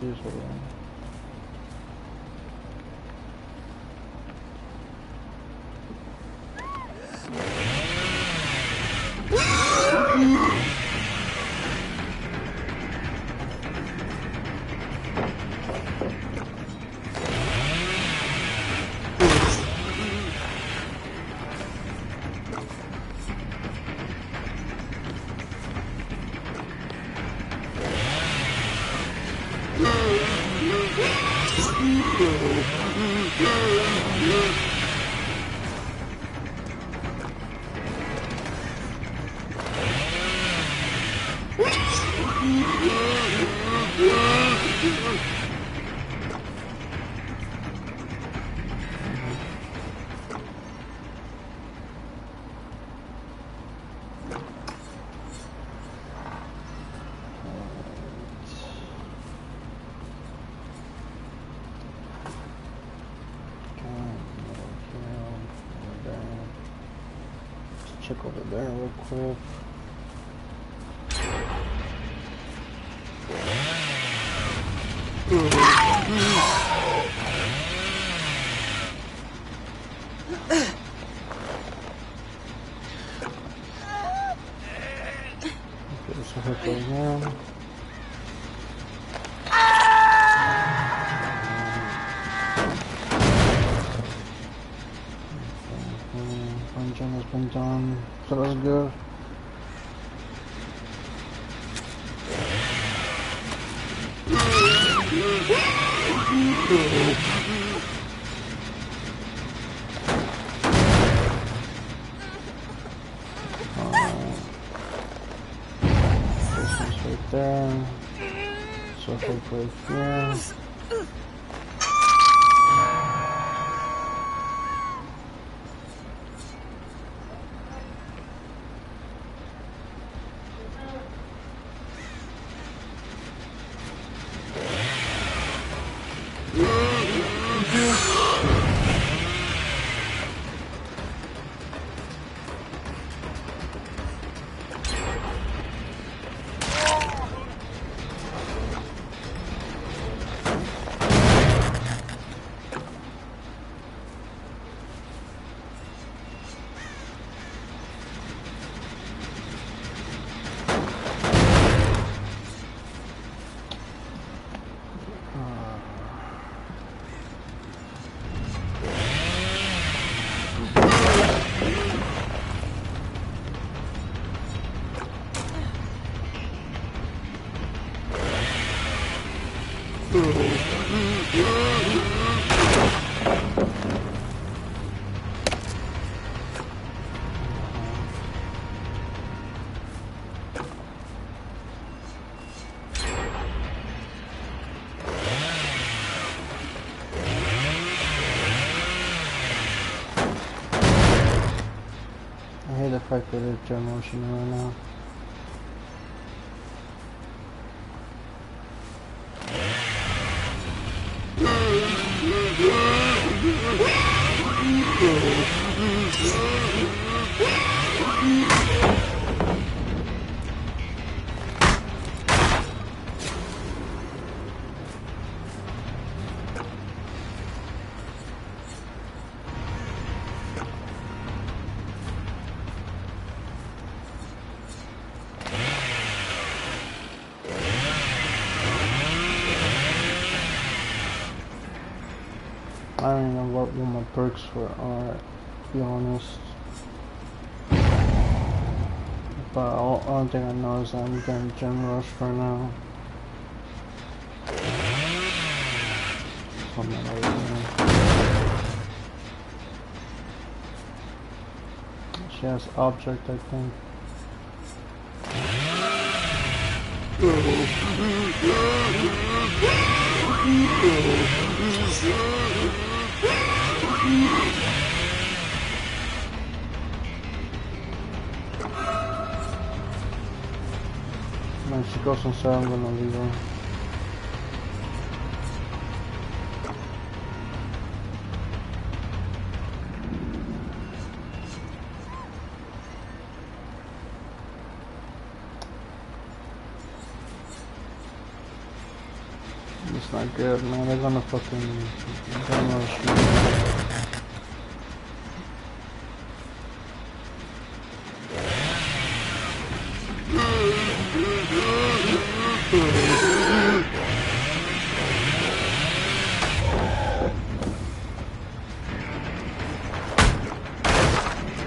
usually. Check over there real quick. Okay, so hit those now. Engine has been done, so that's good. This one's right there. So right here. I hate the fact that it's turn motion right now. I don't even know what my perks for are, to be honest. But all thing I know is I'm getting Gem Rush for now. Something over there. She has object, I think. When she goes inside, I'm gonna leave her. It's not good, man. They're gonna fucking gun rush me.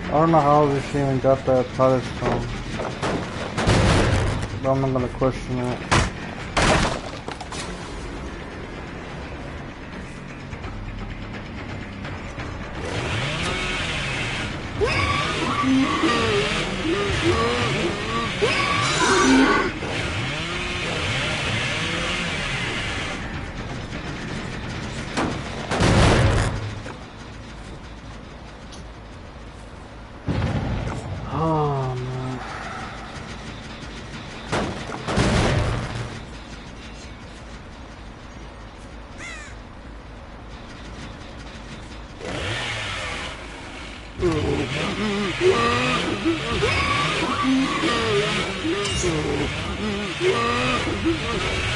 I don't know how she even got that pilot stone, but I'm not gonna question it. Oh man.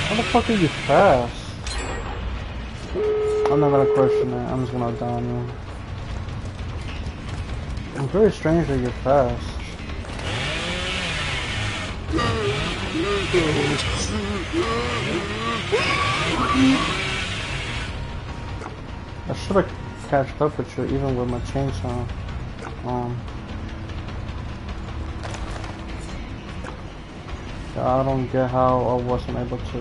How the fuck are you fast? I'm not gonna question it. I'm just gonna down you. It's very strange that you're fast. I should have catched up with you even with my chainsaw. I don't get how I wasn't able to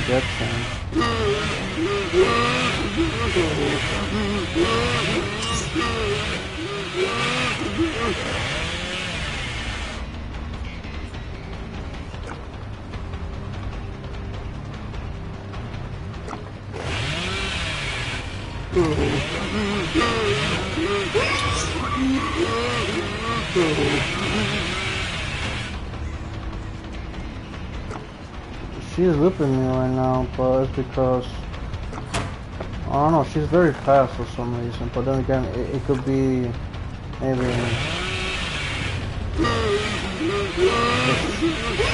get him. She's whipping me right now, but it's because I don't know, she's very fast for some reason, but then again it could be maybe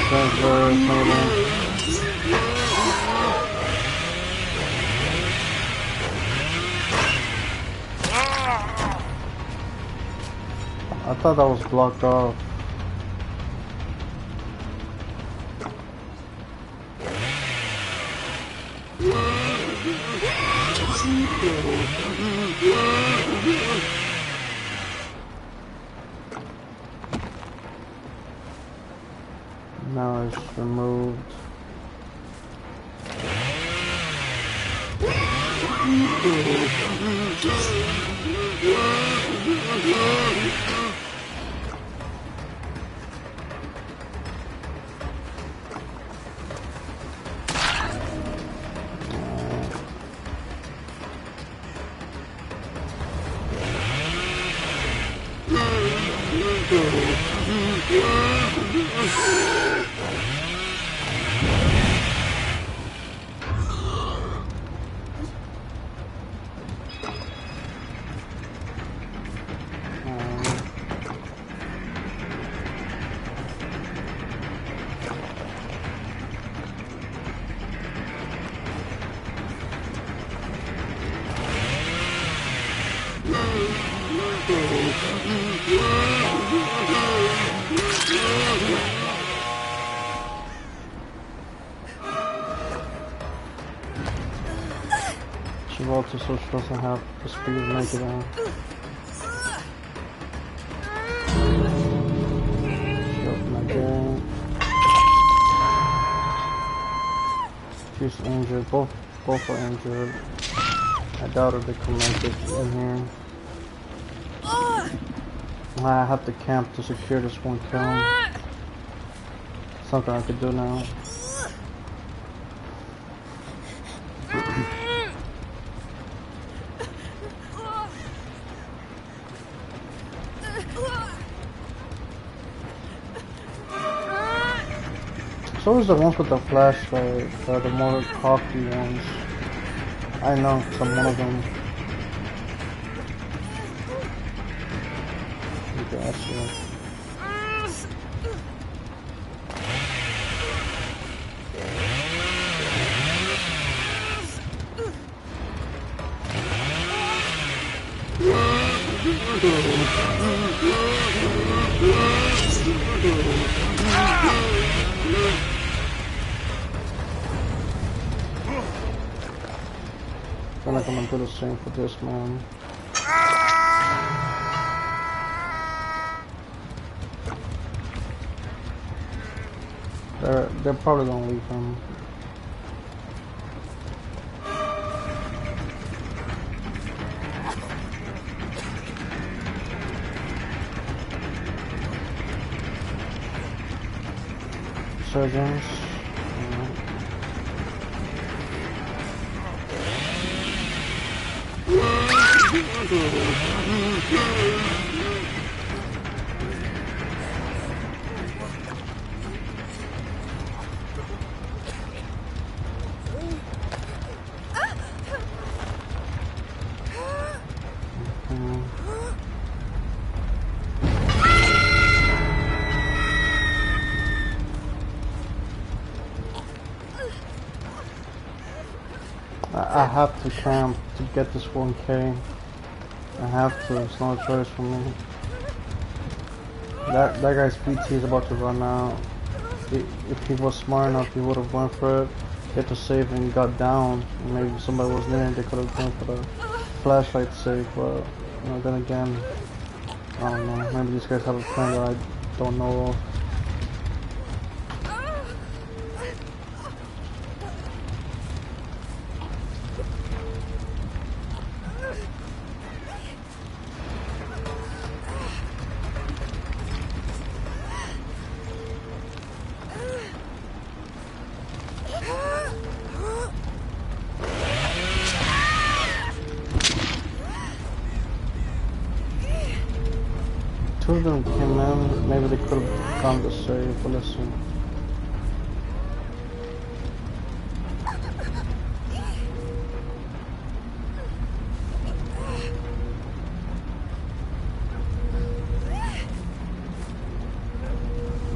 transverse maybe. I thought that was blocked off. Now it's removed. She vaulted so she doesn't have the speed to make it out. She opened again. She's injured. Both are injured. I doubt if they can make it in here. I have to camp to secure this one kill. Something I could do now. It's always the ones with the flashlight that are the more cocky ones. I know, 'cause I'm one of them. Gotcha. gonna do the same for this man. They're probably gonna leave him. Surgeons. I have to camp to get this 1K. I have to, it's no choice for me. That guy's PT is about to run out. If he was smart enough, he would have went for it. Hit the save and got down. Maybe somebody was near and they could have gone for the flashlight save, but you know, then again, I don't know. Maybe these guys have a plan that I don't know of. Two of them came in, maybe they could have gone to save, but let's see.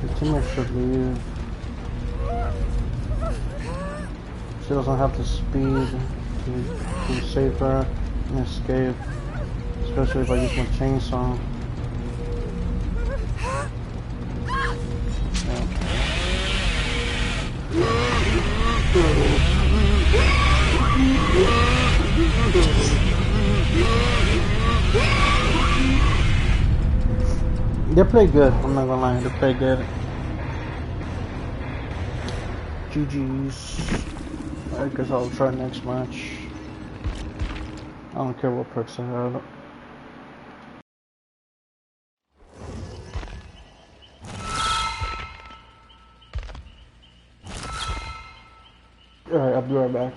The teammate should leave. She doesn't have the speed to save her and escape, especially if I use my chainsaw. They play good, I'm not gonna lie, they play good. GG's. I guess I'll try next match. I don't care what perks I have. Alright, I'll be right back.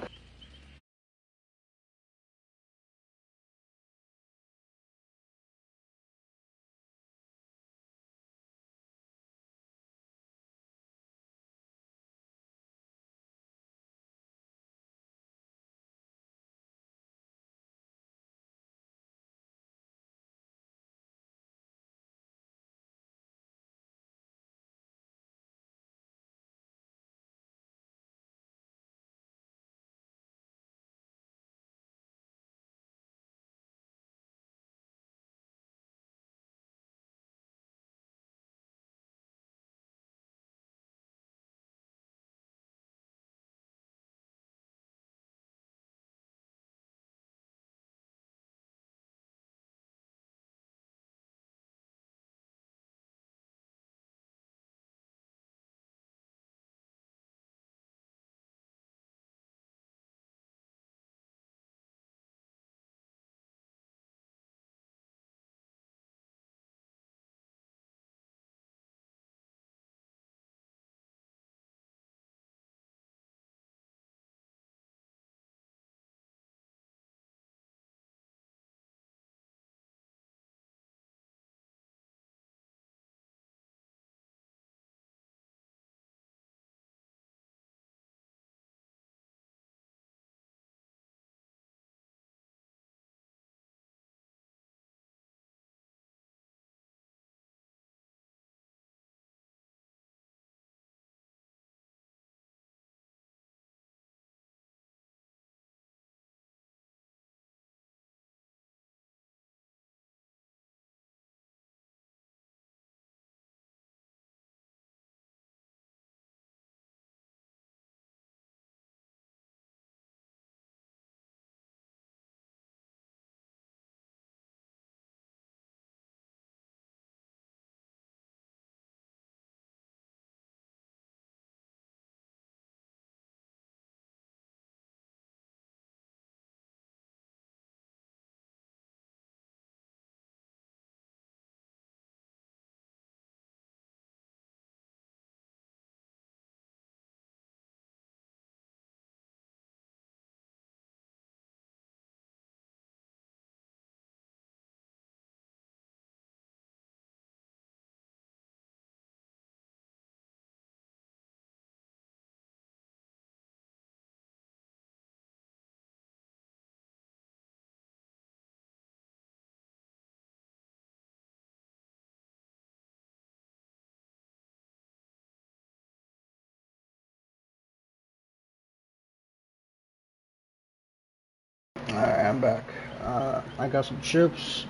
Alright, I'm back. I got some chips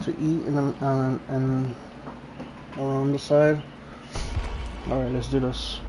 to eat and on the side. Alright, let's do this.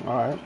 Alright.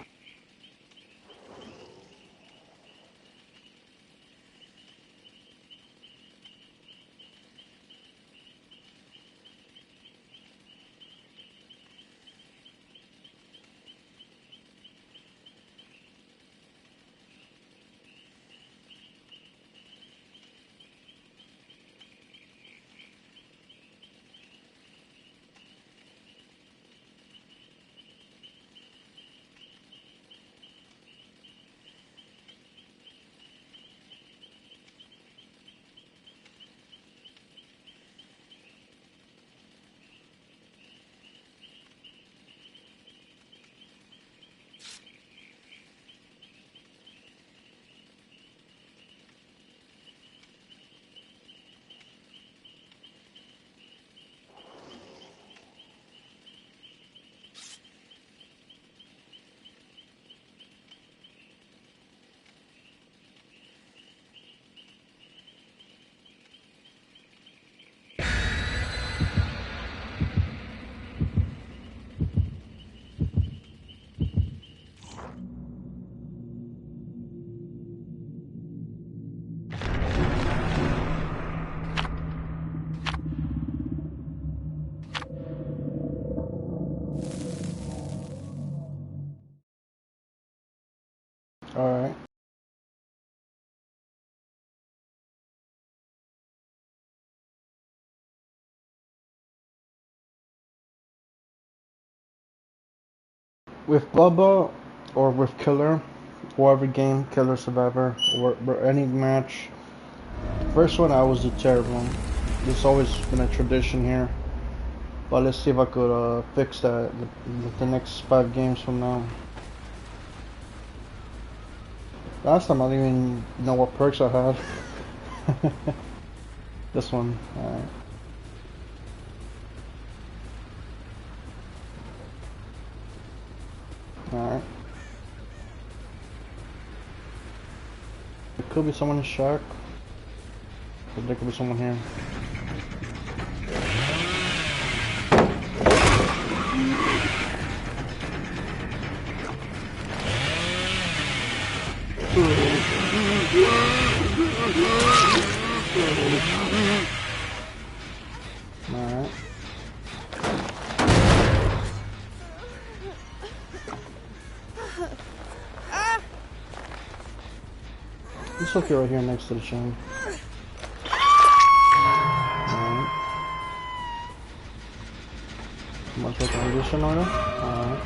Alright. With Bubba or with Killer, whatever game, Killer Survivor, or any match, first one I always do terrible. It's always been a tradition here. But let's see if I could fix that the next 5 games from now. Last time I didn't even know what perks I had. This one, alright. Alright. There could be someone in Shark. But there could be someone here. Alright. It's okay right here next to the chain. Alright. Much like an addition order? Alright.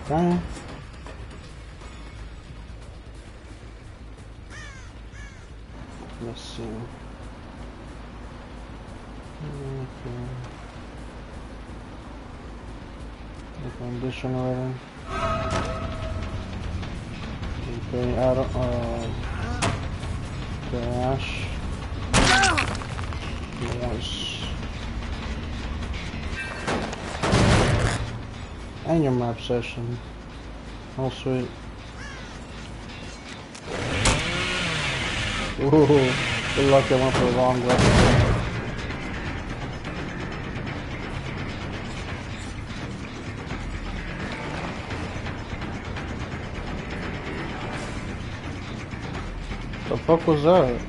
Okay. Let's see. Okay. Condition item. Okay, okay, Ash. Nice. And your map session. Oh sweet. Ooh, good luck I went for the wrong weapon. The fuck was that?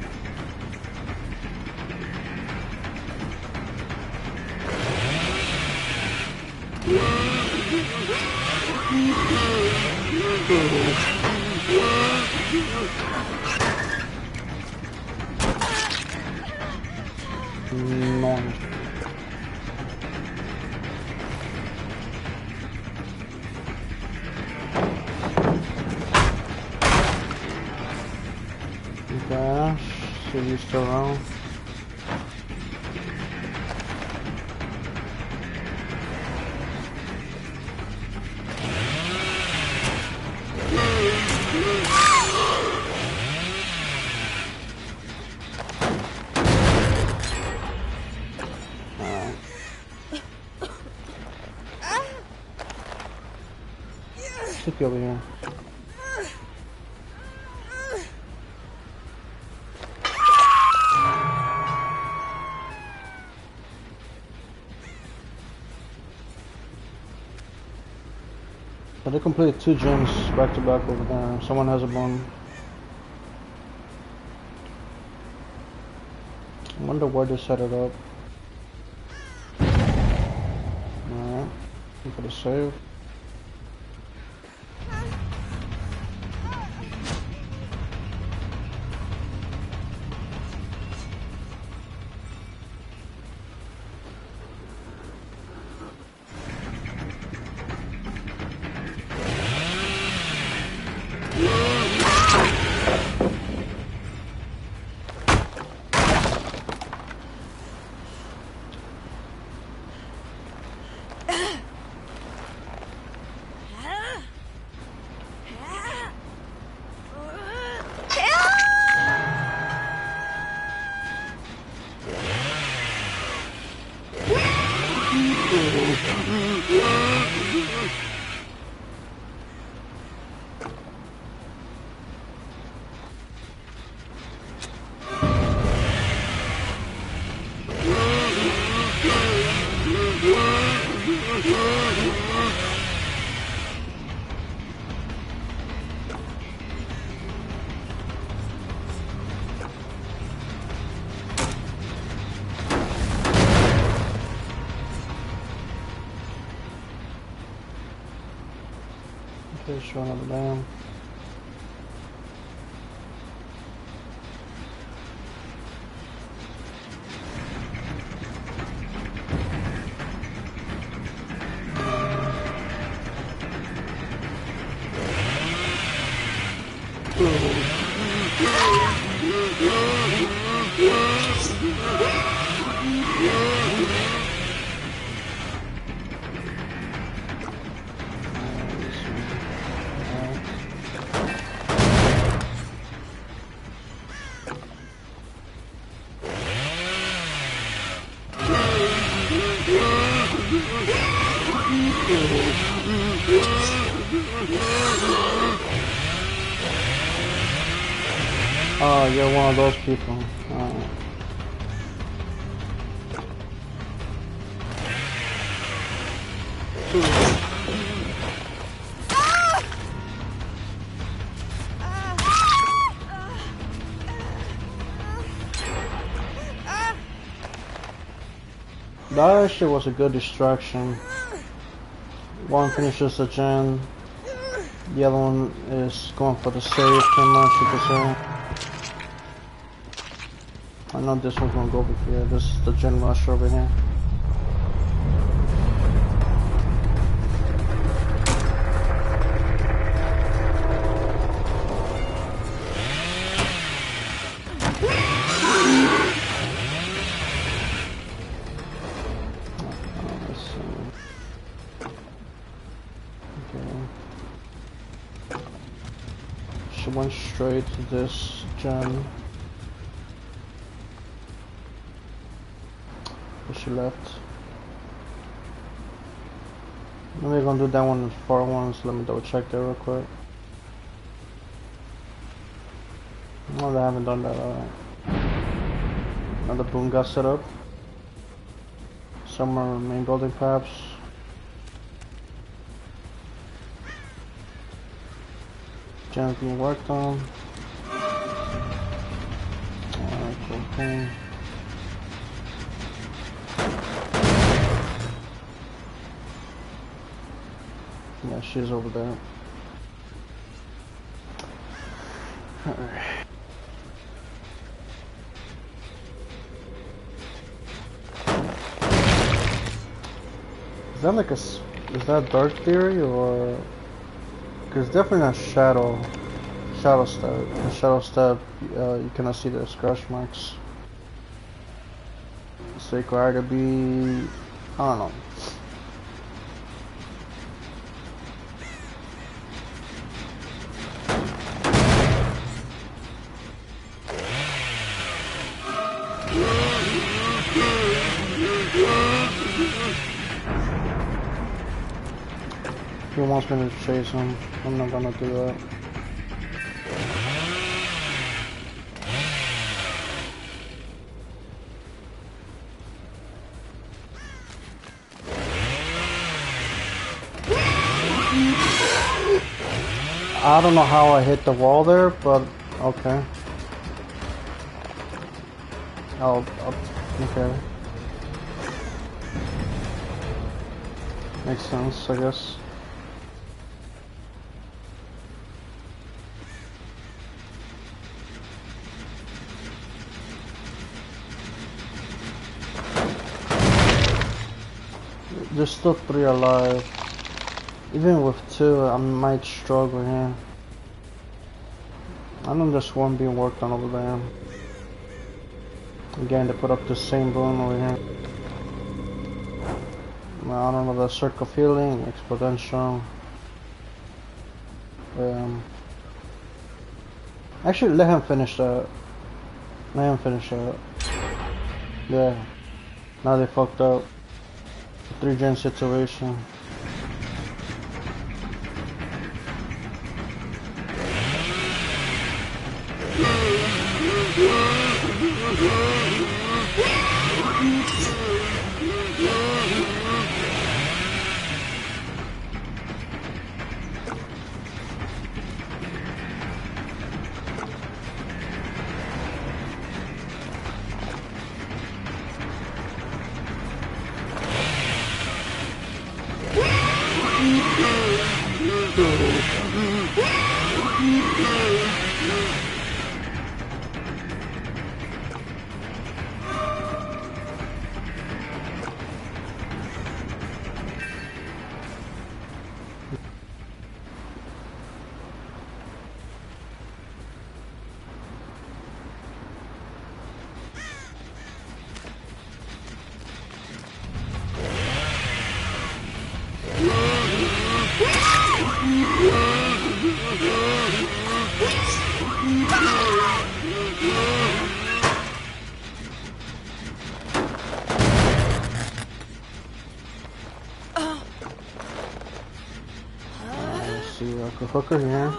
Nice. Dash, so you still around? Stick you over here. So they completed 2 gyms back to back over there. Someone has a bone. I wonder where they set it up. Alright. You could have saved. Okay, show another dam. Oh, you're one of those people. That actually was a good distraction. One finishes the gen, the other one is going for the save, pretty much you could say. I know this one's gonna go over here. This is the gen rush over here. She went straight to this gen. but she left. Maybe we're gonna do that one as far ones. Let me double check there real quick. No, they haven't done that. Alright. Another boom got set up. Somewhere in the main building, perhaps. Gen's being worked on. Alright, cool thing. Yeah, she's over there. Alright. Is that like is that Dark Theory or? Because definitely not Shadow Step. In Shadow Step, you cannot see the scratch marks. So it could either be, I don't know. He wants me to chase him. I'm not gonna do that. I don't know how I hit the wall there, but okay. Okay. Makes sense, I guess. There's still 3 alive. Even with 2, I might struggle here. I know there's one being worked on over there. Again, they put up the same boom over here. I don't know, the circle of healing, exponential. Actually, let him finish that. Let him finish that. Yeah. Now they fucked up. 3-gen situation. Let's see, I can hook her here.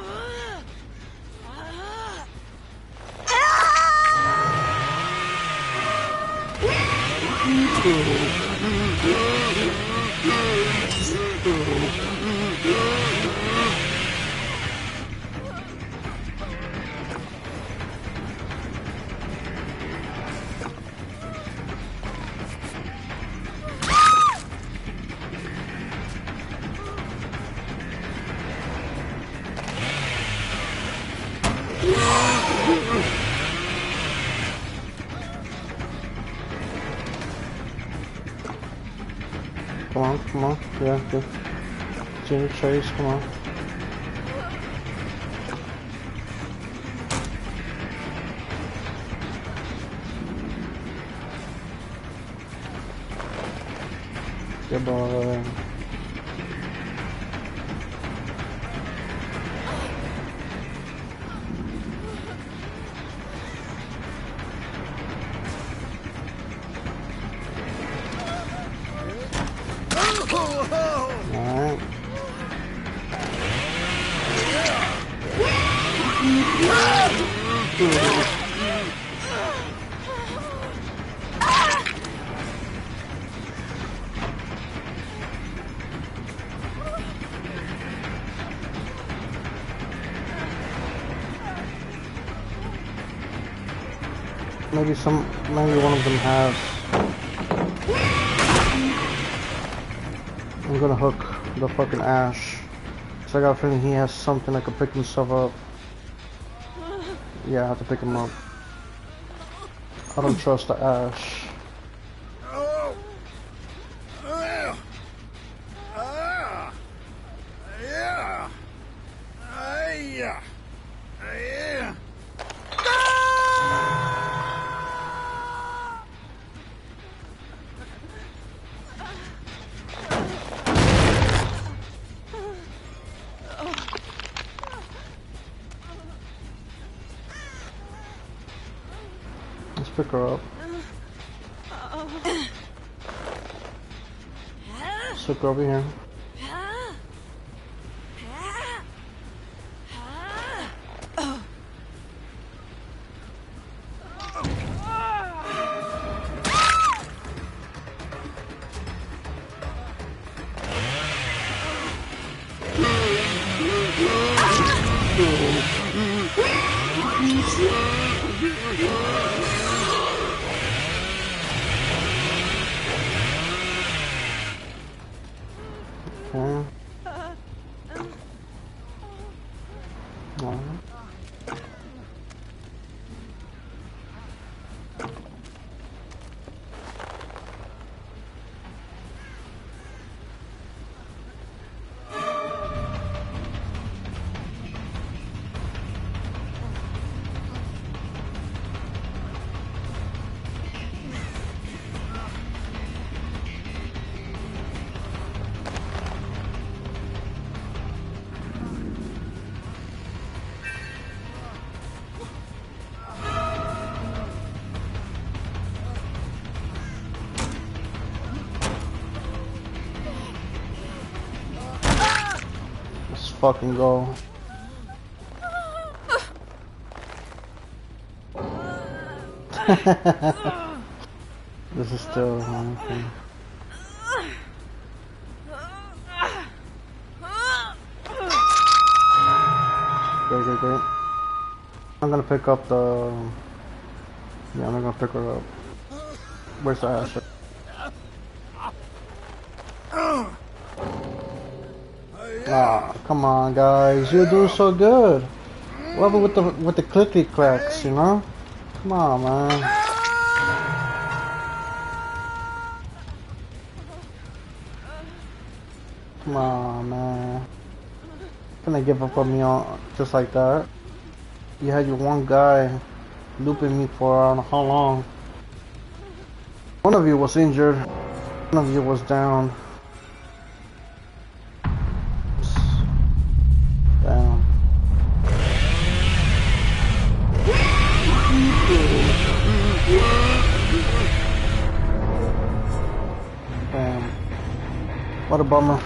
Come on, yeah, good. Continue to chase, come on. Good boy. Maybe one of them has. I'm gonna hook the fucking Ash. So I got a feeling he has something that could pick himself up. Yeah, I have to pick him up. I don't trust the Ash. Let's pick her up. Let's hook her over here. Okay. Let's fucking go. This is still okay. Great. I'm gonna pick up the... Yeah, I'm gonna pick her up. Where's the Ash? Ah, come on, guys. You're doing so good. What happened with the clicky clacks, you know? Come on, man. Come on, man. Gonna give up on me on just like that? You had your one guy looping me for I don't know how long. One of you was injured. One of you was down. Down. Damn. What a bummer.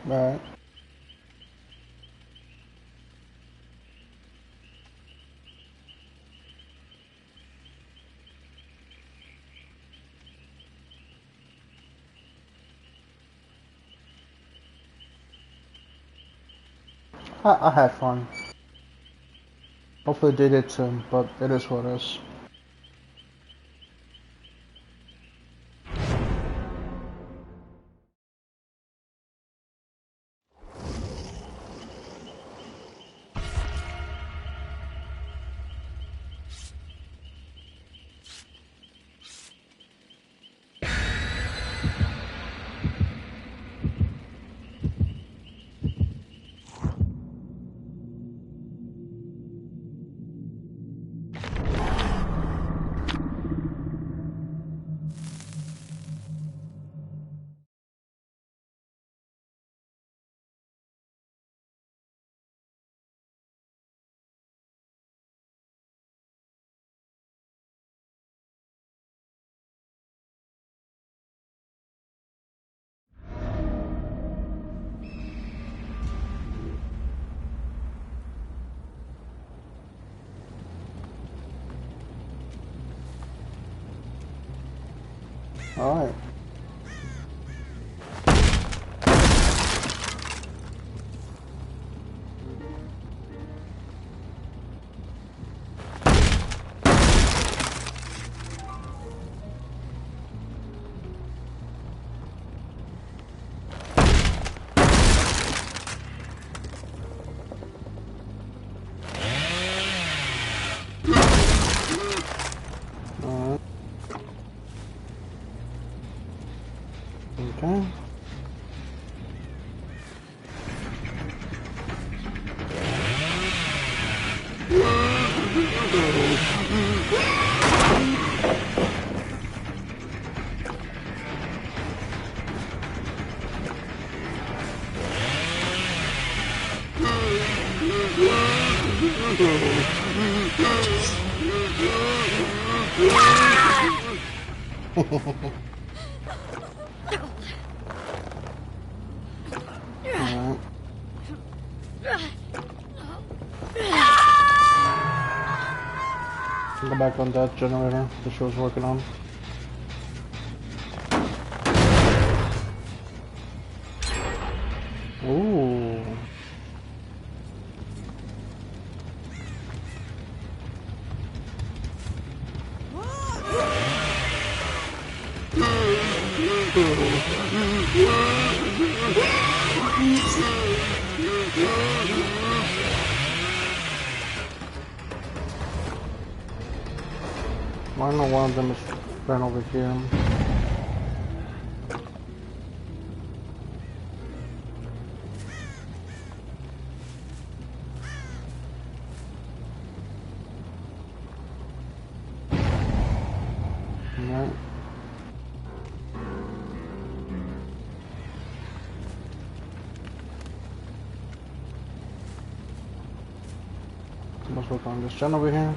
Right. I had fun. Hopefully they did too, but it is what it is. Alright. Okay. Alright. Go back on that generator that she was working on. Ooh. I know one of them is ran over here. Alright. Let's work on this gen over here.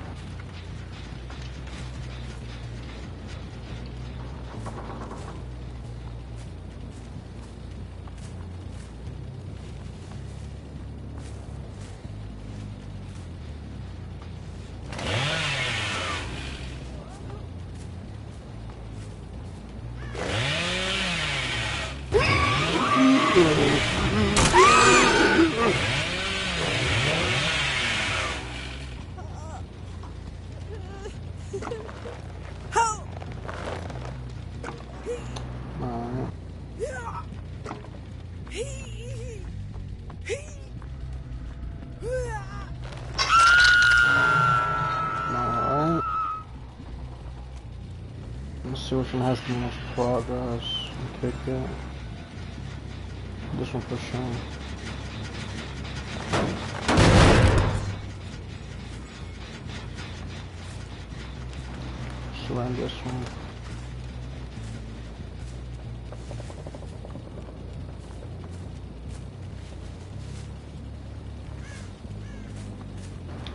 Let's see which one has the most progress. Okay, good. This one for sure. Surround this one.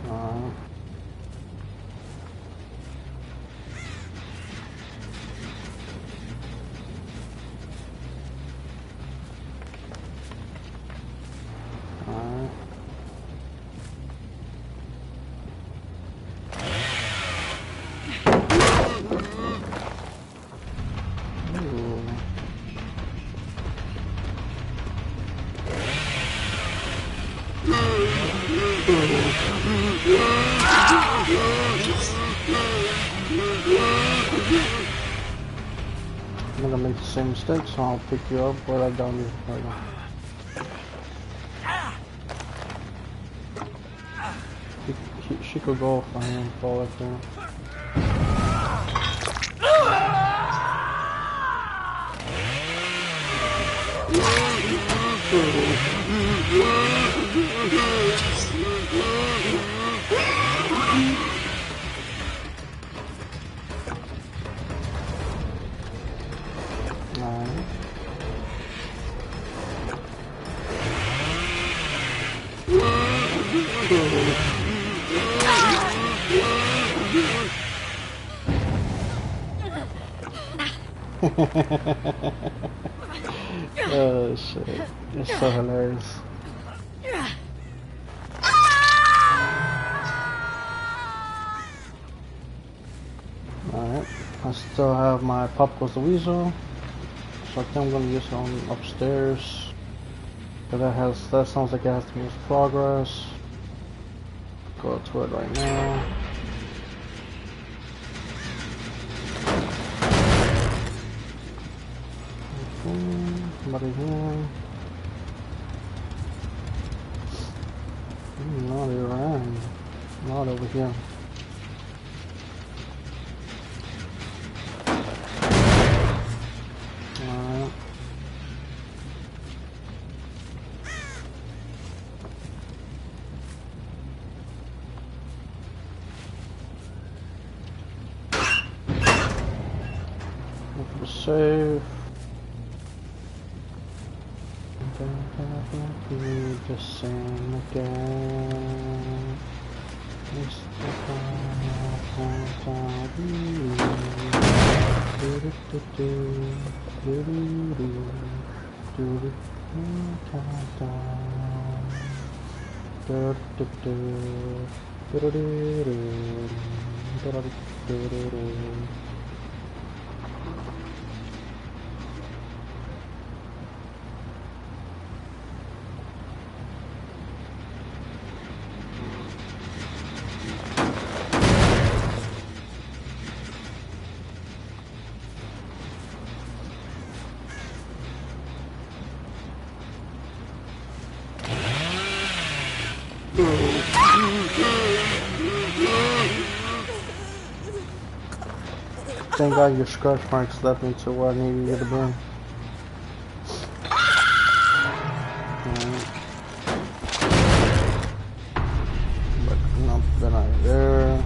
Alright. I'm gonna make the same mistake, so I'll pick you up where I down you right now. She could go for him, fall right there. Oh shit, that's so hilarious. Alright, I still have my Pop Goes the Weasel, so I think I'm gonna use it on upstairs. But that sounds like it has the most progress. Go to it right now. Somebody here. Not around. Not over here. Alright. Look for the save. The same again. Thank God your scratch marks left me to where I needed to get the broom. But no, they're not there.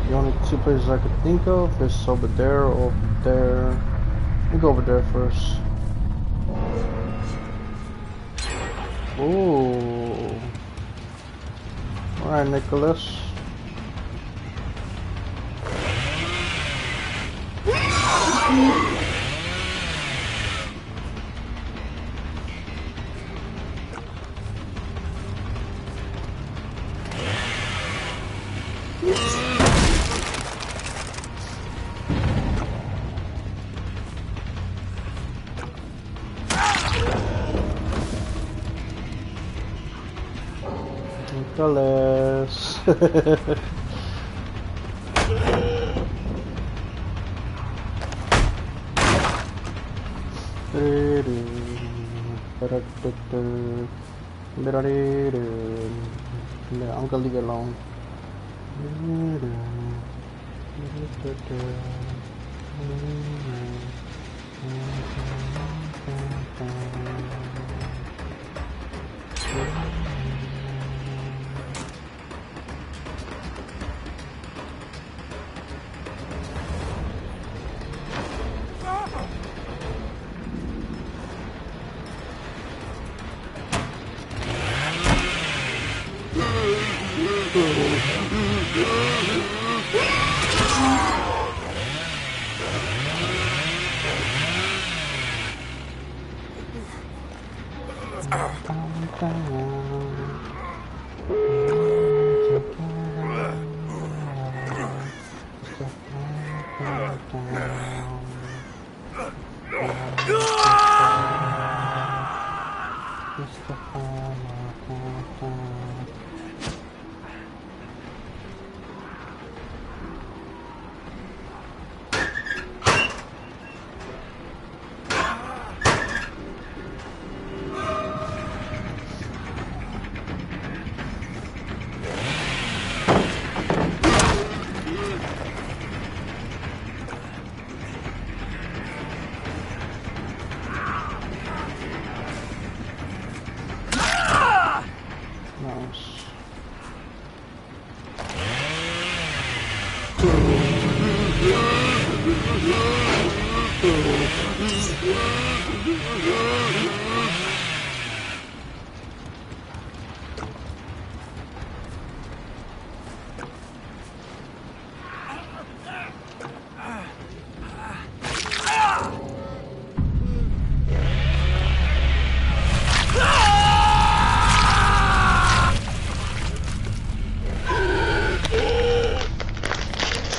The only two places I could think of is over there or over there. Let me go over there first. Ooh. Alright, Nicholas. Nicholas. I'm gonna leave it alone.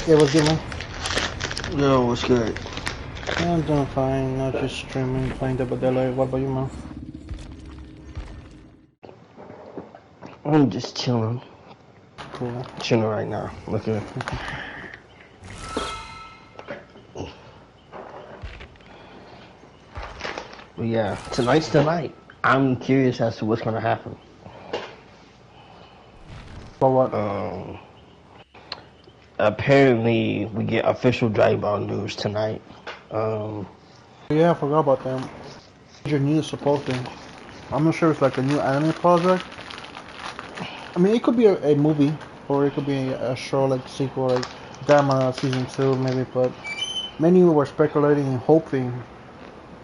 Yeah, what's good, man? Yo, what's good? Yeah, I'm doing fine. Not just streaming, playing Double Daylight. What about you, man? I'm just chilling. Cool. Chilling right now. Okay. But yeah, tonight's the night. I'm curious as to what's gonna happen. But what? Apparently we get official Dragon Ball news tonight. Yeah, I forgot about them. Major news supposed to. I'm not sure if it's like a new anime project. I mean, it could be a movie, or it could be a show like sequel, like Dama season 2, maybe. But many were speculating and hoping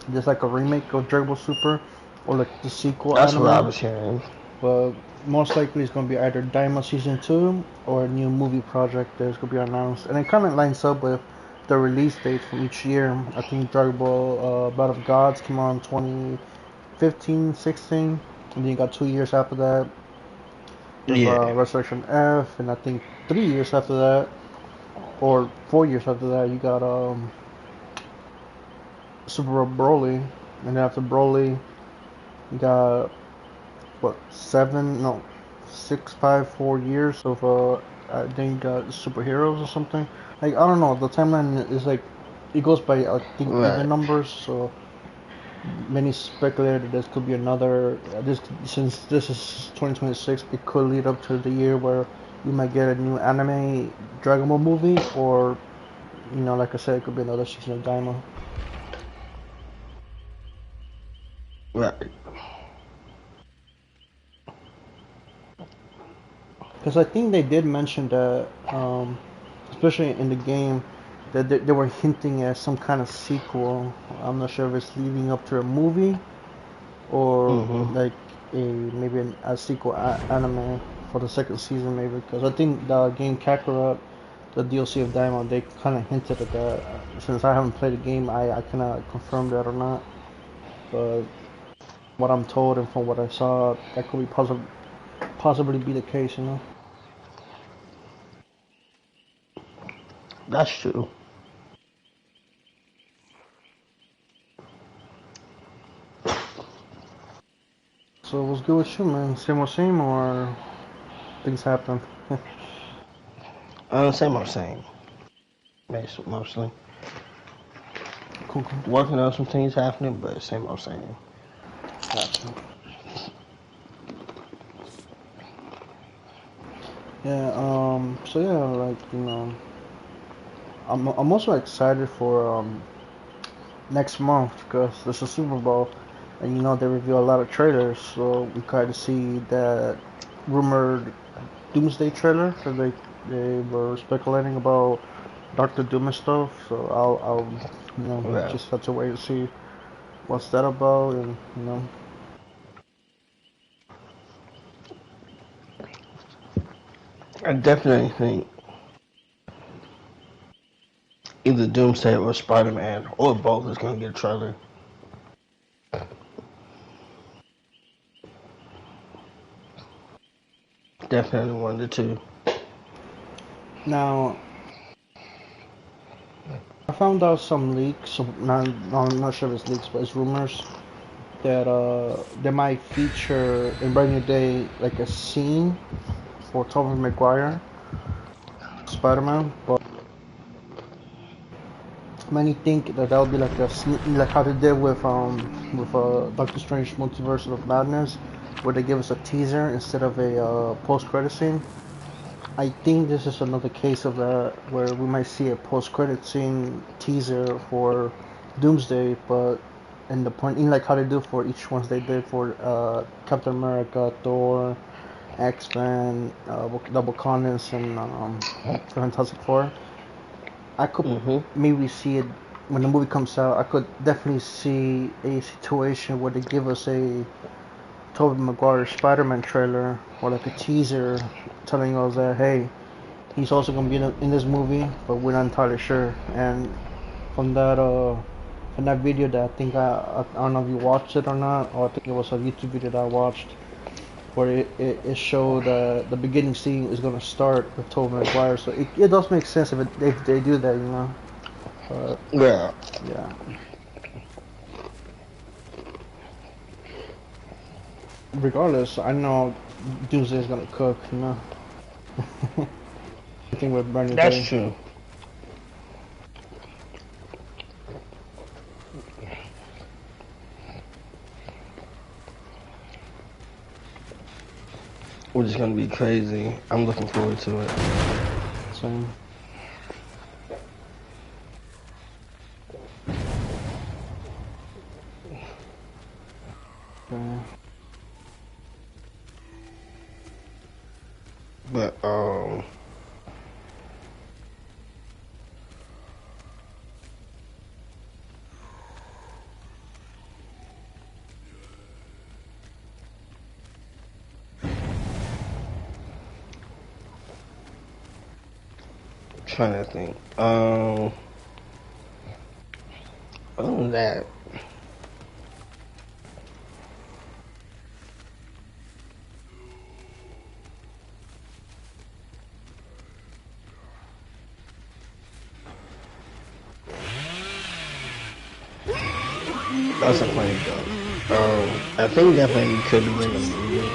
there's like a remake of Dragon Ball Super, or like the sequel That's what I anime. was hearing. But most likely it's going to be either Daima Season 2 or a new movie project that's going to be announced. And it kind of lines up with the release dates from each year. I think Dragon Ball Battle of Gods came out in 2015, 16. And then you got 2 years after that with Yeah. Resurrection F. And I think 3 years after that, or 4 years after that, you got Super Broly. And then after Broly, you got what, 6, 5, 4 years of I think superheroes or something. Like I don't know, the timeline is like it goes by I think even Right. numbers. So many speculated this could be another. This since this is 2026, it could lead up to the year where we might get a new anime Dragon Ball movie, or like I said, it could be another season of Daima. Right. Because I think they did mention that, especially in the game, that they were hinting at some kind of sequel. I'm not sure if it's leading up to a movie or Mhm. like a sequel anime for the second season, maybe. Because I think the game Kakarot, the DLC of Diamond, they kind of hinted at that. Since I haven't played the game, I cannot confirm that or not. But what I'm told and from what I saw, that could be possibly be the case. That's true. So what's good with you, man? Same or things happen? Same old same. Mostly. Cool, cool. Working on some things happening, but same old same. Gotcha. Yeah, so yeah, like, I'm also excited for next month because there's a Super Bowl and they reveal a lot of trailers, so we kind of see that rumored Doomsday trailer that they were speculating about Doctor Doom and stuff, so I'll Yeah. just have to wait to see what's that about and I definitely think either Doomsday or Spider-Man or both is gonna get a trailer. Definitely one of the two. Now I found out some leaks, I'm not sure if it's leaks, but it's rumors that they might feature in Brand New Day like a scene for Tobey Maguire, Spider-Man, but many think that that'll be like like how they did with Doctor Strange Multiverse of Madness, where they give us a teaser instead of a post-credit scene. I think this is another case of that where we might see a post-credit scene teaser for Doomsday, but in the point, in like how they do for each ones they did for Captain America, Thor, X-Men, the Wakandans, and Fantastic Four. I could Mhm. maybe see it when the movie comes out. I could definitely see a situation where they give us a Tobey Maguire Spider-Man trailer or like a teaser telling us that hey, he's also gonna be in this movie, but we're not entirely sure. And from that video that I think I don't know if you watched it or not, or I think it was a YouTube video that I watched where it showed the beginning scene is gonna start with Tobey Maguire. So it does make sense if they do that. Yeah. Yeah. Regardless, I know Doomsday's gonna cook, you know. I think with Brand New That's Day. true. Which is gonna be crazy. I'm looking forward to it. Same. Okay. But trying to think. Other than that, that's a funny joke. I think definitely could win a movie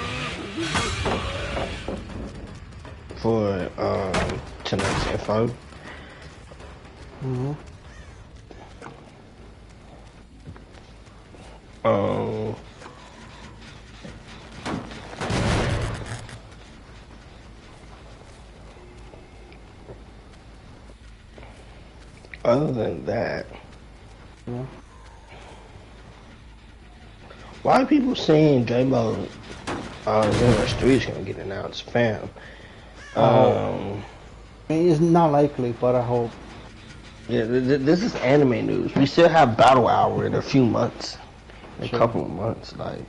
for tonight's info. Mm-hmm. Other than that, Yeah. why are people saying J-Bo Universe 3 is gonna get announced, fam? I mean, it's not likely, but I hope. Yeah, this is anime news. We still have Battle Hour in a few months, a Sure. couple of months, like.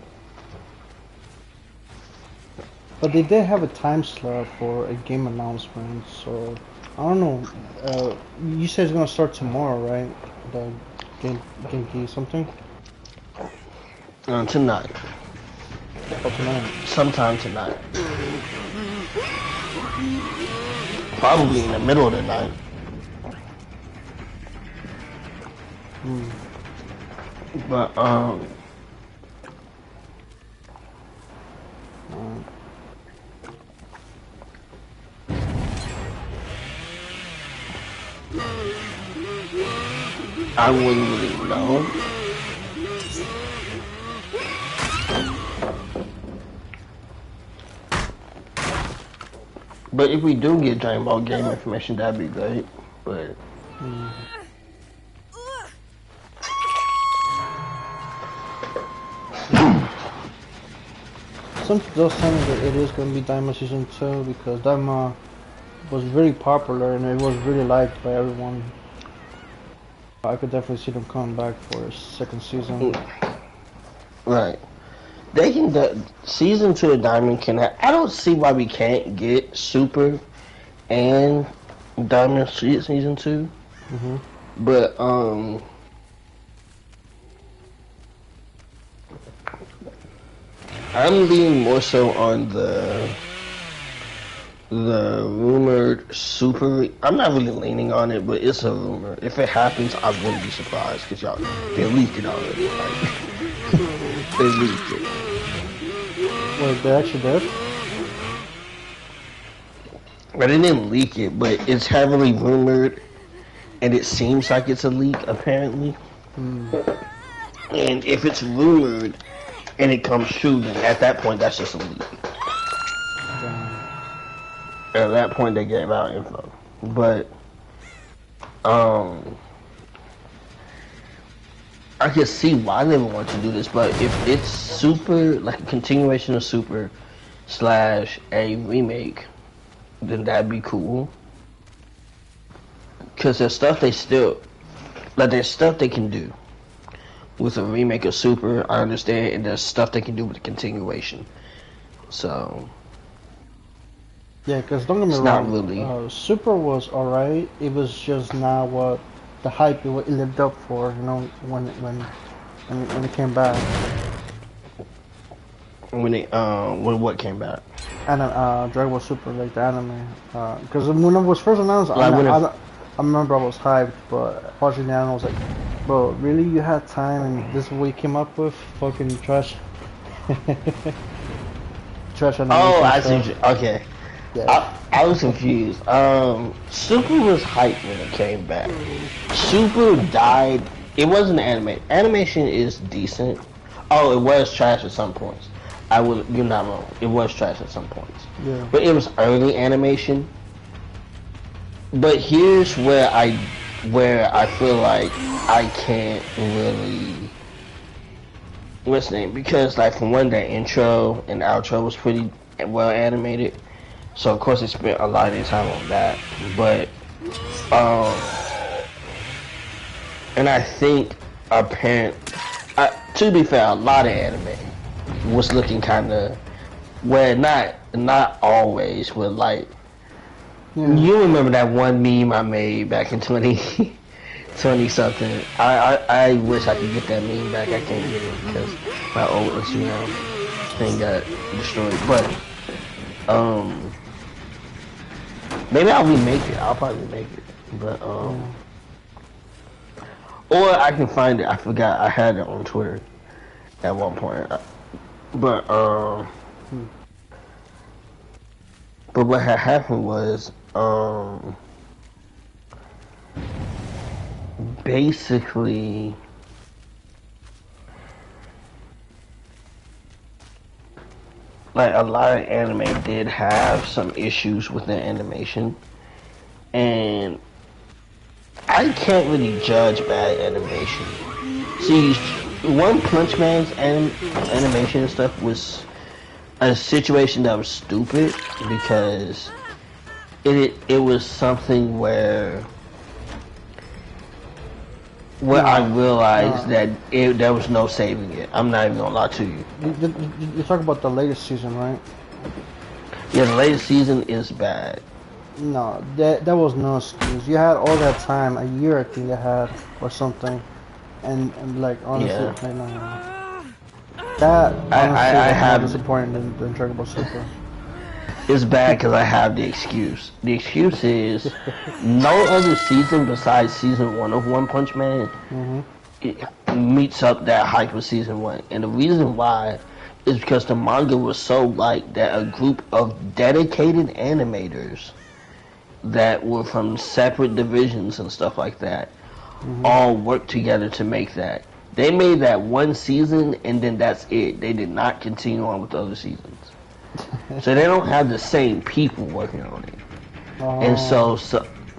But they did have a time slot for a game announcement, so I don't know. You said it's gonna start tomorrow, right? The Genki something? Tonight, Oh, tonight. sometime tonight, probably in the middle of the night. Hmm. But I wouldn't really know. But if we do get Dragon Ball game information, that'd be great. But Something does tell me that it is gonna be Daima season 2 because Daima was very popular and it was really liked by everyone. I could definitely see them coming back for a second season. right, they can. Season 2 of Diamond can. I don't see why we can't get Super and Diamond season 2. Mm-hmm. But I'm leaning more so on the rumored Super. I'm not really leaning on it, but it's a rumor. If it happens, I wouldn't be surprised because y'all they leaked it already. Like, they leaked it. Wait, they actually did? But they didn't leak it, but it's heavily rumored, and it seems like it's a leak apparently. And if it's rumored and it comes true, then at that point that's just a leak. At that point they gave out info. But I can see why they would want to do this, but if it's Super, like a continuation of Super slash a remake, then that'd be cool. Cause there's stuff they still, like there's stuff they can do with a remake of Super, I understand, and there's stuff they can do with a continuation. So Yeah, because don't get me It's wrong, not really. Super was alright. It was just not what the hype it lived up for. You know, when it came back, when what came back? and Dragon Ball Super, like the anime. Because when it was first announced, Like when it- I remember I was hyped, but watching the anime, I was like, bro, really? You had time, and this is what you came up with? Fucking trash, trash Oh, animation I see. stuff. Okay, Yeah. I was confused. Super was hyped when it came back. Super died. It wasn't anime. Animation is decent. Oh, it was trash at some points. I will. You're not wrong. It was trash at some points, Yeah. but it was early animation. But here's where I feel like I can't really what's the name, because like from one, the intro and outro was pretty well animated, so of course they spent a lot of their time on that. But um, and I think apparent, to be fair, a lot of anime was looking kind of well, not always, but like Yeah. you remember that one meme I made back in 20 something. I wish I could get that meme back. I can't get it because my old Instagram thing got destroyed. But maybe I'll remake it. I'll probably remake it. But or I can find it. I forgot I had it on Twitter at one point. But what had happened was basically like a lot of anime did have some issues with their animation, and I can't really judge bad animation. See, One Punch Man's animation and stuff was a situation that was stupid because it was something where I realized that there was no saving it. I'm not even gonna lie to you. You talk about the latest season, right? Yeah, the latest season is bad. No, that was no excuse. You had all that time, a year I think you had, or something, and like honestly, Yeah. like, no. That honestly I was have more disappointing than Dragon Ball Super. It's bad because I have the excuse. The excuse is no other season besides season 1 of One Punch Man it meets up that hype of season 1. And the reason why is because the manga was so light that a group of dedicated animators that were from separate divisions and stuff like that all worked together to make that. They made that one season and then that's it. They did not continue on with the other seasons. So they don't have the same people working on it. And so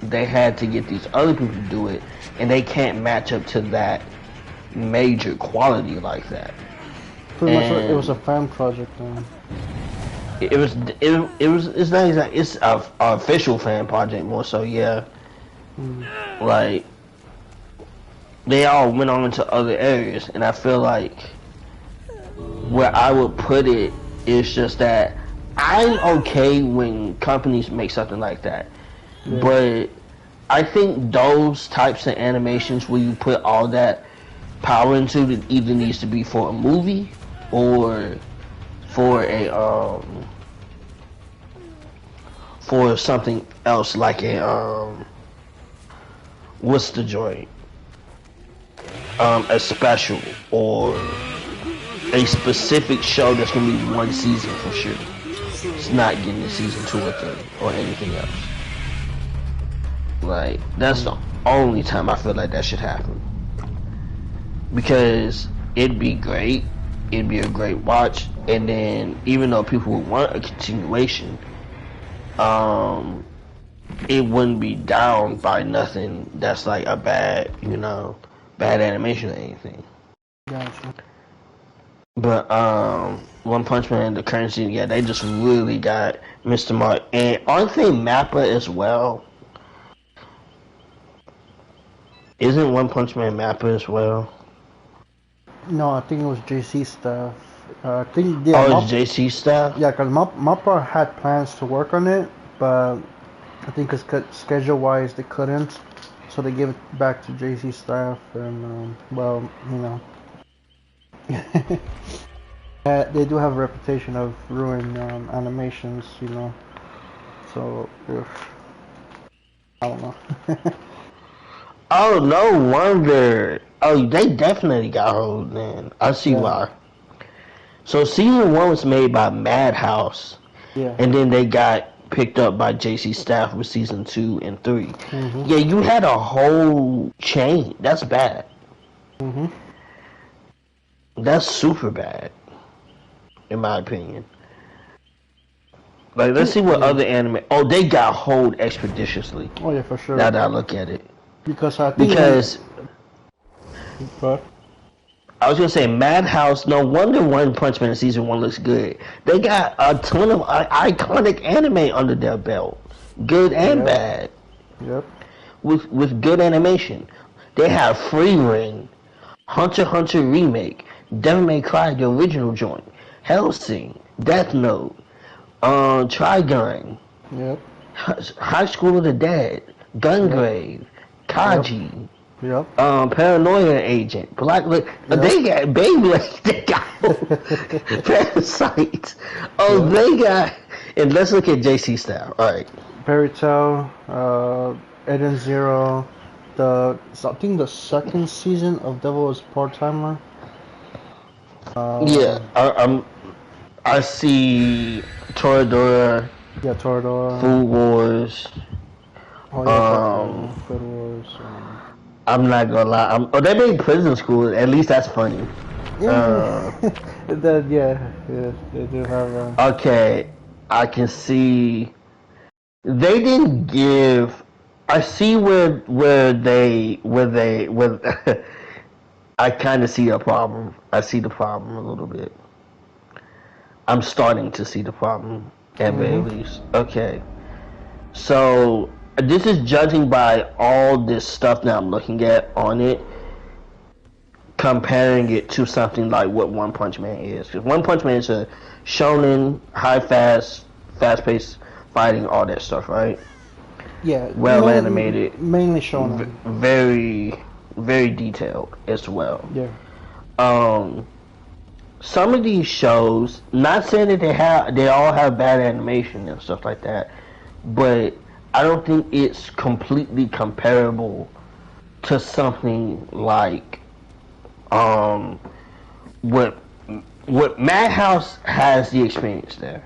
they had to get these other people to do it, and they can't match up to that major quality like that. Pretty much, it was a fan project then. It's not exactly, it's a official fan project more so, yeah. Like, they all went on into other areas, and I feel like where I would put it is just that I'm okay when companies make something like that. Yeah. But I think those types of animations where you put all that power into it either needs to be for a movie or for a for something else like a what's the joint? A special or a specific show that's gonna be one season for sure. It's not getting a season 2 or 3 or anything else. Like, that's the only time I feel like that should happen. Because it'd be great, it'd be a great watch, and then even though people would want a continuation, it wouldn't be down by nothing that's like a bad, bad animation or anything. Gotcha. But One Punch Man, the current season, yeah, they just really got Mr. Mark. And aren't they Mappa as well? Isn't One Punch Man Mappa as well? No, I think it was JC stuff. I think it's JC stuff? Yeah, because Mappa had plans to work on it, but I think schedule-wise they couldn't, so they gave it back to JC staff, and they do have a reputation of ruining animations, so I don't know. Oh, no wonder. Oh, they definitely got hold then. I see Yeah. why. So season 1 was made by Madhouse, Yeah. and then they got picked up by JC Staff with season 2 and 3. Mhm. Yeah, you had a whole chain. That's bad. Mhm. That's super bad, in my opinion. Like, let's see what Yeah. other anime. Oh, they got hold expeditiously. Oh yeah, for sure. Now that I look at it, Because I think because but I was gonna say Madhouse. No wonder One Punch Man season 1 looks good. They got a ton of iconic anime under their belt, good and Yep. bad, Yep. with good animation. They have Free Ring, Hunter x Hunter remake, Devil May Cry the original joint, Hellsing, Death Note, Trigun, Yep. High School of the Dead, Gungrave, Kaji. Yep. Paranoia Agent, Black. They got Beyblade. They got Parasite. Oh, Yep. they got. And let's look at JC Style. All right. Fairy Tail, Eden Zero, I think the second season of Devil is Part Timer. Yeah, I see Toradora, Yeah, Toradora. Food Wars. Oh yeah, Food Wars. I'm not gonna lie. They made Prison School. At least that's funny. Yeah. Yeah, they do have. Okay, I can see. They didn't give. I see where I kind of see a problem. I see the problem a little bit. I'm starting to see the problem at very least. Okay, so this is judging by all this stuff that I'm looking at on it, comparing it to something like what One Punch Man is. Because One Punch Man is a shonen, fast-paced fighting, all that stuff, right? Yeah. Well animated, mainly shonen. very, very detailed as well. Yeah. Some of these shows, not saying that they all have bad animation and stuff like that, but I don't think it's completely comparable to something like what Madhouse has the experience there.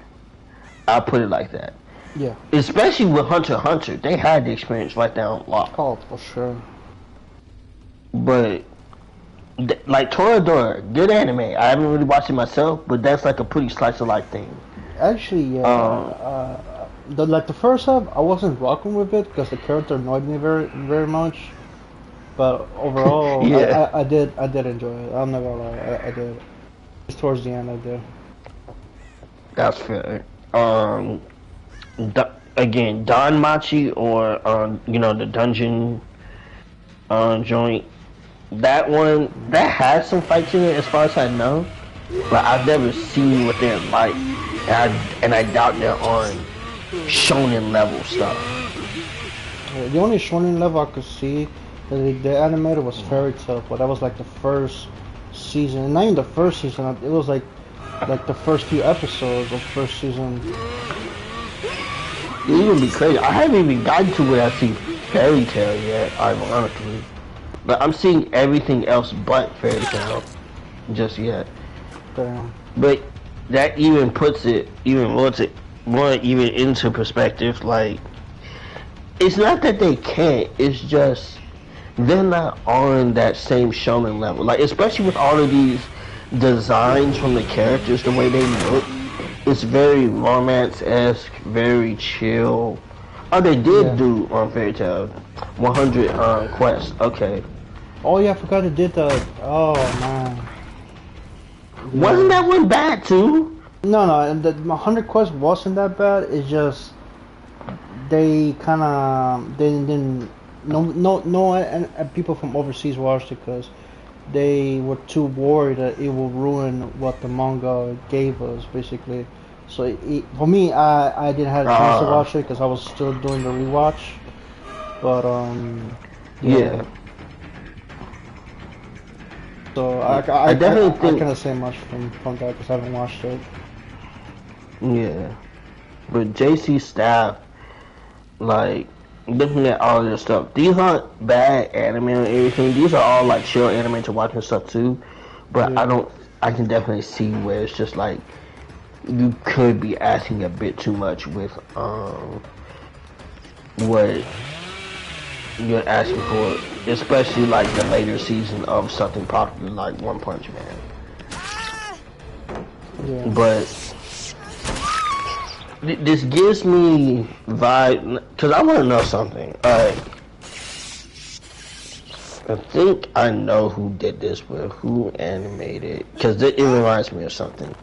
I'll put it like that. Yeah. Especially with Hunter x Hunter, they had the experience right there on lock. Oh, for sure. But like Toradora, good anime. I haven't really watched it myself, but that's like a pretty slice of life thing. Actually, yeah. The first half, I wasn't rocking with it because the character annoyed me very, very much. But overall, Yeah. I did enjoy it. I'm not gonna lie, I did. Just towards the end, I did. That's fair. Again, Don Machi or the dungeon joint. That one that has some fights in it, as far as I know, but I've never seen what they're like, and I doubt they're on shonen level stuff. The only shonen level I could see that they animated was Fairy Tail, but that was like the first season. Not even the first season. It was like the first few episodes of first season. It would be crazy. I haven't even gotten to where I see Fairy Tail yet, ironically. But I'm seeing everything else but Fairy Tail just yet. Damn. But that even puts it even more into perspective. Like, it's not that they can't. It's just they're not on that same shonen level. Like, especially with all of these designs from the characters, the way they look, it's very romance-esque, very chill. Oh, they did do on Fairy Tail 100 Quest. Okay. Oh yeah, I forgot they did that. Oh man. Wasn't that one bad too? No, and the 100 Quest wasn't that bad. It's just they kind of didn't. No, and people from overseas watched it because they were too worried that it will ruin what the manga gave us, basically. So for me, I didn't have a chance to watch it because I was still doing the rewatch. But yeah. So I definitely think I cannot say much from that because I haven't watched it. Yeah, but JC Staff, like, looking at all this stuff, these aren't bad anime or anything. These are all like chill anime to watch and stuff too. But I can definitely see where it's just like you could be asking a bit too much with what you're asking for, especially like the later season of something popular like One Punch Man. Yeah. But this gives me vibe, because I want to know something. I think I know who did this, but who animated, because it reminds me of something.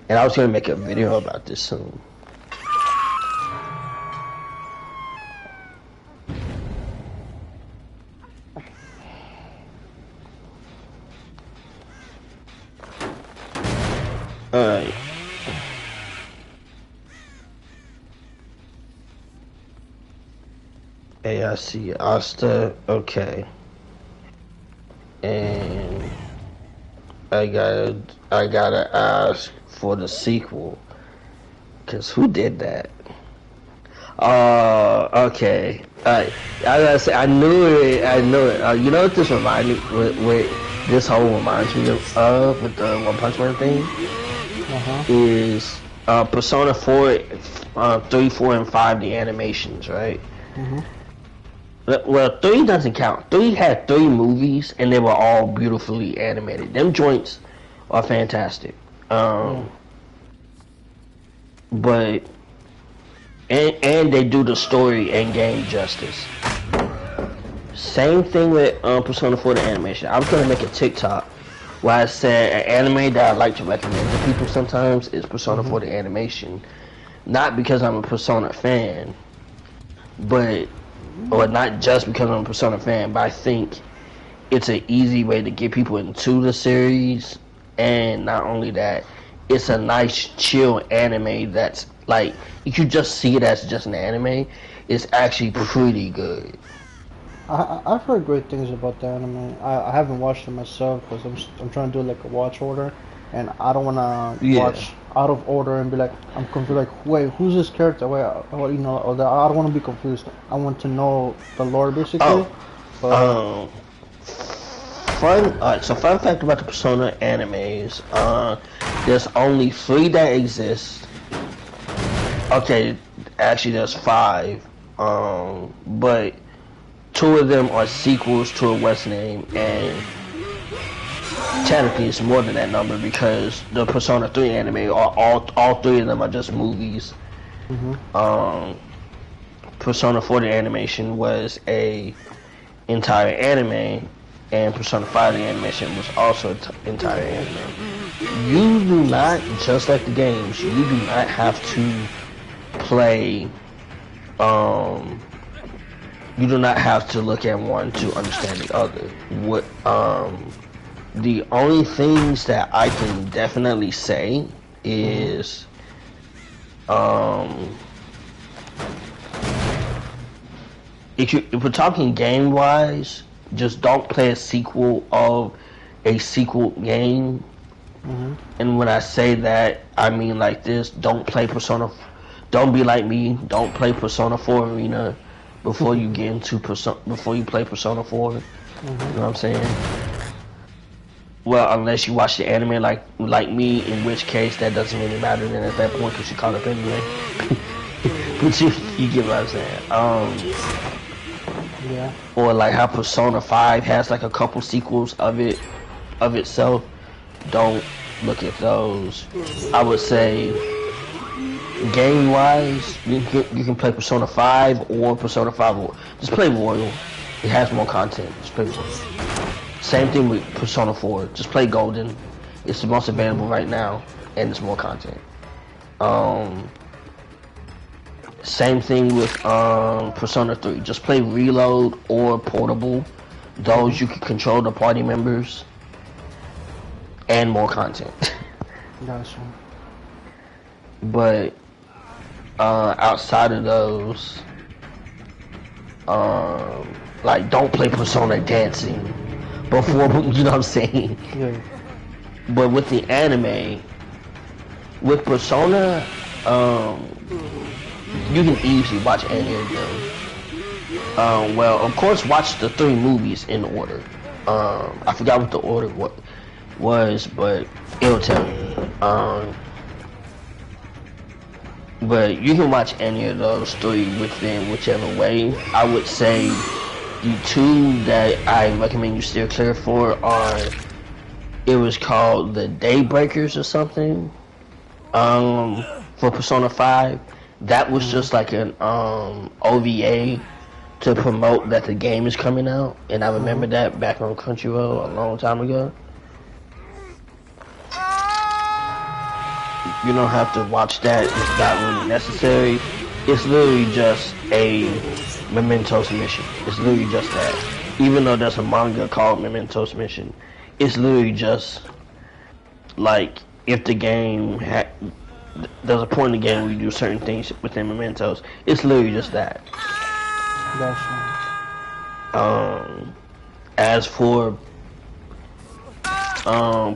And I was going to make a video about this soon. Alright. AIC Asta, okay. And I gotta ask for the sequel, cause who did that? Okay. I gotta say, I knew it. You know what this reminded me? What this whole reminds me of with the One Punch Man thing is Persona 4, 3, 4, and 5, the animations, right? Well, 3 doesn't count. 3 had 3 movies, and they were all beautifully animated. Them joints are fantastic. But and they do the story and game justice. Same thing with Persona 4 the animation. I was gonna make a TikTok where I said an anime that I like to recommend to people sometimes is Persona 4 the animation. Not because I'm a Persona fan, or not just because I'm a Persona fan, but I think it's an easy way to get people into the series. And not only that, it's a nice chill anime that's like, if you just see it as just an anime, it's actually pretty good. I've heard great things about the anime. I haven't watched it myself because I'm trying to do like a watch order, and I don't want to watch out of order and be like, I'm confused, like, wait, who's this character? Wait, I don't want to be confused. I want to know the lore basically. Fun fact about the Persona animes, there's only 3 that exist. Okay, actually there's 5, but 2 of them are sequels to a West name, and technically it's more than that number because the Persona 3 anime are all 3 of them are just movies. Persona 4 the animation was a entire anime, and Persona 5 the animation was also entire anime. You do not, just like the games, you do not have to play, you do not have to look at one to understand the other. The only things that I can definitely say is, if we're talking game wise, just don't play a sequel of a sequel game. And when I say that, I mean like this: don't play Persona. Don't be like me. Don't play Persona 4 Arena before you get into before you play Persona 4. You know what I'm saying? Well, unless you watch the anime like me, in which case that doesn't really matter then at that point because you caught up anyway. But you get what I'm saying. Yeah. Or like how Persona 5 has like a couple sequels of itself. Don't look at those. I would say game wise, you can play Persona 5 or Persona 5 just play Royal. It has more content. Just play Royal. Same thing with Persona 4. Just play Golden. It's the most available right now, and it's more content. Same thing with Persona 3. Just play Reload or Portable. Those you can control the party members and more content. Gotcha. But outside of those, like don't play Persona Dancing before, you know what I'm saying? Yeah. But with the anime, with Persona, you can easily watch any of them. Well, of course, watch the 3 movies in order. I forgot what the order was, but it'll tell you. But you can watch any of those 3 within whichever way. I would say the 2 that I recommend you steer clear for are, it was called the Daybreakers or something, for Persona 5. That was just like an OVA to promote that the game is coming out, and I remember that back on Crunchyroll a long time ago. You don't have to watch that, it's not really necessary. It's literally just a Mementos mission. It's literally just that. Even though there's a manga called Mementos Mission, it's literally just like if the game there's a point in the game where you do certain things within Mementos. It's literally just that. Gotcha. As for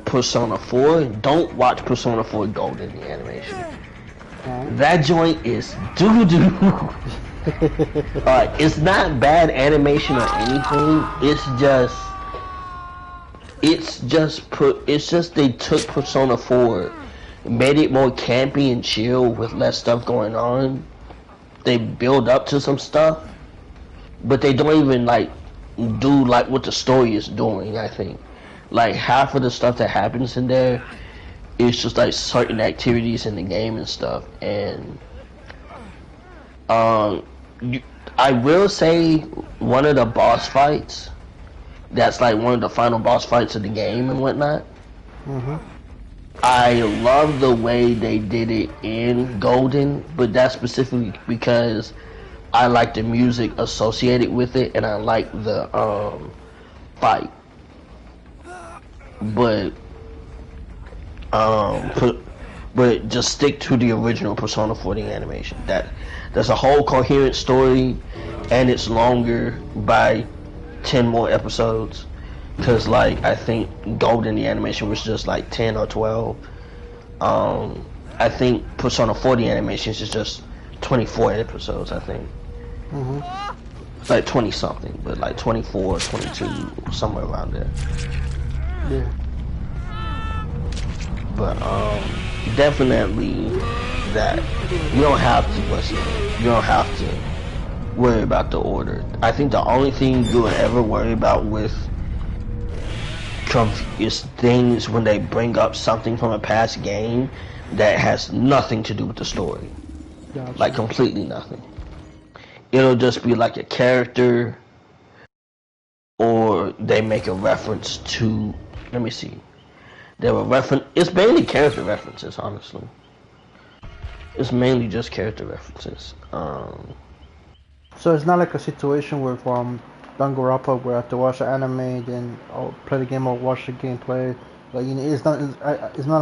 Persona 4, don't watch Persona 4 Golden, the animation. That joint is doo-doo. It's not bad animation or anything. It's just they took Persona 4, made it more campy and chill with less stuff going on. They build up to some stuff, but they don't even like do like what the story is doing. I think like half of the stuff that happens in there is just like certain activities in the game and stuff. And I will say one of the boss fights, that's like one of the final boss fights of the game and whatnot. I love the way they did it in Golden, but that's specifically because I like the music associated with it, and I like the fight. But just stick to the original Persona 4 animation. That's a whole coherent story, and it's longer by 10 more episodes. Cause like I think Golden the animation was just like 10 or 12. I think Persona 4 animations is just 24 episodes. I think. It's like 20 something, but like 24, 22, somewhere around there. Yeah. But definitely that you don't have to listen. You don't have to worry about the order. I think the only thing you will ever worry about with is things when they bring up something from a past game that has nothing to do with the story. Gotcha. Like completely nothing. It'll just be like a character, or they make a reference to, let me see. It's mainly character references, honestly. It's mainly just character references. So it's not like a situation where from Danganronpa where I have to watch the anime, then I'll play the game or watch the gameplay. Like it's not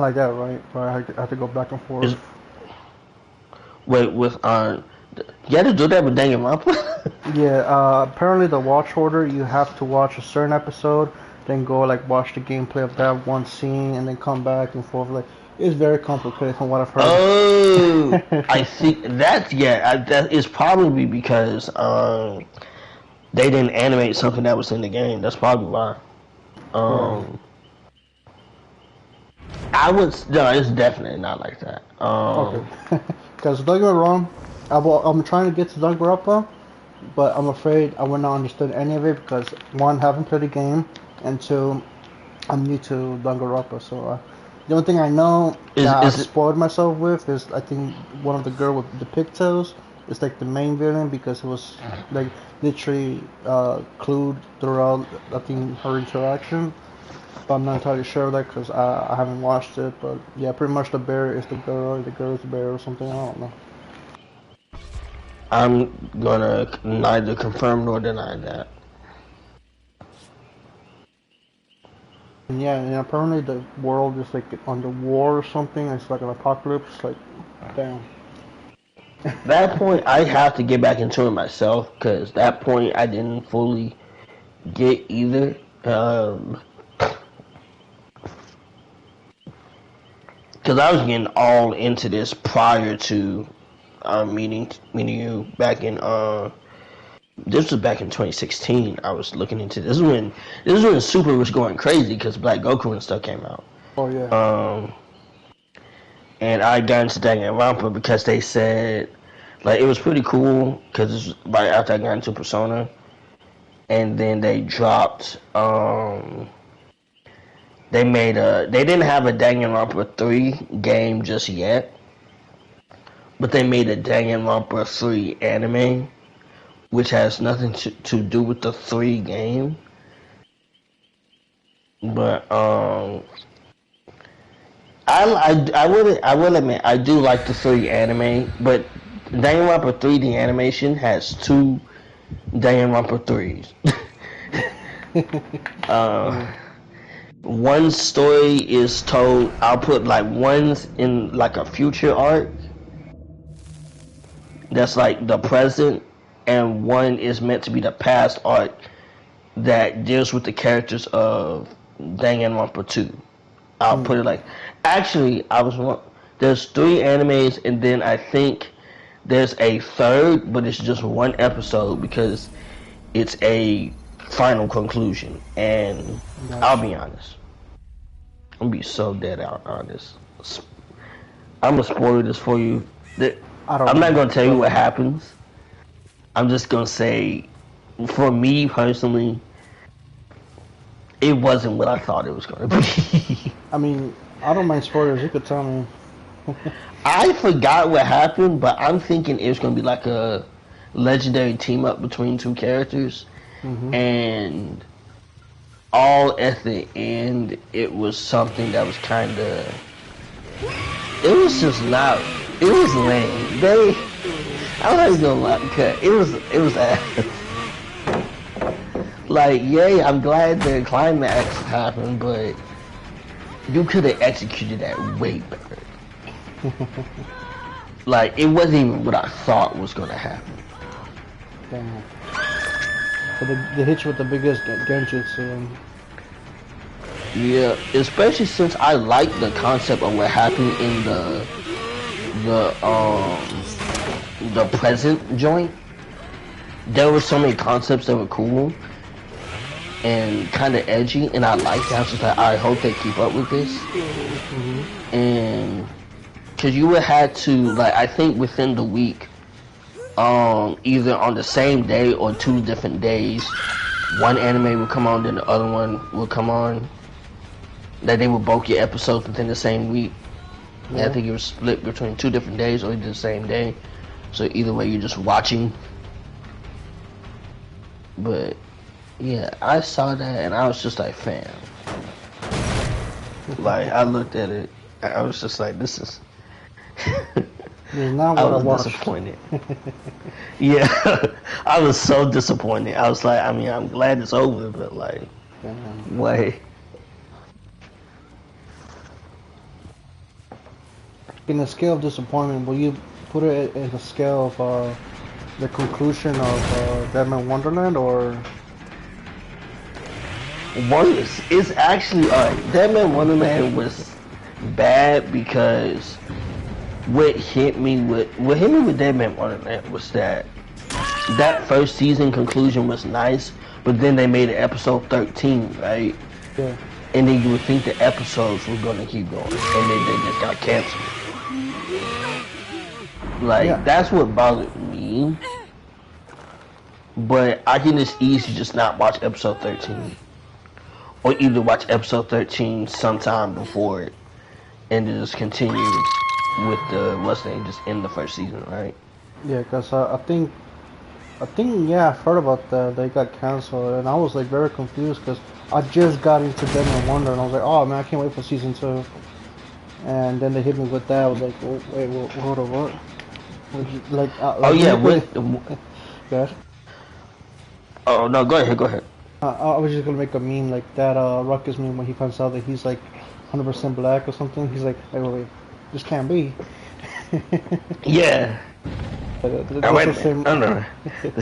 like that, right? Where I have to go back and forth. Wait, with you had to do that with Danganronpa? Yeah. Apparently the watch order, you have to watch a certain episode, then go like watch the gameplay of that one scene, and then come back and forth. Like it's very complicated from what I've heard. Oh, I think that is probably because they didn't animate something that was in the game. That's probably why. It's definitely not like that. Okay. Because don't get me wrong, I'm trying to get to Danganronpa, but I'm afraid I will not understand any of it because one, I haven't played the game, and two, I'm new to Danganronpa. So the only thing I know that I've spoiled myself with is I think one of the girl with the pigtails is like the main villain because it was like literally clued throughout I think her interaction. But I'm not entirely sure of that because I haven't watched it. But yeah, pretty much the bear is the girl, the girl is the bear or something. I don't know. I'm gonna neither confirm nor deny that. And yeah, and apparently the world is like under war or something. It's like an apocalypse. Like, damn. That point, I have to get back into it myself because that point I didn't fully get either. Because I was getting all into this prior to meeting you back in this was back in 2016. I was looking into this. This is when Super was going crazy because Black Goku and stuff came out. Oh yeah. And I got into Danganronpa because they said like it was pretty cool because it's right after I got into Persona, and then they dropped. They didn't have a Danganronpa 3 game just yet, but they made a Danganronpa 3 anime, which has nothing to do with the 3 game. But I will admit I do like the 3 anime, but Danganronpa 3 the animation has 2 Danganronpa 3s. One story is told. I'll put like one's in like a future arc. That's like the present, and one is meant to be the past arc that deals with the characters of Danganronpa 2. I'll put it like. Actually, I was wrong. There's 3 animes, and then I think there's a third, but it's just 1 episode because it's a final conclusion. And I'll be honest. I'm gonna be so dead out honest. I'm gonna spoil this for you. I'm not gonna tell you what happens. I'm just gonna say, for me personally, it wasn't what I thought it was gonna be. I mean, I don't mind spoilers. You could tell me. I forgot what happened, but I'm thinking it was gonna be like a legendary team up between 2 characters, and all at the end, it was something that was kind of. It was just not. It was lame. I'm not even gonna lie, because it was ass. Like, yay! I'm glad the climax happened, but you could have executed that way better. Like, it wasn't even what I thought was gonna happen. Damn. But they hit you with the biggest genjutsu. Yeah, especially since I like the concept of what happened in the present joint. There were so many concepts that were cool and kind of edgy, and I liked it. I was just like, I hope they keep up with this. And because you would have to, like, I think within the week, either on the same day or 2 different days, one anime would come on, then the other one would come on. That they would both get episodes within the same week. Yeah. I think it was split between 2 different days or the same day. So either way, you're just watching. But yeah, I saw that and I was just like, fam. Like, I looked at it, I was just like, this is. Not what I was disappointed. Yeah, I was so disappointed. I was like, I mean, I'm glad it's over, but like, wait. In the scale of disappointment, will you put it in the scale of the conclusion of Deadman Wonderland, or? It's actually Deadman Wonderland was bad because what hit me with Deadman Wonderland was that first season conclusion was nice, but then they made it episode 13, right? Yeah. And then you would think the episodes were gonna keep going, and then they just got canceled. Like, yeah. That's what bothered me. But I can just easily just not watch episode 13. Or either watch episode 13 sometime before it, and then just continue with what's the name, just in the first season, right? Yeah, because I think, yeah, I've heard about that. They got canceled, and I was like very confused because I just got into Deadman Wonder, and I was like, oh man, I can't wait for season 2. And then they hit me with that. I was like, oh, wait, hold on, what? Like, oh yeah, what? Good. Oh no, go ahead. I was just gonna make a meme like that. Ruckus meme when he finds out that he's like 100% black or something. He's like, wait, this can't be. Yeah. No, this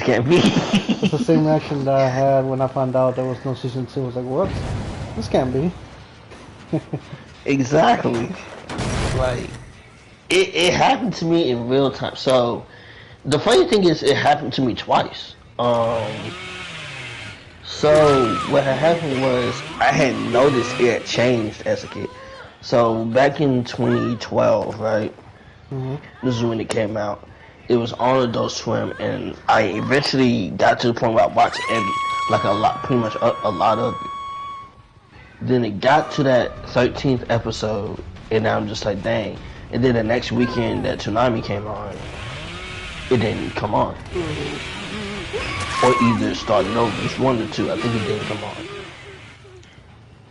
can't be. It's the same reaction that I had when I found out there was no season 2. I was like, what? This can't be. Exactly. Like, it happened to me in real time. So, the funny thing is, it happened to me twice. Um, so what had happened was I had noticed it had changed as a kid. So back in 2012, right? Mm-hmm. This is when it came out. It was on Adult Swim, and I eventually got to the point where I watched pretty much a lot of it. Then it got to that 13th episode, and I'm just like, dang. And then the next weekend that Toonami came on, it didn't come on. Or either started over. It's one or two. I think it didn't come on.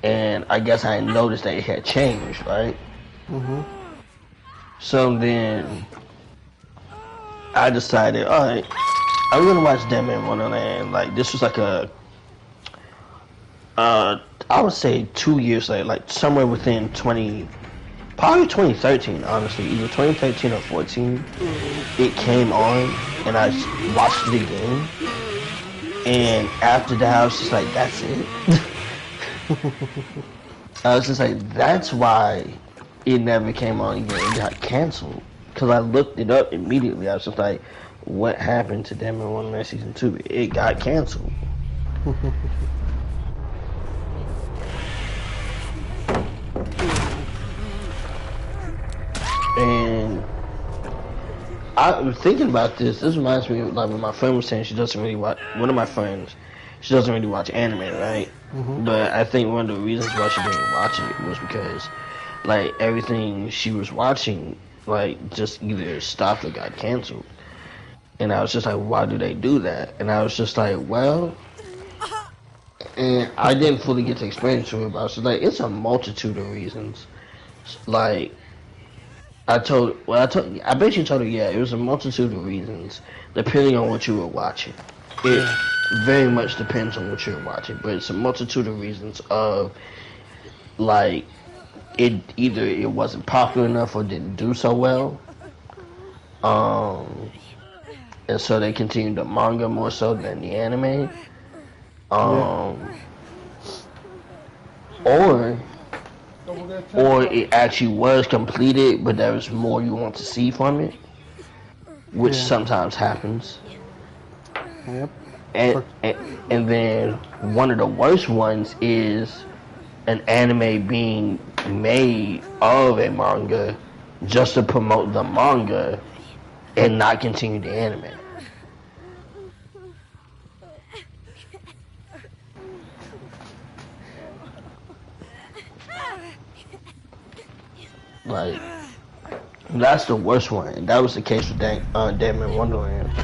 And I guess I noticed that it had changed, right? Mm-hmm. So then I decided, alright, I'm gonna watch Dead Man Wonderland. Like, this was like I would say 2 years later, like somewhere within probably 2013, honestly, either 2013 or 14, it came on, and I watched it again, and after that, I was just like, that's it. I was just like, that's why it never came on again. It got canceled, because I looked it up immediately. I was just like, what happened to Dead Man Wonderland Season 2? It got canceled. And I was thinking about this. This reminds me of like when my friend was saying she doesn't really watch. One of my friends, she doesn't really watch anime, right? Mm-hmm. But I think one of the reasons why she didn't watch it was because like everything she was watching like just either stopped or got canceled. And I was just like, why do they do that? And I was just like, well, and I didn't fully get to explain it to her, but I was just like, it's a multitude of reasons. Like, I basically told her, yeah, it was a multitude of reasons, depending on what you were watching. It very much depends on what you're watching, but it's a multitude of reasons of, like, either it wasn't popular enough or didn't do so well. And so they continued the manga more so than the anime. Or it actually was completed, but there was more you want to see from it, which sometimes happens. Yep. And then one of the worst ones is an anime being made of a manga just to promote the manga and not continue the anime. Like, that's the worst one. And that was the case with Dead Man Wonderland. Yeah,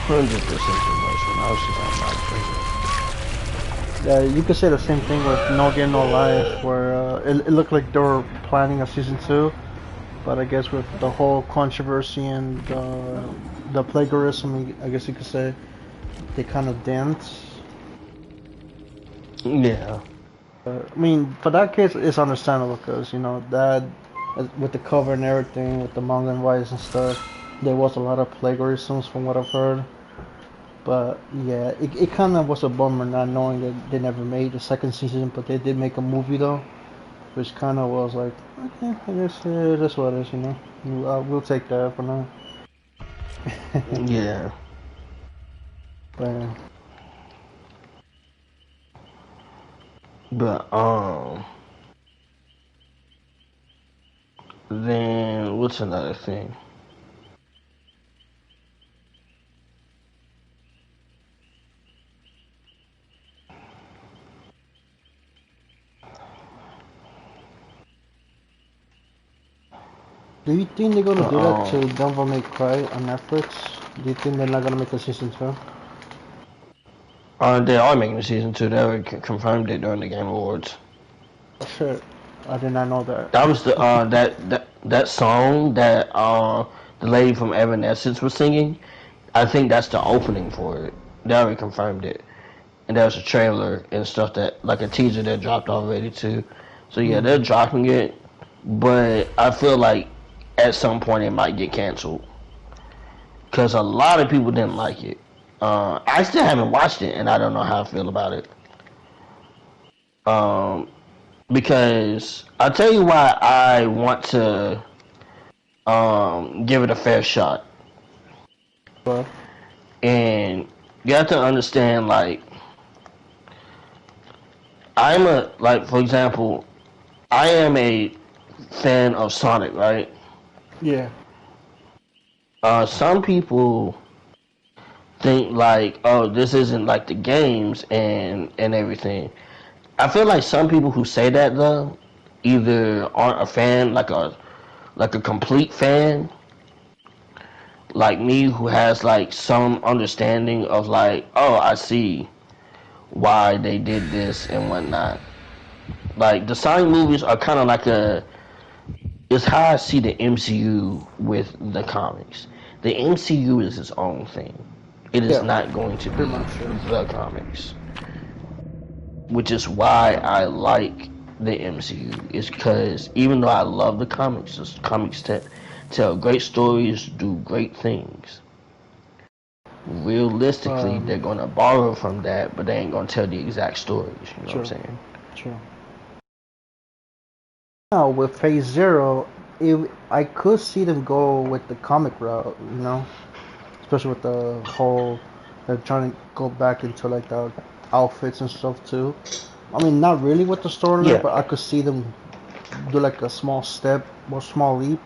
100% the worst one. I was just like, my goodness. Yeah, you could say the same thing with No Game No Life, where it looked like they were planning a season 2, but I guess with the whole controversy and the plagiarism, I guess you could say, they kind of didn't. Yeah. I mean, for that case, it's understandable because, you know, that with the cover and everything, with the manga and rights and stuff, there was a lot of plagiarisms from what I've heard. But yeah, it kind of was a bummer not knowing that they never made the second season, but they did make a movie though, which kind of was like, okay, I guess it is what it is, you know. We'll take that for now. Yeah. But then what's another thing? do you think they're gonna do that to Devil May Cry on Netflix? Do you think they're not gonna make a season 2? They are making a season 2. They were confirmed it during the Game Awards. Oh shit, I did not know that. That was the that song that the lady from Evanescence was singing. I think that's the opening for it. They already confirmed it, and there was a trailer and stuff that like a teaser that dropped already too. So yeah, they're dropping it, but I feel like at some point it might get canceled. because a lot of people didn't like it. I still haven't watched it, and I don't know how I feel about it. Because I'll tell you why I want to give it a fair shot. But And you have to understand, like, for example, I am a fan of Sonic, right? yeah, Some people think like, oh, this isn't like the games and everything. I feel like some people who say that though either aren't a fan, like a complete fan, like me, who has like some understanding of like, oh, I see why they did this and whatnot. Like the Sonic movies are kind of like it's how I see the MCU with the comics. The MCU is its own thing. It is Yeah, not going to be pretty much, yeah. the comics. Which is why I like the MCU. Is because even though I love the comics tell great stories, do great things. Realistically, they're going to borrow from that, but they ain't going to tell the exact stories. You know what I'm saying? True. Now with Phase Zero, I could see them go with the comic route, you know, especially with the whole they're trying to go back into like the outfits and stuff too. I mean, not really with the storyline, Yeah. but I could see them do like a small step or small leap,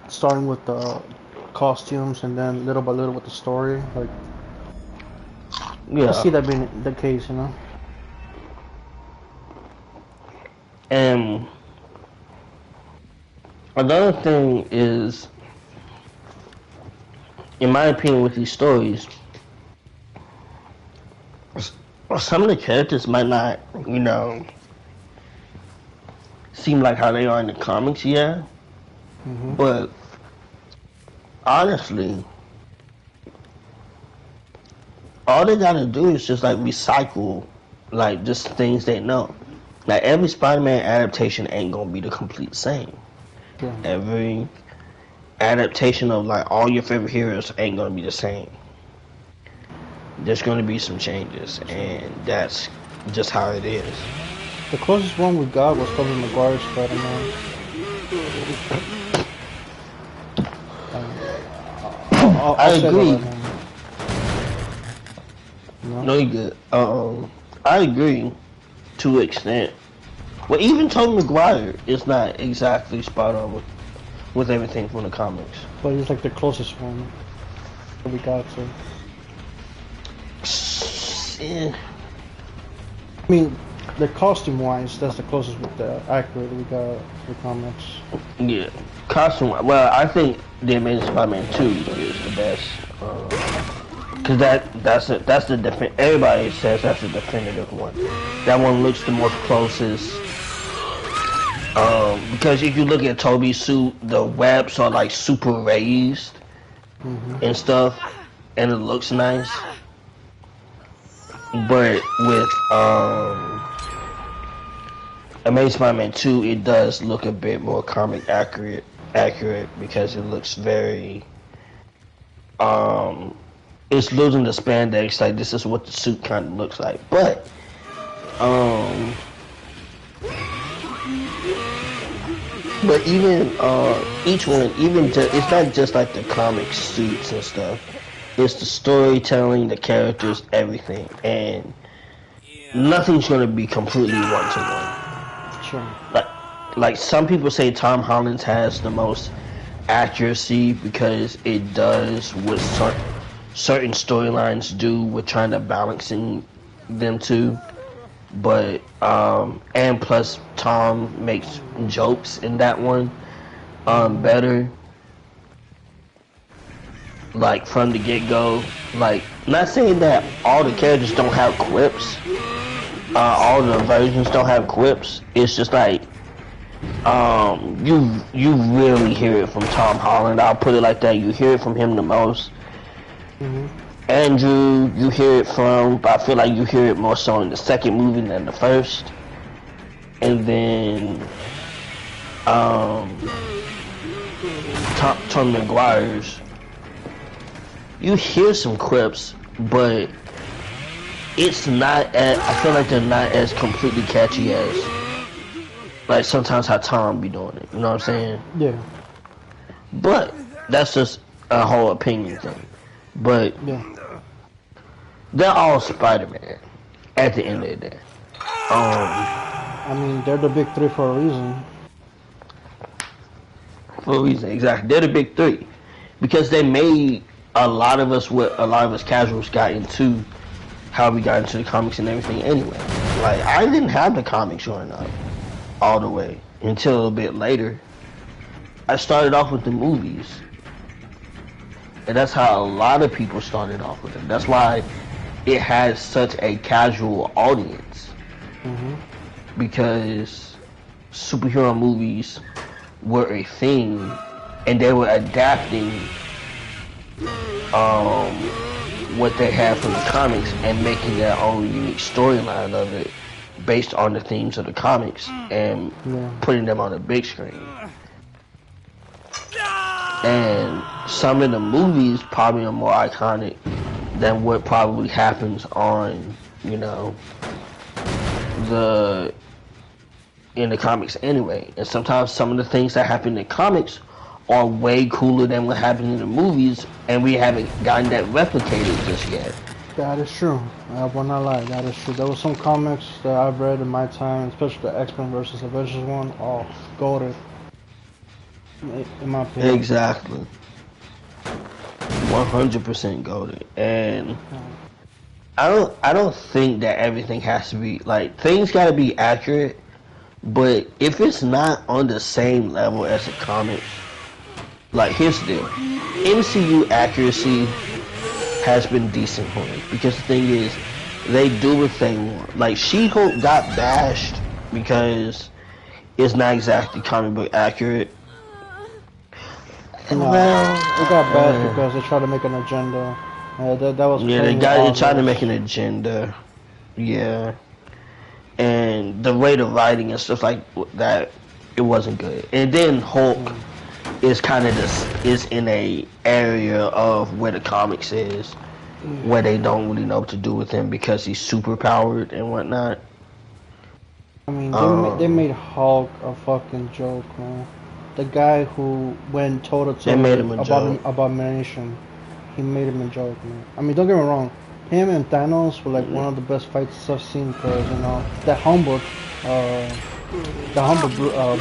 starting with the costumes and then little by little with the story. Like, Yeah. I see that being the case, you know. And another thing is, in my opinion, with these stories, some of the characters might not, seem like how they are in the comics, yeah. Mm-hmm. But honestly, all they gotta do is just like recycle, like just things they know. Like every Spider-Man adaptation ain't gonna be the complete same. Yeah. Every adaptation of like all your favorite heroes ain't gonna be the same. There's gonna be some changes, and that's just how it is. The closest one we got was Tobey Maguire's Spider-Man. I agree. No, you good. I agree to an extent. Well, even Tobey Maguire is not exactly spot on with everything from the comics. but he's like the closest one that we got to. Yeah. I mean, the costume-wise, that's the closest with the accurate we got the comics. Yeah, costume. Well, I think the Amazing Spider-Man 2 is the best. Cause that's the everybody says that's the definitive one. That one looks the most closest. Because if you look at Toby's suit, the webs are like super raised and stuff, and it looks nice. But with Amazing Spider-Man 2, it does look a bit more comic accurate because it looks very it's losing the spandex, like this is what the suit kind of looks like. But even each one, it's not just like the comic suits and stuff. It's the storytelling, the characters, everything, and nothing's gonna be completely one-to-one. Sure. Like some people say Tom Holland has the most accuracy because it does what certain storylines do with trying to balancing them too. But and plus Tom makes jokes in that one better. Like from the get-go, like not saying that all the characters don't have quips, all the versions don't have quips. It's just like you really hear it from Tom Holland. I'll put it like that. You hear it from him the most. Andrew, you hear it from, but I feel like you hear it more so in the second movie than the first. And then Tom Maguire's, you hear some quips, but it's not as, I feel like they're not as completely catchy as like sometimes how Tom be doing it. You know what I'm saying? Yeah. But that's just a whole opinion thing. But Yeah. they're all Spider-Man at the end of the day. I mean, they're the big three for a reason. For a reason, exactly. They're the big three because they made a lot of us what a lot of us casuals got into how we got into the comics and everything. Anyway, like I didn't have the comics growing up all the way until a little bit later. I started off with the movies, and that's how a lot of people started off with it. That's why it has such a casual audience because superhero movies were a thing, and they were adapting what they had from the comics and making their own unique storyline of it based on the themes of the comics and putting them on the big screen. And some of the movies probably are more iconic than what probably happens on, you know, in the comics anyway. And sometimes some of the things that happen in the comics are way cooler than what happened in the movies, and we haven't gotten that replicated just yet. That is true. I will not lie. That is true. There were some comics that I've read in my time, especially the X-Men versus Avengers one. Oh, golden. In my opinion. Exactly. 100% golden. And I don't think that everything has to be like things got to be accurate, but if it's not on the same level as the comics, like here's the deal, MCU accuracy has been decent for me because the thing is they do what they want. Like She-Hulk got bashed because it's not exactly comic book accurate. No, it got bad because they tried to make an agenda. That was they tried to make an agenda. Yeah, and the way the writing and stuff like that, it wasn't good. And then Hulk is kind of is in a area of where the comics is, where they don't really know what to do with him because he's super powered and whatnot. I mean, they made Hulk a fucking joke, man. The guy who went toe-to-toe about Abomination, he made him a joke, man. I mean, don't get me wrong, him and Thanos were like one of the best fights I've seen because, you know, that humbled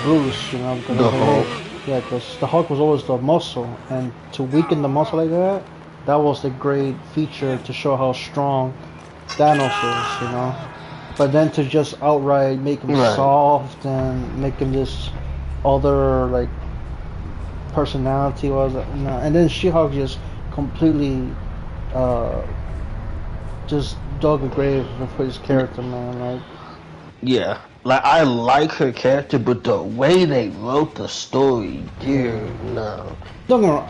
Bruce, you know, because because the Hulk was always the muscle, and to weaken the muscle like that, that was a great feature to show how strong Thanos is, you know. But then to just outright make him soft and make him this other like personality was, you know, and then She-Hulk just completely just dug a grave for his character, man. Like, yeah, like I like her character, but the way they wrote the story, dear, no. Don't get me wrong,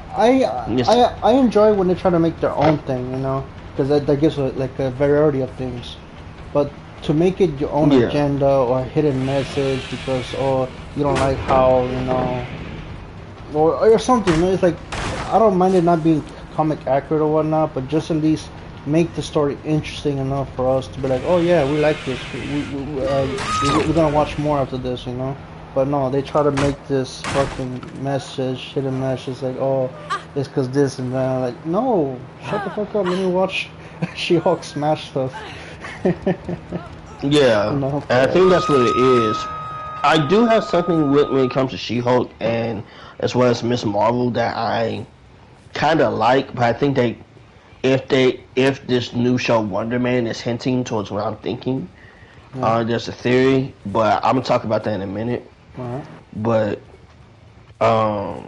I enjoy when they try to make their own thing, you know, because that gives like a variety of things, but to make it your own agenda or a hidden message because you don't like how, you know, or something, you know, it's like I don't mind it not being comic accurate or whatnot, but just at least make the story interesting enough for us to be like, oh yeah, we like this, we're gonna watch more after this, you know. But no, they try to make this fucking message, hidden message, like, oh, it's cause this and that. Like, no, shut the fuck up, let me watch She-Hulk smash stuff. Yeah, and I think that's what it is. I do have something when it comes to She-Hulk and as well as Miss Marvel that I kind of like, but I think if this new show Wonder Man is hinting towards what I'm thinking, there's a theory, but I'm gonna talk about that in a minute. But I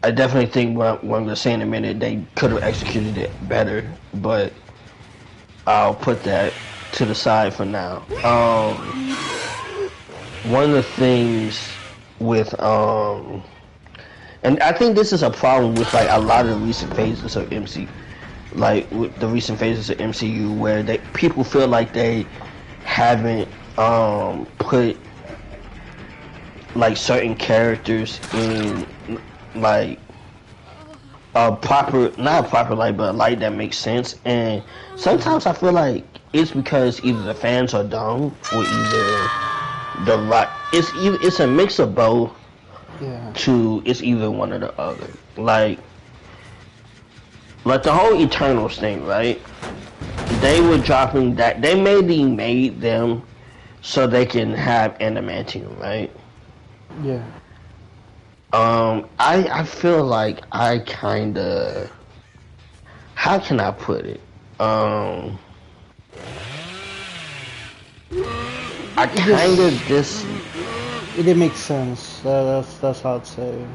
definitely think what I'm gonna say in a minute, they could have executed it better, but I'll put that to the side for now. One of the things with and I think this is a problem with like a lot of the recent phases of MCU, like with the recent phases of MCU where people feel like they haven't put like certain characters in like not a proper light, but a light that makes sense. And sometimes I feel like it's because either the fans are dumb or either the right. It's a mix of both. Yeah. It's either one or the other. Like the whole Eternals thing, right? They were dropping that. They mainly made them so they can have adamantium, right? Yeah. I feel like I kinda, how can I put it? I kinda just. It didn't make sense. That's how I'd say.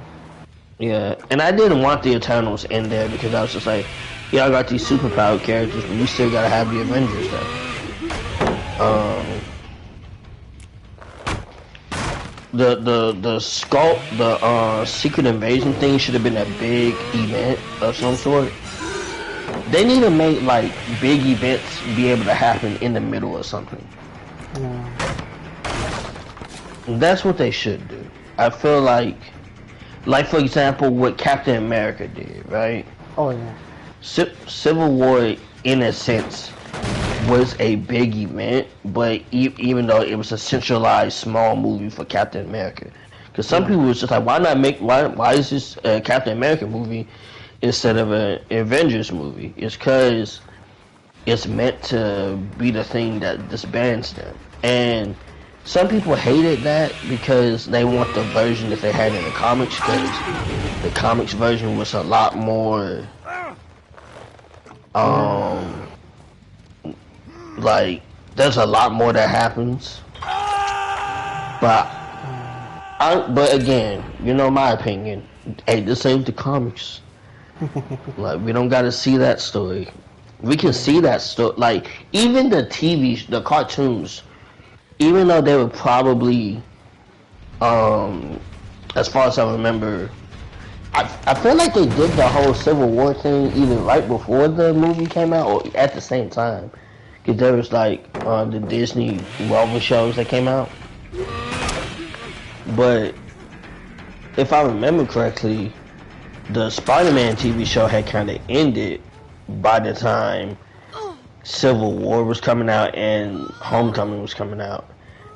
Yeah, and I didn't want the Eternals in there because I was just like, yeah, I got these superpowered characters, but we still gotta have the Avengers though. The Secret Invasion thing should have been a big event of some sort. They need to make like big events be able to happen in the middle of something. Yeah. That's what they should do. I feel like for example, what Captain America did, right? Oh yeah. Civil War, in a sense, was a big event, but even though it was a centralized small movie for Captain America, because some people was just like, why is this a Captain America movie instead of an Avengers movie? It's because it's meant to be the thing that disbands them, and some people hated that because they want the version that they had in the comics, because the comics version was a lot more like there's a lot more that happens, but again, you know my opinion, hey, this ain't the comics. Like, we don't gotta see that story. We can see that story, like even the cartoons, even though they were probably as far as I remember, I feel like they did the whole Civil War thing either right before the movie came out or at the same time. Because there was like the Disney Marvel shows that came out. But if I remember correctly, the Spider-Man TV show had kind of ended by the time Civil War was coming out and Homecoming was coming out.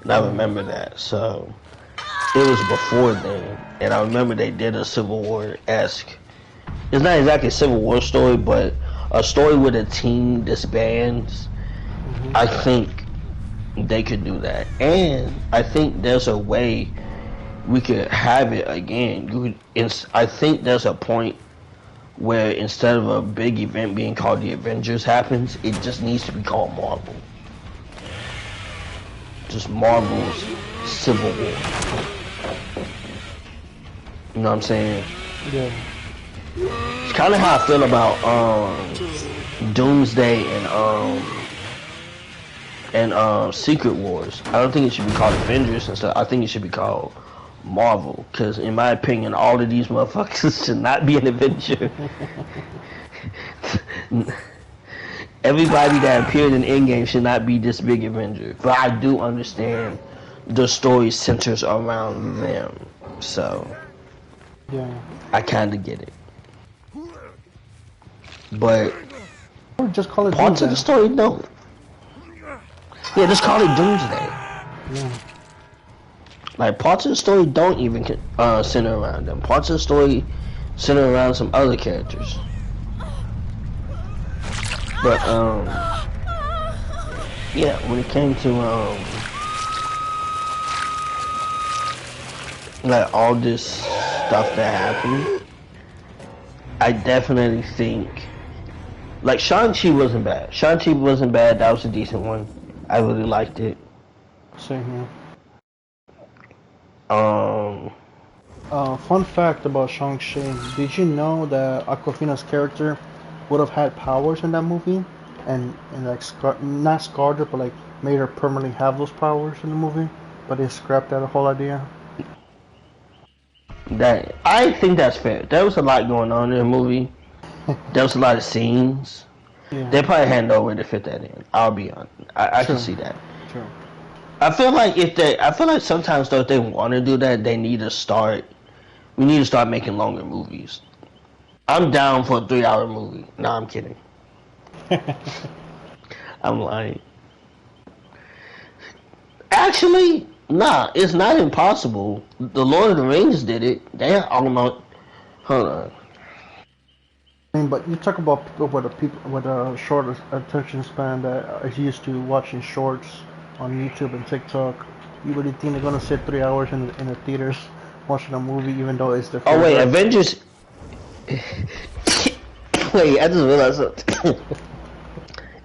And I remember that. So it was before then. And I remember they did a Civil War-esque. It's not exactly a Civil War story, but a story with a team disbands. I think they could do that. And I think there's a way we could have it again. I think there's a point where instead of a big event being called the Avengers happens, it just needs to be called Marvel. Just Marvel's Civil War. You know what I'm saying? Yeah. It's kind of how I feel about Doomsday and Secret Wars. I don't think it should be called Avengers and stuff. I think it should be called Marvel, because in my opinion, all of these motherfuckers should not be an Avenger. Everybody that appeared in Endgame should not be this big Avenger. But I do understand the story centers around them, so yeah, I kind of get it. But or just call it parts Doomsday. of the story don't. Yeah, just call it Doomsday. Yeah. Like, parts of the story don't even center around them. Parts of the story center around some other characters. But, yeah, when it came to, like, all this stuff that happened, I definitely think, like, Shang-Chi wasn't bad. Shang-Chi wasn't bad. That was a decent one. I really liked it. Same here. Fun fact about Shang-Chi. Did you know that Awkwafina's character would have had powers in that movie? And like, not scarred her, but like, made her permanently have those powers in the movie? But they scrapped that whole idea? I think that's fair. There was a lot going on in the movie. There was a lot of scenes. Yeah. They probably had no way to fit that in. I'll be honest. I can see that. True. I feel like sometimes though, if they want to do that, we need to start making longer movies. I'm down for a 3-hour movie. No, I'm kidding. I'm lying. Actually, nah, it's not impossible. The Lord of the Rings did it. They almost. Hold on. I mean, but you talk about people with a short attention span that is used to watching shorts on YouTube and TikTok. You really think they're gonna sit 3 hours in the theaters watching a movie, even though it's their Oh wait, favorite? Avengers. Wait, I just realized something.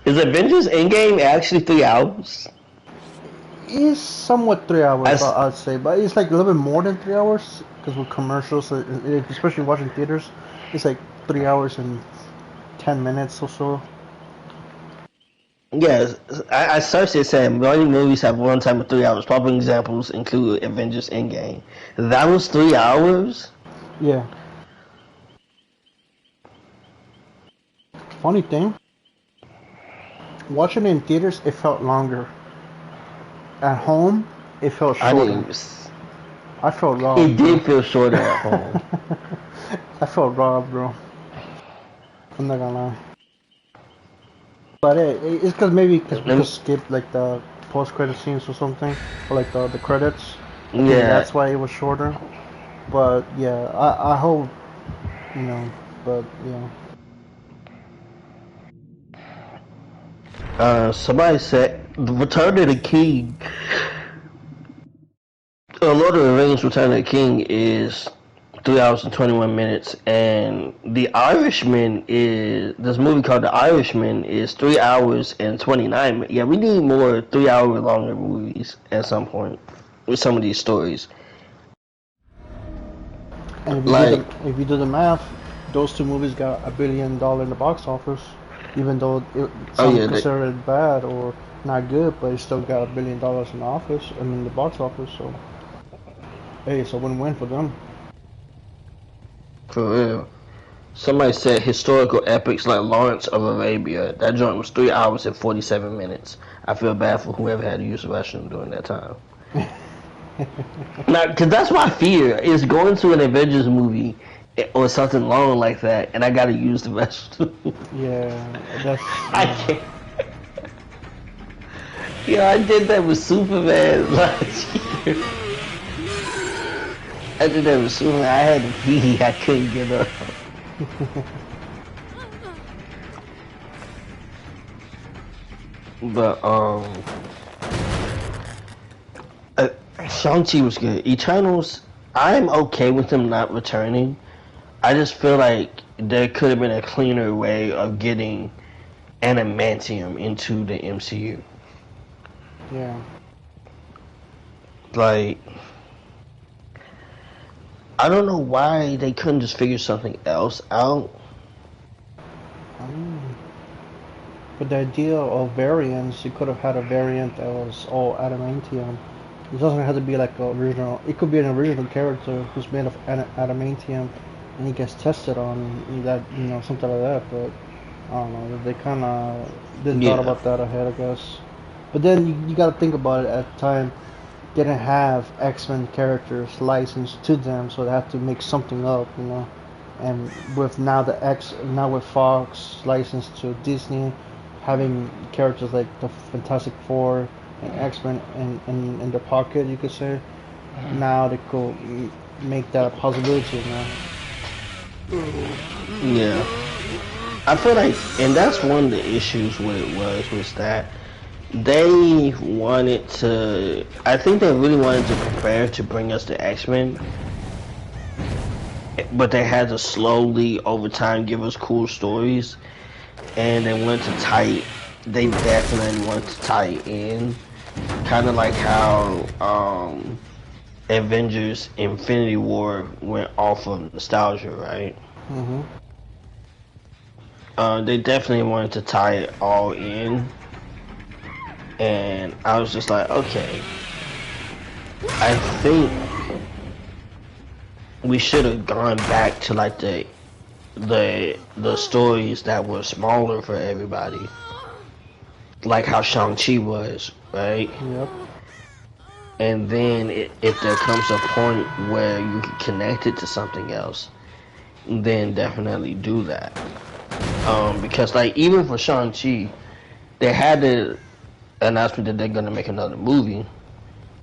Is Avengers Endgame actually 3 hours? It's somewhat 3 hours, As I'd say, but it's like a little bit more than 3 hours because with commercials, especially watching theaters, it's like 3 hours and 10 minutes or so. Yes, I searched it saying many movies have runtime of 3 hours. Popular examples include Avengers Endgame. That was 3 hours? Yeah. Funny thing, watching it in theaters, it felt longer. At home, it felt I shorter. didn't. I felt It robbed, bro. did feel shorter at home. I felt robbed, bro. I'm not gonna lie. But it's because maybe because we could skip like the post-credit scenes or something, or like the credits. I think Yeah. that's why it was shorter. But yeah, I hope, you know. But yeah. Somebody said the Return of the King. Lord of the Rings: Return of the King is 3 hours and 21 minutes, and The Irishman is this movie called The Irishman is 3 hours and 29 minutes. Yeah, we need more 3 hour longer movies at some point with some of these stories. And Like, if you do the math, those two movies got $1 billion in the box office, even though oh some yeah, consider it bad or not good, but it still got $1 billion in the office. I mean, the box office. So hey, it's a win-win for them. for real. Somebody said historical epics like Lawrence of Arabia. That joint was 3 hours and 47 minutes. I feel bad for whoever had to use the restroom during that time. Now, because that's my fear is going to an Avengers movie or something long like that, and I gotta use the restroom. Yeah, that's I yeah. can't. Yeah, I did that with Superman last year. I did that with Superman. I had to pee. I couldn't get up. But Shang-Chi was good. Eternals, I'm okay with them not returning. I just feel like there could have been a cleaner way of getting adamantium into the MCU. Yeah. Like, I don't know why they couldn't just figure something else out. But the idea of variants, you could have had a variant that was all adamantium. It doesn't have to be like a original. It could be an original character who's made of adamantium, and he gets tested on that, something like that. But I don't know. They kind of didn't thought Yeah. about that ahead, I guess. But then you got to think about it. At the time, they didn't have X-Men characters licensed to them, so they had to make something up. And with now with Fox licensed to Disney, having characters like the Fantastic Four and X-Men in their pocket, you could say, now they could make that a possibility now. Yeah. I feel like, and that's one of the issues with it was that they wanted to, I think they really wanted to prepare to bring us the X-Men, but they had to slowly, over time, give us cool stories, and they definitely wanted to tie in, kind of like how Avengers Infinity War went off of nostalgia, right? Mm-hmm. They definitely wanted to tie it all in, and I was just like, okay, I think we should have gone back to like the stories that were smaller for everybody, like how Shang-Chi was, right? Yep. And then if there comes a point where you can connect it to something else, then definitely do that. Because like even for Shang-Chi, they had the announcement that they're gonna make another movie,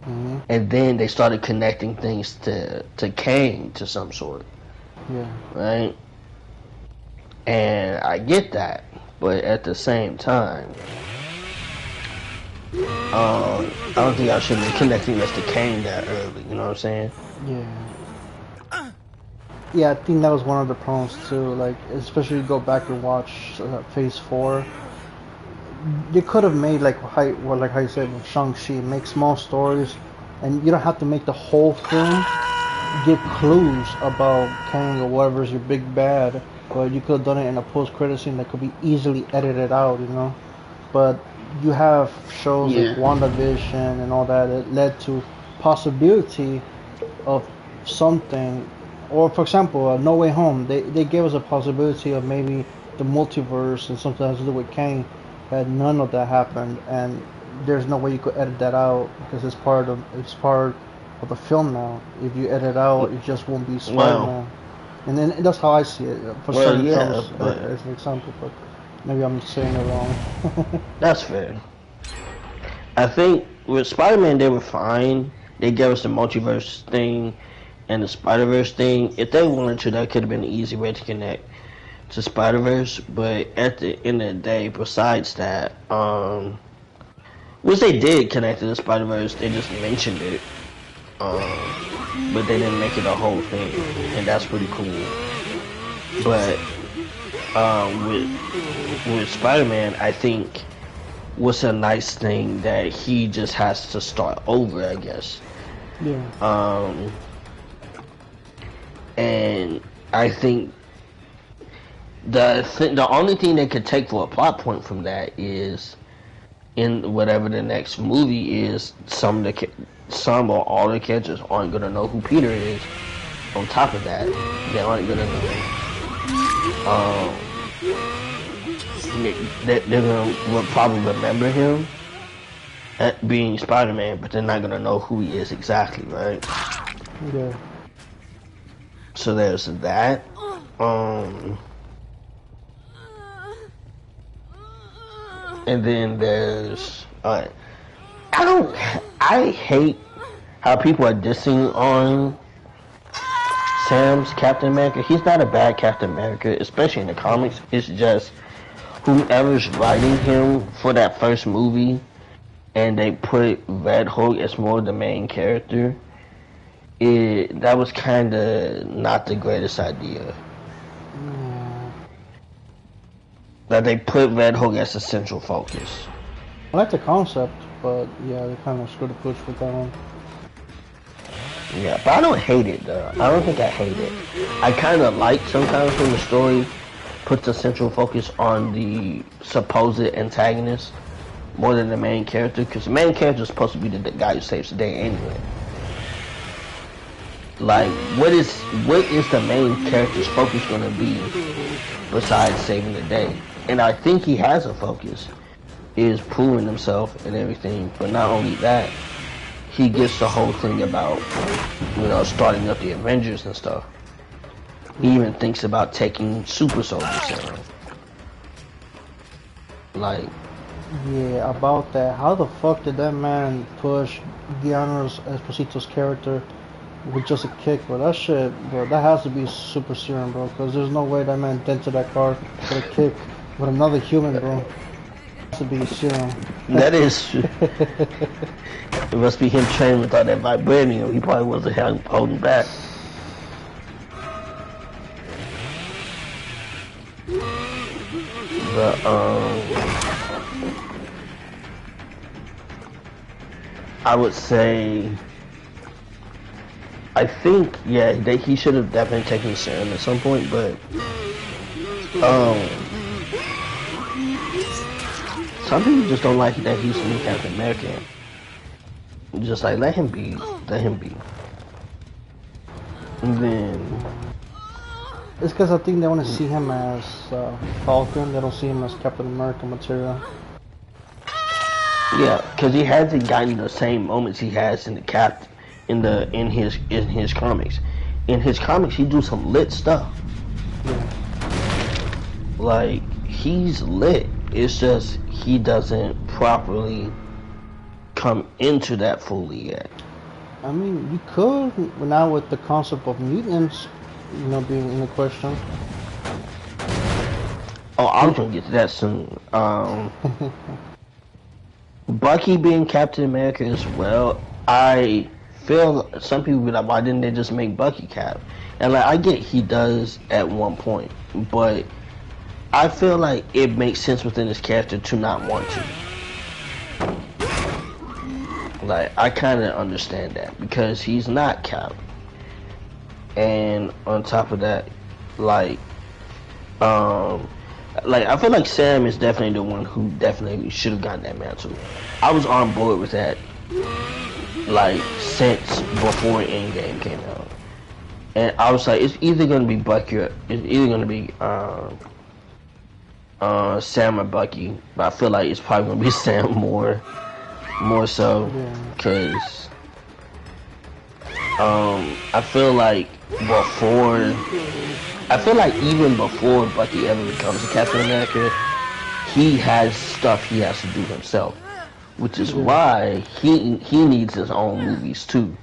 and then they started connecting things to Kang to some sort. Yeah. Right? And I get that, but at the same time, I don't think I should be connecting us to Kang that early. You know what I'm saying? Yeah. Yeah, I think that was one of the problems too. Like, especially you go back and watch Phase 4. You could have made like how you said with Shang-Chi, make small stories, and you don't have to make the whole film. Give clues about Kang or whatever's your big bad, but you could have done it in a post-credit scene that could be easily edited out, you know. But you have shows like WandaVision and all that. It led to possibility of something, or for example, No Way Home. They gave us a possibility of maybe the multiverse and something that has to do with Kang. Had none of that happened, and there's no way you could edit that out because it's part of the film now. If you edit out, it just won't be Spider-Man. Wow. And then that's how I see it for certain films, as an example. But maybe I'm saying it wrong. That's fair. I think with Spider-Man they were fine. They gave us the multiverse thing and the Spider-Verse thing. If they wanted to, that could have been an easy way to connect to Spider-Verse. But at the end of the day, besides that, which they did connect to the Spider-Verse, they just mentioned it. But they didn't make it a whole thing, and that's pretty cool. But with Spider-Man, I think what's a nice thing that he just has to start over, I guess. Yeah. And I think the only thing they could take for a plot point from that is in whatever the next movie is, some or all the characters aren't gonna know who Peter is. On top of that, they aren't gonna know. They're gonna probably remember him at being Spider-Man, but they're not gonna know who he is exactly, right? Yeah. So there's that. And then there's I hate how people are dissing on Sam's Captain America. He's not a bad Captain America, especially in the comics. It's just whoever's writing him for that first movie, and they put Red Hulk as more of the main character. That was kind of not the greatest idea. That they put Red Hulk as the central focus. I like the concept, but yeah, they kind of screwed the pooch with that one. Yeah, but I don't hate it though. I don't think I hate it. I kind of like sometimes when the story puts the central focus on the supposed antagonist more than the main character, because the main character is supposed to be the guy who saves the day anyway. Like, what is the main character's focus going to be besides saving the day? And I think he has a focus, is proving himself and everything. But not only that, he gets the whole thing about, starting up the Avengers and stuff. He even thinks about taking super soldiers down. Like, yeah, about that. How the fuck did that man push Giancarlo Esposito's character with just a kick, bro? That shit, bro, that has to be super serum, bro, because there's no way that man dented that car with a kick with another human, bro. It has to be serum. That is it must be him training without that vibranium. He probably wasn't holding back. But I would say, I think, yeah, he should have definitely taken serum at some point, but some people just don't like that he's the new Captain America. Just like, let him be. And then it's because I think they want to see him as Falcon. They don't see him as Captain America material. Yeah, because he hasn't gotten the same moments he has in his comics. In his comics, he do some lit stuff. Like, he's lit. It's just he doesn't properly come into that fully yet. I mean, you could now with the concept of mutants, being in the question. Oh, I was gonna get to that soon. Bucky being Captain America as well. I feel some people be like, why didn't they just make Bucky Cap? And like, I get he does at one point, but I feel like it makes sense within his character to not want to. Like, I kind of understand that because he's not Cap. And on top of that, like I feel like Sam is definitely the one who definitely should have gotten that mantle. I was on board with that, like, since before Endgame came out. And I was like, it's either gonna be Bucky or it's either gonna be Sam or Bucky. But I feel like it's probably gonna be Sam more so, because I feel like even before Bucky ever becomes a Captain America, he has stuff he has to do himself, which is why he needs his own movies too.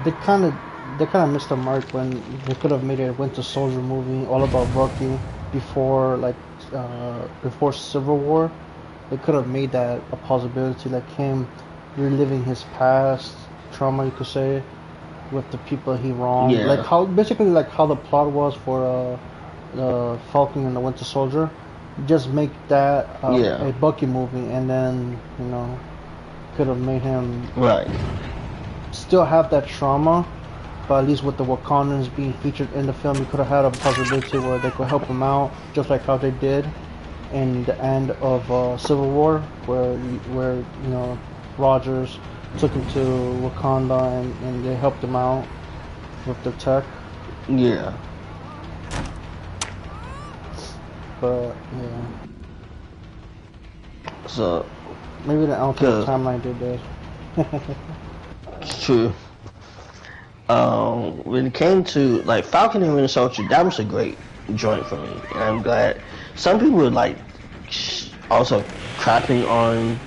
They kind of missed the mark when they could have made a Winter Soldier movie all about Bucky before Civil War. They could have made that a possibility, like him reliving his past trauma, you could say, with the people he wronged. Yeah. Like how the plot was for Falcon and the Winter Soldier. Just make that a Bucky movie, and then could have made him still have that trauma, but at least with the Wakandans being featured in the film, you could have had a possibility where they could help him out, just like how they did in the end of Civil War, where Rogers took him to Wakanda and they helped him out with the tech. Yeah. But yeah. So maybe the alternate timeline did that. It's true. When it came to like Falcon and Winter Soldier, that was a great joint for me, and I'm glad. Some people were like also crapping on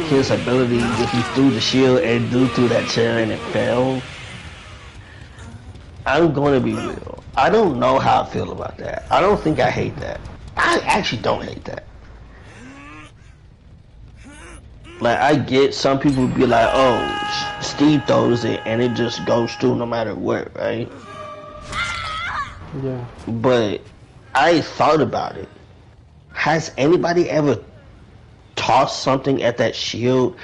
his ability that he threw the shield and threw that chair and it fell. I'm going to be real. I don't know how I feel about that. I don't think I hate that. I actually don't hate that. Like, I get some people be like, oh, Steve throws it and it just goes through no matter what, right? Yeah. But I thought about it. Has anybody ever tossed something at that shield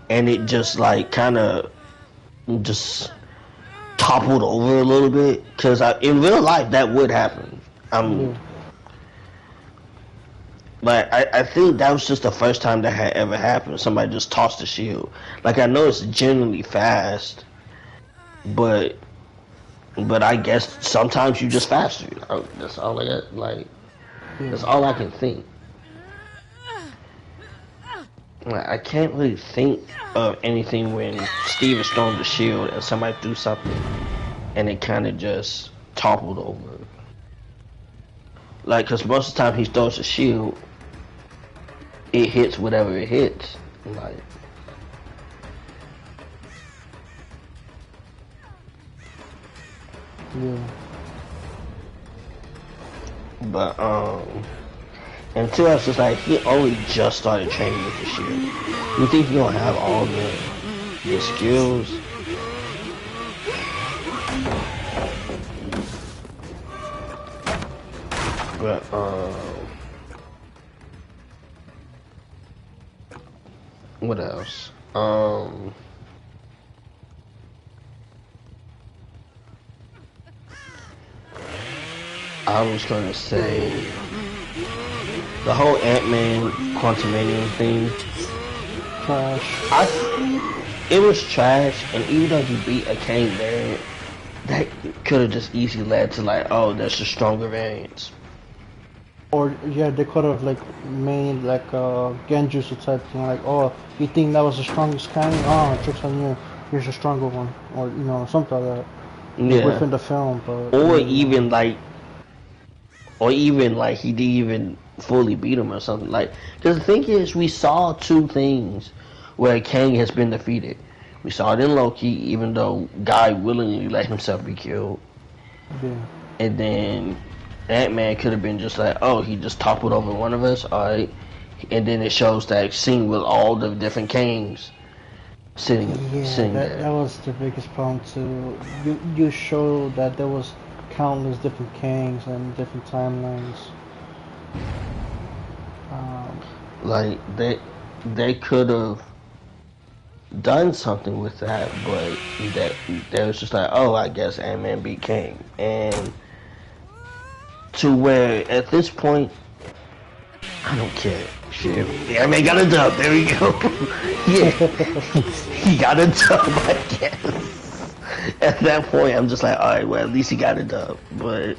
and it just like kind of just toppled over a little bit? Because in real life that would happen. Like, I think that was just the first time that had ever happened. Somebody just tossed the shield. Like, I know it's generally fast, but I guess sometimes you just faster. That's all I got. Like, that's all I can think. Like, I can't really think of anything when Steve is throwing the shield and somebody threw something and it kind of just toppled over. Like, because most of the time he throws the shield, it hits whatever it hits. Like, yeah. But and two, I was just like, he only just started training with the shield. You think he gonna have all the skills? But what else? I was gonna say the whole Ant-Man Quantumanium thing. Trash. It was trash, and even though he beat a Kang variant, that could have just easily led to like, oh, that's a stronger variants. Or yeah, they could have like made like a Genjutsu type thing, like, oh, you think that was the strongest kind? Oh, tricks on you. here's a stronger one, or you know, something like that. Yeah. Within the film, but Or even like, he didn't even fully beat him or something. Like, because the thing is, we saw two things where Kang has been defeated. We saw it in Loki, even though Guy willingly let himself be killed. Yeah. And then Ant-Man could have been just like, oh, he just toppled over one of us, alright. And then it shows that scene with all the different Kangs sitting that there. was the biggest problem too. You showed that there was countless different Kangs and different timelines. Like, they could have done something with that, but that was just like, oh, I guess Ant-Man beat Kang. And to where, at this point, I don't care. Shit. Ant-Man got a dub. There we go. Yeah. He got a dub, I guess. At that point, I'm just like, alright, well, at least he got a dub. But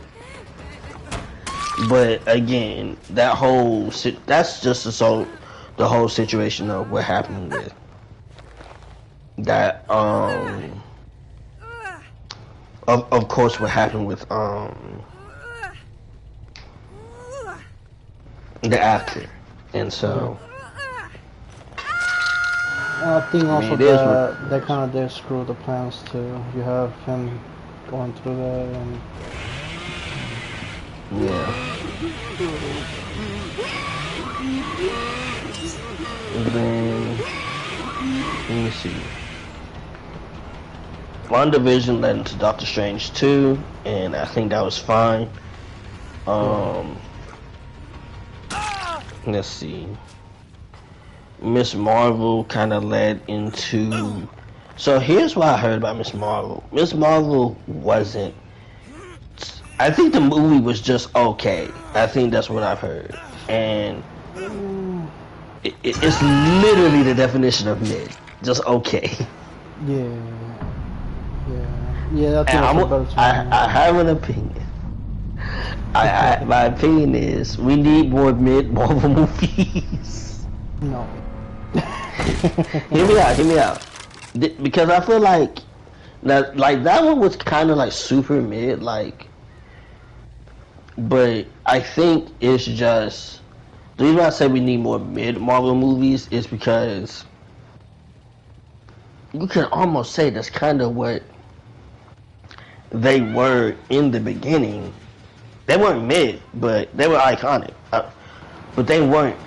again, that's just the whole situation of what happened with that, of course, what happened with, the actor. And so, I think also that kind of did screw the plans too. You have him going through that, and yeah. And then, let me see. WandaVision led into Doctor Strange 2, and I think that was fine. Let's see. Miss Marvel kind of led into... So here's what I heard about Miss Marvel. Miss Marvel wasn't... I think the movie was just okay. I think that's what I've heard. And it's literally the definition of mid. Just okay. Yeah. I have an opinion. My opinion is we need more mid Marvel movies. No. Hear me out. Because I feel like that one was kind of like super mid, like. But I think it's just the reason I say we need more mid Marvel movies is because you can almost say that's kind of what they were in the beginning. They weren't mid, but they were iconic. But they weren't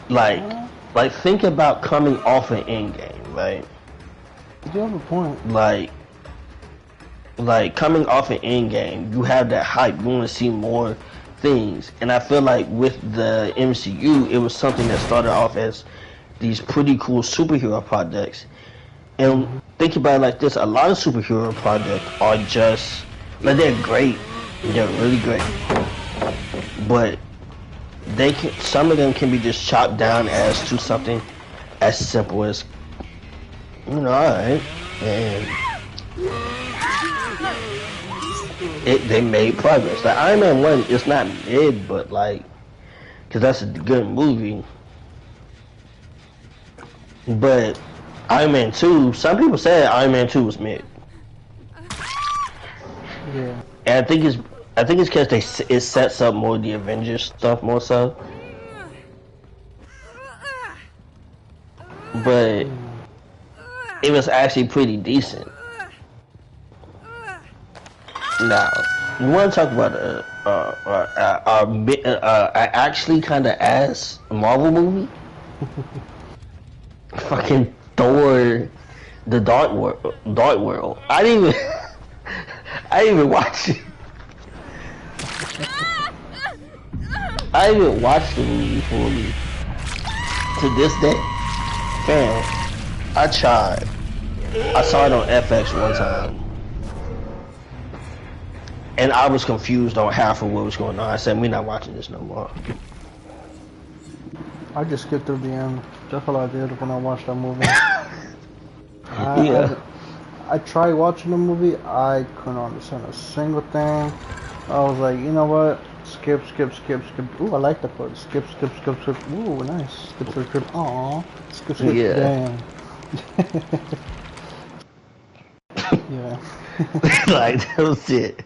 like think about coming off an Endgame, right? You have a point. Like coming off an Endgame, you have that hype. You want to see more things, and I feel like with the MCU, it was something that started off as these pretty cool superhero projects. And think about it like this: a lot of superhero projects are just like they're great. They're really great, but some of them can be just chopped down as to something as simple as, alright, and they made progress. Like Iron Man 1, it's not mid, but because that's a good movie. But Iron Man 2, some people said Iron Man 2 was mid. Yeah. And I think it's because it sets up more of the Avengers stuff more so. But it was actually pretty decent. Now, you want to talk about actually kind of ass Marvel movie? Fucking Thor, the Dark World. I didn't even watch it. I didn't even watch the movie fully. To this day. Fam, I tried. I saw it on FX one time. And I was confused on half of what was going on. I said, we're not watching this no more. I just skipped through the end. That's what I did when I watched that movie. I tried watching the movie. I couldn't understand a single thing. I was like, you know what? Skip. Ooh, I like that part. Skip. Ooh, nice. Skip. Aww. Skip. Yeah. Damn. Yeah. Like that was it.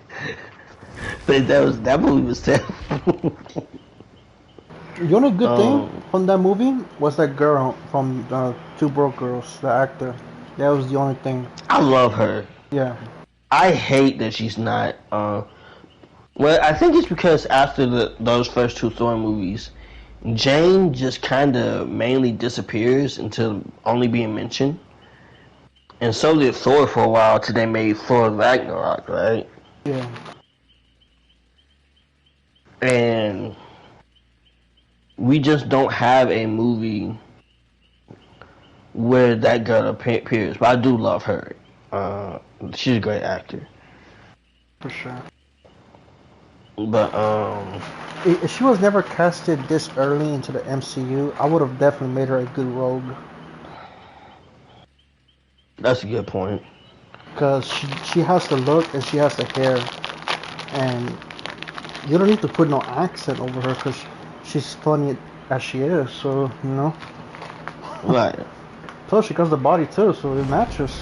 But that movie was terrible. The only good thing um, from that movie was that girl from Two Broke Girls, the actor. That was the only thing. I love her. Yeah. I hate that she's not. Well, I think it's because after those first two Thor movies, Jane just kind of mainly disappears until only being mentioned. And so did Thor for a while till they made Thor Ragnarok, right? Yeah. And we just don't have a movie where that girl appears. But I do love her. She's a great actor. For sure. But If she was never casted this early into the MCU, I would have definitely made her a good rogue. that's a good point. Because she has the look and she has the hair. And you don't need to put no accent over her because she's funny as she is, so, you know. Right. Plus, she got the body too, so it matches.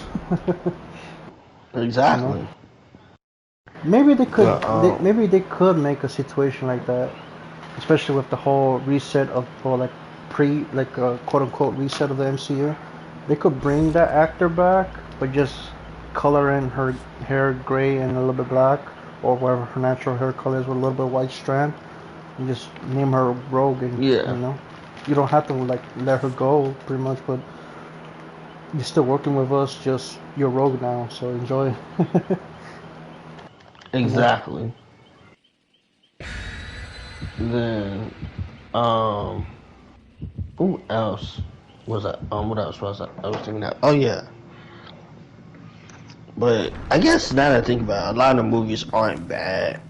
Exactly. You know? Maybe they could. But, Maybe they could make a situation like that, especially with the whole reset of, or like like a quote unquote reset of the MCU. They could bring that actor back, but just color in her hair gray and a little bit black, or whatever her natural hair color is with a little bit of white strand, and just name her Rogue. And, yeah. you know, you don't have to like let her go, pretty much, but you're still working with us. Just you're Rogue now, so enjoy. Exactly. Then, who else was I? What else was I was thinking of? Oh yeah. But I guess now that I think about it, a lot of the movies aren't bad.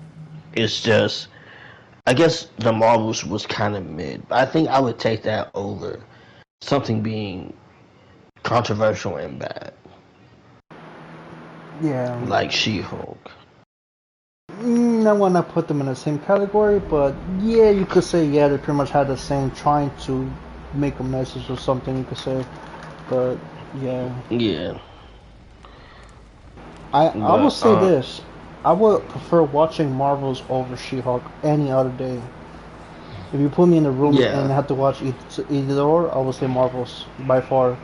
It's just, I guess the Marvels was kind of mid. But I think I would take that over something being controversial and bad, Yeah. like She-Hulk. I want to put them in the same category, but yeah, you could say yeah, they pretty much had the same trying to make a message or something. You could say, but yeah, Yeah. I will But say this: I would prefer watching Marvels over She-Hulk any other day. If you put me in a room yeah. and I have to watch either or, I would say Marvels by far.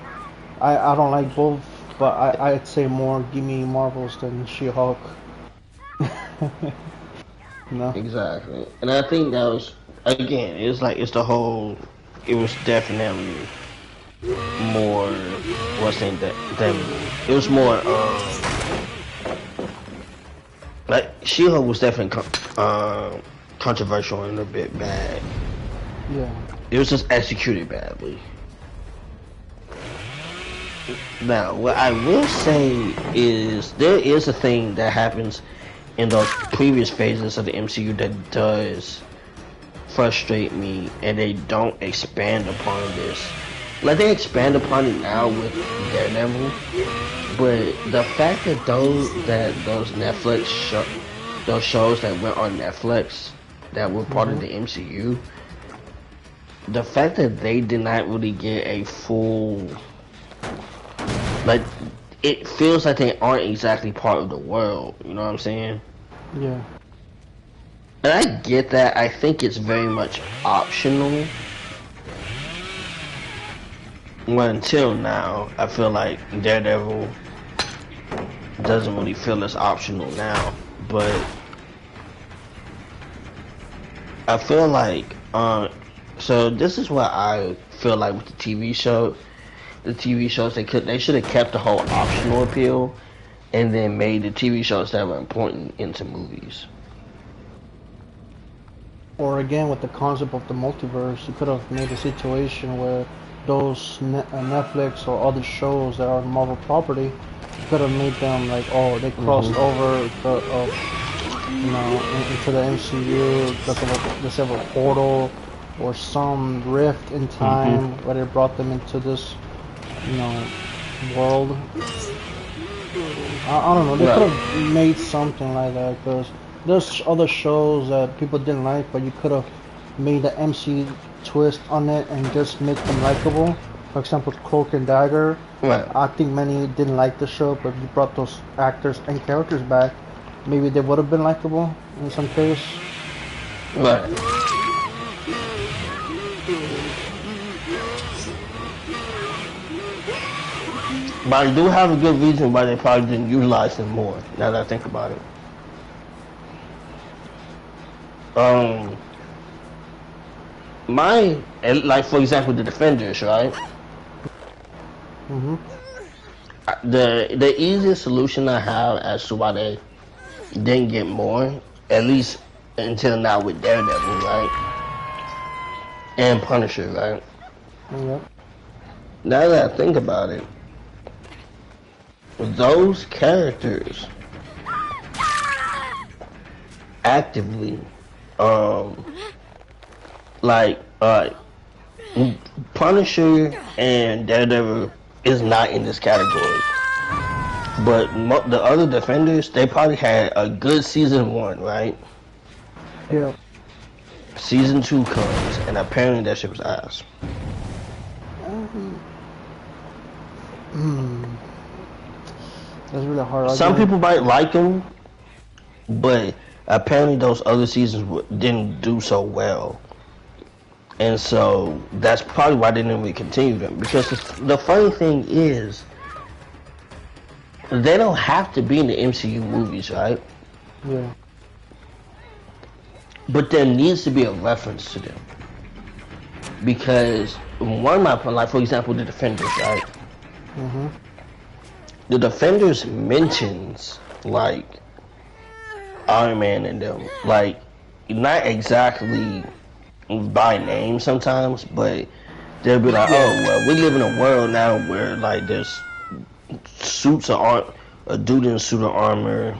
I don't like both, but I'd say more give me Marvels than She-Hulk. No. Exactly. And I think that was, again, it's like, it's the whole, it was definitely more, what's in that it was more, like, She-Hulk was definitely, controversial and a bit bad. Yeah. It was just executed badly. Now, what I will say is, there is a thing that happens in those previous phases of the MCU that does frustrate me, and they don't expand upon this. Like, they expand upon it now with Daredevil, but the fact that those Netflix those shows that went on Netflix that were part of the MCU, the fact that they did not really get a full, like, it feels like they aren't exactly part of the world, you know what I'm saying? Yeah. And I get that. I think it's very much optional. Well, until now, I feel like Daredevil doesn't really feel as optional now. But I feel like, so this is what I feel like with the TV show. The TV shows, they should have kept the whole optional appeal and then made the TV shows that were important into movies. Or again, with the concept of the multiverse, you could have made a situation where those Netflix or other shows that are Marvel property, you could have made them like, oh, they crossed over you know, into the MCU because of a portal or some rift in time where they brought them into this, you know, world. I don't know. They could have made something like that because there's other shows that people didn't like, but you could have made the MC twist on it and just make them likable. For example, Cloak and Dagger. Right. I think many didn't like the show, but if you brought those actors and characters back, maybe they would have been likable in some case. Right. But I do have a good reason why they probably didn't utilize them more, now that I think about it. Like for example, the Defenders, right? Mm-hmm. The easiest solution I have as to why they didn't get more, at least until now with Daredevil, right? And Punisher, right? Yep. Now that I think about it, those characters actively, Punisher and Daredevil is not in this category. But the other Defenders, they probably had a good season 1, right? Yeah. Season 2 comes, and apparently that shit was ass. That's really hard. Some people might like them, but apparently those other seasons didn't do so well. And so that's probably why they didn't really continue them. Because the funny thing is, they don't have to be in the MCU movies, right? Yeah. But there needs to be a reference to them. Because one of my, like for example, the Defenders, right? Mm-hmm. The Defenders mentions, like, Iron Man and them. Like, not exactly by name sometimes, but they'll be like, oh, well, we live in a world now where, like, there's suits of armor, a dude in a suit of armor,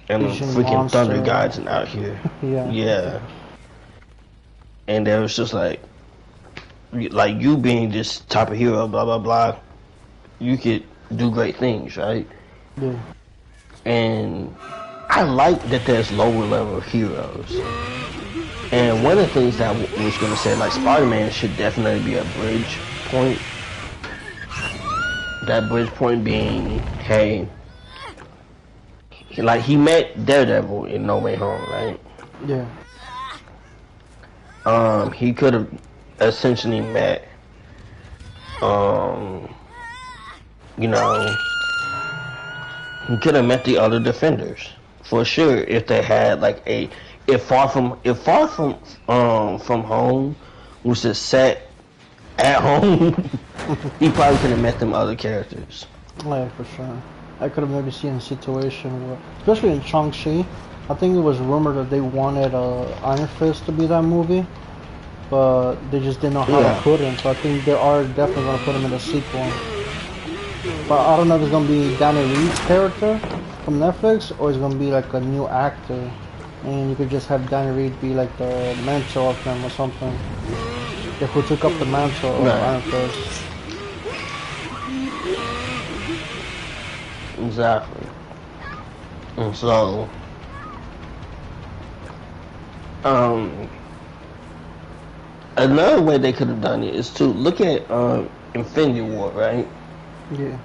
and a freaking monster. Thunder Guys out here. Yeah. And there was just like you being this type of hero, blah, blah, blah, you could do great things, right? Yeah. And I like that there's lower level heroes. And one of the things that I was going to say, like, Spider-Man should definitely be a bridge point. That bridge point being, hey, like, he met Daredevil in No Way Home, right? Yeah. He could have essentially met, you know, he could have met the other Defenders for sure if they had like if Far From Home was just set at home, he probably could have met them other characters. Yeah, for sure. I could have maybe seen a situation where, especially in Shang-Chi, I think it was rumored that they wanted Iron Fist to be that movie, but they just didn't know how to put him. So I think they are definitely going to put him in a sequel. But I don't know if it's going to be Danny Reed's character from Netflix or it's going to be like a new actor. And you could just have Danny Reed be like the mentor of them or something. Who took up the mantle of Iron Fist. Exactly. And so, another way they could have done it is to look at Infinity War, right? Yeah.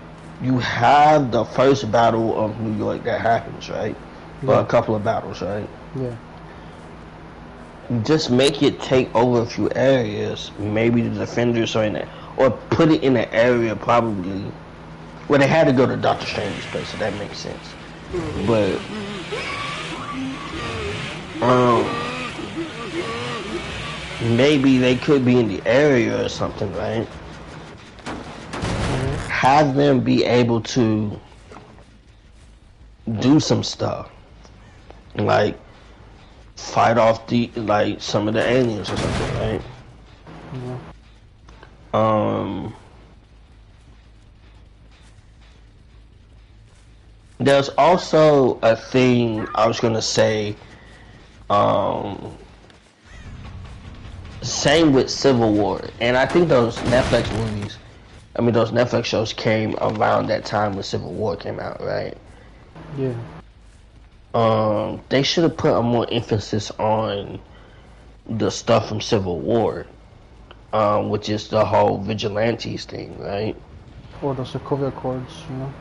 You have the first battle of New York that happens, right? Or a couple of battles, right? Yeah. Just make it take over a few areas. Maybe the Defenders are in it, or put it in an area probably where they had to go to Doctor Strange's place, so that makes sense. But maybe they could be in the area or something, right? Have them be able to do some stuff, like fight off some of the aliens or something, right? There's also a thing I was gonna say. Same with Civil War, and I think those Netflix shows came around that time when Civil War came out, right? Yeah. They should have put a more emphasis on the stuff from Civil War, which is the whole vigilantes thing, right? Or the Sokovia Accords, you know?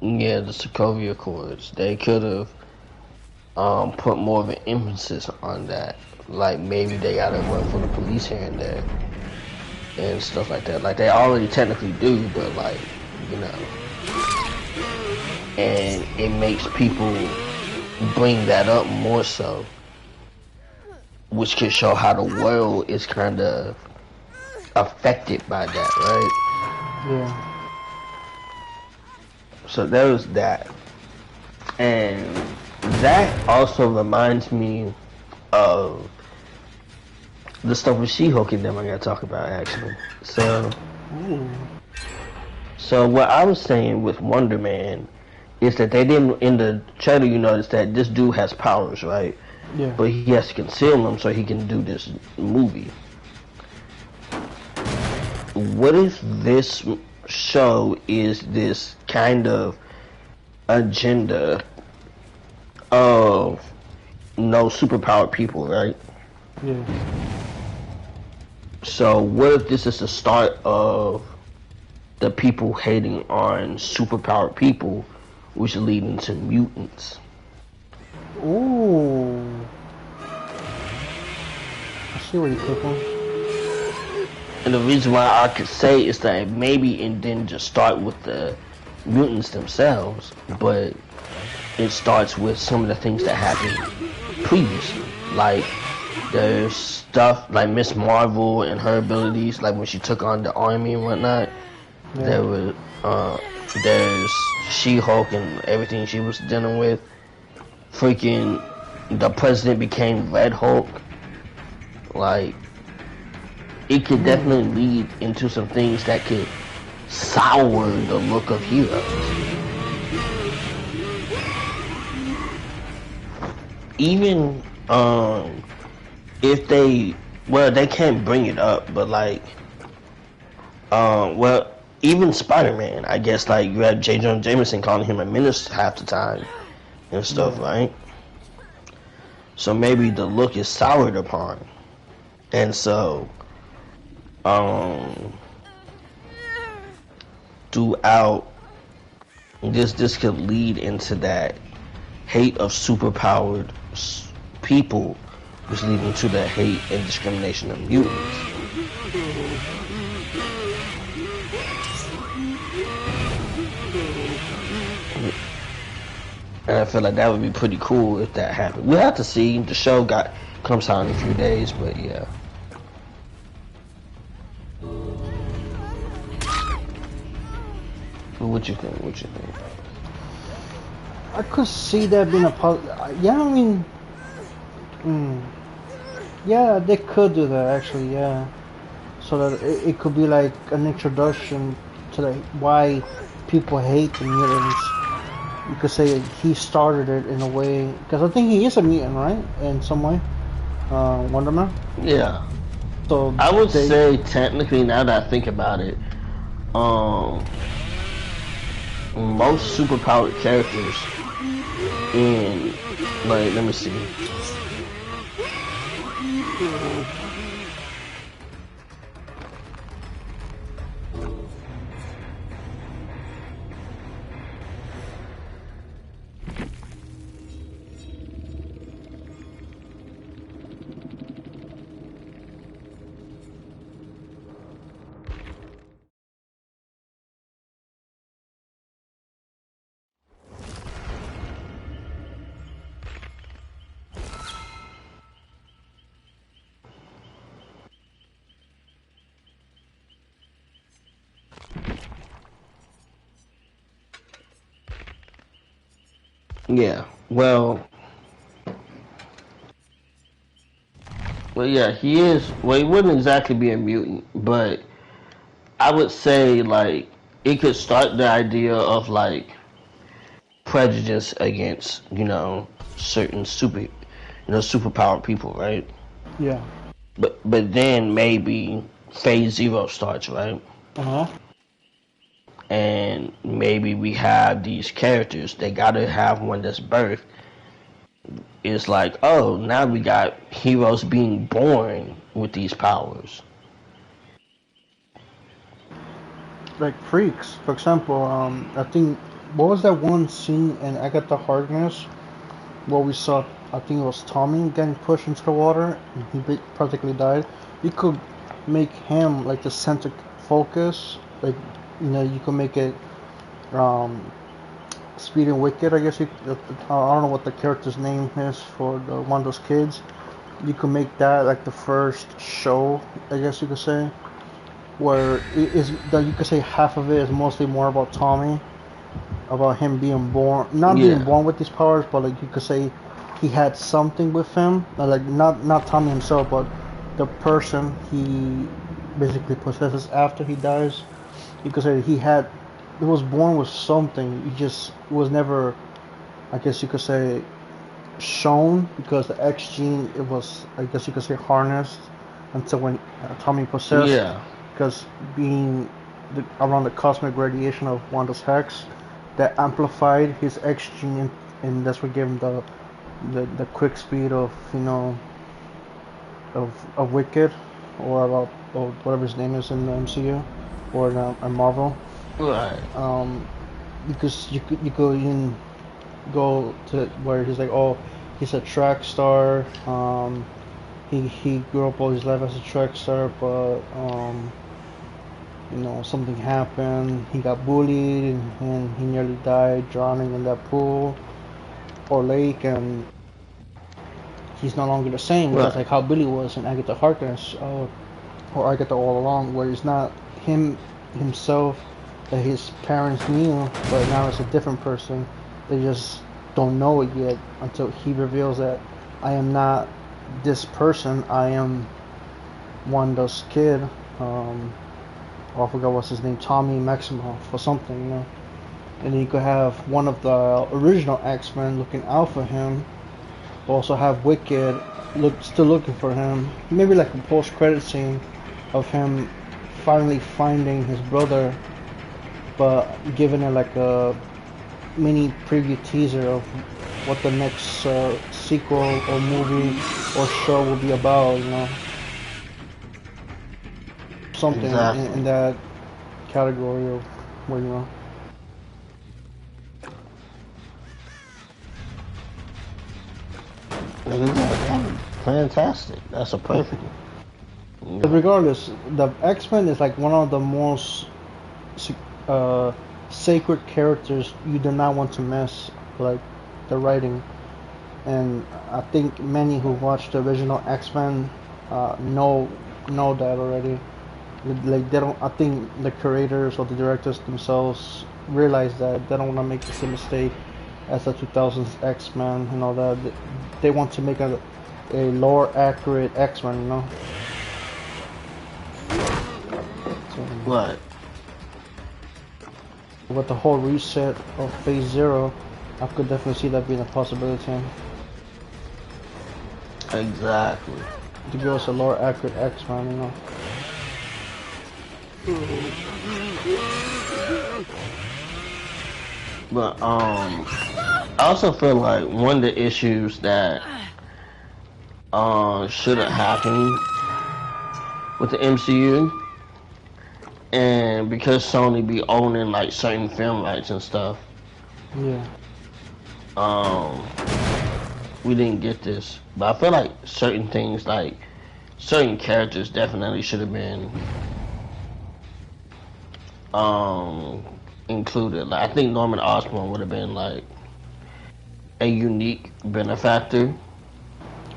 Yeah, the Sokovia Accords. They could have put more of an emphasis on that. Like maybe they gotta run for the police here and there and stuff like that. Like they already technically do, but like, you know, and it makes people bring that up more so, which can show how the world is kind of affected by that, right? Yeah. So there was that, and that also reminds me of the stuff with She-Hulk and them I gotta talk about actually. Ooh. So what I was saying with Wonder Man is that they didn't, in the trailer you notice that this dude has powers, right? Yeah. But he has to conceal them so he can do this movie. What if this show is this kind of agenda of no superpowered people, right? Yeah. So what if this is the start of the people hating on superpowered people, which is leading to mutants? Ooh. I see where you're cooking. And the reason why I could say is that maybe it didn't just start with the mutants themselves, but it starts with some of the things that happened previously. Like there's stuff like Miss Marvel and her abilities, like when she took on the army and whatnot. Yeah. There was there's She-Hulk and everything she was dealing with. Freaking the president became Red Hulk. Like it could definitely lead into some things that could sour the look of heroes. Even if they, well, they can't bring it up, but like well, even Spider-Man, I guess, like you have J. Jonah Jameson calling him a menace half the time and stuff, right? So maybe the look is soured upon, and so throughout this could lead into that hate of superpowered people, which leading to the hate and discrimination of mutants. And I feel like that would be pretty cool if that happened. We'll have to see. The show comes out in a few days, but yeah. What you think? What you think? I could see that being a yeah, I mean, yeah, they could do that actually, yeah. So that it could be like an introduction to like why people hate the mutants. You could say he started it in a way, because I think he is a mutant, right? In some way, Wonder Man. Yeah. So I would say technically, now that I think about it, most superpowered characters in, like, let me see. Yeah, well, yeah, he is. Well, he wouldn't exactly be a mutant, but I would say like it could start the idea of like prejudice against certain superpowered people, right? Yeah. But then maybe Phase Zero starts, right? Uh huh. And maybe we have these characters. They gotta have one that's birthed. It's like, oh, now we got heroes being born with these powers. like freaks. For example, I think what was that one scene in Agatha Harkness where we saw, I think it was Tommy getting pushed into the water and he practically died. You could make him like the center focus, like you could make it um, Speed and Wicked. I guess I don't know what the character's name is for one of those kids. You could make that like the first show, I guess you could say, where it is that you could say half of it is mostly more about Tommy, about him being born, not being Yeah. born with these powers, but like you could say he had something with him, like not Tommy himself, but the person he basically possesses after he dies. You could say he was born with something. He just was never, I guess you could say, shown because the X gene it was, I guess you could say, harnessed until when Tommy possessed, Yeah. because being around the cosmic radiation of Wanda's hex that amplified his X gene, and that's what gave him the quick speed of of Wicked, or whatever his name is in the MCU or in Marvel. Right. Because you could even go to where he's like, oh, he's a track star. He grew up all his life as a track star, but something happened. He got bullied and he nearly died drowning in that pool or lake, and he's no longer the same. Right. Just like how Billy was in Agatha Harkness, or Agatha All Along, where it's not himself that his parents knew, but now it's a different person. They just don't know it yet until he reveals that I am not this person. I am Wanda's kid. I forgot what's his name, Tommy Maximoff or something. And then you could have one of the original X-Men looking out for him, but also have Wicked still looking for him. Maybe like a post-credit scene of him finally finding his brother, but giving it like a mini preview teaser of what the next sequel or movie or show will be about, something Exactly. in that category of where Fantastic. That's a perfect one. But regardless, the X-Men is like one of the most sacred characters you do not want to miss, like the writing. And I think many who watched the original X-Men know that already. Like they don't. I think the creators or the directors themselves realize that they don't want to make the same mistake as the 2000s X-Men. That they want to make a lore accurate X-Men. So, Right. with the whole reset of Phase Zero, I could definitely see that being a possibility Exactly. to give us a lore accurate X-Men. But I also feel like one of the issues that shouldn't happen with the MCU, and because Sony be owning like certain film rights and stuff, Yeah. we didn't get this. But I feel like certain things, like certain characters, definitely should have been included. Like I think Norman Osborn would have been like a unique benefactor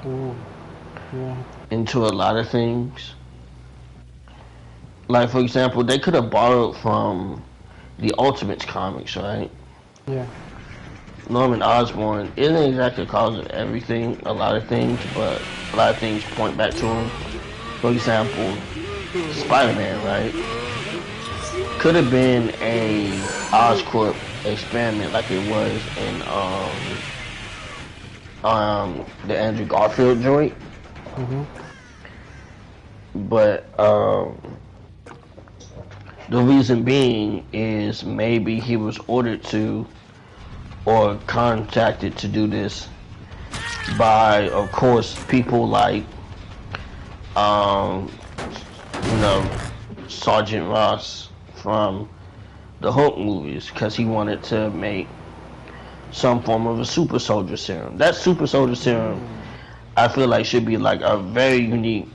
Ooh. Yeah. into a lot of things. Like for example, they could have borrowed from the Ultimates comics, right? Yeah. Norman Osborn isn't exactly the cause of everything, a lot of things, but a lot of things point back to him. For example, Spider-Man, right? Could have been a Oscorp experiment like it was in the Andrew Garfield joint. But the reason being is maybe he was ordered to or contacted to do this by, of course, people like Sergeant Ross from the Hulk movies because he wanted to make some form of a super soldier serum. That super soldier serum, I feel like, should be like a very unique.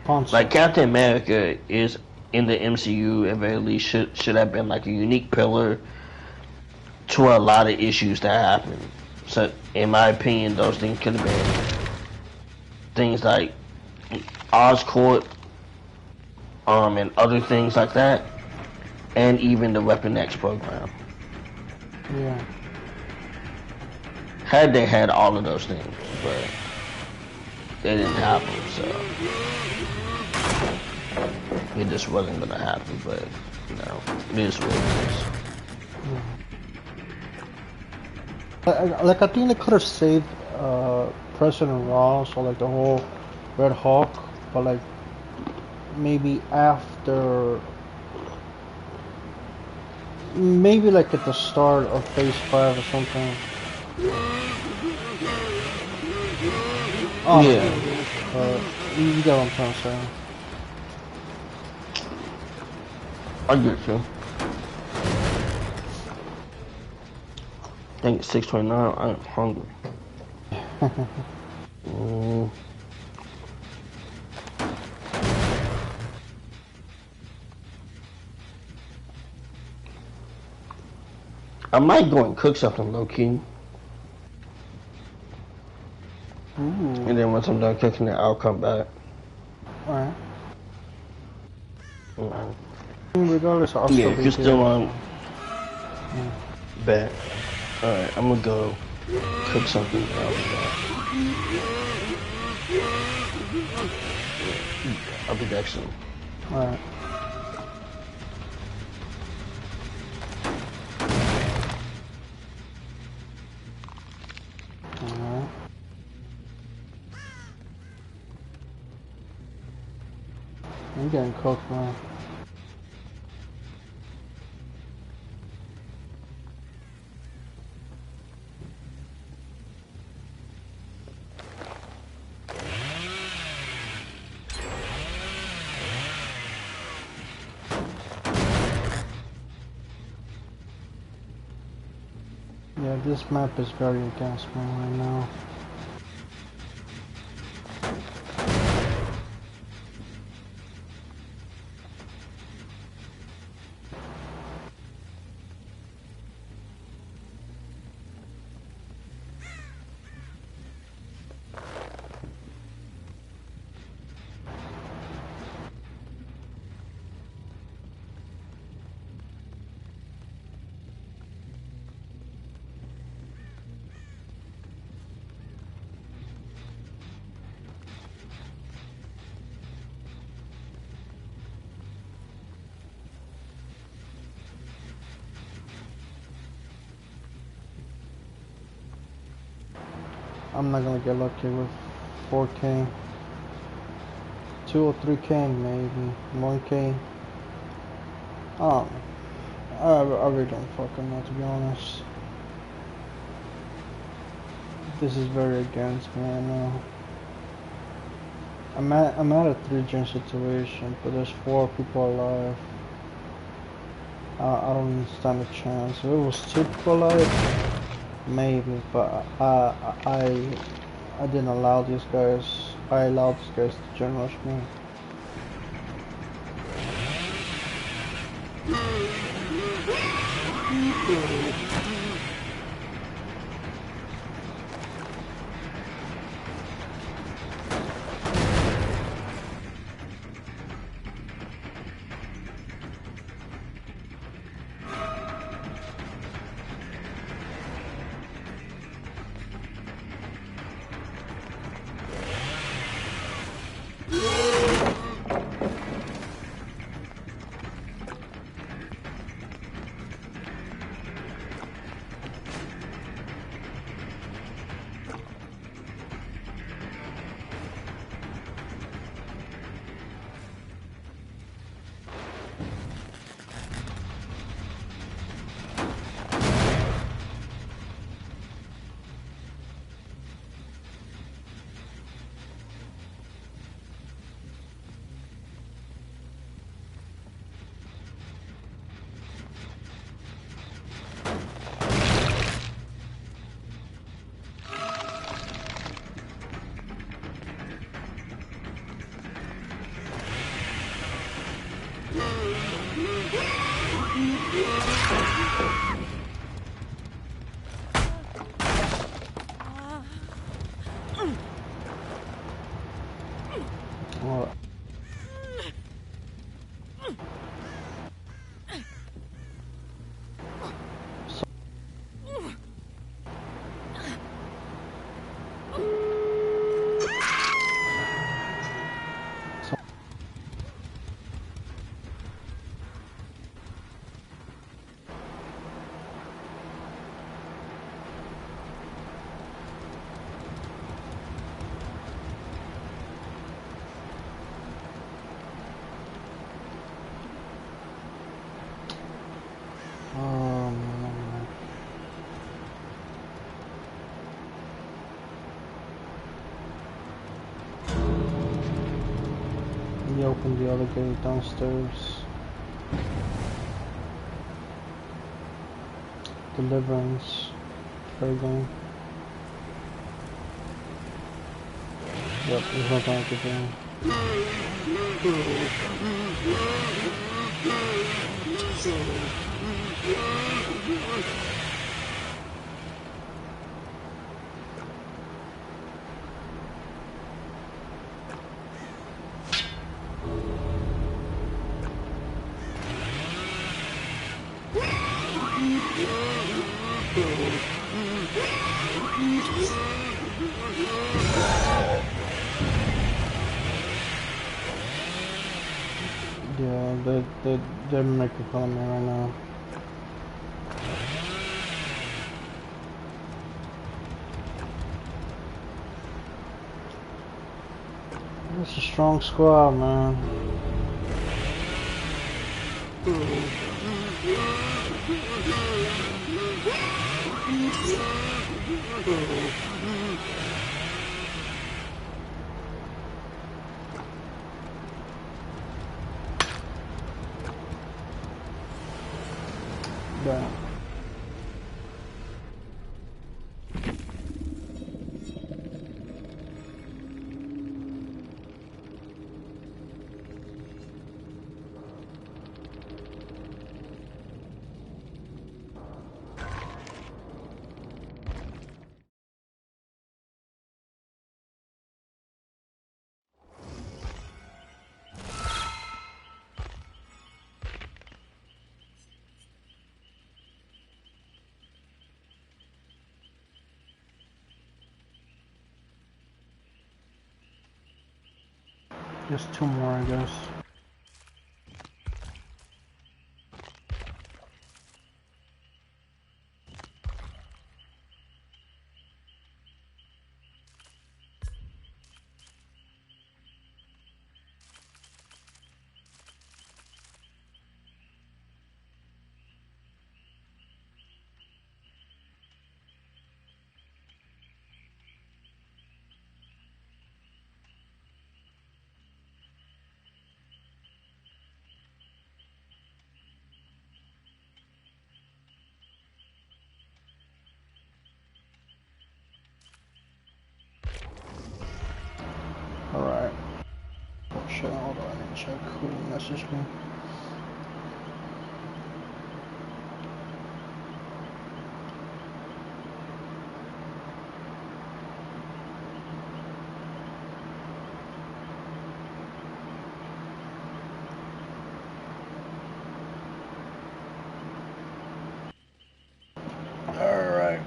Concept. Like Captain America is in the MCU at very least should have been like a unique pillar to a lot of issues that happen. So in my opinion, those things could have been things like Oscorp, and other things like that, and even the Weapon X program. Yeah. Had they had all of those things, but they didn't have them, so it just wasn't gonna happen. But you know, it is what it is. Like I think they could have saved President Ross or like the whole Red Hawk, but like maybe after, maybe like at the start of Phase 5 or something. Oh, Yeah. You get what I'm trying to say. I get you. I think it's 6:29. I'm hungry. I might go and cook something low key. And then once I'm done cooking it, I'll come back. Alright. Regardless, I'll Yeah, still be you're still here. on. Back. Alright, I'm gonna go cook something. I'll be back. I'll be back soon. Alright. Alright. I'm getting cooked, man. Yeah, this map is very against me right now. I'm not gonna get lucky with 4K. 2 or 3K maybe. 1K. I really don't fucking know, to be honest. This is very against me, I know. I'm at a 3-gen situation, but there's 4 people alive. I don't even stand a chance. If it was 2 people alive, maybe, but I didn't allow these guys. I allowed these guys to gen rush me. He opened the other gate downstairs. Deliverance. Program. Yep, there's nothing I could do. Yeah, they're making fun of me right now. It's a strong squad, man. Yeah. Just 2 more, I guess. Alright. Oh shit, hold on, I need to check who messaged me. Alright.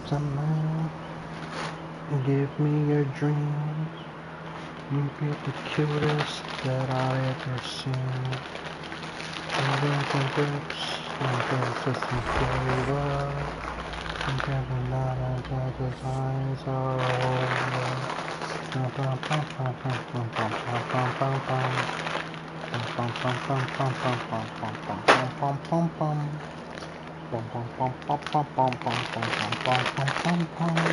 Somehow, give me your dreams. You be the cutest that I ever seen. And some bricks, and just some flavor. And every night I got the eyes are over. Bum bum bum bum bum bum bum bum bum. Bum bum bum bum bum bum bum bum bum bum bum. Bum bum bum bum bum bum bum bum bum bum bum bum.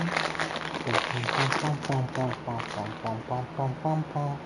Bum bum bum bum bum bum bum bum bum bum.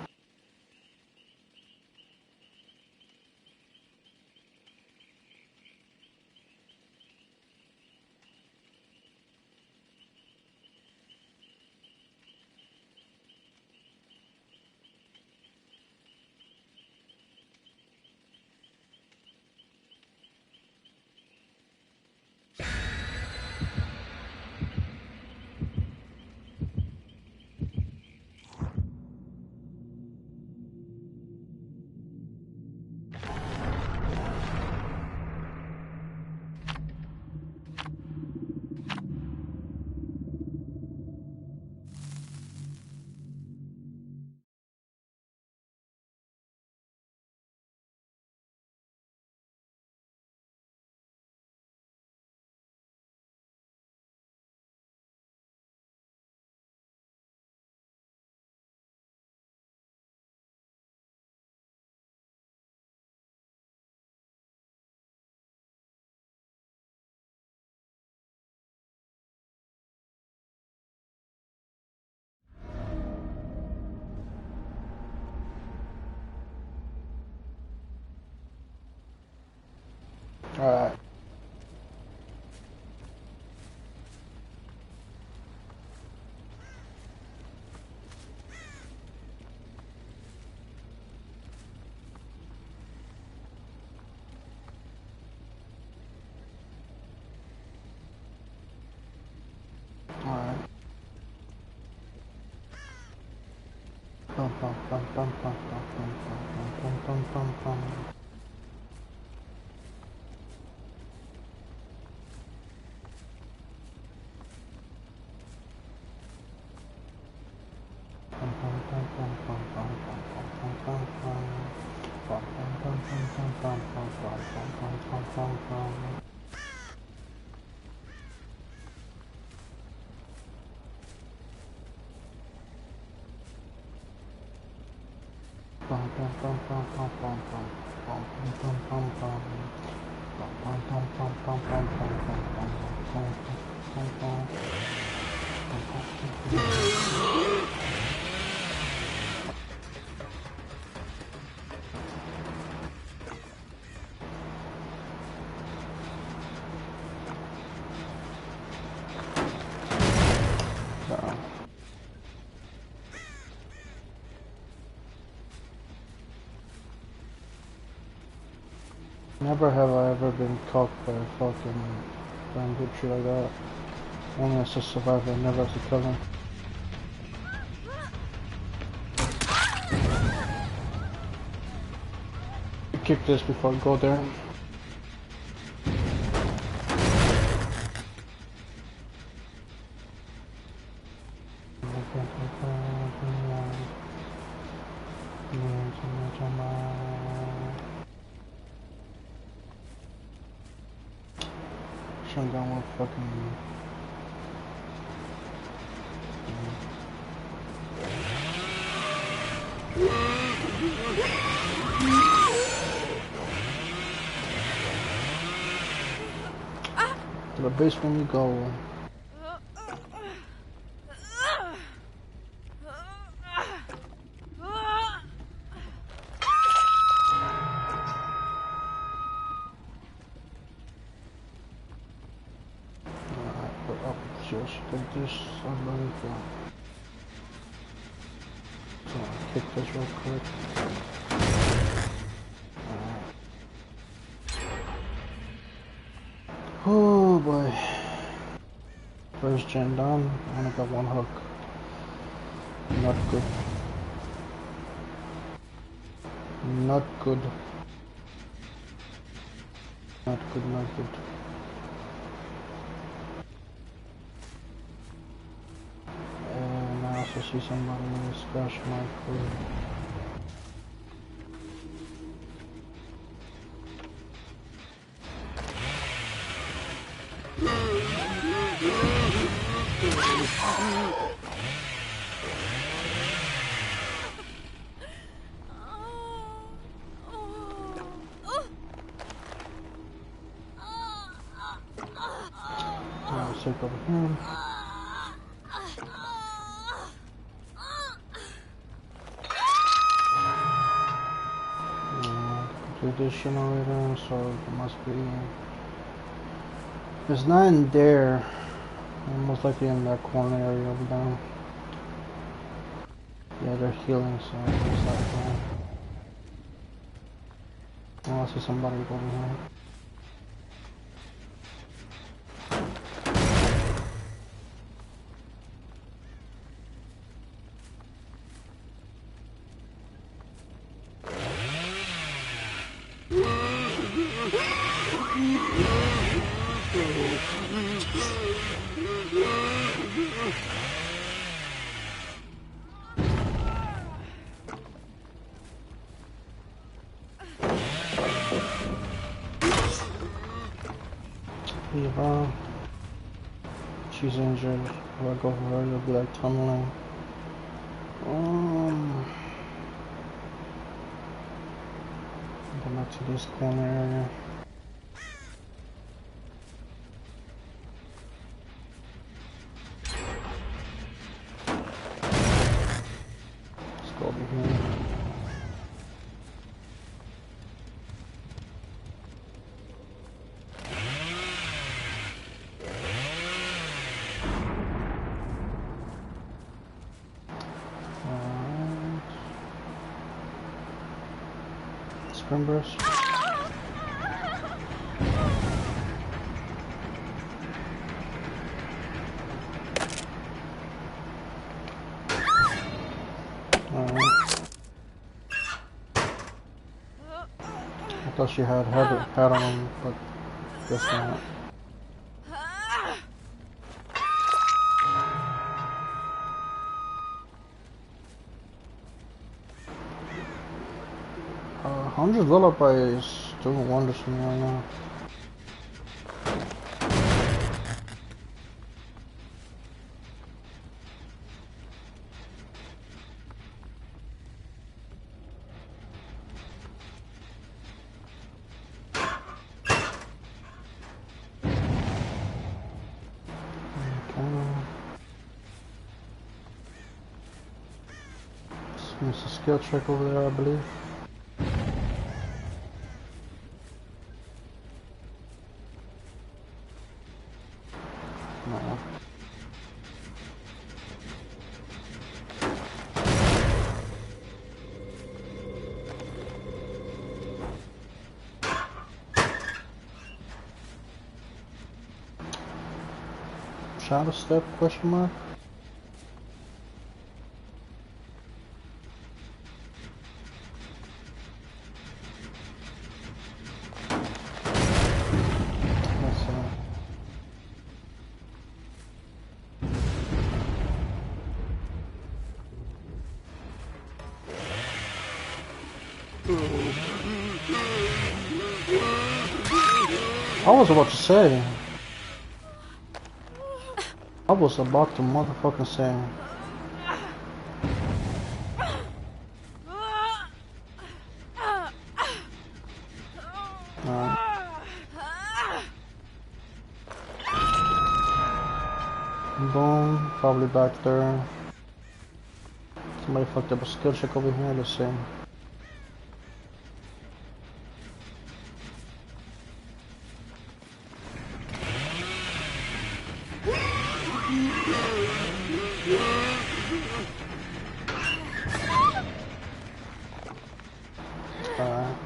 Bum, bum, bum, bum, bum, bum, bum, bum, bum, bum, bum, bum. Never have I ever been caught by a fucking banditry like that. Only as a survivor, never as a killer. Kick this before I go there. Shotgun will fucking... To the basement we go. Just take this unbelievable. So I'll kick this real quick. Oh boy. First gen done. I only got one hook. Not good. Not good. Not good, not good. I also see somebody with a splash mark. Take over here. This generator, so it must be. It's not in there. Most likely in that corner area over there. Yeah, they're healing, so it's not fine. Oh, I see somebody over here. Eva, she's injured. If I go for her, it'll be like tunneling. Go back to this corner area. Let's go over here. Spring Alright. thought she had on him, but guess not. Hunter's Lullaby is doing wonders for me right now. There's a skill check over there, I believe. No. Shadow step, question mark? I was about to say. I was about to motherfucking say. Alright. Boom, probably back there. Somebody fucked up a skill check over here, let's see. Alright.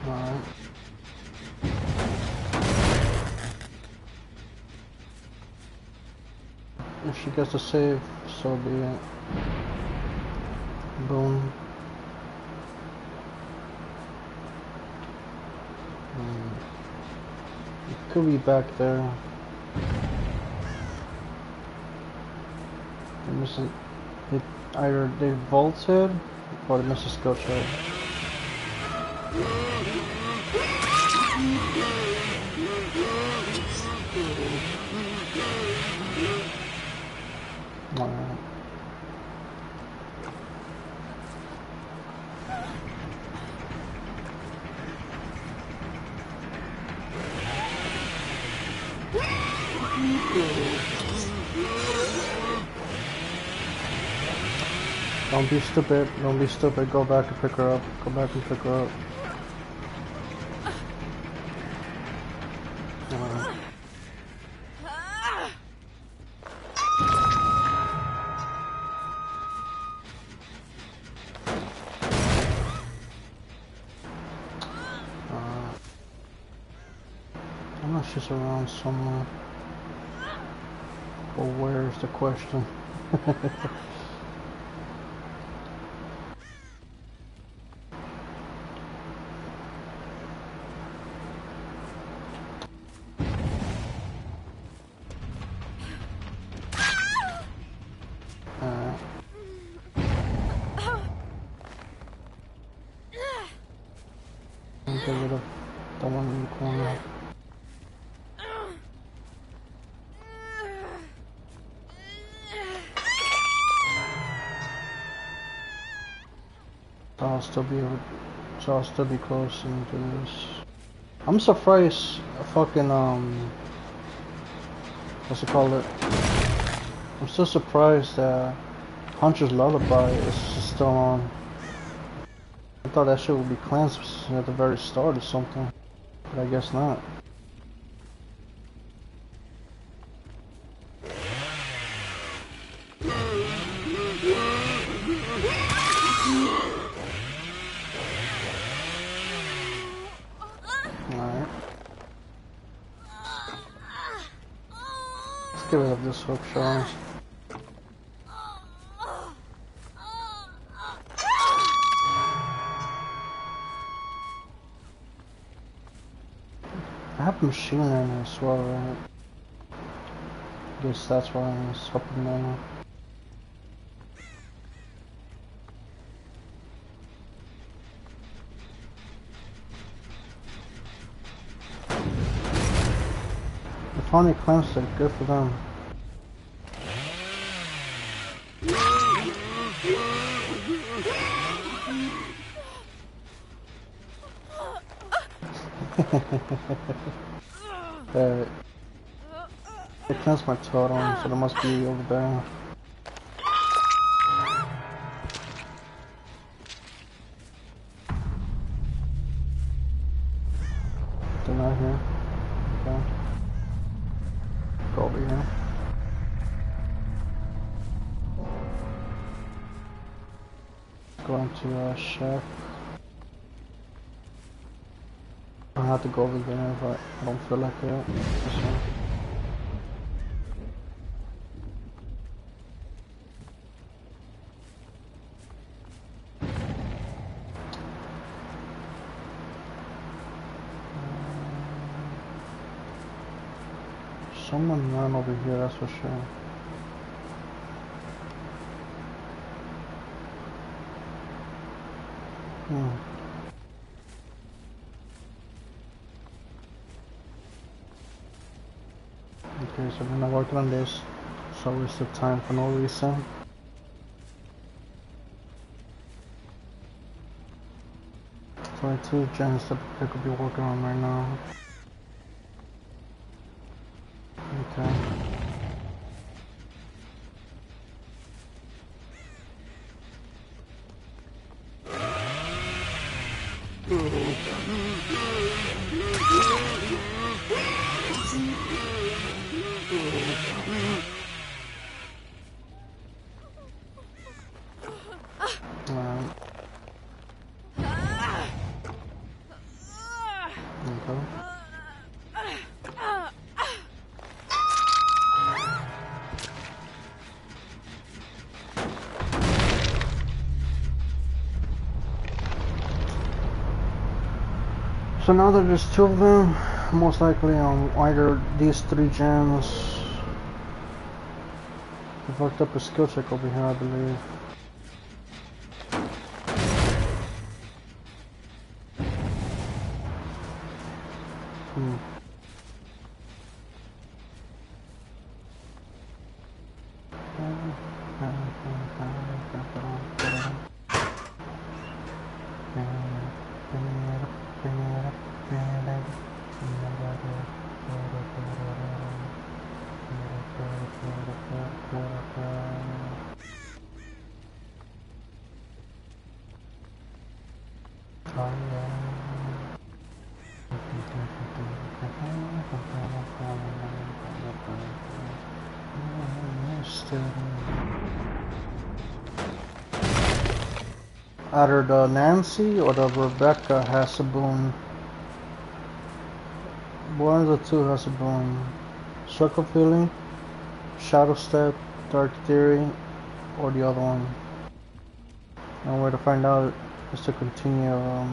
Alright. If she gets a save, so be it. Boom. It could be back there. They're missing. Either they vaulted or they missed a skill check. Alright. Don't be stupid, don't be stupid, go back and pick her up, go back and pick her up. Alright. I know she's around somewhere, but where is the question? Get rid of the one in the corner. So I'll still be close into this. I'm surprised fucking what's it called? I'm still surprised that Hunter's Lullaby is still on. I thought that shit would be cleansed at the very start or something, but I guess not. Alright. get rid of this hook, Charles. I have machine learning as well, right? Guess that's why I'm supplemental. They finally cleansed it, good for them. They cleansed my totem, so there must be over there. They're not here. Okay. Go over here. Go into chef. I have to go over there, but I don't feel like it. This one. Someone ran over here, that's for sure. Okay, so we're not working on this. So waste of time for no reason. So 2 gens that I could be working on right now. Okay. So now that there's 2 of them, most likely on either these 3 gems. I fucked up a skill check over here, I believe. Either the Nancy or the Rebecca has a boon. One of the 2 has a boon. Circle Feeling, Shadow Step, Dark Theory, or the other one. And where to find out is to continue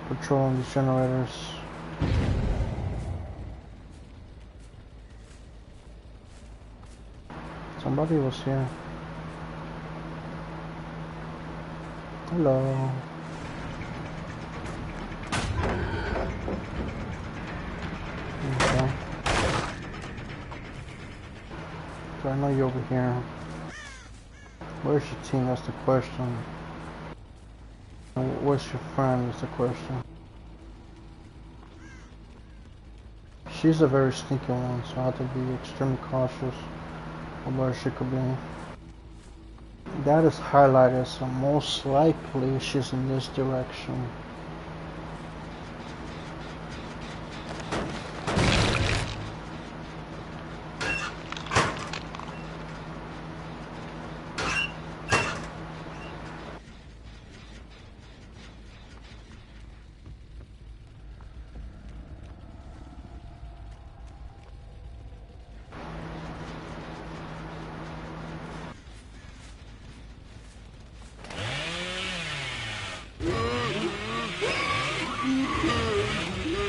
patrolling these generators. Somebody was here. Hello. Okay. So I know you're over here. Where's your team? That's the question. Where's your friend? That's the question. She's a very sneaky one, so I have to be extremely cautious of where she could be. That is highlighted, so most likely she's in this direction.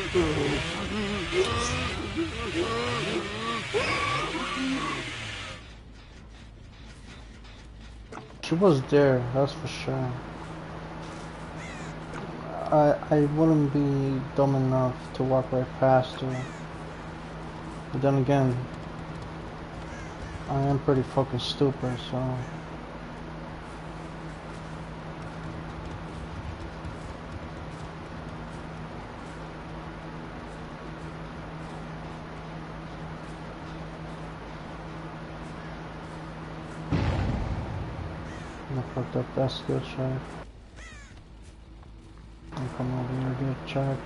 She was there, that's for sure. I wouldn't be dumb enough to walk right past her. But then again, I am pretty fucking stupid, so... I fucked up that skill check. I'll come over here and get a check.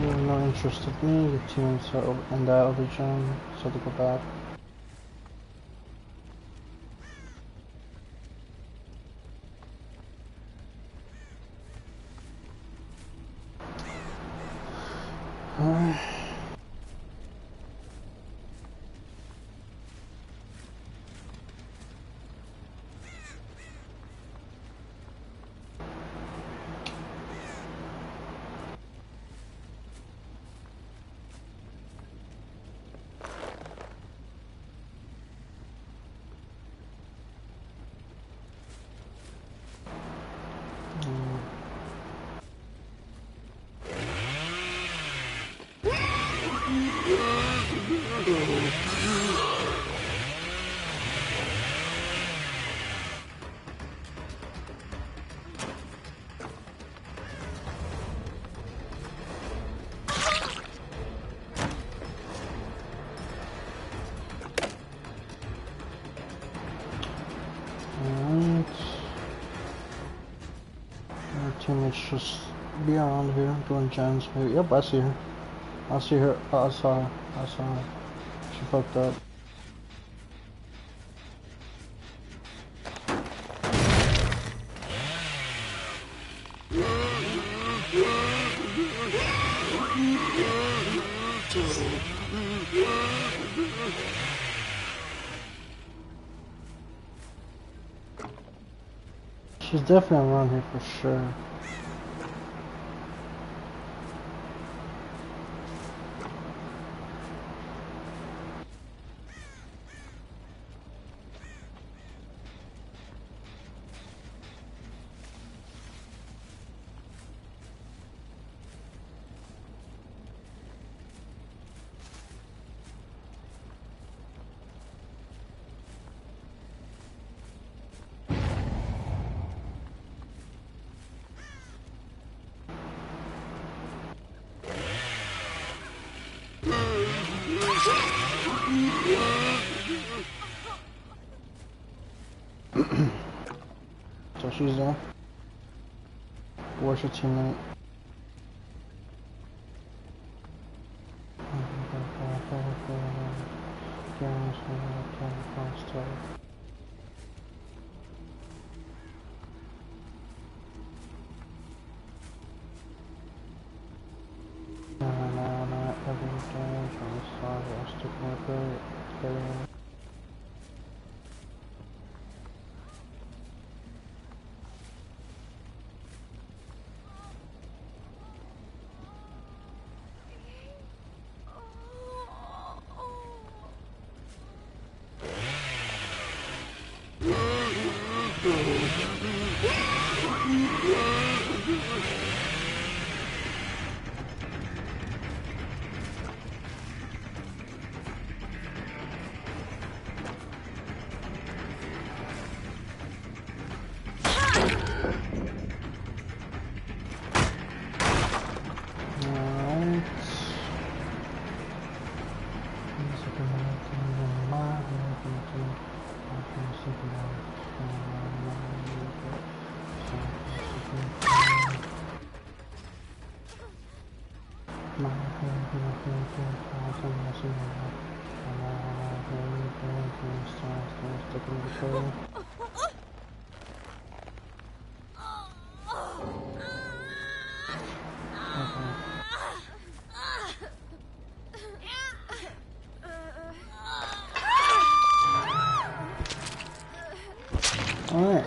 You're not interested in me, your team's in that other gym, so to go back. Alright. Our teammates just be around here doing gens. Yep, I see her. I see her. I saw her. I saw her. She fucked up. She's definitely around here for sure. So she's there. Where's your teammate? Not every day. From the start, I stick with it. Alright.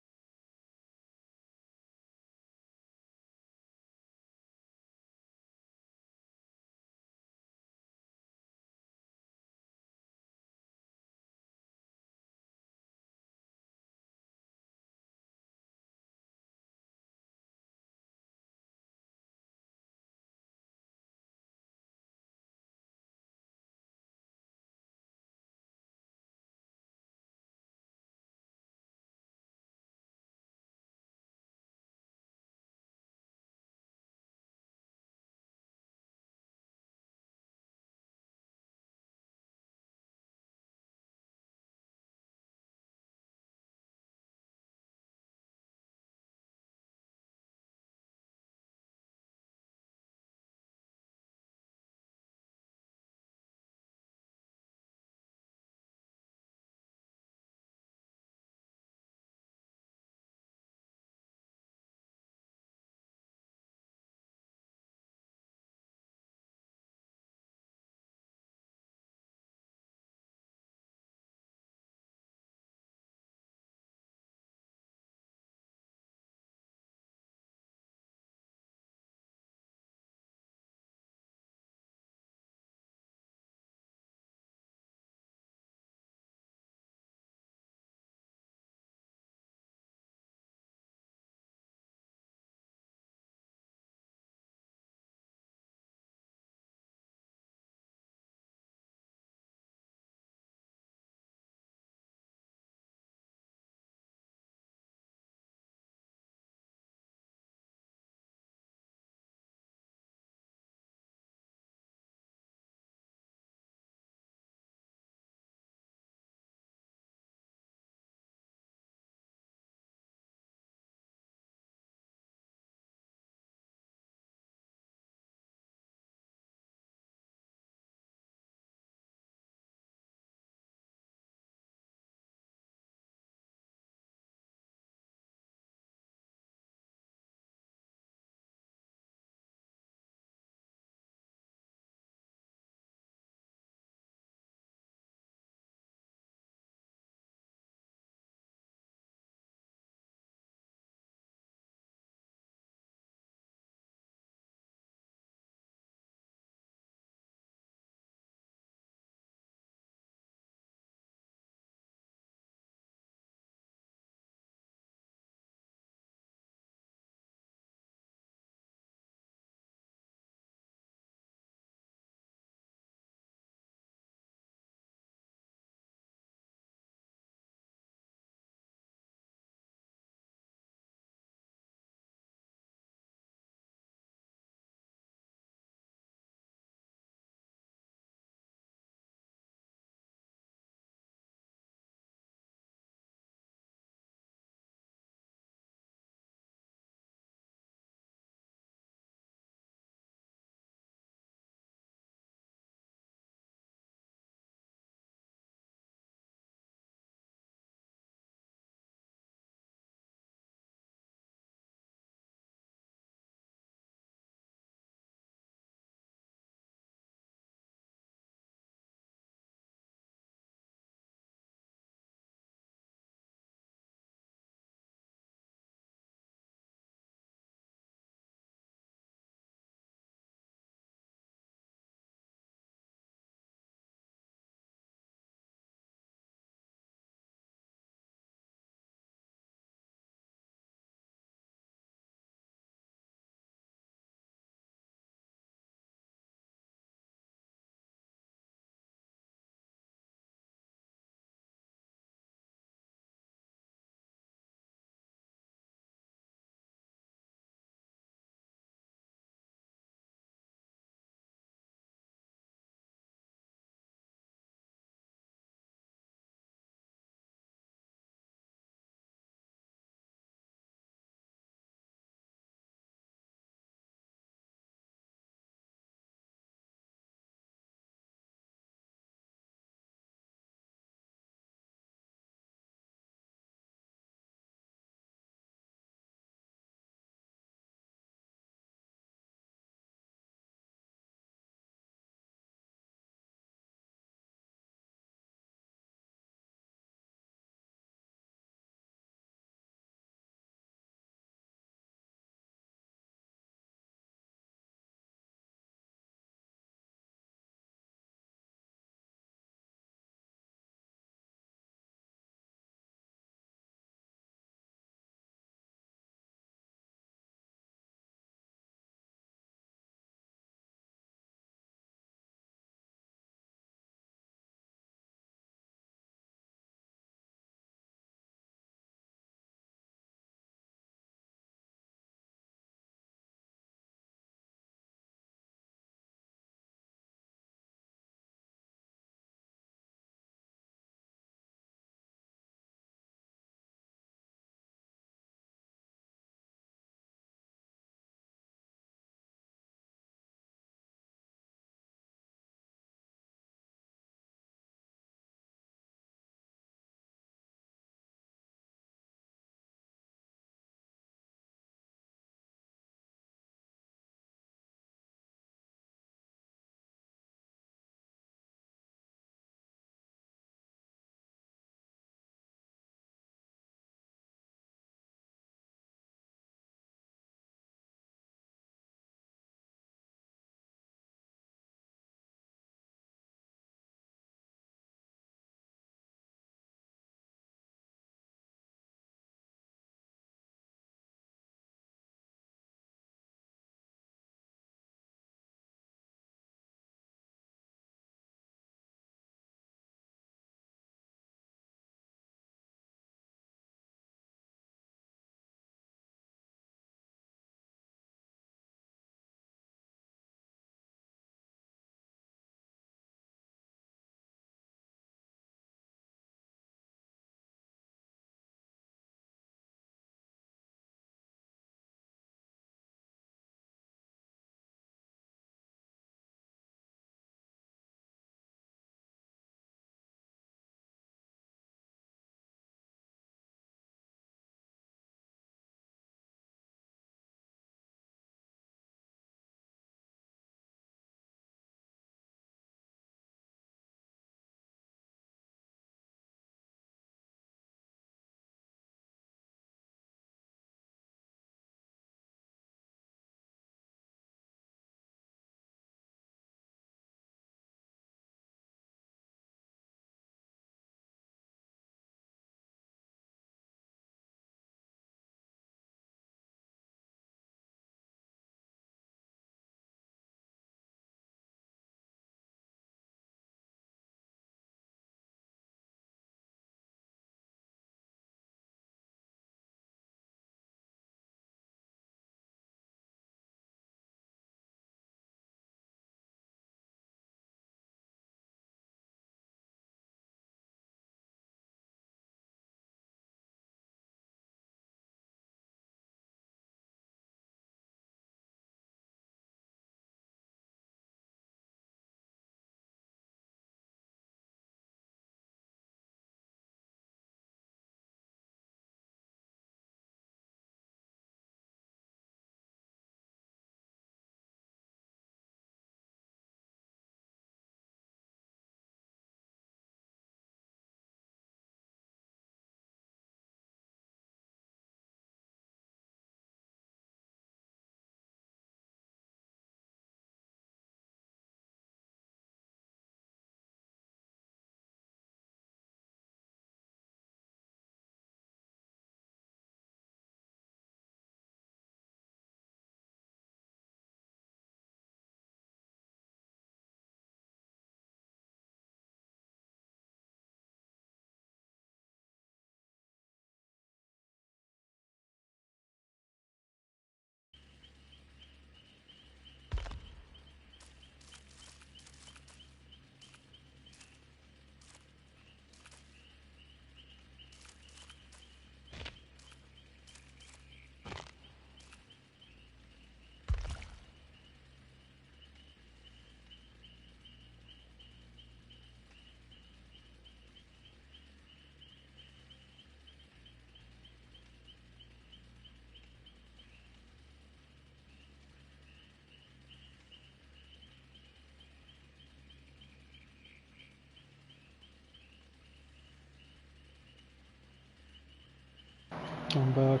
I'm back.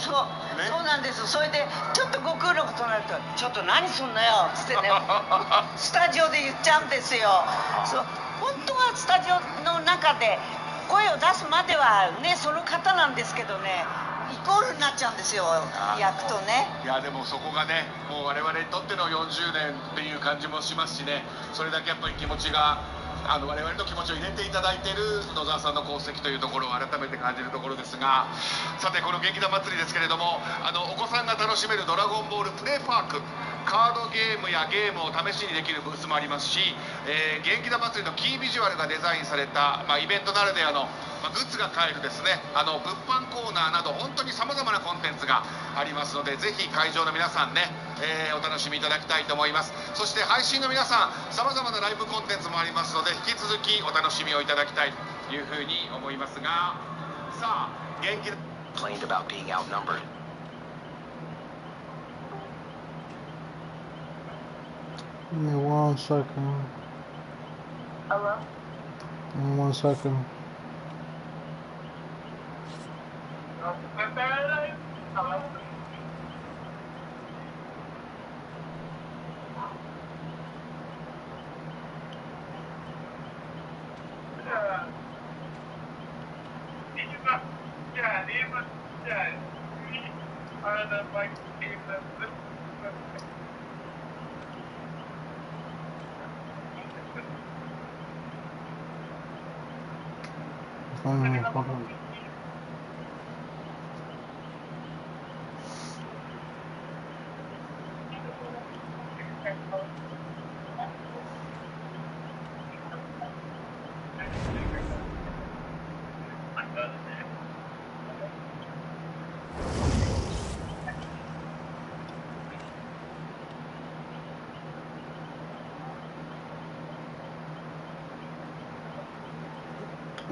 そうなんです。それでちょっとご苦労となるとちょっと何すんのよつってねスタジオで言っちゃうんですよ。そう本当はスタジオの中で声を出すまではねその方なんですけどねイコールになっちゃうんですよ役とね。いやでもそこがねもう我々にとっての40年っていう感じもしますしね、それだけやっぱり気持ちが我々の気持ちを入れていただいている野沢さんの功績というところを改めて感じるところですが、さてこの元気玉祭りですけれどもお子さんが楽しめるドラゴンボールプレイパーク、カードゲームやゲームを試しにできるブースもありますし、元気玉祭りのキービジュアルがデザインされた、イベントならではのグッズが買えるですね物販コーナーなど本当にさまざまなコンテンツがありますので、ぜひ会場の皆さんね、お楽しみいただきたいと思います。そして配信の皆さんさまざまなライブコンテンツもありますので引き続きお楽しみをいただきたいというふうに思いますが、さあ元気complained about being outnumbered. Give me 1 second. Hello? Give me 1 second. Hello?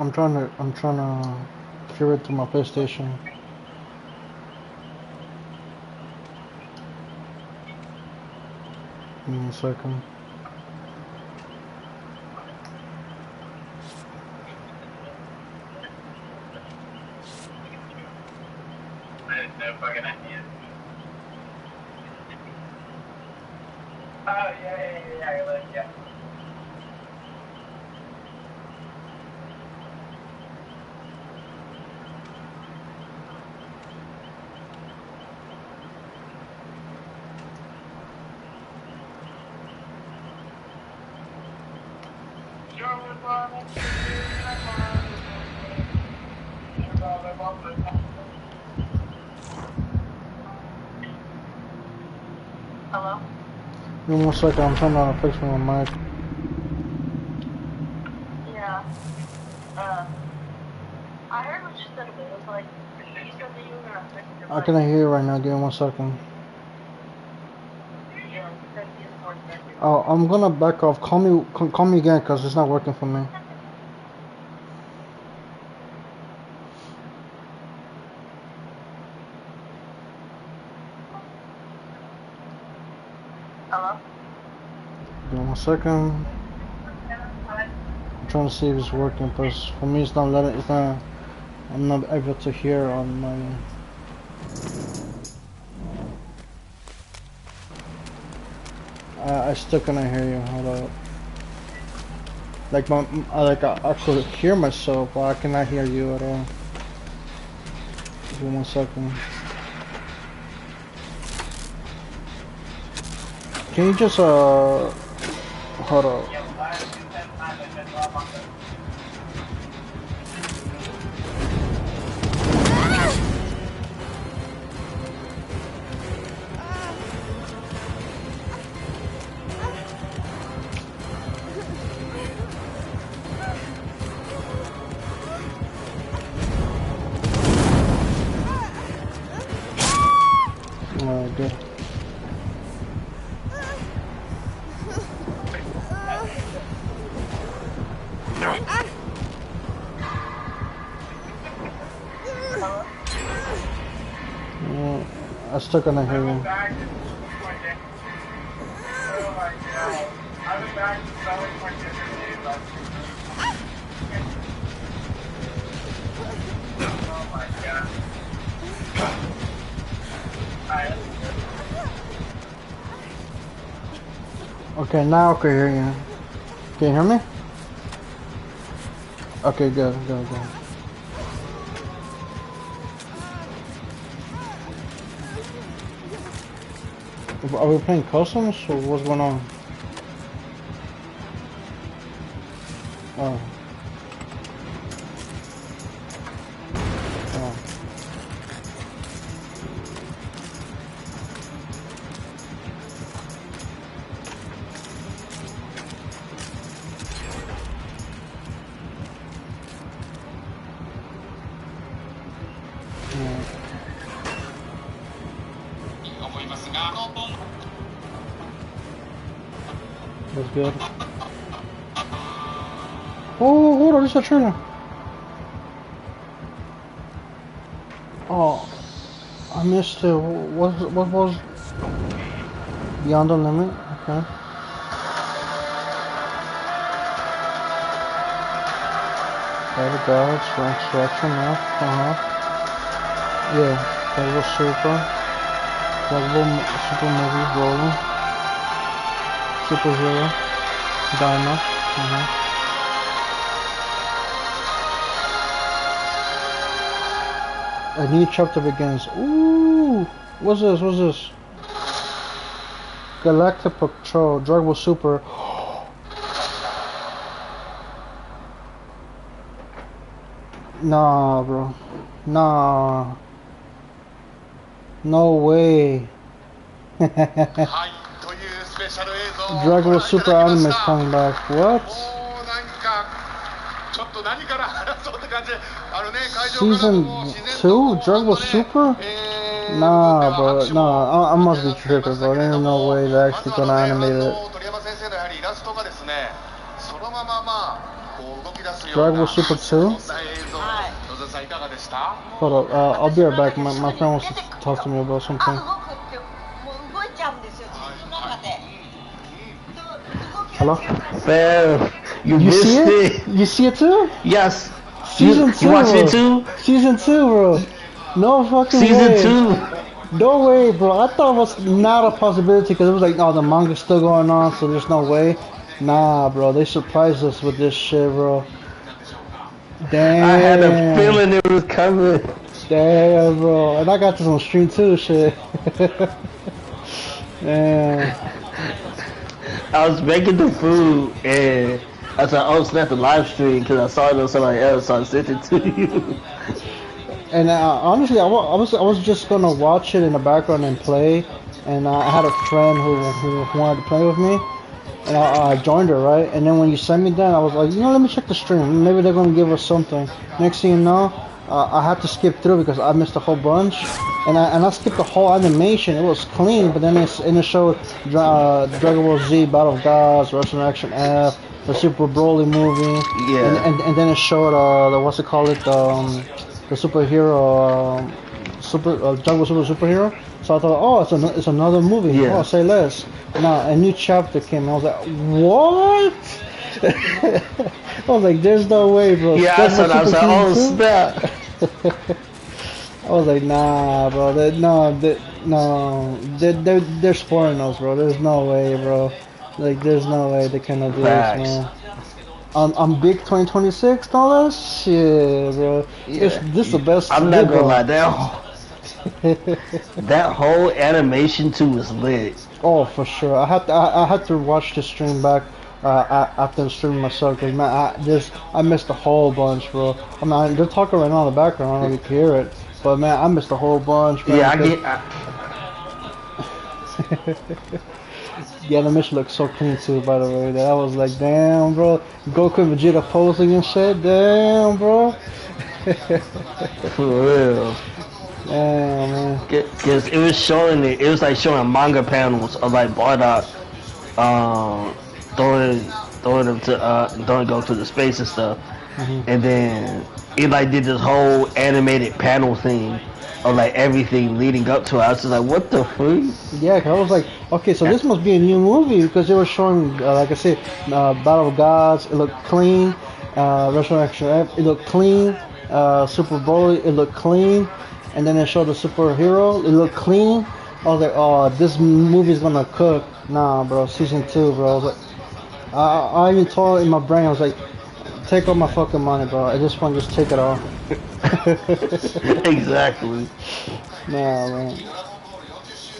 I'm trying to cure it to my PlayStation. Give me 1 second. Hello? Give me 1 second. I'm trying to fix my mic. Yeah. I heard what you said, but it was like, you said that you were gonna fix your I cannot hear you right now. Give me 1 second. Yeah, you said you were fixing your Oh, I'm gonna back off. Call me again, cause it's not working for me. Hello? Give me 1 second. I'm trying to see if it's working, but for me it's not letting. It's not. I'm not able to hear on my. I still cannot hear you. Hold up. Like I could hear myself, but I cannot hear you at all. Give me 1 second. Can you just Hold up. Oh, good. I still gonna hear you. Okay, now I can hear you. Can you hear me? Okay, good, good, good. Are we playing customs or what's going on? Oh. Oh. That's good. Oh, hold on, there's a trailer. Oh, I missed it. What was Beyond the Limit? Okay. Better guards, extraction, yeah, that was super. Super movies rolling. Superhero. Dino. A new chapter begins. Ooh! What's this? What's this? Galactic Patrol. Dragon Ball Super. Nah, bro. Nah. No way. Dragon Ball Super anime is coming back. What? Season 2? Dragon Ball Super? Nah, bro. Nah, I must be tripping, bro. There ain't no way they're actually gonna animate it. Dragon Ball Super 2? Hold up, I'll be right back. My friend wants to talk to me about something. Hello? Man, you see missed it? You see it too? Yes. Season 2. You watched it too? Season 2, bro. No fucking way. Season 2. No way, bro. I thought it was not a possibility because it was like, no, the manga's still going on, so there's no way. Nah, bro. They surprised us with this shit, bro. Damn. I had a feeling it was coming. Damn, bro. And I got this on stream too, shit. Damn. I was making the food and I said, oh snap, the live stream because I saw it on somebody else, so I sent it to you. And honestly, I was just gonna watch it in the background and play, and I had a friend who wanted to play with me, and I joined her, right? And then when you sent me that, I was like, let me check the stream. Maybe they're gonna give us something. Next thing you know, I had to skip through because I missed a whole bunch, and I skipped the whole animation. It was clean, but then it showed Dragon Ball Z, Battle of Gods, Resurrection F, the Super Broly movie, yeah, and then it showed the superhero, Dragon Ball Super superhero. So I thought, oh, it's another movie. Yeah. Oh, say less. Now a new chapter came. I was like, what? I was like, there's no way, bro. Yeah, I was like, oh snap. I was like, nah, bro. They're spoiling us, bro. There's no way, bro. Like, there's no way they cannot do this, man. I'm big 2026 dollars. Shit, bro. Yeah. This is the best. I'm not gonna lie, that whole animation too was lit. Oh, for sure. I had to watch the stream back after streaming myself, cause man, I missed a whole bunch, bro. I mean, they're talking right now in the background. I don't know if you can hear it, but man, I missed a whole bunch. Man, Yeah, the animation looks so clean too, by the way. That I was like, damn, bro. Goku and Vegeta posing and shit. Damn, bro. For real. Damn, man. Cause it was showing it was like showing manga panels of like Bardock, throwing them to throwing go to the space and stuff, and then it like did this whole animated panel thing of like everything leading up to it. I was just like, what the fuck? Yeah, 'cause I was like, okay, so this must be a new movie because they were showing, like I said, Battle of Gods. It looked clean. Resurrection F, it looked clean. Super Bowl, it looked clean. And then they showed the superhero, it looked clean. I was like, oh, this movie's gonna cook. Nah, bro, season 2, bro. I was like, I even told in my brain, I was like, take all my fucking money, bro. At this point, just take it all. Exactly. Nah, man.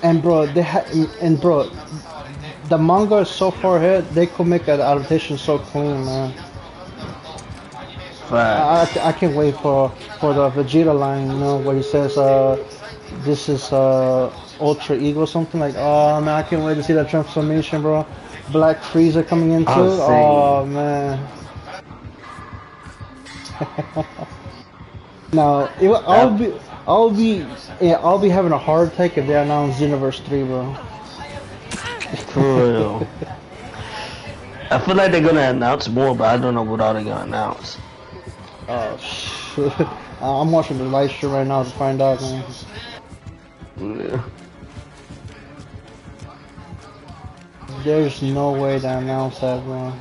And bro, bro, the manga is so far ahead. They could make an adaptation so clean, man. I can't wait for the Vegeta line, you know, where he says, this is Ultra Ego or something like. Oh man, I can't wait to see that transformation, bro. Black Frieza coming in too. Oh man. Now, I'll be having a heart attack if they announce Xenoverse 3, bro. For real. I feel like they're gonna announce more, but I don't know what all they're gonna announce. Oh shit. I'm watching the live stream right now to find out, man. Yeah. There's no way to announce that, bro.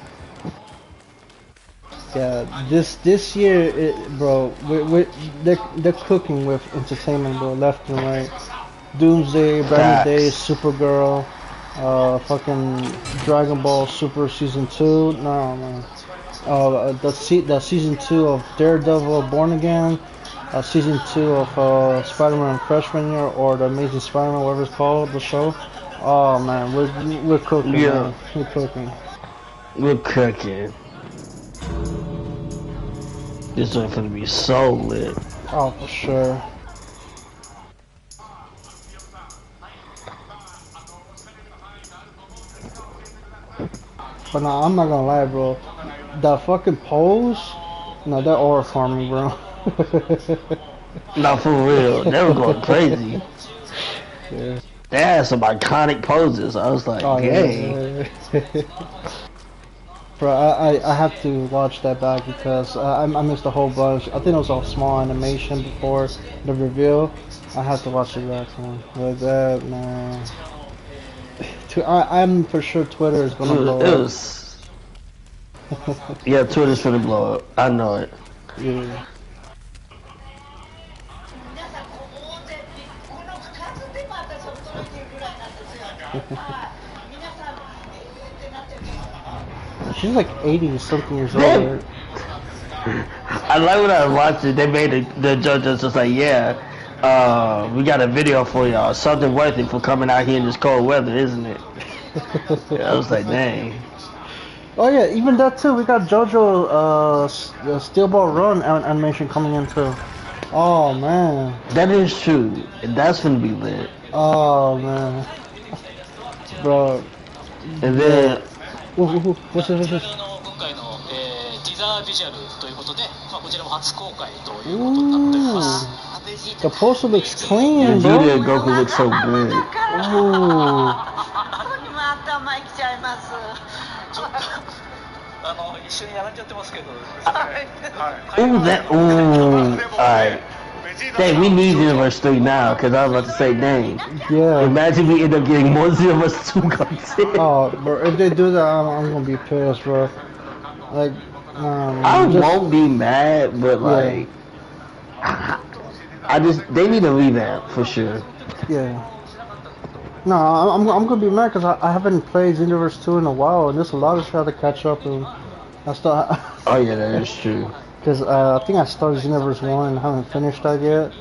Yeah, this year, bro, they're cooking with entertainment, bro, left and right. Doomsday, Brand New Day, Supergirl, fucking Dragon Ball Super Season 2. No, man. The Season 2 of Daredevil Born Again. Season 2 of Spider-Man Freshman Year, or The Amazing Spider-Man, whatever it's called, the show. Oh man, we're cooking. Yeah, man. We're cooking. We're cooking. This one's gonna be so lit. Oh, for sure. But no, I'm not gonna lie, bro. The fucking pose, no, they're all for me, bro. Not for real. They were going crazy. Yeah. They had some iconic poses. I was like, dang. Yeah. Bro, I have to watch that back because I missed a whole bunch. I think it was a small animation before the reveal. I have to watch it back, man. But that, man. I'm for sure Twitter is gonna blow up. Yeah, Twitter's gonna blow up. I know it. Yeah. She's like 80 something years old. Right? I like when I watched it. They made the judges just like, yeah, we got a video for y'all. Something worth it for coming out here in this cold weather, isn't it? I was like, dang. Oh yeah, even that too. We got JoJo Steel Ball Run animation coming in too. Oh man. That is true. That's gonna be lit. Oh man. Bro. And then what's this? The poster looks clean, bro. Vegeta and Goku look so good. Ooh. Ooh, that. Ooh. Alright. Dang, we need Xenoverse 3 now, because I was about to say, dang. Yeah. Imagine we end up getting more Xenoverse 2 content. Oh, bro, if they do that, I'm gonna be pissed, bro. Like, I won't be mad, but like, yeah. They need a revamp for sure. Yeah. No, I'm gonna be mad because I haven't played Xenoverse 2 in a while, and there's a lot of shit to catch up and I still. Oh yeah, that is true. Because I think I started Xenoverse 1 and haven't finished that yet.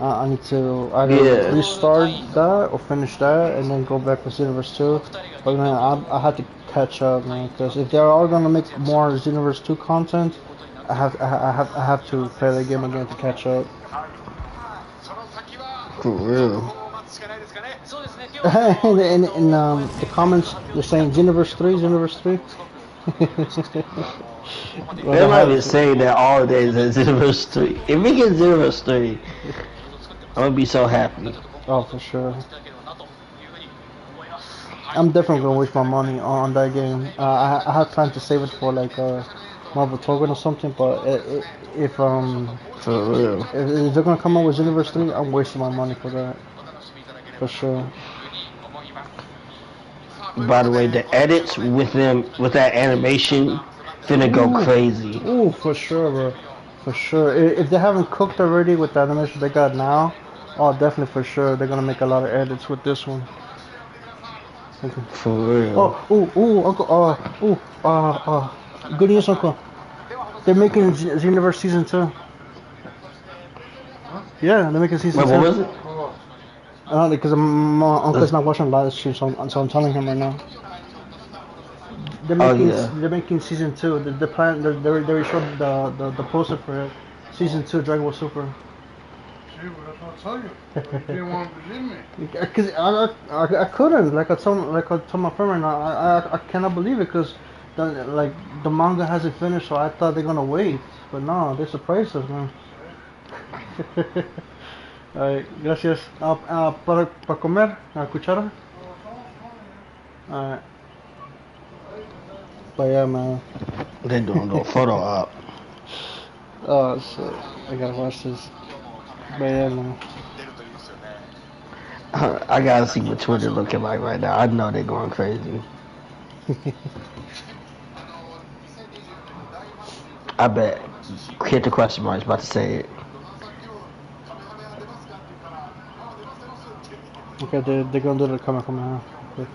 I need to either restart that or finish that and then go back to Xenoverse 2. But man, I had to catch up, man, because if they are gonna make more Xenoverse 2 content, I have to play the game again to catch up. For real. In the comments, they're saying Xenoverse 3, Xenoverse 3. Well, They're not even saying that all day is Xenoverse 3. If we get Xenoverse 3, I'm gonna be so happy. Oh, for sure. I'm definitely gonna waste my money on that game. I had planned to save it for like Marvel Token or something, but if For real. if they're gonna come out with Xenoverse 3, I'm wasting my money for that. For sure. By the way, the edits with that animation finna go crazy. Ooh, for sure, bro. For sure. If they haven't cooked already with the animation they got now, oh, definitely for sure they're gonna make a lot of edits with this one. Okay. For real. Oh, Uncle. Good news, Uncle. They're making Xenoverse Season 2. Yeah, they're making Season 2. Wait, what was it? Because my uncle's not watching live stream, so I'm telling him right now. They're making Season 2. The plan, they showed the poster for it. Season 2, Dragon Ball Super. See what I told you. You didn't want to believe me. Because I couldn't, like I told my friend right now, I cannot believe it, because the manga hasn't finished, so I thought they're gonna wait, but no, they surprised us, man. Alright, gracias. Para comer, la cuchara. Alright. But yeah, man. They doing a photo op. Oh shit, I gotta watch this. But yeah, man. I gotta see what Twitter looking like right now. I know they're going crazy. I bet. Hit the question mark. About to say it. Okay, they're gonna do the comment now. Okay.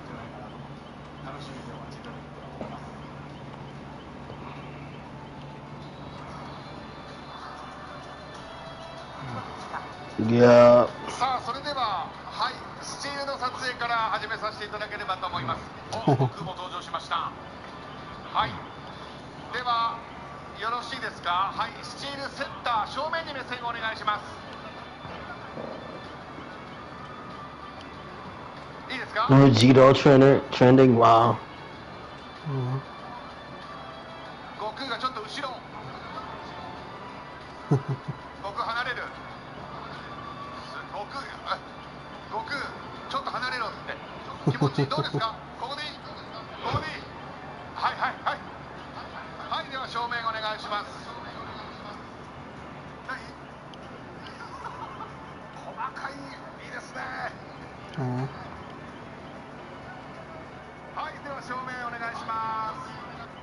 Yeah. さあそれでははいスチールの撮影から始めさせていただければと思います。お僕も登場しました。はい。ではよろしいですか。はい、スチールセンター正面に目線をお願いします。いいですか。 Vegito trending. Wow. 悟空がちょっと後ろ。僕離れる。悟空ちょっと離れろって気持ちどうですか。ここでいい。ここでいい。はいはいはいはい。では正面お願いします。何細かい。いいですね。はいでは正面お願いします。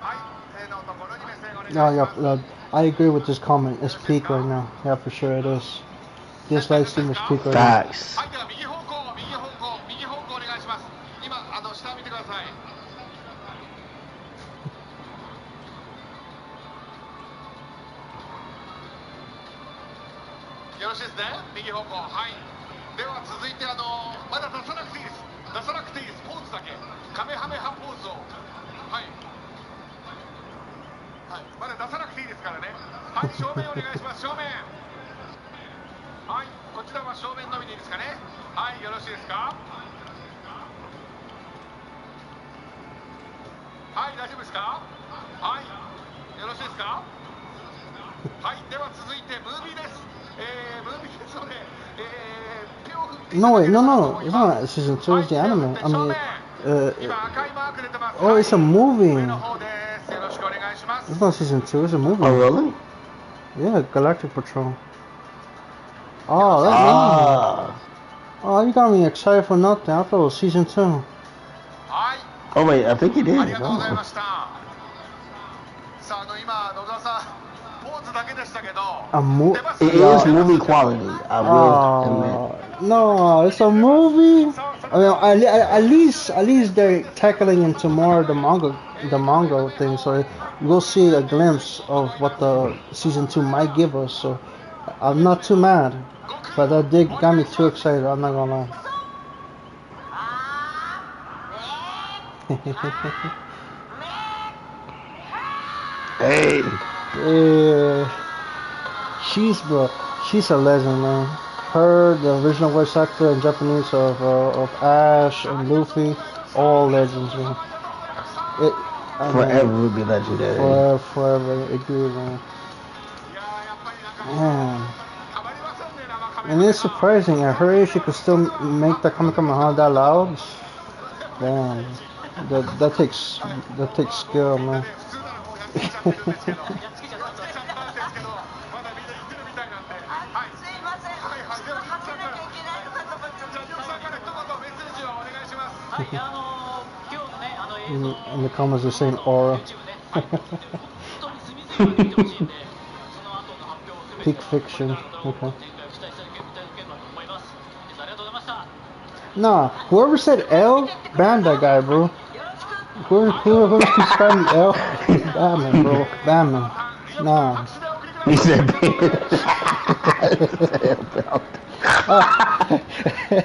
はい手のところに目線お願いします。 Yeah, I agree with this comment. It's peak right now. Yeah, for sure it is. This live stream is peak right now. Facts. はいでは右方向お願いします。今下見てください。よろしいですね。右方向。はいでは続いてまだ出さなくていいです。出さなくていいです。ポーズだけカメハメハポーズを。はいはいまだ出さなくていいですからね。はい正面お願いします。正面。はいこちらは正面のみでいいですかね。はいよろしいですか。はい大丈夫ですか。はいよろしいですか。はいでは続いてムービーです。ムービーですので、手を振っていた No, だけ wait, れ no, ばと no. 思い It's ます。 not season 2, it's the anime. I mean, 今赤いマーク出てます。 oh, it's a movie. 上の方です。よろしくお願いします。 It's not season 2, it's a movie. Oh really? Yeah, Galactic Patrol. Oh, that Ah. Oh, you got me excited for nothing. I thought it was season 2. はい Oh wait, I think he did. ありがとうござい Oh. ました。さあ今野沢さんポーズだけでしたけど A movie? 出ます It is movie quality. I will admit. Oh, no, it's a movie. I mean, at least they're tackling into more of the manga thing. So we'll see a glimpse of what the season 2 might give us. So I'm not too mad, but that got me too excited. I'm not gonna lie. Hey. Yeah. She's a legend, man. Her, the original voice actor in Japanese of Ash and Luffy, all legends, man. It, I Forever mean, will be legendary. forever, agree, man. Man. And it's surprising at her age she could still make the Kamehameha that loud. Damn, that takes skill, man. In the comments they're saying aura. Peak fiction. Okay. Nah, whoever said L, ban that guy, bro. Whoever keeps spamming L, ban him, bro. Ban him. Nah. He said,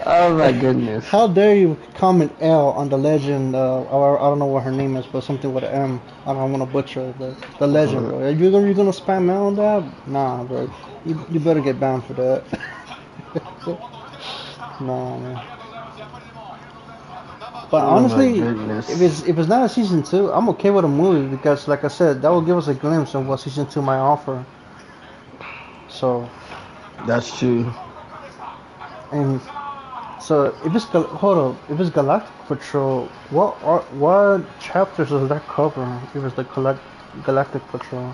oh my goodness. How dare you comment L on the legend, or I don't know what her name is, but something with an M. I don't want to butcher the legend, bro. Are you gonna spam L on that? Nah, bro. You better get banned for that. Nah, man. But honestly, if it's not a season 2, I'm okay with a movie because, like I said, that will give us a glimpse of what season 2 might offer. So. That's true. And so if it's if it's Galactic Patrol, what chapters does that cover? If it's the Galactic Patrol.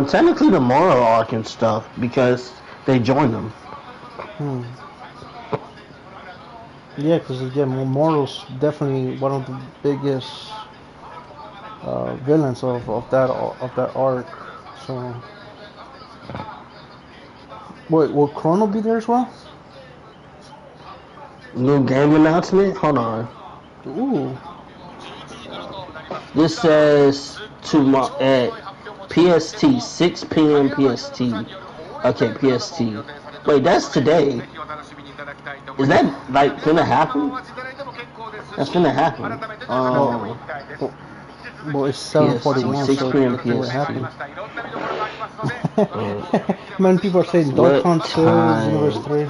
Technically the moral arc and stuff because they joined them. Yeah, because Mortal's definitely one of the biggest villains of that arc. So, wait, will Chrono be there as well? New game announcement? Hold on. Ooh. This says tomorrow at PST, 6 p.m. PST. Okay, PST. Wait, that's today. Is that like gonna happen? That's gonna happen. Well, it's 7:41, 6 so p.m. it would happen. PST. Man, people are saying Dokkan 2, Universe 3.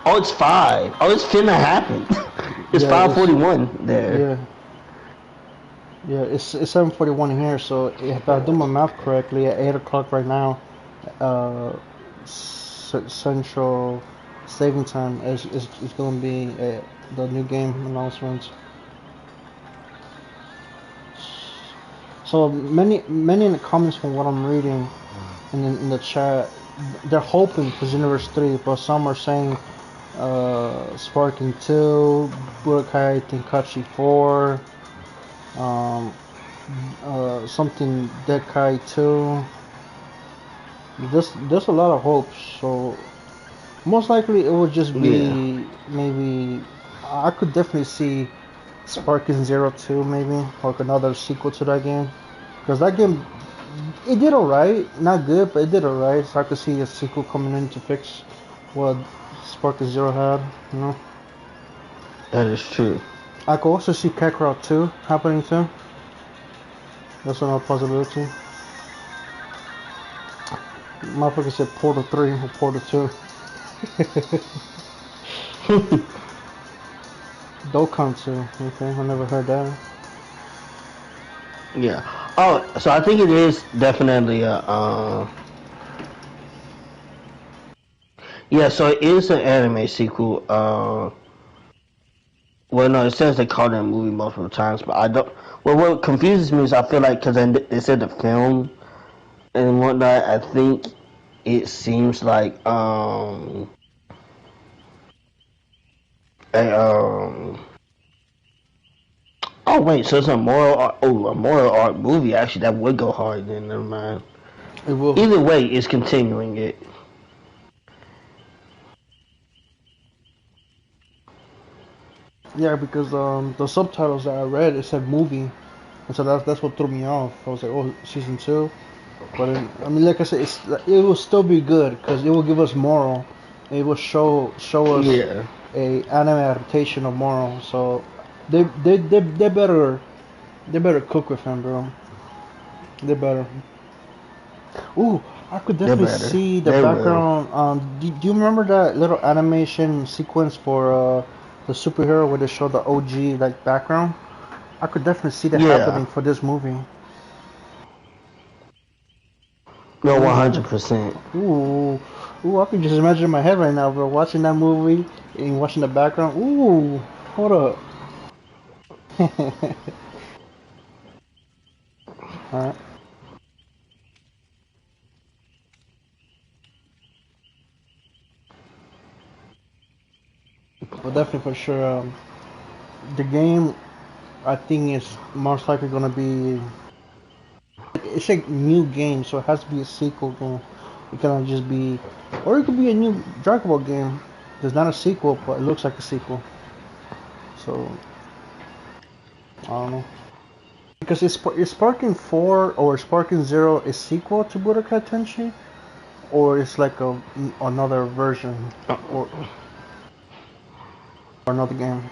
Oh, it's 5. Oh, it's finna happen. It's 5:41 there. Yeah. Yeah, it's 7:41 here, so if I do my math correctly, at 8 o'clock right now, Central Saving Time is going to be the new game announcements. So many in the comments from what I'm reading in the chat, they're hoping for Xenoverse 3, but some are saying Sparking 2, Budokai Tenkaichi 4. Something Dekai 2. There's a lot of hopes, so most likely it would just be maybe I could definitely see Sparking 02 maybe, like another sequel to that game, because that game it did alright, not good, but it did alright. So I could see a sequel coming in to fix what Sparking 0 had, you know. That is true. I could also see Kakarot 2 happening too. That's another possibility. Motherfucker said Portal 3 or Portal 2. Dokkan 2. Okay, I never heard that. Yeah. Oh, so I think it is definitely yeah, so it is an anime sequel. Well, no, it says they called it a movie multiple times, but I don't. Well, what confuses me is I feel like because they said the film and whatnot, I think it seems like oh wait, so it's a moral art movie actually that would go hard. Then never mind. It will. Either way, it's continuing it. Yeah, because the subtitles that I read, it said movie, and so that's what threw me off. I was like, oh, season 2, but I mean, like I said, it will still be good because it will give us moral, it will show us Yeah. a anime adaptation of Moro. So they better cook with him, bro. They better. Ooh, I could They definitely better. see the They will. background. Do you remember that little animation sequence for the superhero where they show the OG like background? I could definitely see that Yeah. happening for this movie. No, Ooh, 100%. ooh, ooh! I can just imagine in my head right now, bro, watching that movie and watching the background. Ooh, hold up. All right. Well, definitely for sure. The game, I think, is most likely gonna be. It's a new game, so it has to be a sequel game. It cannot just be, or it could be a new Dragon Ball game. There's not a sequel, but it looks like a sequel. So I don't know. Because is Sparking 4 or Sparking 0 a sequel to Budokai Tenkaichi, or it's like another version, or another game?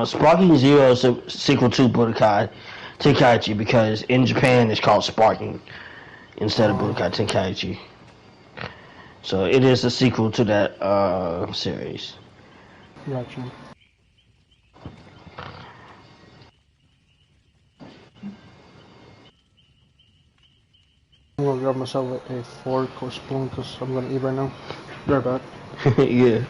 Sparking Zero is a sequel to Budokai Tenkaichi because in Japan it's called Sparking instead of Oh, Budokai Tenkaichi. So it is a sequel to that series. gotcha. I'm gonna grab myself a fork or spoon because I'm gonna eat right now. Be right back. Yeah.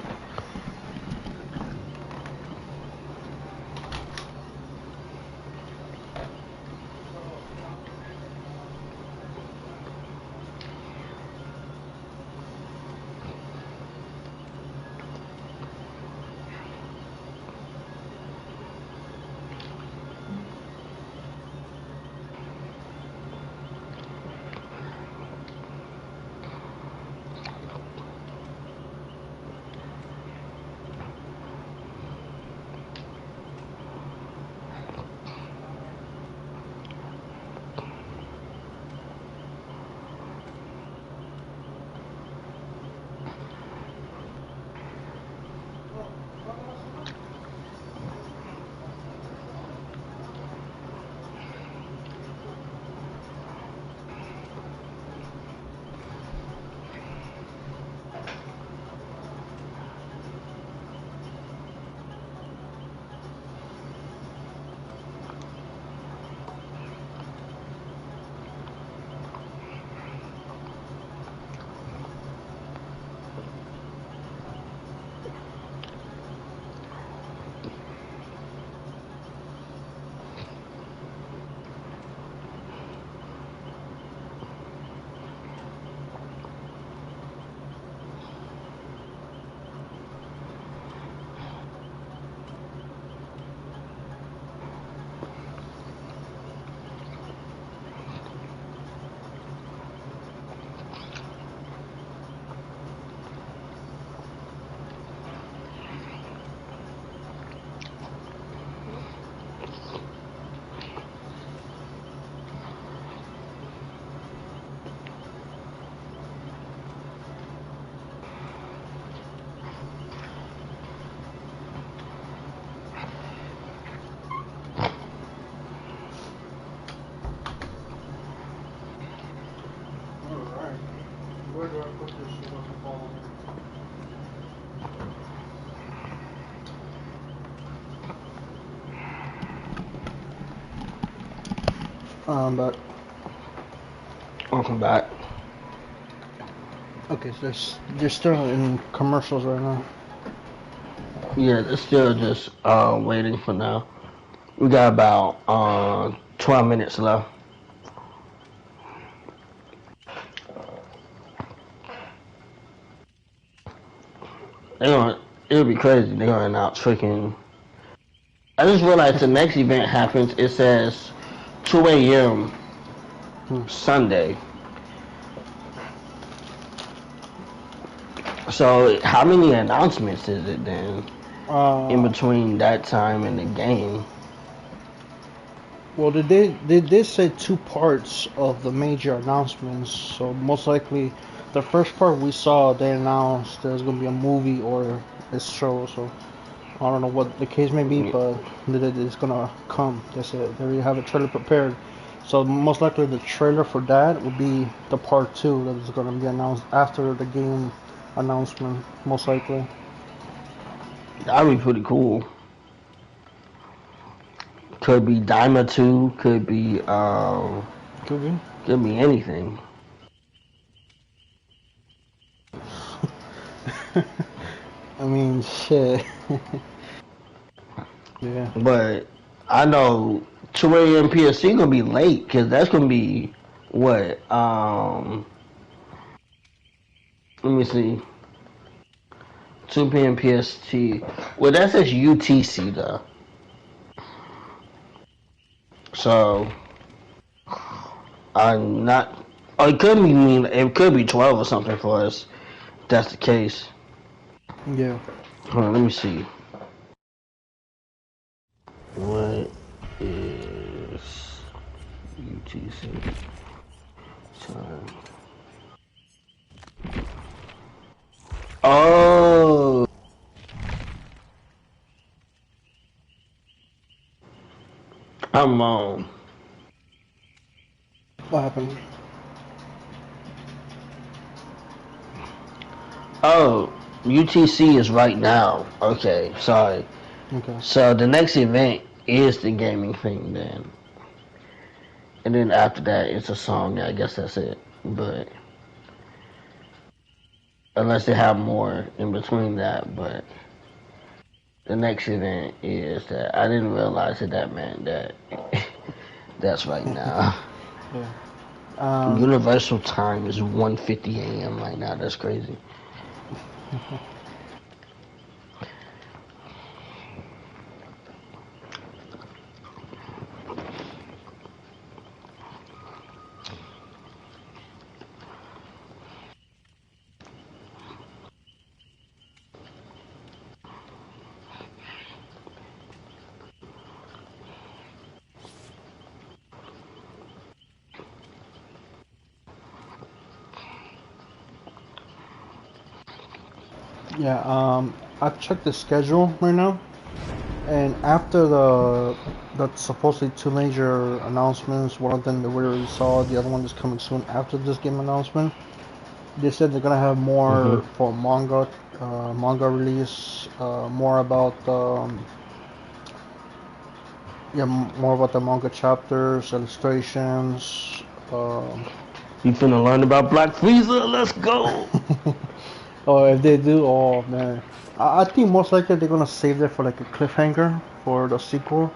Alright. Where do I put this so it doesn't fall But Welcome back. okay, so they're still in commercials right now. Yeah, they're still just waiting for now. We got about 12 minutes left. It'll be crazy. They're gonna announce freaking. I just realized the next event happens. It says 2 a.m. Hmm. Sunday. So how many announcements is it then in between that time and the game? Well, they did say two parts of the major announcements. So most likely, the first part we saw, they announced there's gonna be a movie or a show. So I don't know what the case may be, but it's gonna come. They said they already have a trailer prepared. So most likely the trailer for that will be the part two that is gonna be announced after the game announcement, most likely. That'd be pretty cool. Could be Daima 2, Could be. could be anything. I mean, shit. Yeah. But I know 2 a.m. PSC gonna be late because that's gonna be what? Let me see. 2 p.m. PST. Well, that says UTC though. So I'm not. Oh, it could be mean. It could be 12 or something for us. If that's the case. Yeah. Hold on, let me see. What is UTC time? Oh. I'm on. What happened? Oh, UTC is right now. Okay, sorry. Okay. So the next event is the gaming thing then. And then after that, it's a song. I guess that's it. But unless they have more in between that, but the next event is that. I didn't realize that meant that. That's right now. Yeah. Universal time is 1:50 a.m. right now. That's crazy. Yeah. I checked the schedule right now, and after the supposedly two major announcements, one of them that we already saw, the other one is coming soon after this game announcement. They said they're gonna have more for manga release, more about more about the manga chapters, illustrations. You finna learn about Black Frieza? Let's go! Oh, if they do, oh man, I think most likely they're gonna save that for like a cliffhanger for the sequel.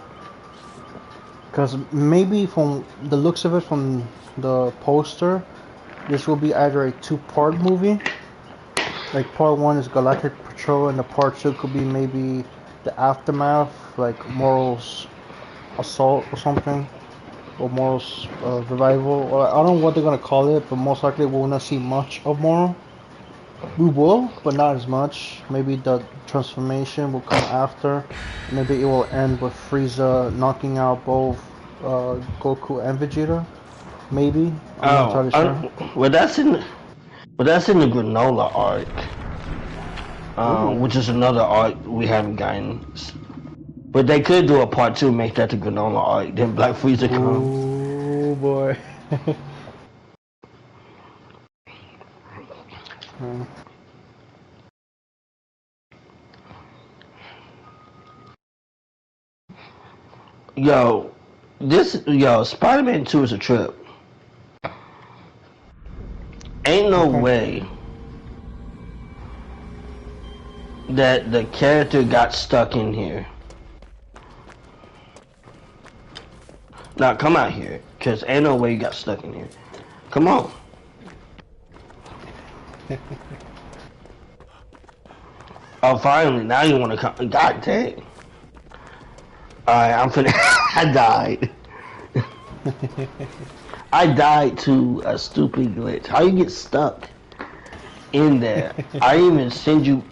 Cause maybe from the looks of it, from the poster, this will be either a two-part movie. Like part one is Galactic Patrol, and the part two could be maybe the aftermath, like Morals Assault or something, or Morals Revival. Or I don't know what they're gonna call it, but most likely we will not see much of Moral. We will, but not as much. Maybe the transformation will come after. Maybe it will end with Frieza knocking out both Goku and Vegeta. Maybe. I'm not entirely sure. Well, that's in the Granola arc, which is another arc we haven't gotten. But they could do a part two, make that the Granola arc. Then Black Frieza come. Oh boy. Yo, Spider-Man 2 is a trip. Ain't no way that the character got stuck in here. Now come out here, cause ain't no way you got stuck in here. Come on. Oh, finally, now you wanna come. God dang. Alright, I'm finna. I died. I died to a stupid glitch. How you get stuck in there? I didn't even send you.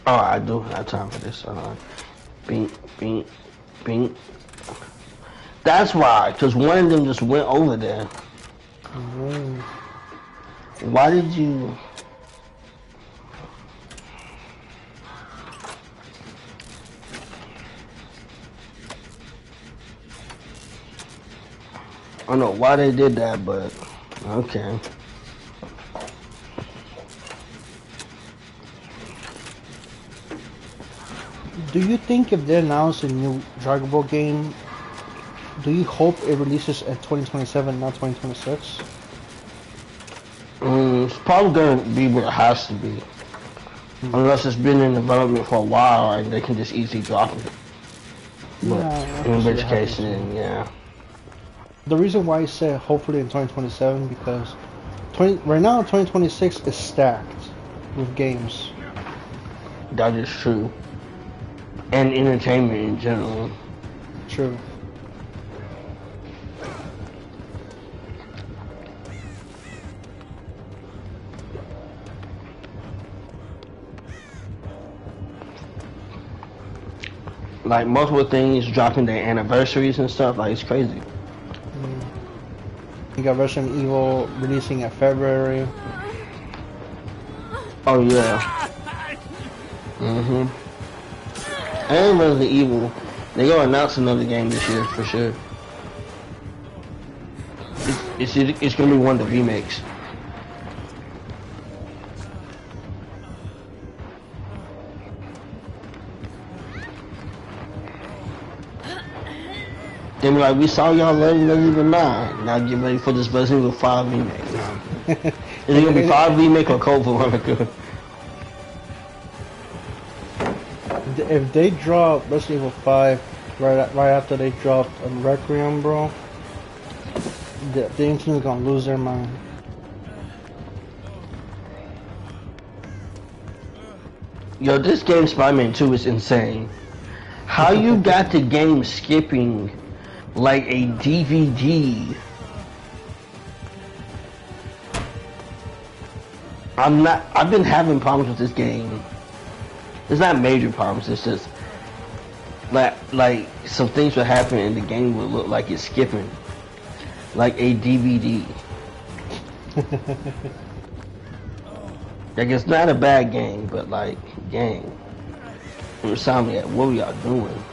Oh, I do have time for this. Bing, bing, bing. That's why, because one of them just went over there. Mm. Why did you... I don't know why they did that, but okay. Do you think if they announce a new Dragon Ball game, do you hope it releases in 2027, not 2026? It's probably gonna be what it has to be. Unless it's been in development for a while and they can just easily drop it. But Yeah, in which that case, happens. then yeah. The reason why I say hopefully in 2027 because right now 2026 is stacked with games. That is true. And entertainment in general. True. Like multiple things dropping their anniversaries and stuff, like it's crazy. You got Resident Evil releasing in February. Oh yeah. And Resident Evil, they gonna announce another game this year for sure. It's gonna be one of the remakes. They be like, we saw y'all love Resident Evil 9. Now get ready for this Resident Evil 5 remake. No. Is it gonna be 5 remake or Code Veronica? If they drop Resident Evil 5 right after they dropped Requiem, bro, the internet's gonna lose their mind. Yo, this game Spider-Man 2 is insane. How you got the game skipping like a DVD? I've been having problems with this game. It's not major problems, it's just like some things would happen and the game would look like it's skipping. Like a DVD. Like it's not a bad game, but like game. Insomniac, what were y'all doing?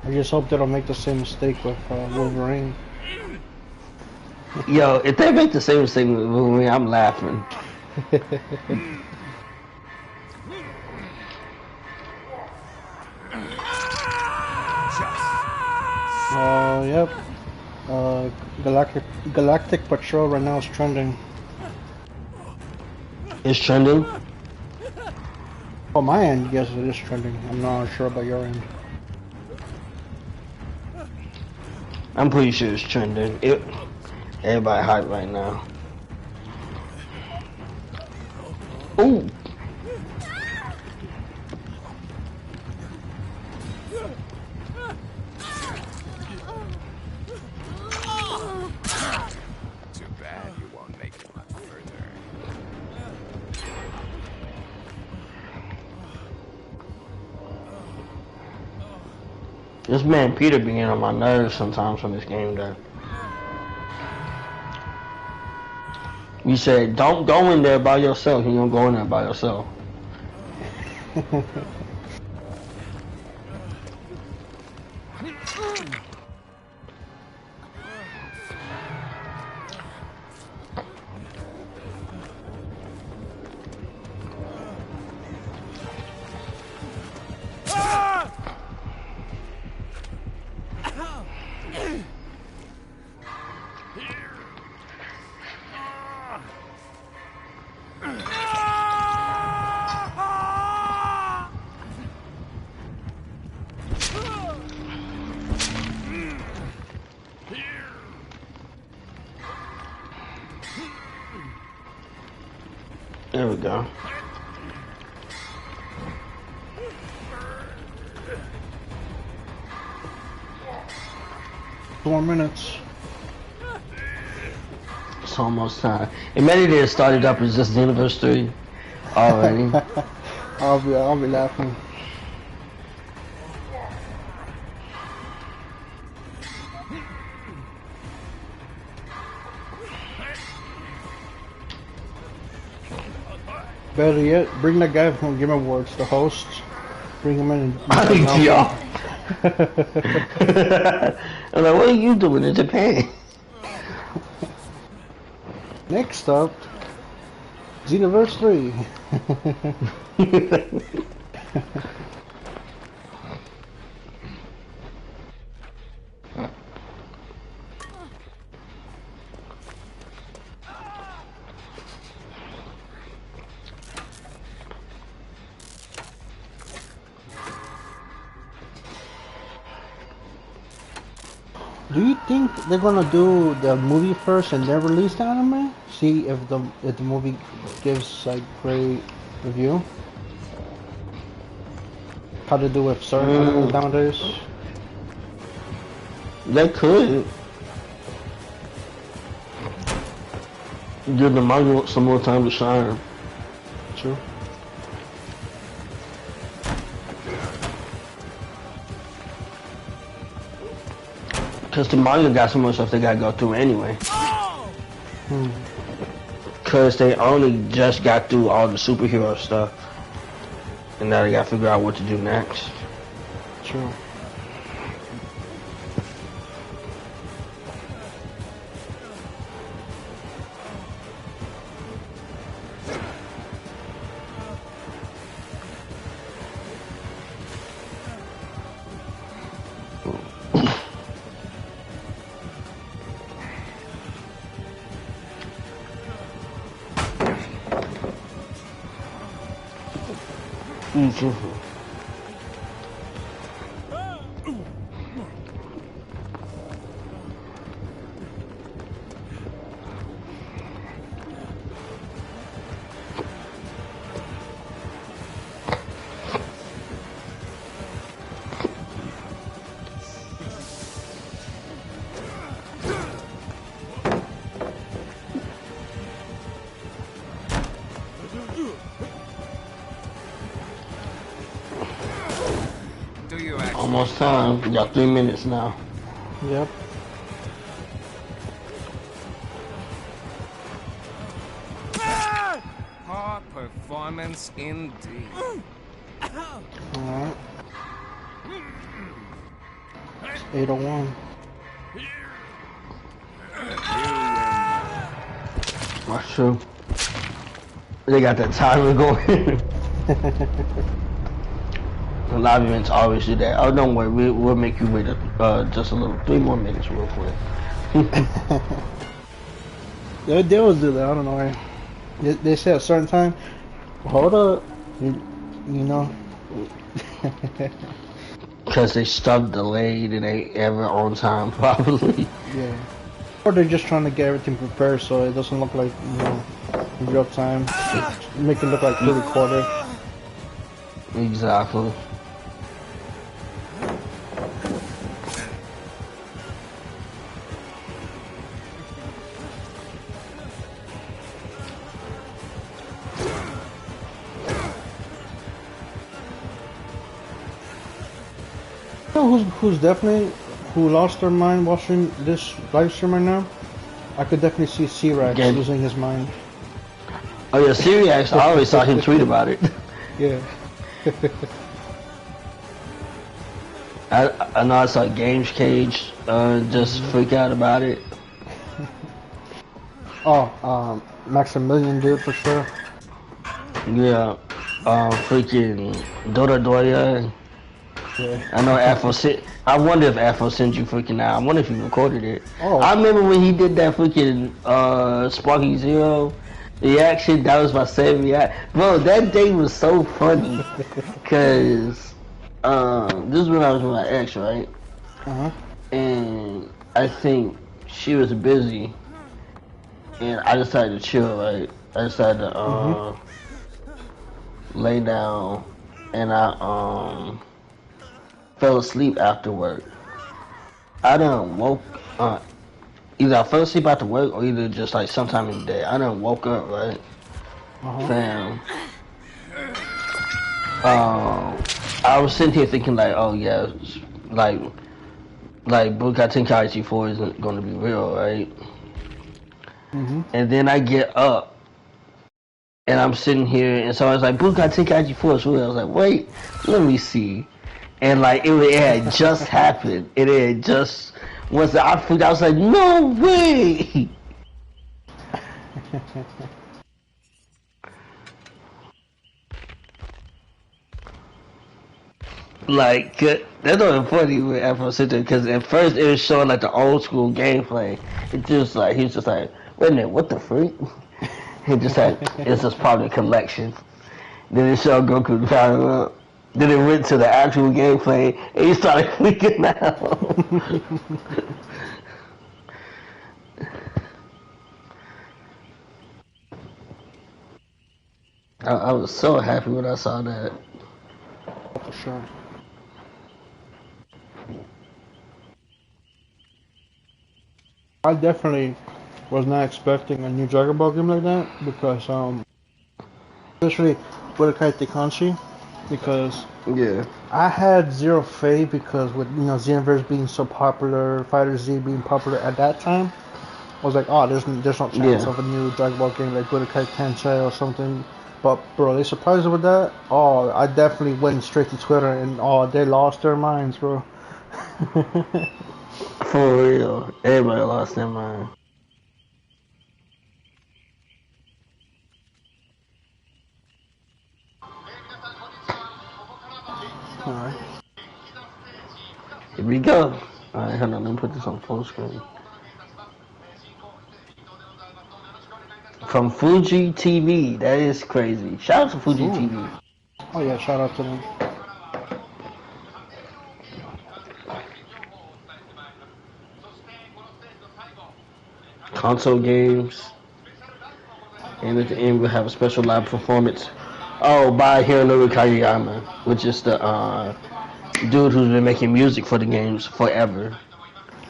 I just hope they don't make the same mistake with Wolverine. Yo, if they make the same mistake with Wolverine, I'm laughing. Yep. Galactic Patrol right now is trending. It's trending? On my end, yes, it is trending. I'm not sure about your end. I'm pretty sure it's trending. Everybody hype right now. Ooh. Too bad you won't make it much further. This man Peter be getting on my nerves sometimes on this game though. You said don't go in there by yourself. You don't go in there by yourself. There we go. 4 minutes. It's almost time. Imagine they started up as just Xenoverse 3 already. I'll be laughing. Better yet, bring that guy from Game Awards, the host. Bring him in. Yeah. I'm like, what are you doing in Japan? Next up, Xenoverse 3. Do you think they're gonna do the movie first and then release the anime? See if the movie gives like great review. How to do with certain animes nowadays? They could. Give the manga some more time to shine. True. Cause the manga got so much stuff they gotta go through anyway. Cause they only just got through all the superhero stuff. And now they gotta figure out what to do next. True. Almost time. We got 3 minutes now. Yep. Hard performance indeed. Alright. 801. That's true. They got that timer going. A lot of events always do that. Oh, don't worry, we'll make you wait just a little, 3 more minutes real quick. They always do that. I don't know why. They say at a certain time. Hold up, you know. Because they stuff delayed and they ever on time, probably. Yeah. Or they're just trying to get everything prepared so it doesn't look like, you know, in real time. Make it look like pre-recorded. Exactly. Who's definitely lost their mind watching this live stream right now? I could definitely see C-Rex losing his mind. Oh yeah, Sirius, I always saw him tweet about it. Yeah. I know I saw Games Cage just freak out about it. Oh, Maximilian dude for sure. Yeah, freaking Dora Doya. Yeah. I know Afro sent. I wonder if Afro sent you freaking out. I wonder if he recorded it. Oh. I remember when he did that freaking Sparky Zero reaction. That was my favorite reaction. Bro, that day was so funny. Cause this is when I was with my ex, right? And I think she was busy, and I decided to chill, right? I decided to lay down, and I fell asleep after work. I done woke either I fell asleep after work or either just like sometime in the day. I done woke up, right? Fam. I was sitting here thinking like, oh yeah, like Budokai Tenkaichi 4 isn't gonna be real, right? And then I get up and I'm sitting here and so I was like, Budokai Tenkaichi 4 is real. I was like, wait, let me see. And like it had just happened. It had just once I was like, no way. Like that's not funny with Afro Center because at first it was showing like the old school gameplay. It just like he was just like, wait a minute, what the freak? He just like it's just probably a collection. Then it showed Goku powering up. Then it went to the actual gameplay and he started freaking out. I was so happy when I saw that. For sure. I definitely was not expecting a new Dragon Ball game like that because especially Budokai Tenkaichi because Yeah. I had zero faith because with Xenoverse being so popular, Fighter Z being popular at that time, I was like, oh, there's no chance of a new Dragon Ball game like Budokai Tenkaichi or something. But bro, they surprised me with that. Oh, I definitely went straight to Twitter and they lost their minds, bro. For real. Everybody lost their mind. Alright. Here we go. Alright, hold on, let me put this on full screen. From Fuji TV, that is crazy. Shout out to Fuji TV. Oh yeah, shout out to them. Console games. And at the end we'll have a special live performance. Oh, by Hironori Kageyama, which is the dude who's been making music for the games forever.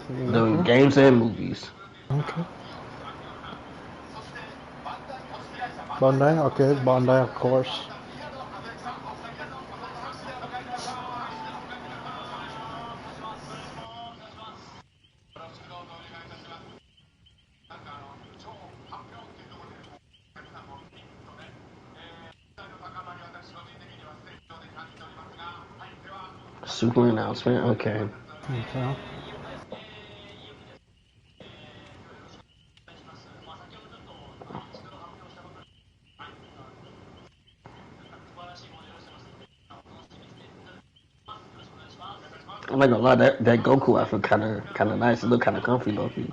The games and movies. Okay. Bandai? Okay, Bandai, of course. Super announcement, okay. Okay. I'm not gonna lie, that Goku outfit kind of nice. It look kind of comfy, low-key.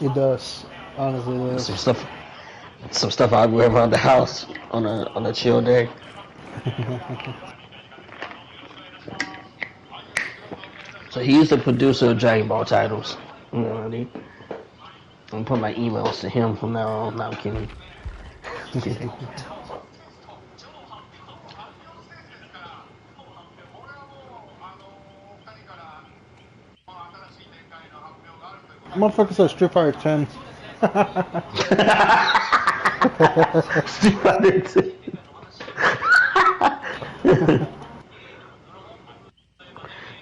It does. Honestly, it does. Some stuff I wear around the house on a chill day. So he's the producer of Dragon Ball titles. You know what I mean? I'm gonna put my emails to him from now on. No, I'm kidding. Motherfucker said Street Fighter 10. Street Fighter 10.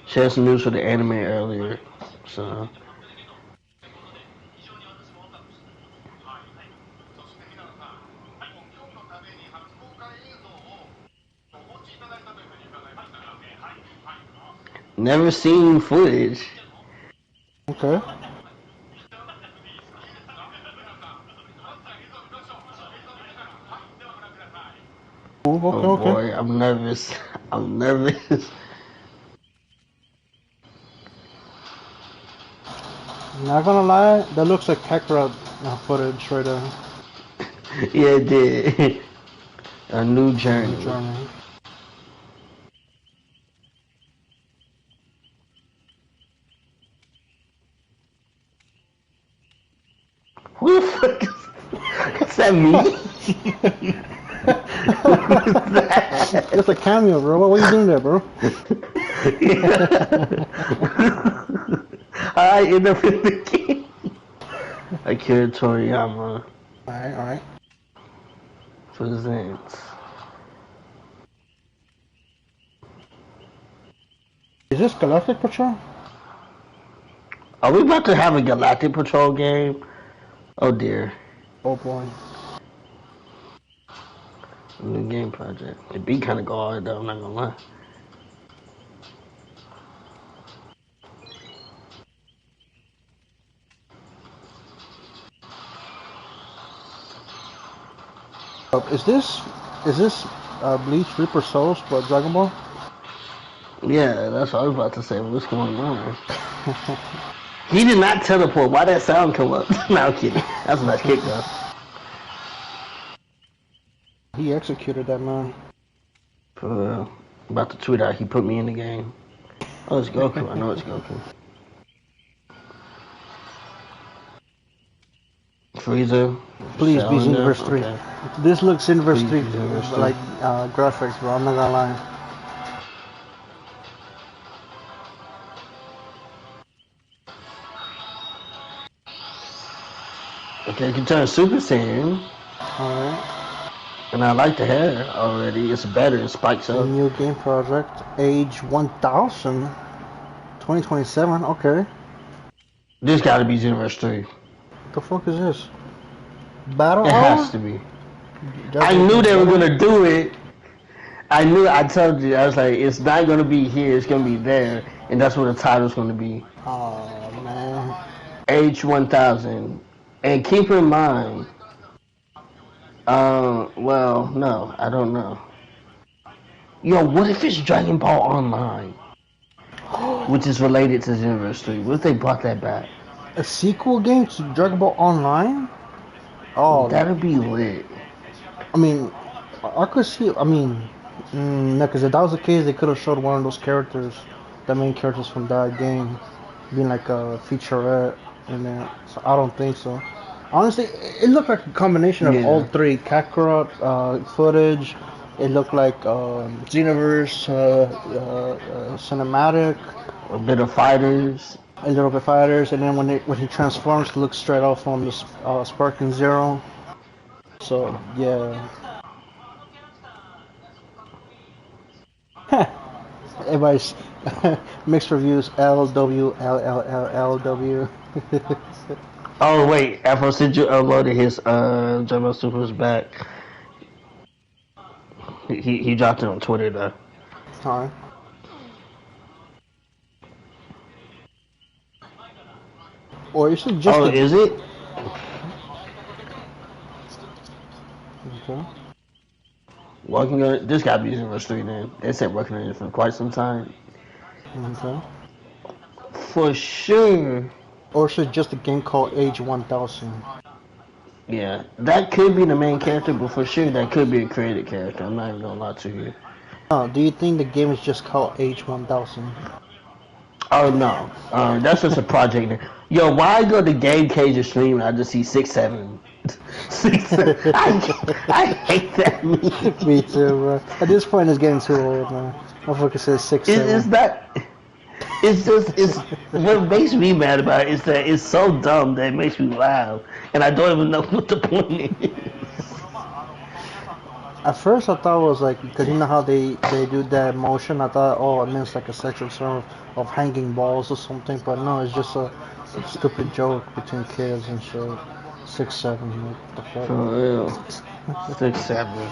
Shared some news for the anime earlier, so. Never seen footage. Okay. Ooh, okay, Oh okay. boy, I'm nervous. I'm nervous. Not gonna lie, that looks like Kakarot footage right there. Yeah, it did. A new journey. Who the fuck is that? Me? Who's that? That's a cameo, bro. What are you doing there, bro? I end up in the game. Akira Toriyama Alright. presents. Is this Galactic Patrol? Are we about to have a Galactic Patrol game? Oh dear. Oh boy. New game project. It'd be kind of hard though, I'm not gonna lie. Is this Bleach Reaper Souls but Dragon Ball? Yeah, that's what I was about to say. What's going on? He did not teleport. Why that sound come up? No, I'm kidding. That's a nice kick though. He executed that man. For real. About to tweet out, he put me in the game. Oh, it's Goku. I know it's Goku. Frieza. Please be Cylinder, Xenoverse 3. okay. This looks Xenoverse Please 3 be Xenoverse 3. like graphics, bro. I'm not gonna lie. Okay, you can turn Super Saiyan. Alright. And I like the hair already. It's better. It spikes A up. new game project. Age 1000. 2027. Okay. This gotta be Xenoverse 3. What the fuck is this? Battle It Hour? has to be. I knew they were gonna do it. I told you, I was like, it's not gonna be here, it's gonna be there. And that's what the title's gonna be. Oh, man. Age 1000. And keep in mind, well, no, I don't know. Yo, what if it's Dragon Ball Online? Which is related to Xenoverse 3. What if they brought that back? A sequel game to Dragon Ball Online? Oh, That'd be lit. I mean, I could see. I mean, no, because if that was the case, they could have showed one of those characters, the main characters from that game, being like a featurette in there. So I don't think so. Honestly, it looked like a combination of all three Kakarot footage. It looked like Xenoverse cinematic, A bit of fighters. a little bit fighters, and then when he transforms, it looks straight off from the Sparking Zero. So yeah. Everybody's mixed reviews. LW. Oh wait, Afro Senju uploaded his Jumbo Super's back. He dropped it on Twitter though. Alright. Or is it just Oh, a... is it? Okay. Working on it. This gotta be Xenoverse 3 then. They said working on it for quite some time. Okay. For sure. Or is it just a game called Age 1000? Yeah, that could be the main character, but for sure that could be a created character. I'm not even gonna lie to you. Oh, do you think the game is just called Age 1000? Oh no, that's just a project name. Yo, why I go to Game Cage stream and I just see 6-7. 6-7. I hate that meme. Me too, bro. At this point, it's getting too old, man. Motherfucker says 6, 7. It's not. It's just, what makes me mad about it is that it's so dumb that it makes me laugh. And I don't even know what the point is. At first, I thought it was like, because you know how they do that motion, I thought, oh, it means like a sexual term of hanging balls or something, but no, it's just a stupid joke between kids and shit. 6, 7, what the fuck? For real. 6-7.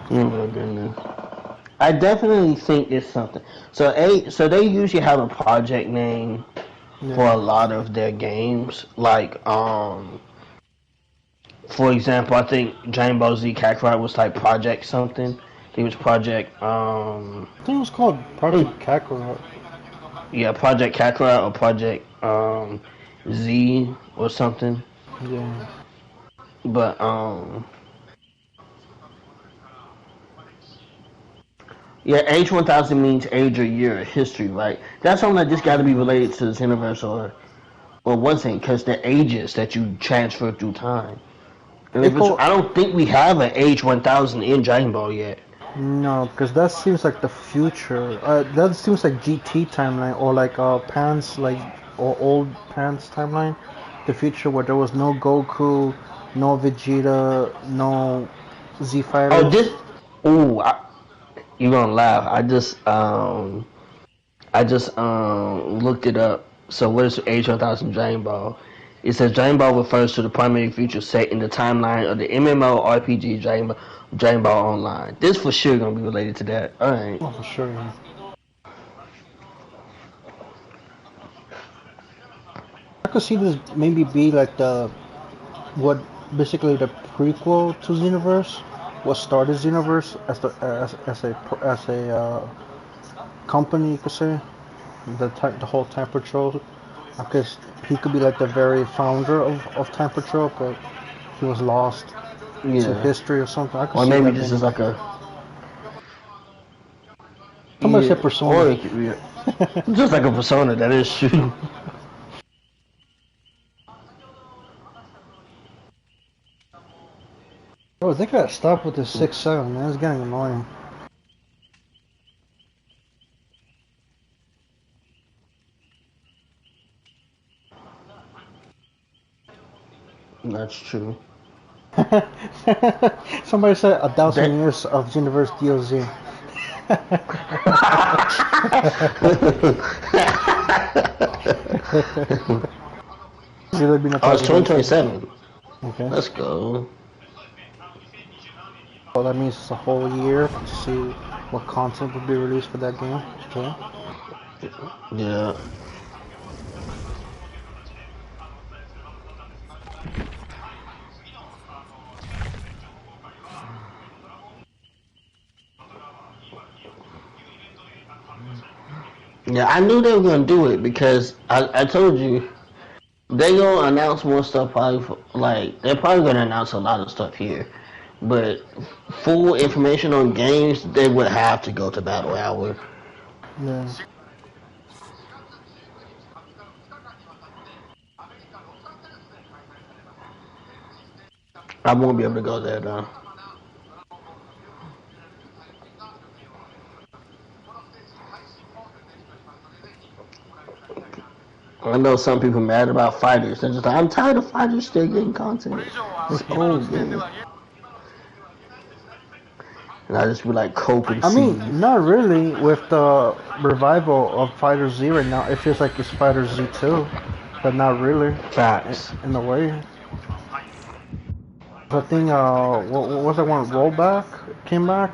Oh my goodness. I definitely think it's something. So they usually have a project name for a lot of their games. Like, for example, I think Dragon Ball Z Kakarot was like Project something. It was Project, I think it was called Project Kakarot. Yeah, Project Kakarot or Project, Z or something. Yeah. But, yeah, age 1000 means age or year of history, right? That's something that just got to be related to Xenoverse or one thing, because the ages that you transfer through time. And I don't think we have an age 1000 in Dragon Ball yet. No, because that seems like the future. That seems like GT timeline or like Pan's like or old Pan's timeline. the future where there was no Goku, no Vegeta, no Z Fighters. Oh, this. Ooh, you gonna laugh? I just looked it up. So what is Age 1000 Dragon Ball? It says Dragon Ball refers to the primary future set in the timeline of the MMORPG Dragon Ball Online. This for sure gonna be related to that. All right. Oh, for sure. Yeah. I could see this maybe be like basically the prequel to Xenoverse, what started Xenoverse as a company, you could say, the whole Time Patrol. I guess he could be like the very founder of Time Patrol, but he was lost to history or something. I could or see maybe that this is like a. Somebody said Persona. Just like a Persona, that is true. Bro, they gotta stop with this 6-7, man. It's getting annoying. That's true. Somebody said 1,000 years of Xenoverse DLC. Oh, it's 2027. Okay. Let's go. Well, that means it's a whole year to see what content will be released for that game. Okay. Yeah. Yeah, I knew they were gonna do it because I told you they gonna announce more stuff. Probably like they're probably gonna announce a lot of stuff here, but full information on games they would have to go to Battle Hour. Yeah. I won't be able to go there though. I know some people mad about fighters. They're just like, I'm tired of fighters still getting content. It's old, man. And I just be like, cope and I mean, not really. With the revival of Fighter Z right now, it feels like it's Fighter Z 2, but not really. Facts. In a way. I think, what was that one? Rollback came back?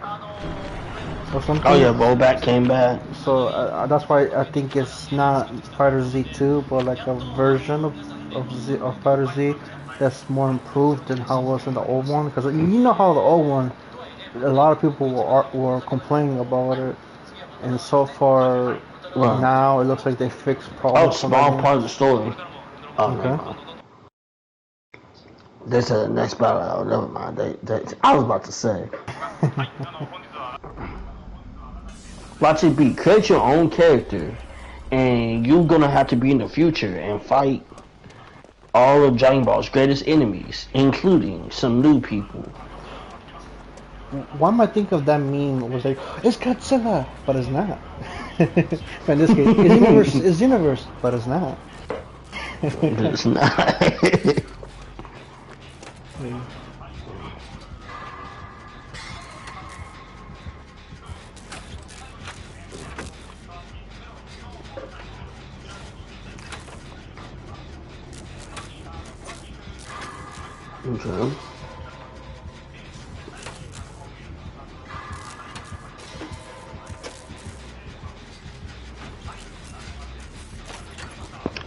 Or something? Oh yeah, Rollback came back. So that's why I think it's not Fighter Z2, but like a version of Fighter Z that's more improved than how it was in the old one. Because you know how the old one, a lot of people were complaining about it, and so far now it looks like they fixed problems. Oh, small part of the story. Oh, okay. No. They said the next battle. Oh, never mind. I was about to say. Watch it be. Create your own character, and you're gonna have to be in the future and fight all of Dragon Ball's greatest enemies, including some new people. Why am I think of that meme? Was like, it's Godzilla, but it's not. But in this case, it's Universe, but it's not. It's not. Okay.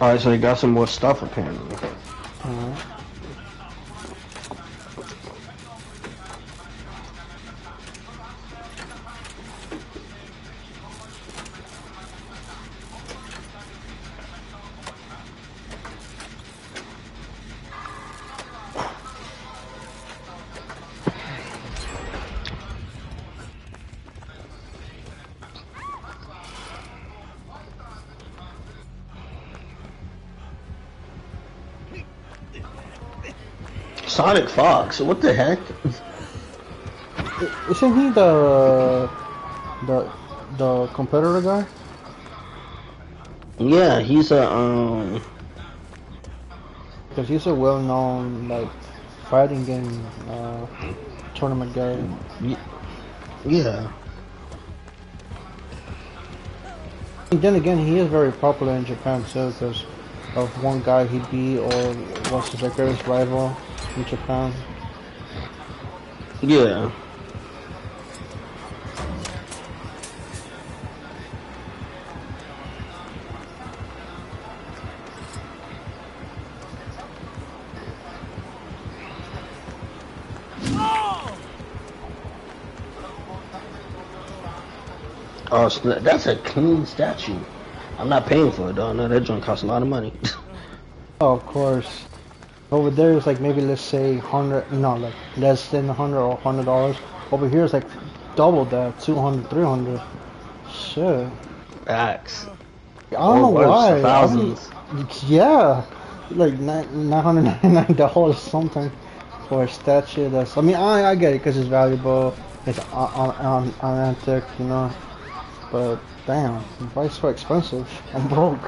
Alright, so you got some more stuff apparently. Sonic Fox, what the heck? Isn't he the competitor guy? Yeah, he's a Because he's a well-known like fighting game tournament guy. Yeah. And then again, he is very popular in Japan too, because of one guy he beat or was his greatest rival in Japan. Yeah. Oh, so that's a clean statue. I'm not paying for it though. No, that joint costs a lot of money. Oh, of course. Over there it's like maybe let's say 100, no, like less than 100 or $100. Over here it's like double that, 200, 300. Shit. Facts. I don't know why. Thousands. Yeah, like $999 something for a statue. That's. I mean, I get it because it's valuable. It's on antique, you know. But damn, why is it so expensive? I'm broke.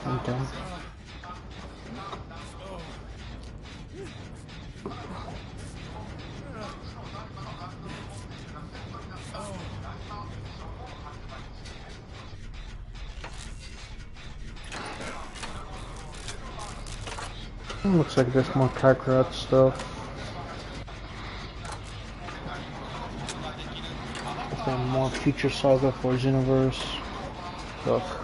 Okay. Looks like there's more Kakarot stuff. And more Future Saga for Xenoverse stuff.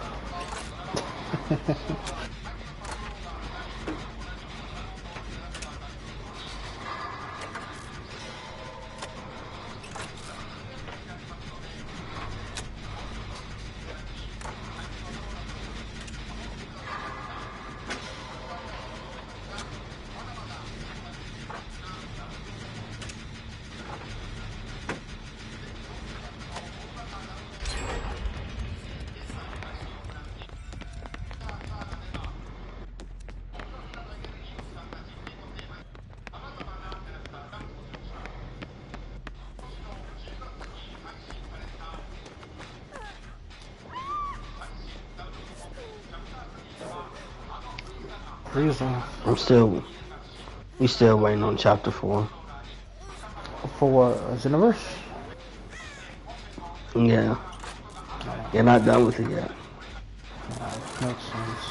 Reason. We still waiting on chapter 4. For what? Xenoverse? Yeah. You're not done with it yet. Makes sense.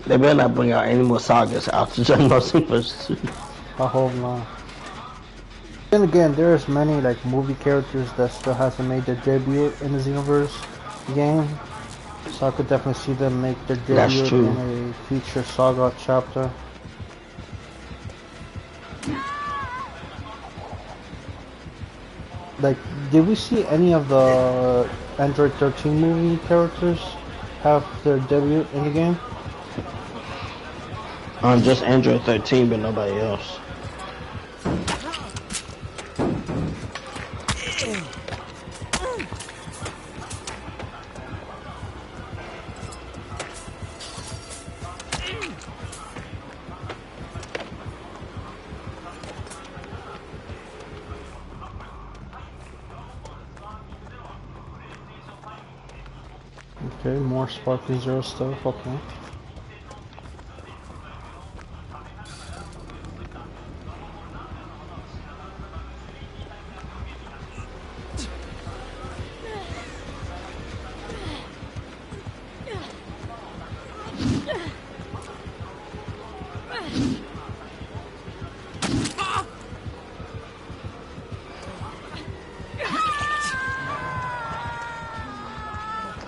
They better not bring out any more sagas after Dragon Ball Super 2. I hope not. Then again, there's many like movie characters that still hasn't made their debut in the Xenoverse game, so I could definitely see them make their debut in a future saga chapter. Like, did we see any of the Android 13 movie characters have their debut in the game? Just Android 13, but nobody else. Okay, more Sparking Zero stuff, okay.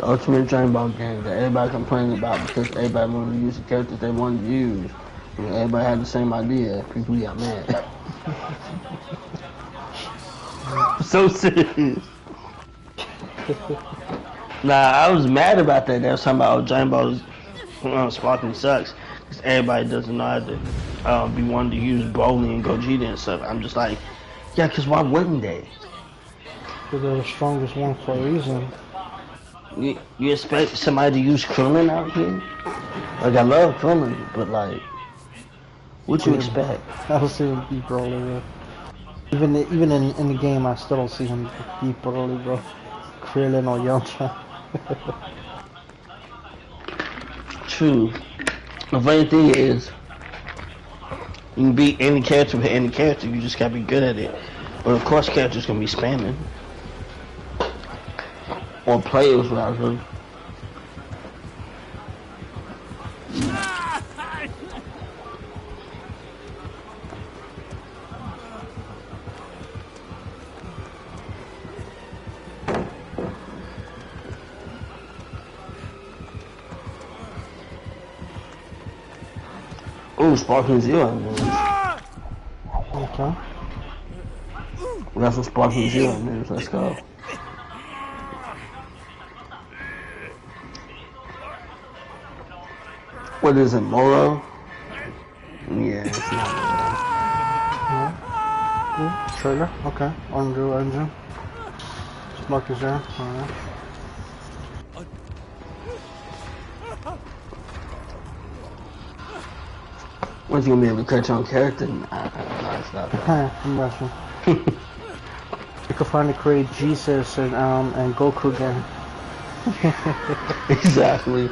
Ultimate Dragon Ball game that everybody complaining about because everybody wanted to use the characters they wanted to use. And everybody had the same idea. People got mad. So serious. Nah, I was mad about that. They was talking about Dragon Ball Sparking sucks because everybody doesn't know how to be wanting to use Broly and Gogeta and stuff. I'm just like, yeah, because why wouldn't they? Because they're the strongest one for a reason. You expect somebody to use Krillin out here? Like, I love Krillin, but like, what you expect? I don't see him beat Broly, bro. Even in the game, I still don't see him beat Broly, bro. Krillin or Yamcha. True. The funny thing is, you can beat any character with any character, you just gotta be good at it. But of course characters gonna be spamming. Or players rather. Oh, Sparking Zero. Okay. That's what Sparking Zero means. Let's go. What is it, Moro? Yeah, it's not Yeah. Trailer. Okay. Unreal Engine. Sparking Zero. Alright. When's you gonna be able to cut your own character? Nah, it's not that. I'm rushing. You could finally create Jesus and Goku again. Exactly.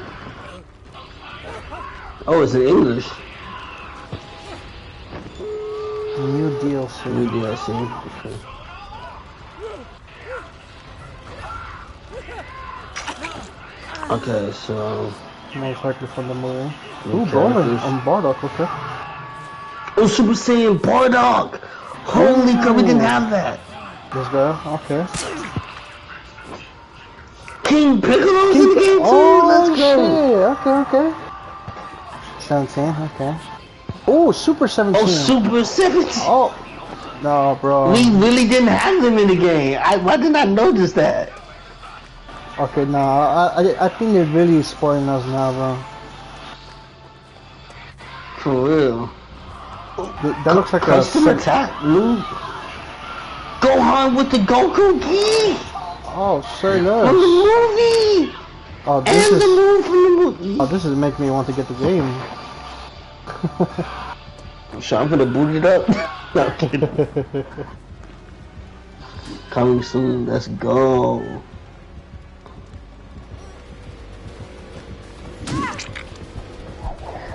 Oh, it's in English. New DLC. New DLC. Okay. Okay, so Most likely from the movie. New Ooh, Brolin characters. and Bardock, okay. Oh, Super Saiyan Bardock! Holy crap, we didn't have that. This guy, okay. King Piccolo's in the game too. Oh, Let's go. shit. Okay. 17, okay. Oh, Super 17. Oh, Super 17. Oh, no, bro. We really didn't have them in the game. Why didn't I notice that? Okay, no, I think they're really spoiling us now, bro. For real. That looks like Custom a attack, Luke. Gohan with the Goku Gi Oh, sure from does. the movie. Oh, this And the is. move from the movie. Oh, this is making me want to get the game. So I'm gonna boot it up. No, I'm kidding. Coming soon. Let's go.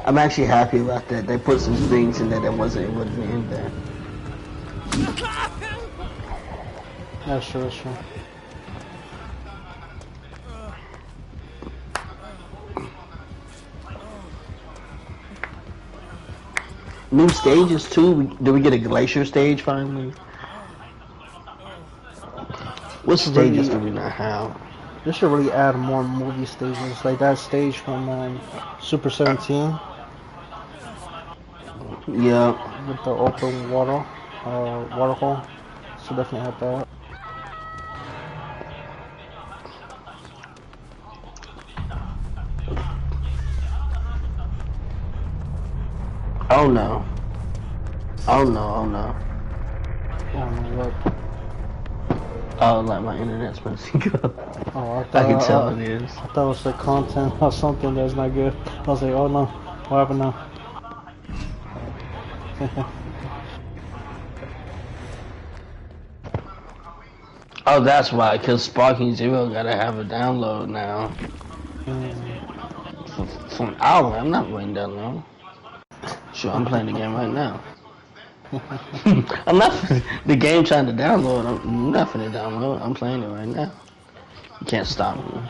I'm actually happy about that. They put some things in there that wasn't in there. Yeah, sure. New stages too. Do we get a glacier stage finally? What stages do we not have? They should really add more movie stages, like that stage from Super 17 Yeah. with the open waterhole. So definitely have that. Oh no. Oh no. Oh no. Oh my god. Oh, like my internet's messing up. Oh, I can tell it is. I thought it was the content or something that's not good. I was like, oh no, what happened now? Oh, that's why, because Sparking Zero gotta have a download now. For an hour, I'm not waiting that long. Sure, I'm playing the game right now. I'm not the game trying to download. I'm not finna download. I'm playing it right now. You can't stop me.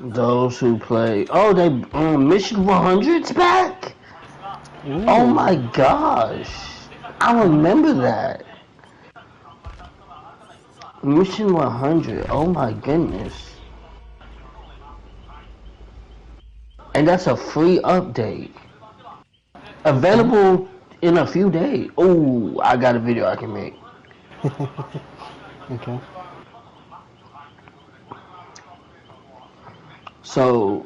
Those who play, oh, they Mission 100's back. Ooh. Oh my gosh, I remember that. Mission 100. Oh my goodness. And that's a free update. Available in a few days. Oh, I got a video I can make. Okay. So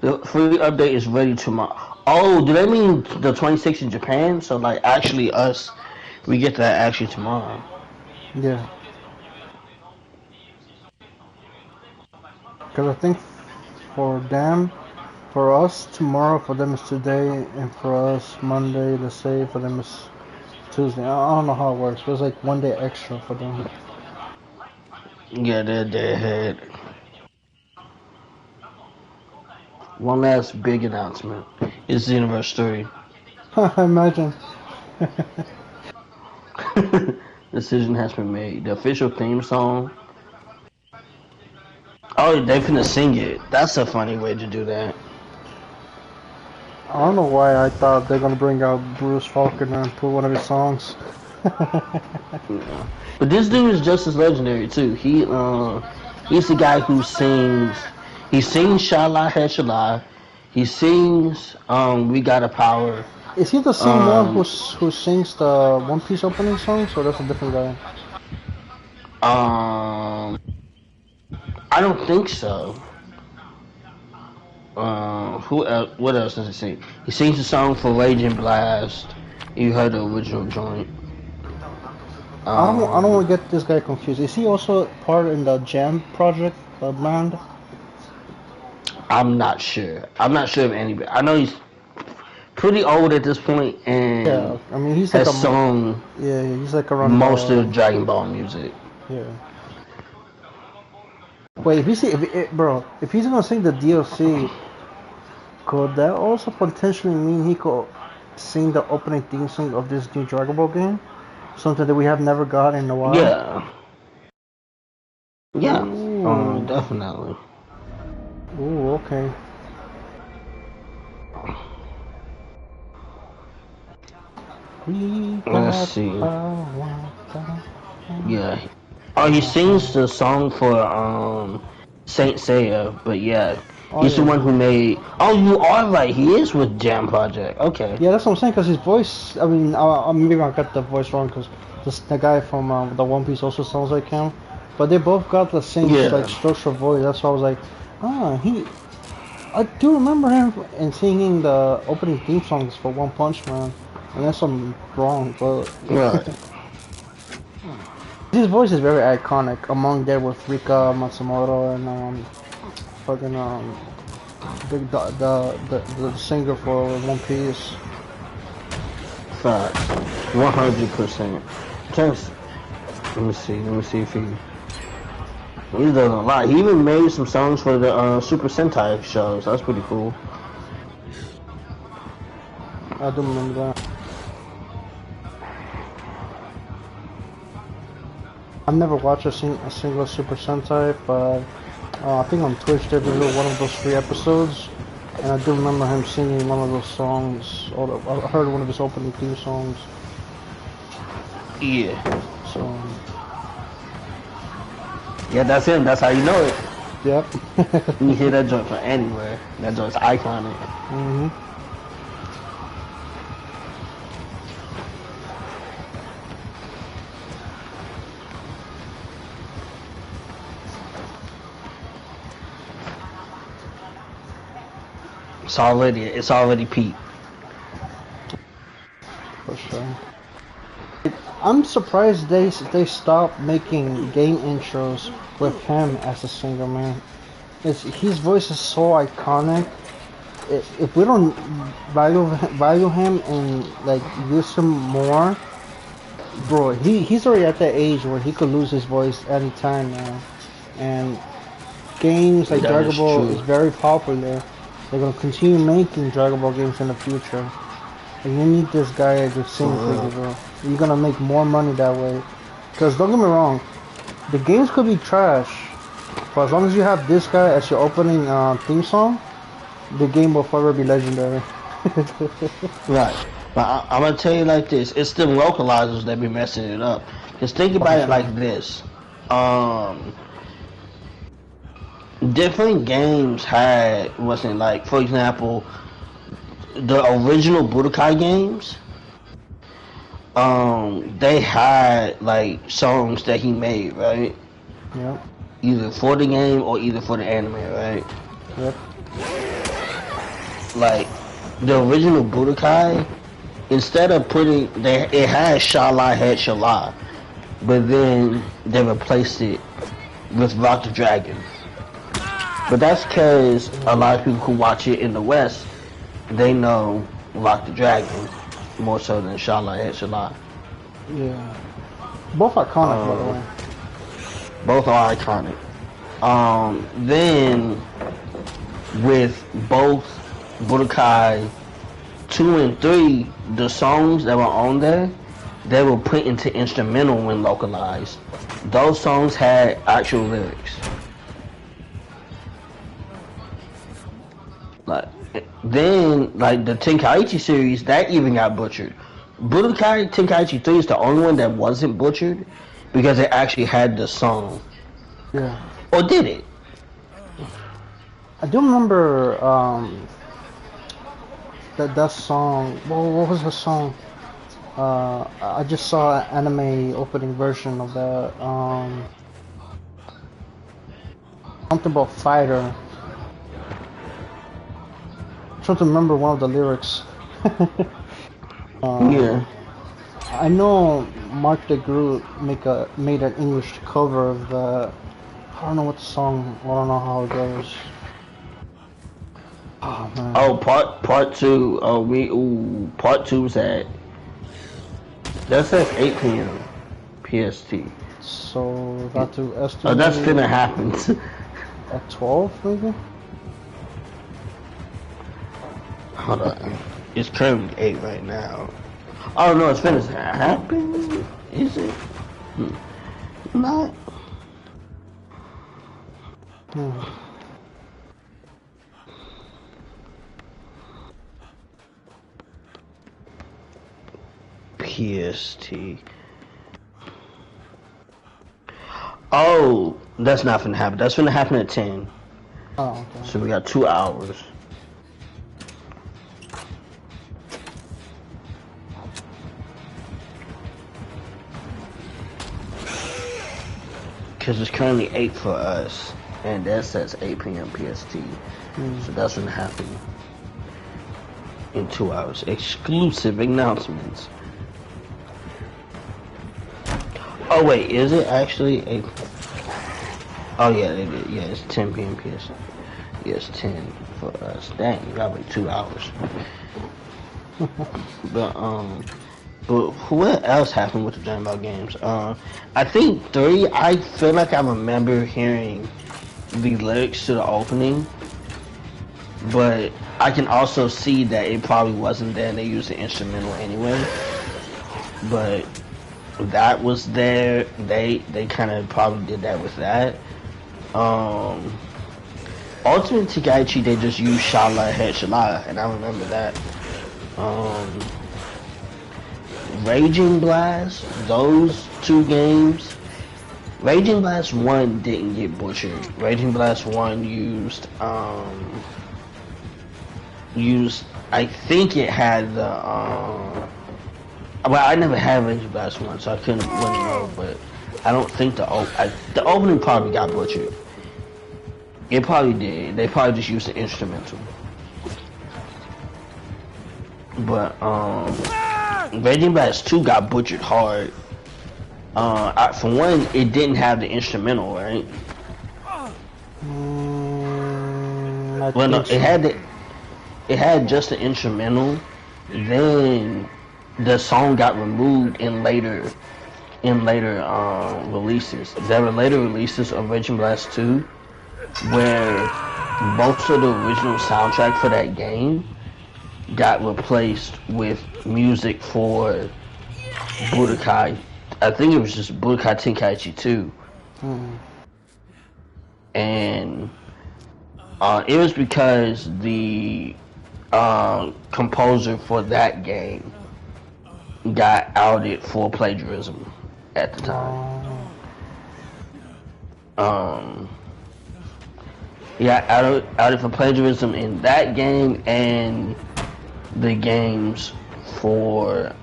the free update is ready tomorrow. Oh, do they mean the 26th in Japan? So like actually us, we get that actually tomorrow. Yeah. Because I think for them, for us tomorrow, for them is today, and for us Monday, let's say, for them is Tuesday. I don't know how it works, but it's like 1 day extra for them. Yeah, they're ahead. One last big announcement is Xenoverse 3. Imagine. Decision has been made. The official theme song. Oh, they finna sing it. That's a funny way to do that. I don't know why I thought they're gonna bring out Bruce Faulkner and put one of his songs. Yeah. But this dude is just as legendary too. He's the guy who sings. He sings Shala Heshala. He sings We Got a Power. Is he the same one who sings the One Piece opening songs, or that's a different guy? I don't think so. Who else? What else does he sing? He sings the song for Raging Blast. You heard the original joint. I don't want to get this guy confused. Is he also part in the Jam Project band? I'm not sure. I'm not sure of anybody. I know he's pretty old at this point, and yeah, I mean he's like has sung. Yeah, he's like around most of Dragon Ball music. Yeah. Wait, if you see, if he's gonna sing the DLC, could that also potentially mean he could sing the opening theme song of this new Dragon Ball game? Something that we have never got in a while. Yeah. Yeah. Definitely. Ooh, okay. Let's see. Yeah. Oh, he sings the song for Saint Seiya, but yeah. He's the one who made. Oh, you are right. He is with Jam Project. Okay. Yeah, that's what I'm saying. Cause his voice. I mean, maybe I got the voice wrong. Cause the guy from the One Piece also sounds like him. But they both got the same like structural voice. That's why I was like, I do remember him and singing the opening theme songs for One Punch Man. Unless I'm wrong, but right. His voice is very iconic. Among there with Rika Matsumoto and fucking the singer for One Piece. Facts. 100%. Let me see if he's done a lot. He even made some songs for the Super Sentai shows. That's pretty cool. I do remember that. I've never watched a single Super Sentai, but I think on Twitch they did one of those free episodes, and I do remember him singing one of those songs. Or I heard one of his opening theme songs. Yeah. So. Yeah, that's him. That's how you know it. Yep. You hear that joint from anywhere. That joint's iconic. Mhm. It's already peaked. For sure. I'm surprised they stopped making game intros with him as a singer, man. His voice is so iconic. If we don't value him and like use him more, bro, he's already at that age where he could lose his voice anytime now. And games like Dragon Ball is very popular. They're gonna continue making Dragon Ball games in the future. And you need this guy to sing for you, bro. You're gonna make more money that way. Cause don't get me wrong, the games could be trash, but as long as you have this guy as your opening theme song, the game will forever be legendary. Right. But I'm gonna tell you like this: it's the localizers that be messing it up. Just think about it like this: different games had wasn't like, for example, the original Budokai games. they had like songs that he made, right? Yep. Either for the game or either for the anime, right? Yep. Like the original Budokai, instead of putting it had Shala had Shala, but then they replaced it with Rock the Dragon. But that's because a lot of people who watch it in the West, they know Rock the Dragon more so than Shala had Shala. Yeah. Both iconic, by the way. Both are iconic. Then with both Budokai 2 and 3, the songs that were on there, they were put into instrumental when localized. Those songs had actual lyrics. Then the Tenkaichi series, that even got butchered. Budokai Tenkaichi 3 is the only one that wasn't butchered because it actually had the song. Yeah. Or did it? I do remember that song. What was the song? I just saw an anime opening version of that. Something about fighter. I'm trying to remember one of the lyrics. Yeah. I know Mark the Groot made an English cover of the. I don't know what the song. I don't know how it goes. Oh man. Oh, part 2. Oh, part 2 was at. That says 8 p.m. PST. So got to estimate. Oh, that's gonna happen. At 12 maybe. Hold on. It's currently 8 right now. Oh no, it's finished. Happen? Is it? Not. PST. Oh, that's not gonna happen. That's gonna happen at 10. Oh, okay. So we got 2 hours. Because it's currently 8 for us, and that says 8 p.m. PST. So that's gonna happen in 2 hours. Exclusive announcements. Oh wait, is it actually 8? Oh yeah, they did. Yeah, it's 10 p.m. PST. Yeah, it's 10 for us. Dang, you got like 2 hours. But what else happened with the Dragon Ball games? I think 3, I feel like I remember hearing the lyrics to the opening, but I can also see that it probably wasn't there and they used the instrumental anyway. But that was there. They kind of probably did that with that. Ultimate Tenkaichi, they just used Shala Head Shala, and I remember that. Raging Blast, those 2 games. Raging Blast 1 didn't get butchered. Raging Blast 1 used, I think it had the, well, I never had Raging Blast 1, so I wouldn't know, but I don't think the opening probably got butchered. It probably did. They probably just used the instrumental. But, Raging Blast 2 got butchered hard. For one, it didn't have the instrumental, right? Well, no, it had just the instrumental. Then the song got removed in later releases. There were later releases of Raging Blast 2 where most of the original soundtrack for that game got replaced with music for Budokai. I think it was just Budokai Tenkaichi 2. And it was because the composer for that game got outed for plagiarism at the time. He got outed for plagiarism in that game and the games for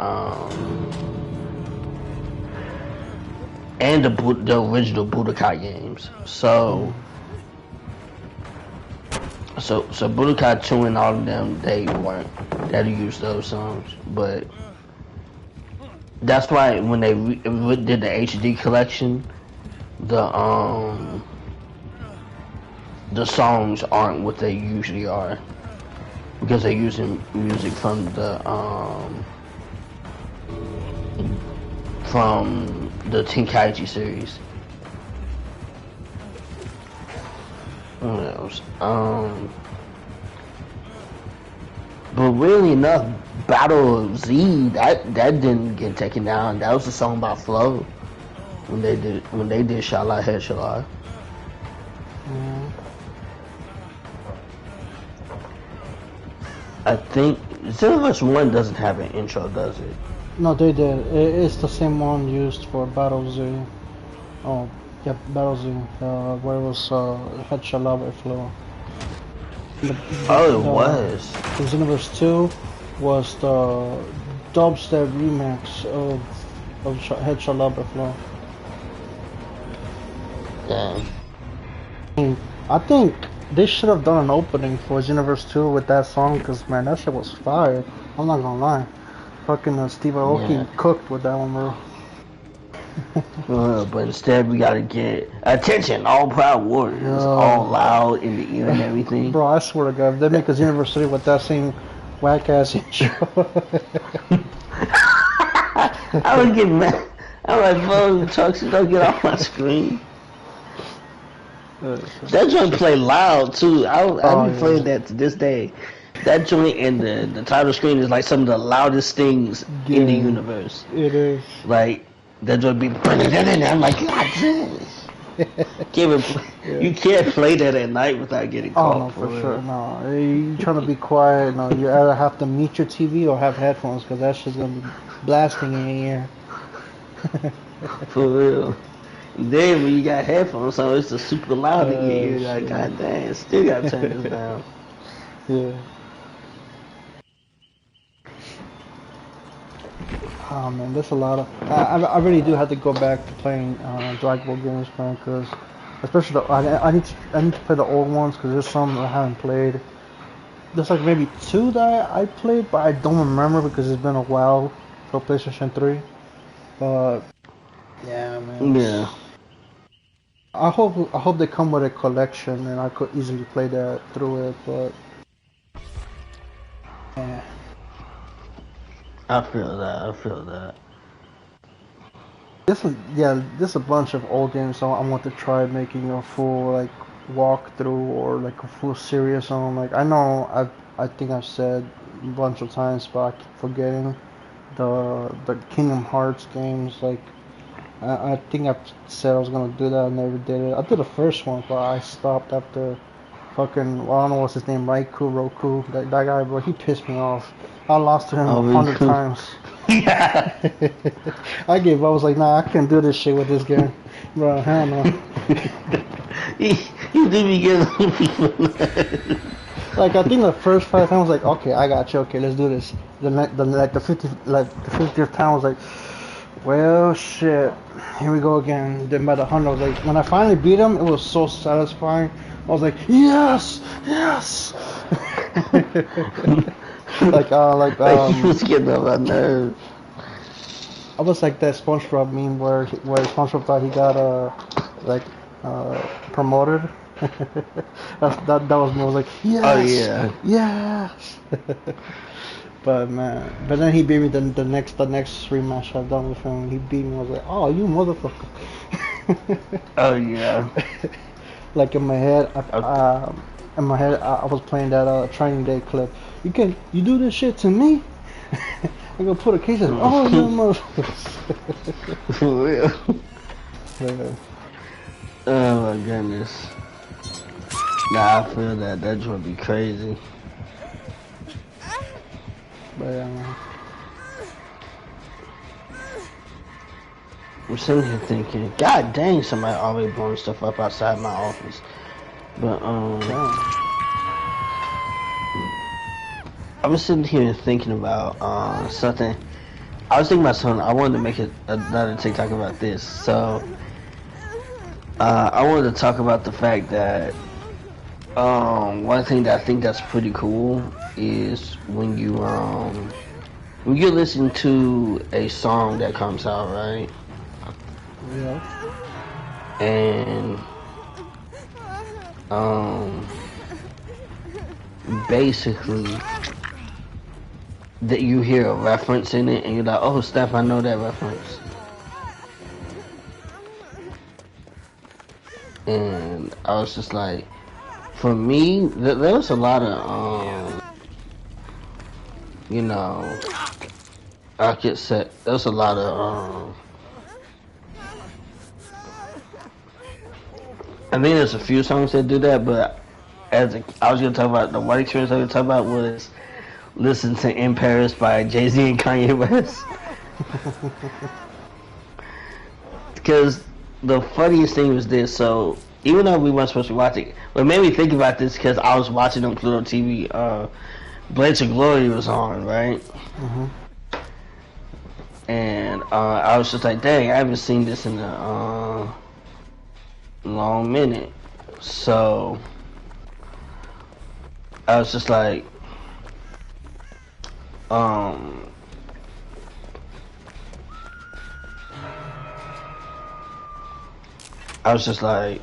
and the original Budokai games. So Budokai 2 and all of them, they weren't that used those songs, but that's why when they did the HD collection, the songs aren't what they usually are because they're using music from the Tenkaichi series. What else? But really enough, Battle of Z that didn't get taken down. That was a song by Flow when they did Shala Head Shala. I think Xenoverse 1 doesn't have an intro, does it? No, they did. It's the same one used for Battle Z. Oh, yeah, Battle Z. Where it was Head Shala by Flow. Oh, it was. The Xenoverse 2 was the dubstep remix of Head Shala by Flow. Damn. I think they should have done an opening for Xenoverse 2 with that song, because man, that shit was fire. I'm not gonna lie. Fucking Steve Aoki cooked with that one, bro. But instead we gotta get attention, all proud warriors, all loud in the ear and everything. Bro, I swear to God, if they make a Xenoverse 3 with that same whack ass intro. I would get mad. I'm like, bro, Chucks, don't get off my screen. That joint play loud too. I be playing that to this day. That joint and the title screen is like some of the loudest things in the universe. It is. Like that joint be. I'm like, God damn. You can't play that at night without getting caught. Oh no, for sure. No, you trying to be quiet. No, you either have to mute your TV or have headphones, because that shit's gonna be blasting in your ear. For real. Then when you got headphones on, it's just super loud in your ear. Like, God damn, still gotta turn this down. Yeah. Oh man, there's a lot of. I really do have to go back to playing Dragon Ball games, man, because especially I need to play the old ones, because there's some I haven't played. There's like maybe 2 that I played, but I don't remember because it's been a while for PlayStation 3. But yeah, man. Yeah. I hope they come with a collection and I could easily play that through it, but yeah. I feel that. There's a bunch of old games so I want to try making a full like walkthrough or like a full series on. Like I know I think I've said a bunch of times, but I keep forgetting the Kingdom Hearts games. Like I think I said I was gonna do that, I never did it. I did the first one, but I stopped after fucking, well, I don't know what's his name, Roku, that guy, bro, he pissed me off. I lost to him 100 times. Yeah. I gave up. I was like, nah, I can't do this shit with this game. Bro, hell no. You did me get Like, I think the first 5 times I was like, okay, I got you, okay, let's do this. The 50th time I was like, well, shit, here we go again. Then by the 100th, I was like, when I finally beat him, it was so satisfying. I was like, yes, yes. Like he was getting on my nerves. I was like that SpongeBob meme where SpongeBob thought he got promoted. that was me. I was like, yes, oh yeah, yes. But then he beat me the next rematch I've done with him. He beat me. I was like, oh, you motherfucker. Oh yeah. Like in my head, I was playing that Training Day clip. You do this shit to me? I'm gonna put a case of, oh, you motherfuckers. For real. Yeah. Oh my goodness. Nah, I feel that would be crazy. But yeah, man. I'm sitting here thinking, God dang, somebody always blowing stuff up outside my office. But I was sitting here thinking about something I was thinking about something. I wanted to make another TikTok about this. So, I wanted to talk about the fact that one thing that I think that's pretty cool is when you listen to a song that comes out, right? Yeah. And basically that you hear a reference in it and you're like, oh Steph, I know that reference. And I was just like, for me, there was a lot of you know, I could say there's a lot of I think there's a few songs that do that, but I was gonna talk about the one experience I was gonna talk about was listen to "In Paris" by Jay-Z and Kanye West. Because the funniest thing was this. So even though we weren't supposed to watch it, what made me think about this because I was watching on Pluto TV. Blades of Glory was on, right? Mm-hmm. And I was just like, dang, I haven't seen this in a long minute. So I was just like, I was just like,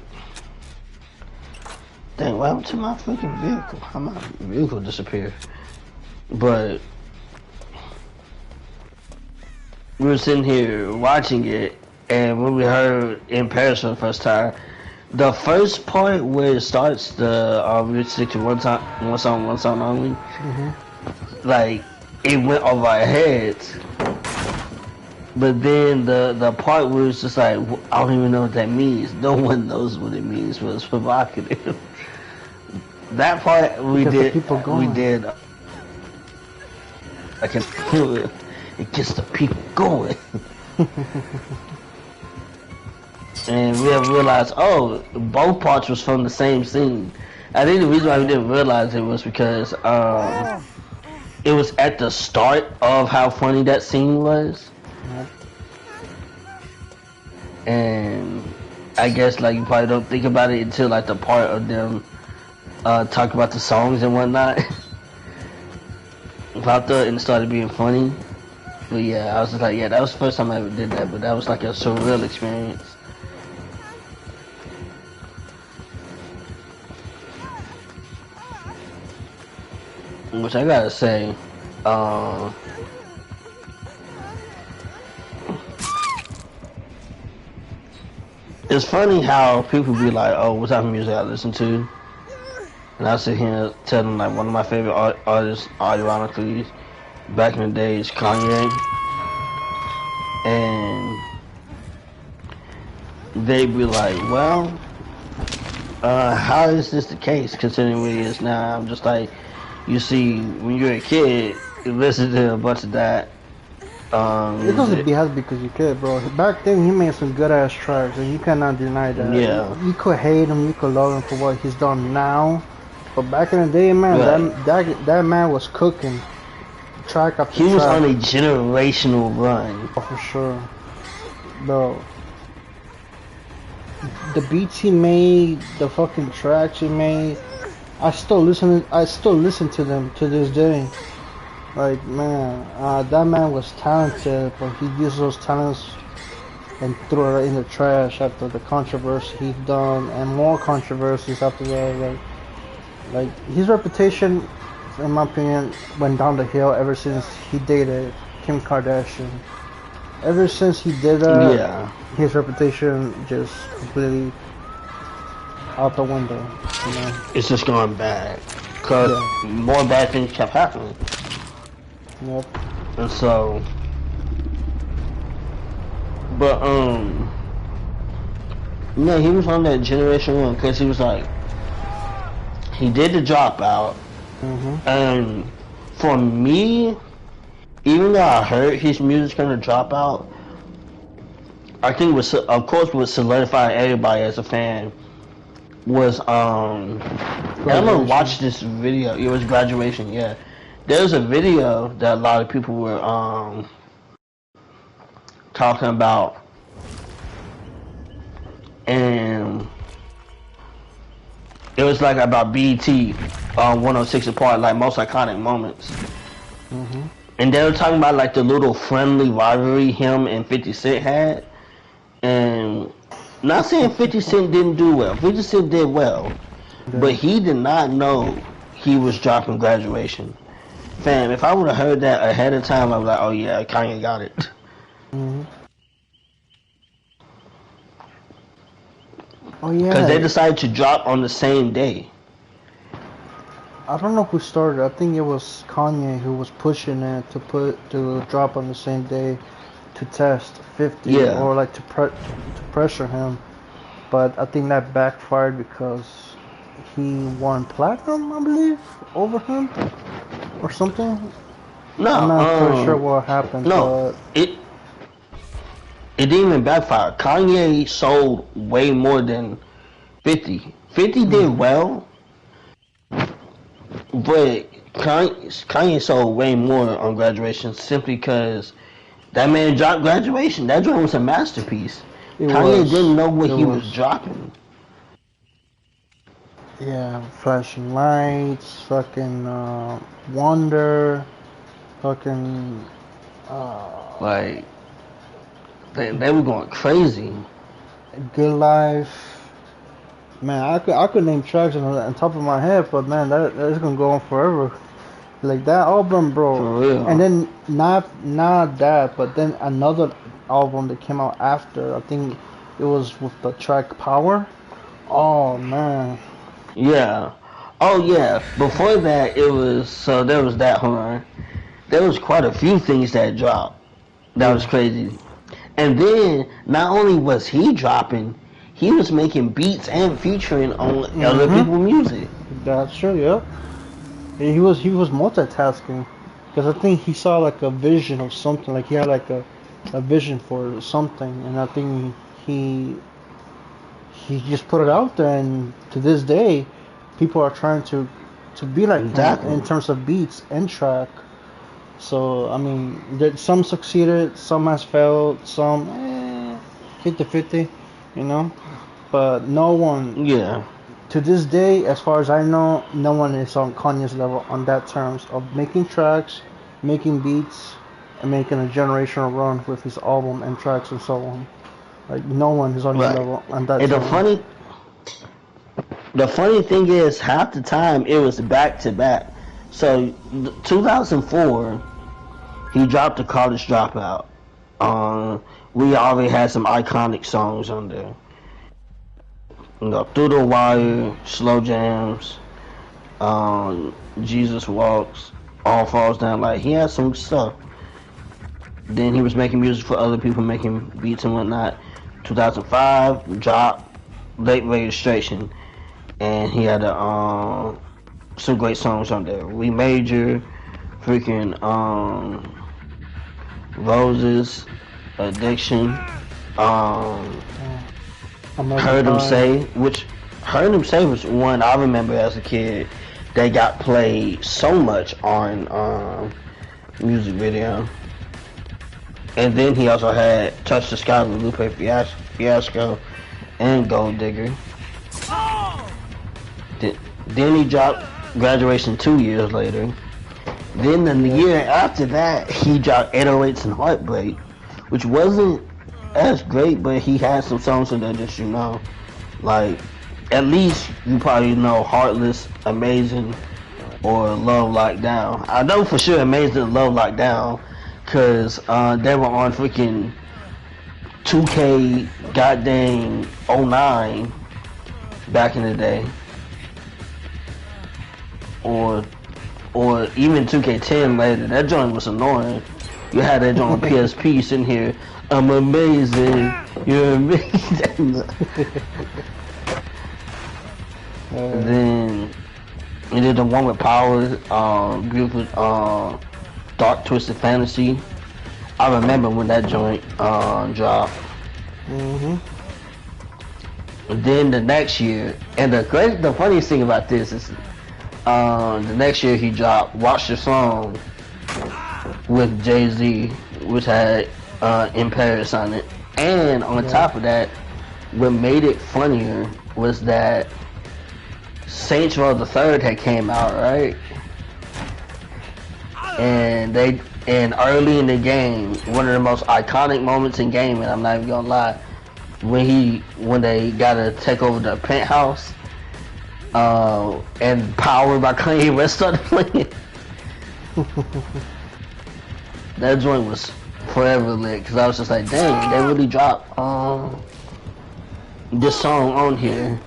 dang, what happened to my freaking vehicle? How my vehicle disappeared? But we were sitting here watching it, and when we heard "In Paris" for the first time, the first part where it starts, the we stick to one song only, Mm-hmm. like it went over our heads. But then the part where it's just like, I don't even know what that means. No one knows what it means, but it's provocative. That part we did. I can feel it. It gets the people going. And we have realized, oh, both parts was from the same scene. I think the reason why we didn't realize it was because it was at the start of how funny that scene was. And I guess like you probably don't think about it until like the part of them talk about the songs and whatnot. Popped up and started being funny. But yeah, I was just like, yeah, that was the first time I ever did that, but that was like a surreal experience. Which I gotta say, it's funny how people be like, oh, what type of music I listen to? And I sit here tell them like one of my favorite artists, ironically, back in the day is Kanye. And they be like, well, how is this the case considering what it is now? I'm just like, you see, when you're a kid, you listen to a bunch of that. It doesn't be happy because you could, bro. Back then, he made some good ass tracks, and you cannot deny that. Yeah. You could hate him, you could love him for what he's done now, but back in the day, man, right. that man was cooking. Track after track. He was on a track. generational run. Oh, for sure, bro. The beats he made, the fucking tracks he made, I still listen to them to this day. Like, man, that man was talented, but he used those talents and threw it in the trash after the controversy he's done, and more controversies after that. Like his reputation, in my opinion, went down the hill ever since he dated Kim Kardashian. Ever since he did that, yeah, his reputation just completely out the window. You know? It's just going bad, cause more bad things kept happening. Yep. And so, but no, he was on that generation one because he was like, he did the Dropout, and for me, even though I heard his music's gonna drop out, I think was of course what solidified everybody as a fan was and I'm gonna watch this video. It was Graduation, yeah. There's a video that a lot of people were talking about, and it was like about BET 106 apart, like most iconic moments. And they were talking about like the little friendly rivalry him and 50 Cent had. And not saying 50 Cent didn't do well. 50 Cent did well. But he did not know he was dropping Graduation. Fam, if I would have heard that ahead of time, I was like, oh yeah, Kanye got it. Oh yeah. Because they decided to drop on the same day. I don't know who started. I think it was Kanye who was pushing it to drop on the same day to test 50 or like to pressure him. But I think that backfired because he won platinum, I believe, over him or something. No, I'm not pretty sure what happened. No, but it didn't even backfire. Kanye sold way more than 50. 50 did well, but Kanye sold way more on Graduation simply because that man dropped Graduation. That joint was a masterpiece. Kanye didn't know what he was dropping. Yeah, Flashing Lights, fucking Wonder, fucking like they were going crazy. Good Life. Man, I could name tracks on top of my head, but man, that's gonna go on forever. Like that album, bro. For real. And then not that, but then another album that came out after. I think it was with the track Power. Oh man. Yeah. Oh yeah. Before that, there was that horn. There was quite a few things that dropped. That was crazy. And then not only was he dropping, he was making beats and featuring on other people's music. That's true. Yeah. He was multitasking because I think he saw like a vision of something. Like he had like a vision for something, and I think he just put it out there, and to this day, people are trying to be like him in terms of beats and track. So I mean, some succeeded, some has failed, some 50-50, you know. But no one, to this day, as far as I know, no one is on Kanye's level on that terms of making tracks, making beats, and making a generational run with his album and tracks and so on. Like no one is on his level on that. And the funny thing is, half the time it was back to back. So 2004, he dropped the College Dropout. We already had some iconic songs on there. You know, Through the Wire, Slow Jams, Jesus Walks, All Falls Down. Like he had some stuff. Then he was making music for other people, making beats and whatnot. 2005, dropped Late Registration, and he had some great songs on there. We Major, freaking Roses, Addiction, Heard Him Say, which Heard Him Say was one I remember as a kid that got played so much on music video. And then he also had Touch the Sky with Lupe Fiasco and Gold Digger. Then he dropped Graduation 2 years later. Then in the year after that, he dropped 808s and Heartbreak, which wasn't as great, but he had some songs in there that you know. Like, at least you probably know Heartless, Amazing, or Love Lockdown. I know for sure Amazing and Love Lockdown, because they were on freaking 2K goddamn 09 back in the day. Or even 2K10 later. That joint was annoying. You had that joint on PSP sitting here, I'm amazing, you're amazing. And then we did the one with Power, group with Dark Twisted Fantasy. I remember when that joint dropped. And then the next year, and the funniest thing about this is the next year he dropped Watch the Song with Jay-Z, which had in Paris on it. And on top of that, what made it funnier was that Saints Row the Third had came out, right? And early in the game, one of the most iconic moments in gaming, I'm not even gonna lie, when they gotta take over the penthouse, and Power by Kanye West started playing. That joint was forever lit, because I was just like, dang, they really dropped this song on here.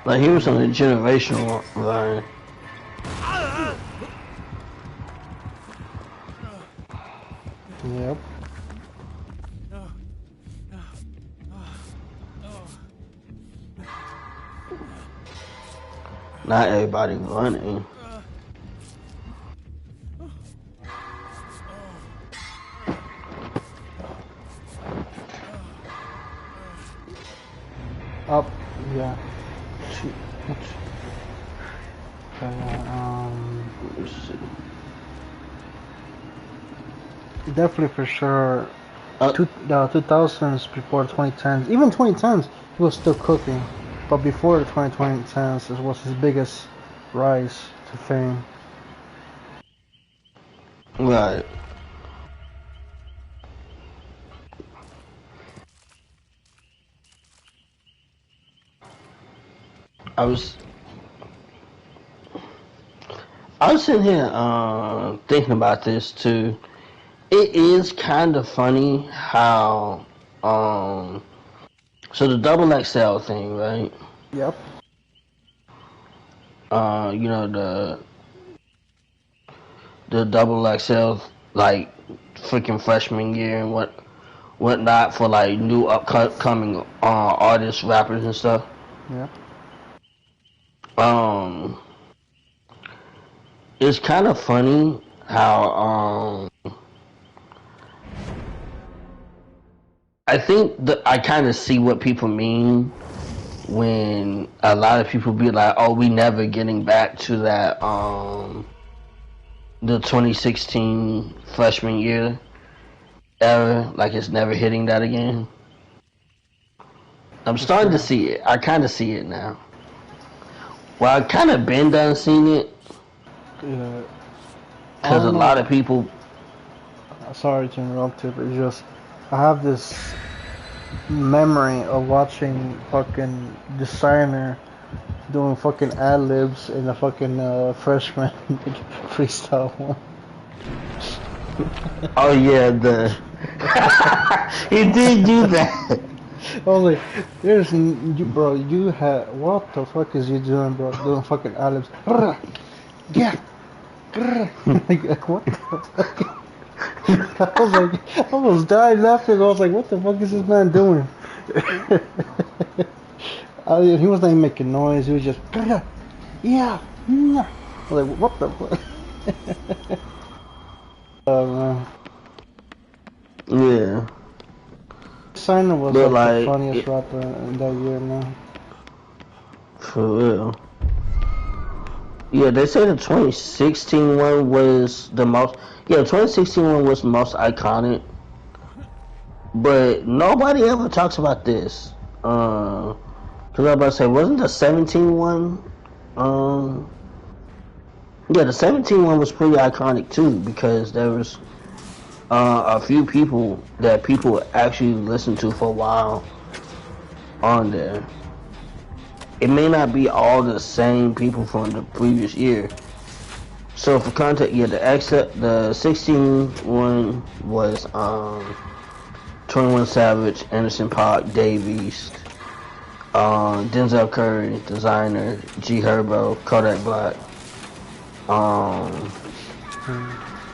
Like, he was on the generational line. Yep. Not everybody running. Up, yeah. Definitely for sure. The 2000s before 2010s, even 2010s, he was still cooking, but before the 2010s, it was his biggest rise to fame. Right. I was sitting here thinking about this too. It is kind of funny how so the double XL thing, right? Yep. You know, the double XL, like freaking freshman year and whatnot for like new upcoming artists, rappers and stuff. Yeah. It's kind of funny how I think I kind of see what people mean when a lot of people be like, "Oh, we never getting back to that the 2016 freshman year era, like it's never hitting that again." I'm starting to see it. I kind of see it now. Well, I kind of been done seeing it. Yeah. Because a lot of people... Sorry to interrupt you, but it's just... I have this memory of watching fucking Designer doing fucking ad-libs in the fucking freshman freestyle one. Oh yeah, he did do that. I was like, bro, you had, what the fuck is you doing, bro? Doing fucking ad-libs. Yeah. Like, what the fuck? I was like, I almost died laughing. I was like, what the fuck is this man doing? He wasn't even making noise. He was just, yeah. I was like, what the fuck? Oh, man. Yeah. Simon was like the funniest rapper in that year, man. For real. Yeah, they say the 2016 one was the most... Yeah, the 2016 one was the most iconic. But nobody ever talks about this. Because I was about to say, wasn't the 17 one... Yeah, the 17 one was pretty iconic too, because there was a few people that people actually listened to for a while on there. It may not be all the same people from the previous year. So for context, yeah, the 16 one was 21 Savage, Anderson .Paak, Dave East, Denzel Curry, Designer, G Herbo, Kodak Black,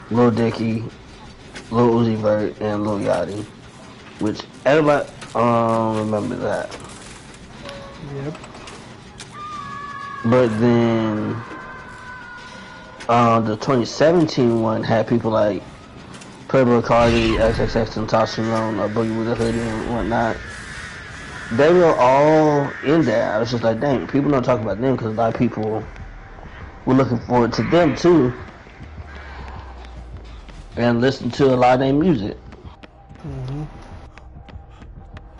Lil Dicky, Lil Uzi Vert, and Lil Yachty, which everybody remember that. Yep. But then the 2017 one had people like Playboi Carti, XXXTentacion, Boogie with a Hoodie and whatnot. They were all in there. I was just like, dang, people don't talk about them because a lot of people were looking forward to them too. and listen to a lot of their music.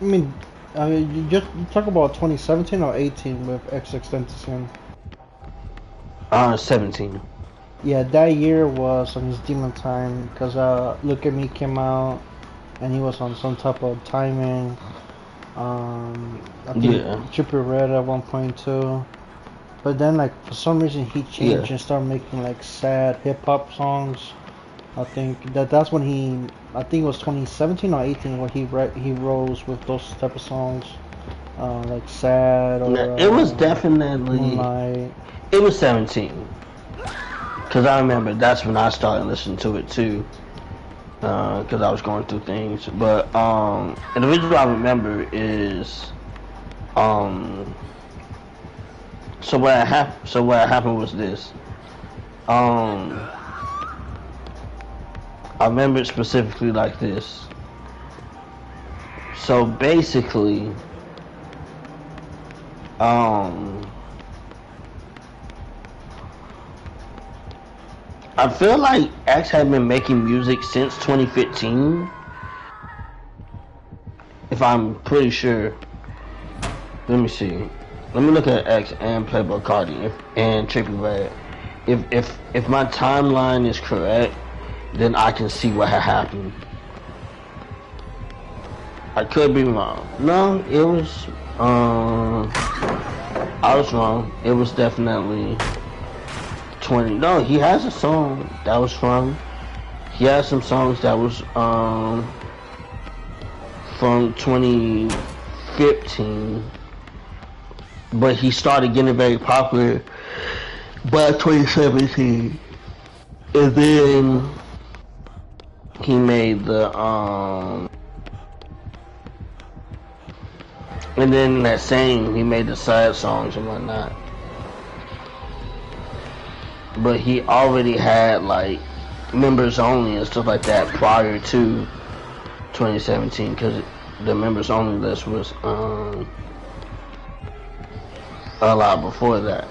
I mean, you talk about 2017 or 18 with XXXTentacion. 17. Yeah, that year was on his demon time because Look at Me came out and he was on some type of timing. I think Trippie Redd at 1.2. But then, like, for some reason, he changed and started making like sad hip hop songs. I think that's when I think it was 2017 or 18 when he rose with those type of songs, like sad or. It was definitely. Moonlight. It was 17. Cause I remember that's when I started listening to it too. Cause I was going through things, but and the reason I remember is, so what happened was this. I remember it specifically like this. So basically, I feel like X had been making music since 2015. If I'm pretty sure. Let me see. Let me look at X and Playboi Carti and Trippie Redd. If my timeline is correct, then I can see what had happened. I could be wrong. No, it was I was wrong. It was definitely 20. No, he has a song that was from. He has some songs that was from 2015, but he started getting very popular by 2017, and then he made the and then that same he made the sad songs and whatnot. But he already had like members only and stuff like that prior to 2017, because the members only list was a lot before that.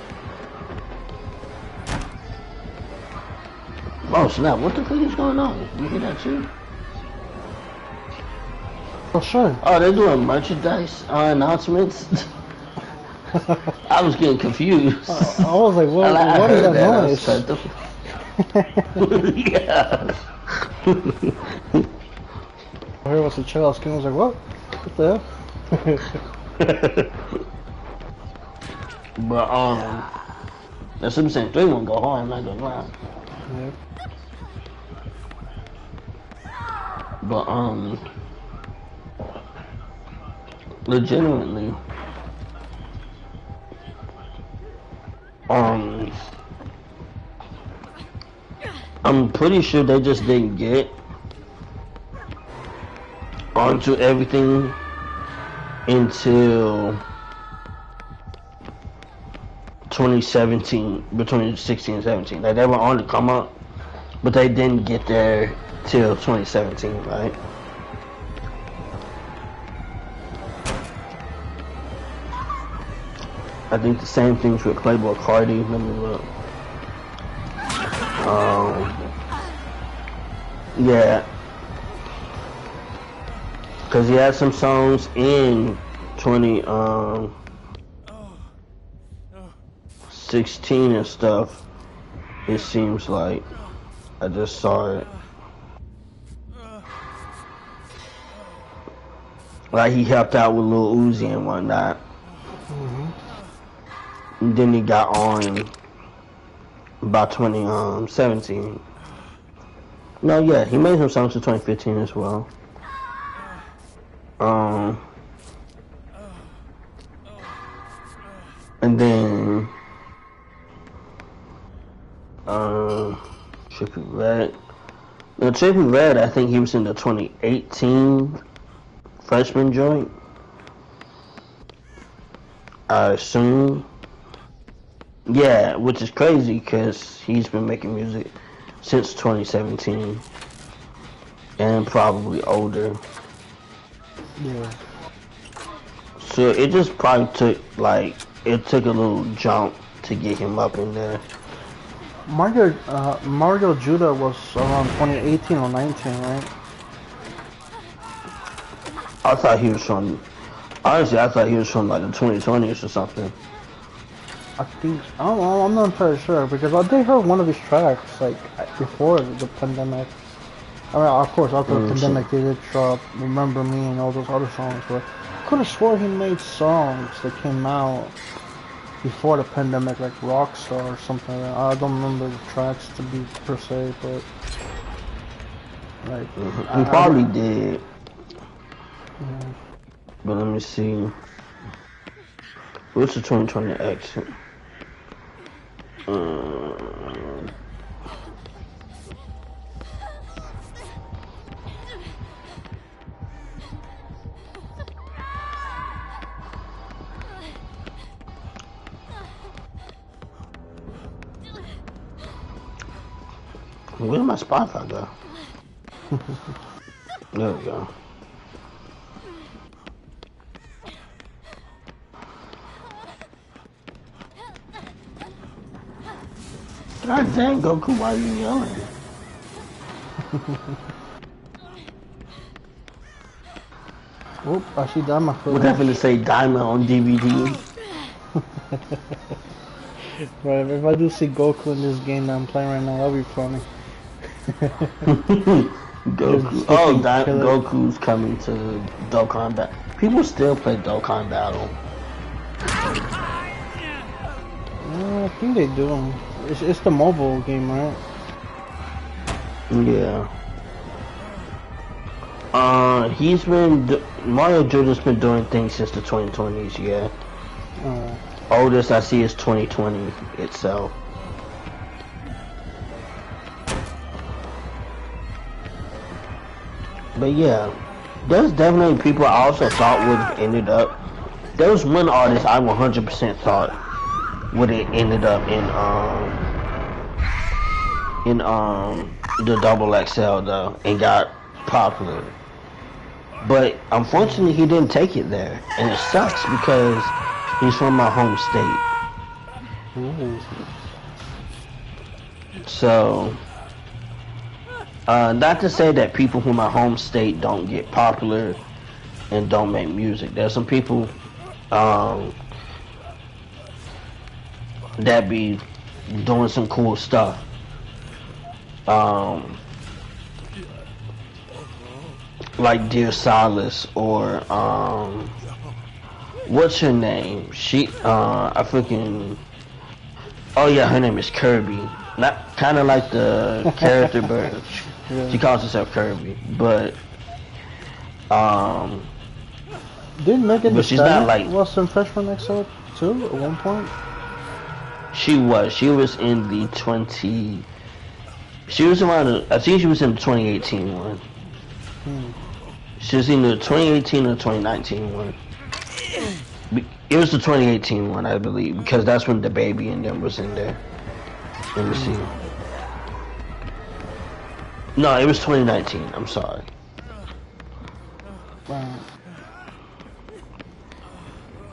Oh snap! What the fuck is going on? You hear that too? Oh sure. Oh, they're doing merchandise announcements. I was getting confused. I was like, what is that noise? Yeah. I heard what's the child skin. I was like, what? What the hell? But that Super Saiyan 3 won't go hard. I'm not gonna lie. Yep. But legitimately, I'm pretty sure they just didn't get onto everything until 2017, between 16 and 17. Like they were on the come up, but they didn't get there till 2017, right? I think the same things with Playboi Carti. Let me look. Yeah, cause he had some songs in 2016 and stuff. It seems like I just saw it. Like he helped out with Lil Uzi and whatnot. And then he got on about 2017. No, yeah, he made some songs in 2015 as well. And then Trippie Redd. Now Trippie Redd, I think he was in the 2018 freshman joint, I assume. Yeah, which is crazy because he's been making music since 2017 and probably older. Yeah. So it just probably took a little jump to get him up in there. Mario Judah was around 2018 or 19, right? I thought he was from. Honestly, I thought he was from like the 2020s or something. I think I don't know. I'm not entirely sure because I did hear one of his tracks like before the pandemic. I mean, of course, after the pandemic, they did drop "Remember Me" and all those other songs. But I could have swore he made songs that came out before the pandemic, like Rockstar or something. I don't remember the tracks to be per se, but like he probably did. Yeah. But let me see. What's the 2020 exit? Where did my Spotify go? There we go. God dang, Goku, why are you yelling? Oop, I see Diamond. We're definitely say Diamond on DVD. Right, if I do see Goku in this game that I'm playing right now, that'll be funny. Goku. Oh, Goku's coming to Dokkan Battle. People still play Dokkan Battle. I think they do. It's the mobile game, right? Yeah. He's been Mario Judah's been doing things since the 2020s. Yeah. Oldest I see is 2020 itself. But yeah, there's definitely people I also thought would have ended up. There was one artist I 100% thought would have ended up in the Double XL though and got popular. But unfortunately he didn't take it there, and it sucks because he's from my home state. Ooh. So not to say that people from my home state don't get popular and don't make music. There's some people that be doing some cool stuff. Like Dear Solace or what's her name? She I freaking oh yeah, her name is Kirby. Not kind of like the character, but she calls herself Kirby. But didn't Megan but she's not like was in Freshman XL too at one point. She was in the 20. She was around. I think she was in the 2018 one. She was in the 2018 or 2019 one. It was the 2018 one, I believe, because that's when the baby and them was in there. Let me see. No, it was 2019. I'm sorry. Wow.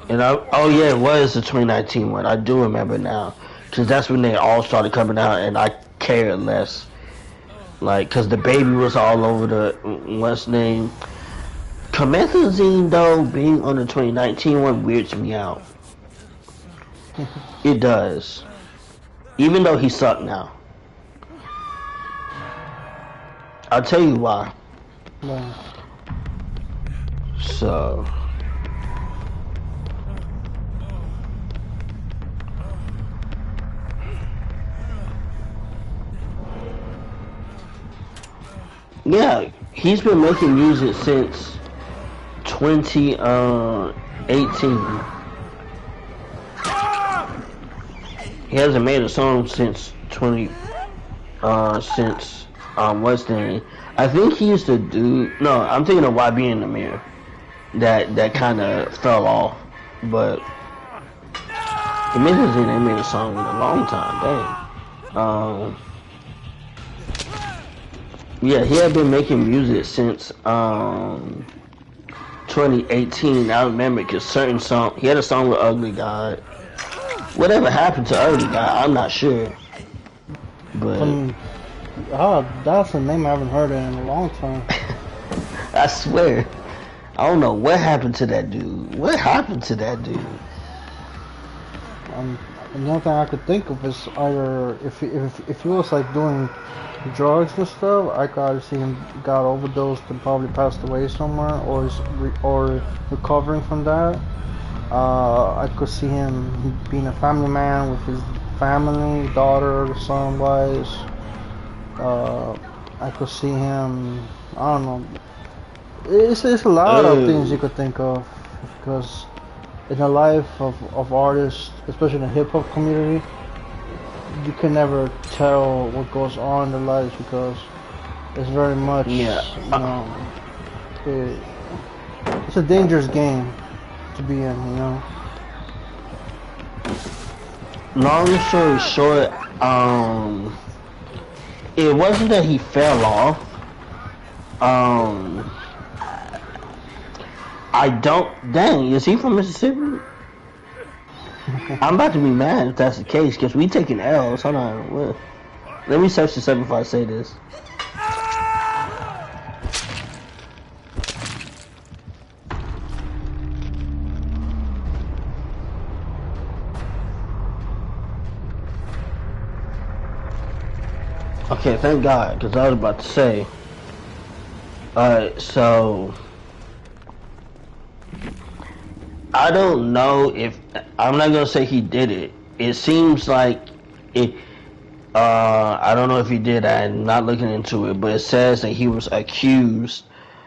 And oh yeah, it was the 2019 one. I do remember now, because that's when they all started coming out, and I cared less. Like, because the baby was all over the what's name. Comethazine though being on the 2019 one weirds me out. It does, even though he sucked now. I'll tell you why. Wow. So. Yeah, he's been making music since 2018. He hasn't made a song since what's the name? I think he used to do I'm thinking of YB in the Mirror. That kind of fell off, but they made a song in a long time. Dang. Yeah, he had been making music since 2018. I remember because certain song he had a song with Ugly God. Whatever happened to Ugly God, I'm not sure. But that's a name I haven't heard in a long time. I swear, I don't know what happened to that dude. What happened to that dude? The only thing I could think of is either if he was like doing drugs and stuff, I could see him got overdosed and probably passed away somewhere, or recovering from that. I could see him being a family man with his family, daughter, son, wives. I could see him. I don't know. It's a lot of things you could think of, because in the life of artists, especially in the hip hop community, you can never tell what goes on in their lives, because it's very much, it's a dangerous game to be in, Long story short, it wasn't that he fell off. I don't. Dang, is he from Mississippi? I'm about to be mad if that's the case, because we taking L's. Hold on. What? Let me search this up before I say this. Okay, thank God, because I was about to say. Alright, so I don't know if, I'm not gonna say he did it. It seems like it. I don't know if he did. I'm not looking into it, but it says that he was accused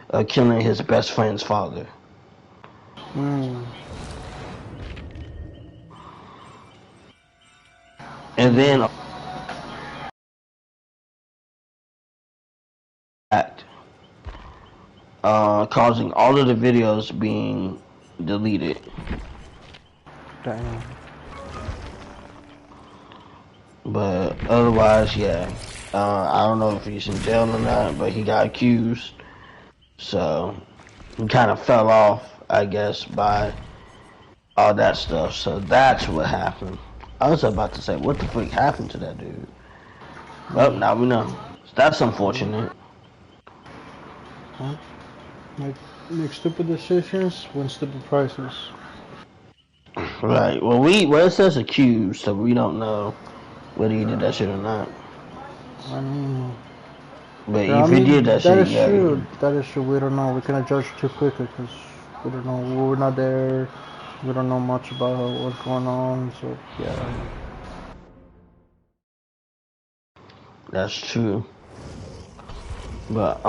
of killing his best friend's father. And then causing all of the videos being deleted. Damn. But otherwise, yeah. I don't know if he's in jail or not, but he got accused. So he kind of fell off, I guess, by all that stuff. So that's what happened. I was about to say, what the freak happened to that dude? Well, now we know. That's unfortunate. Huh? Make stupid decisions, win stupid prizes. Right. Well, it says accused, so we don't know whether he did that shit or not. I mean, but if he did that shit, yeah. That is true. We don't know. We cannot judge too quickly because we don't know. We're not there. We don't know much about what's going on. So yeah. That's true. But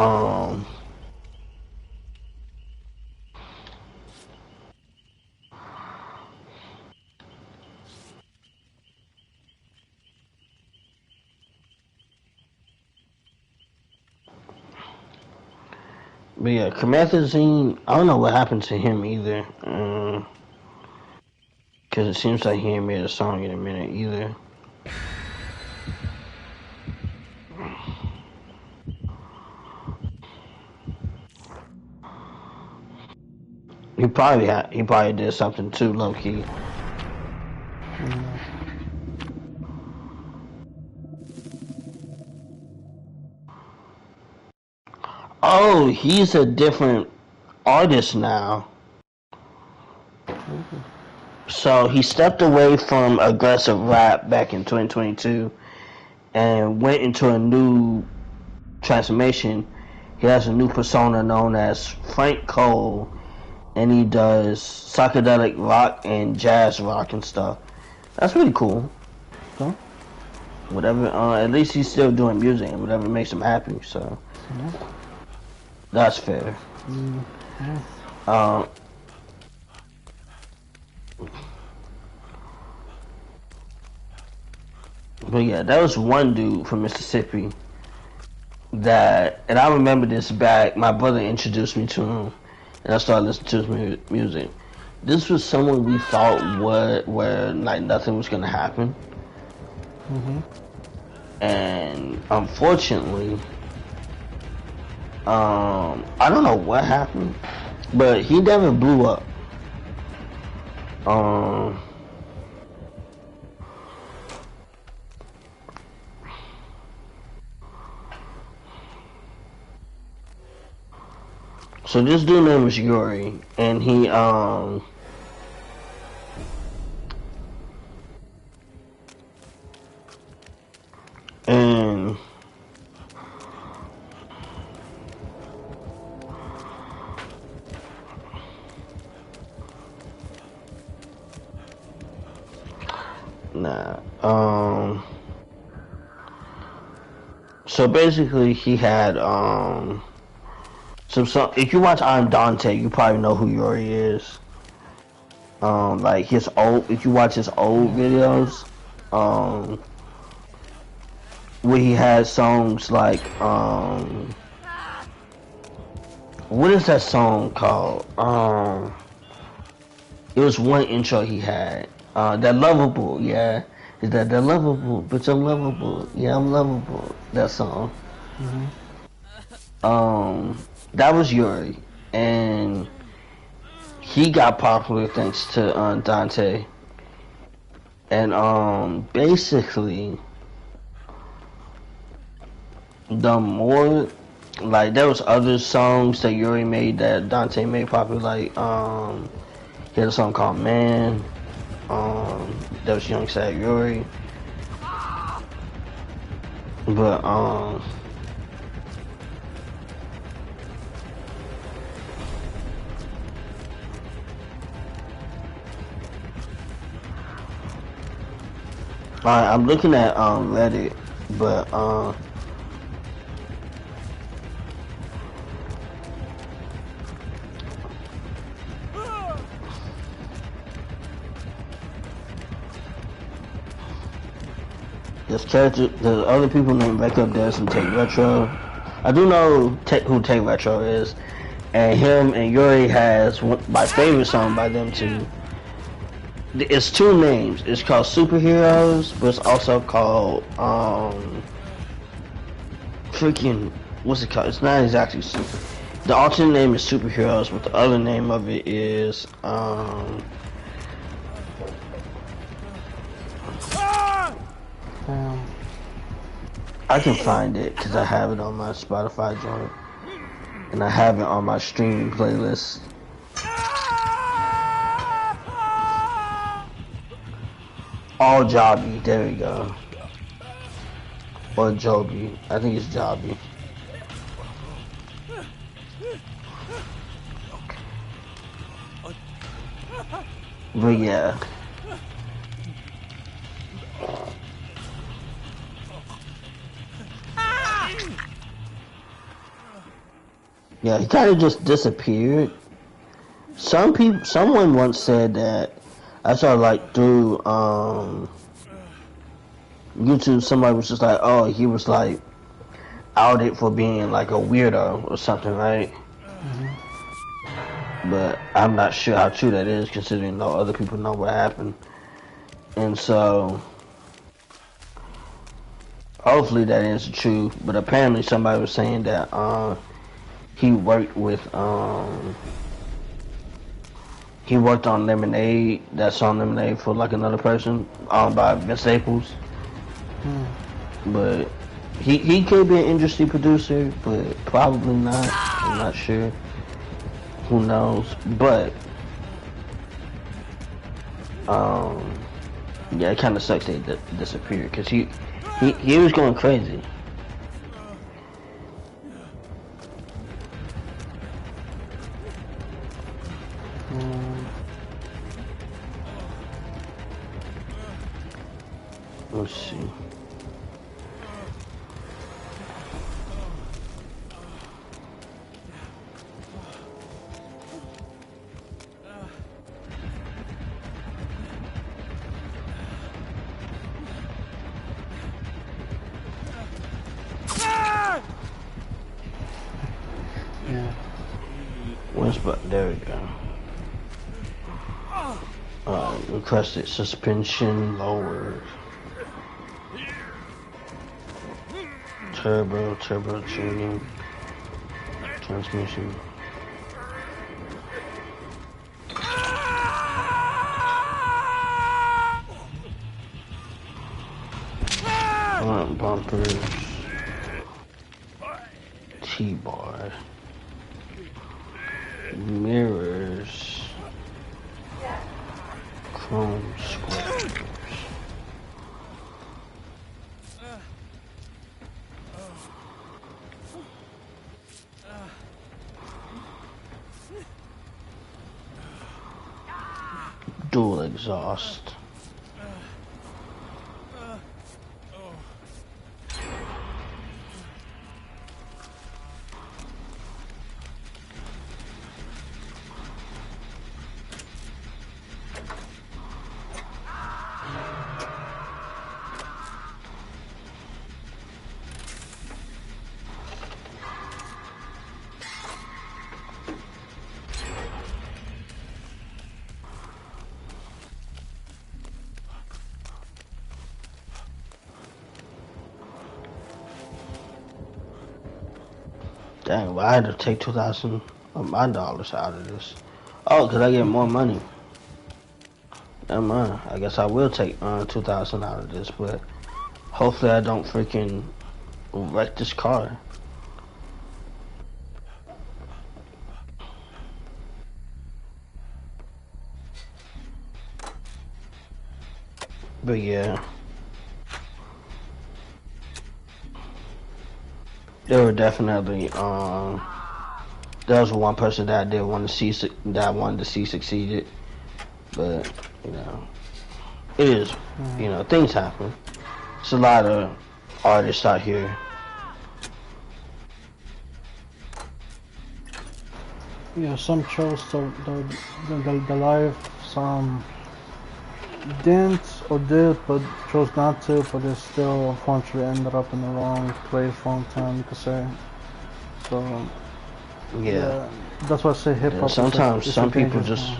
yeah, Comethazine, I don't know what happened to him either. Because it seems like he ain't made a song in a minute either. He probably did something too low key. Oh, he's a different artist now. So he stepped away from aggressive rap back in 2022 and went into a new transformation. He has a new persona known as Frank Cole, and he does psychedelic rock and jazz rock and stuff. That's really cool. Huh? Whatever. At least he's still doing music, and whatever makes him happy. So that's fair. But yeah, that was one dude from Mississippi that, and I remember this back. My brother introduced me to him, and I started listening to his music. This was someone we thought where like nothing was gonna happen, and unfortunately, I don't know what happened, but he never blew up. So this dude name is Yuri, and he and so basically he had so if you watch I'm Dante, you probably know who Yuri is. Like his old, if you watch his old videos, where he had songs like what is that song called? It was one intro he had. That Lovable, yeah. Is that Lovable? Bitch, I'm lovable. Yeah, I'm lovable. That song. That was Yuri, and he got popular thanks to Dante. And basically, the more like there was other songs that Yuri made that Dante made popular, like he had a song called Man. That was Young Sad Yuri. But I'm looking at Reddit, but there's other people named Back Up Dance and Take Retro. I do know who Take Retro is, and him and Yuri has my favorite song by them too. It's two names. It's called Superheroes, but it's also called freaking what's it called? It's not exactly super. The alternate name is Superheroes, but the other name of it is I can find it because I have it on my Spotify joint, and I have it on my streaming playlist. All Jobby, there we go. Or Joby, I think it's Jobby. But yeah. Yeah, he kind of just disappeared. Someone once said that, I saw like through YouTube, somebody was just like, oh, he was like outed for being like a weirdo or something, right? But I'm not sure how true that is, considering no other people know what happened. And so hopefully that is true. But apparently somebody was saying that he worked on Lemonade, that song Lemonade, for like another person, by Vince Staples. But he could be an industry producer, but probably not. I'm not sure. Who knows? But yeah, it kind of sucks that he disappeared, because he was going crazy. Let's see. There we go. Requested suspension lowered. Turbo tuning. Transmission. Front bumpers. T-bar. Mirrors. Chrome squares. Dual exhaust. Dang, well, I had to take 2,000 of my dollars out of this. Oh, cause I get more money. Never mind. I guess I will take 2,000 out of this, but hopefully I don't freaking wreck this car. But yeah. There were definitely there was one person that I did want to see that I wanted to see succeeded, but you know, it is, you know, things happen. It's a lot of artists out here. Yeah, some chose the life, some didn't or did, but chose not to, but they still unfortunately ended up in the wrong place, wrong time, you could say. So, yeah, that's why I say hip hop. Yeah, sometimes some people just.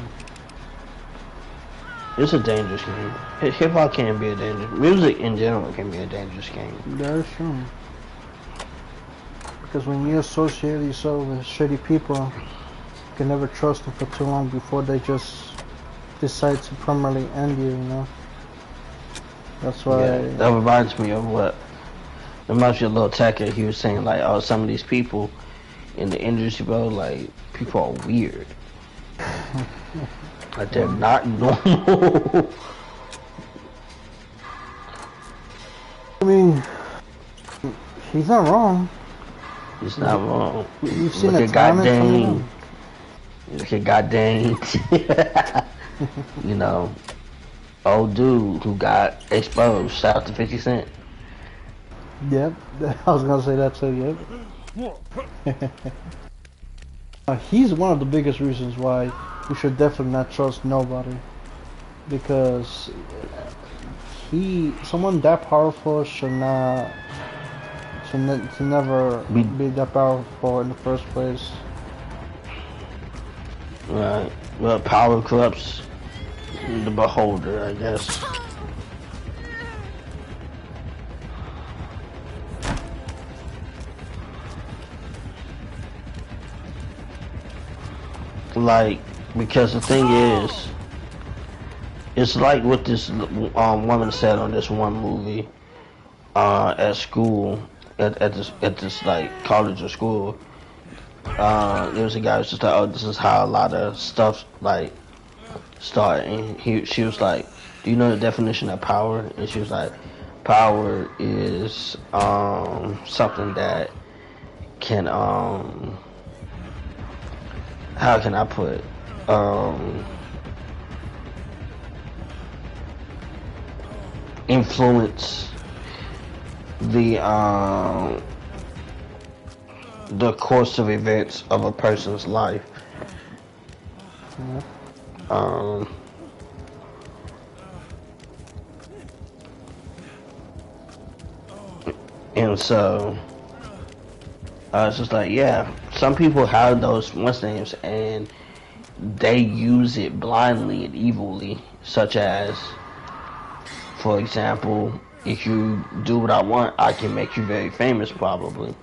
It's a dangerous game. Hip hop can be a dangerous. Music in general can be a dangerous game. That is true. Because when you associate yourself with shitty people, you can never trust them for too long before they just decide to permanently end you, you know? That's why... Yeah, that reminds me of what... It reminds me of Lil Tecca. He was saying, like, oh, some of these people in the industry, bro, like, people are weird. Like, they're not normal. I mean, he's not wrong. He's not wrong. You've seen Look the talent from him. Look at goddamn. You know, old dude who got exposed. Shout out to 50 Cent. Yep, I was gonna say that too, yep. He's one of the biggest reasons why you should definitely not trust nobody. Because someone that powerful should never be that powerful in the first place. Right. Well, power corrupts the beholder, I guess. Like, because the thing is, it's like what this woman said on this one movie at school, at this like college or school. There was a guy who was just like, oh, this is how a lot of stuff like start, and she was like, do you know the definition of power? And she was like, power is something that can how can I put influence the course of events of a person's life. And so it's just like, yeah, some people have those names and they use it blindly and evilly, such as, for example, if you do what I want, I can make you very famous, probably.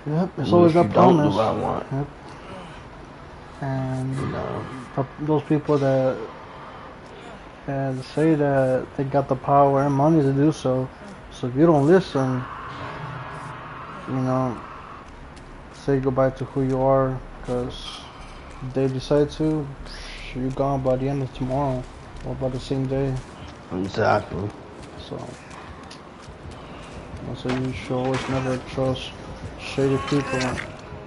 Yep, it's always that promise. Don't do what I want. Yep. And you know, those people that say that they got the power and money to do so, so if you don't listen, you know, say goodbye to who you are, because If they decide to, you're gone by the end of tomorrow, or by the same day. Exactly. So you should always never trust shady people,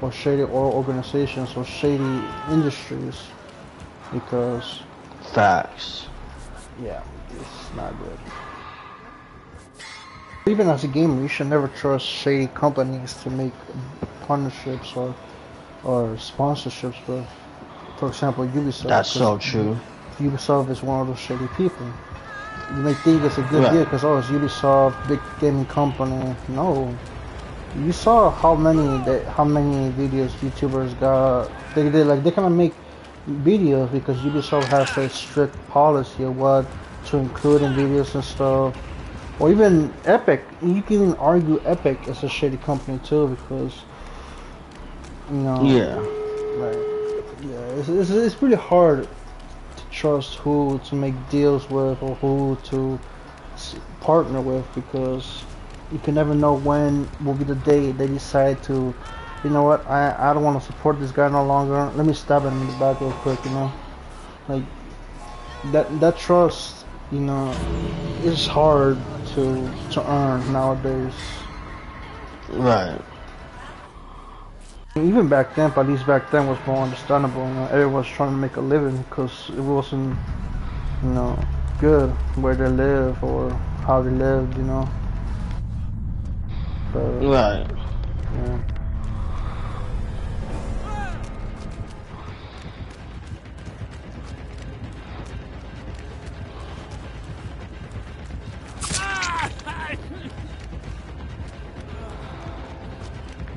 or shady organizations, or shady industries, because Facts. yeah, it's not good. Even as a gamer, you should never trust shady companies to make partnerships or sponsorships with. For example, Ubisoft. That's so true. Ubisoft is one of those shady people. You may think it's a good Right. deal because it's Ubisoft, big gaming company. No, you saw how many videos YouTubers got. They cannot make videos because Ubisoft has a strict policy of what to include in videos and stuff. Or even Epic. You can even argue Epic is a shady company too because Yeah. it's really hard to trust who to make deals with or who to partner with because you can never know when will be the day they decide to, you know what, I don't want to support this guy no longer. Let me stab him in the back real quick, like that trust, is hard to earn nowadays. Right. Even back then, but at least back then was more understandable. Everyone was trying to make a living because it wasn't, good where they live or how they lived, But Right. yeah.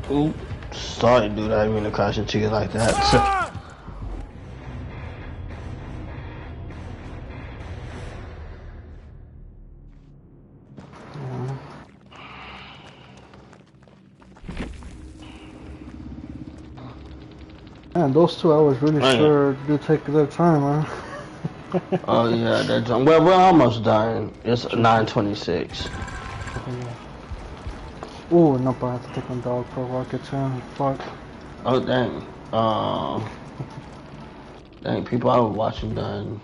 Ooh. Sorry, dude. I didn't mean to crash into you like that. Man, those 2 hours really Man. sure do take their time, man. Oh yeah, that's well. We're almost done. It's 9:26. Oh, no, but I have to take my dog for a walk at 10. Fuck. Oh dang. Dang. People I was watching done.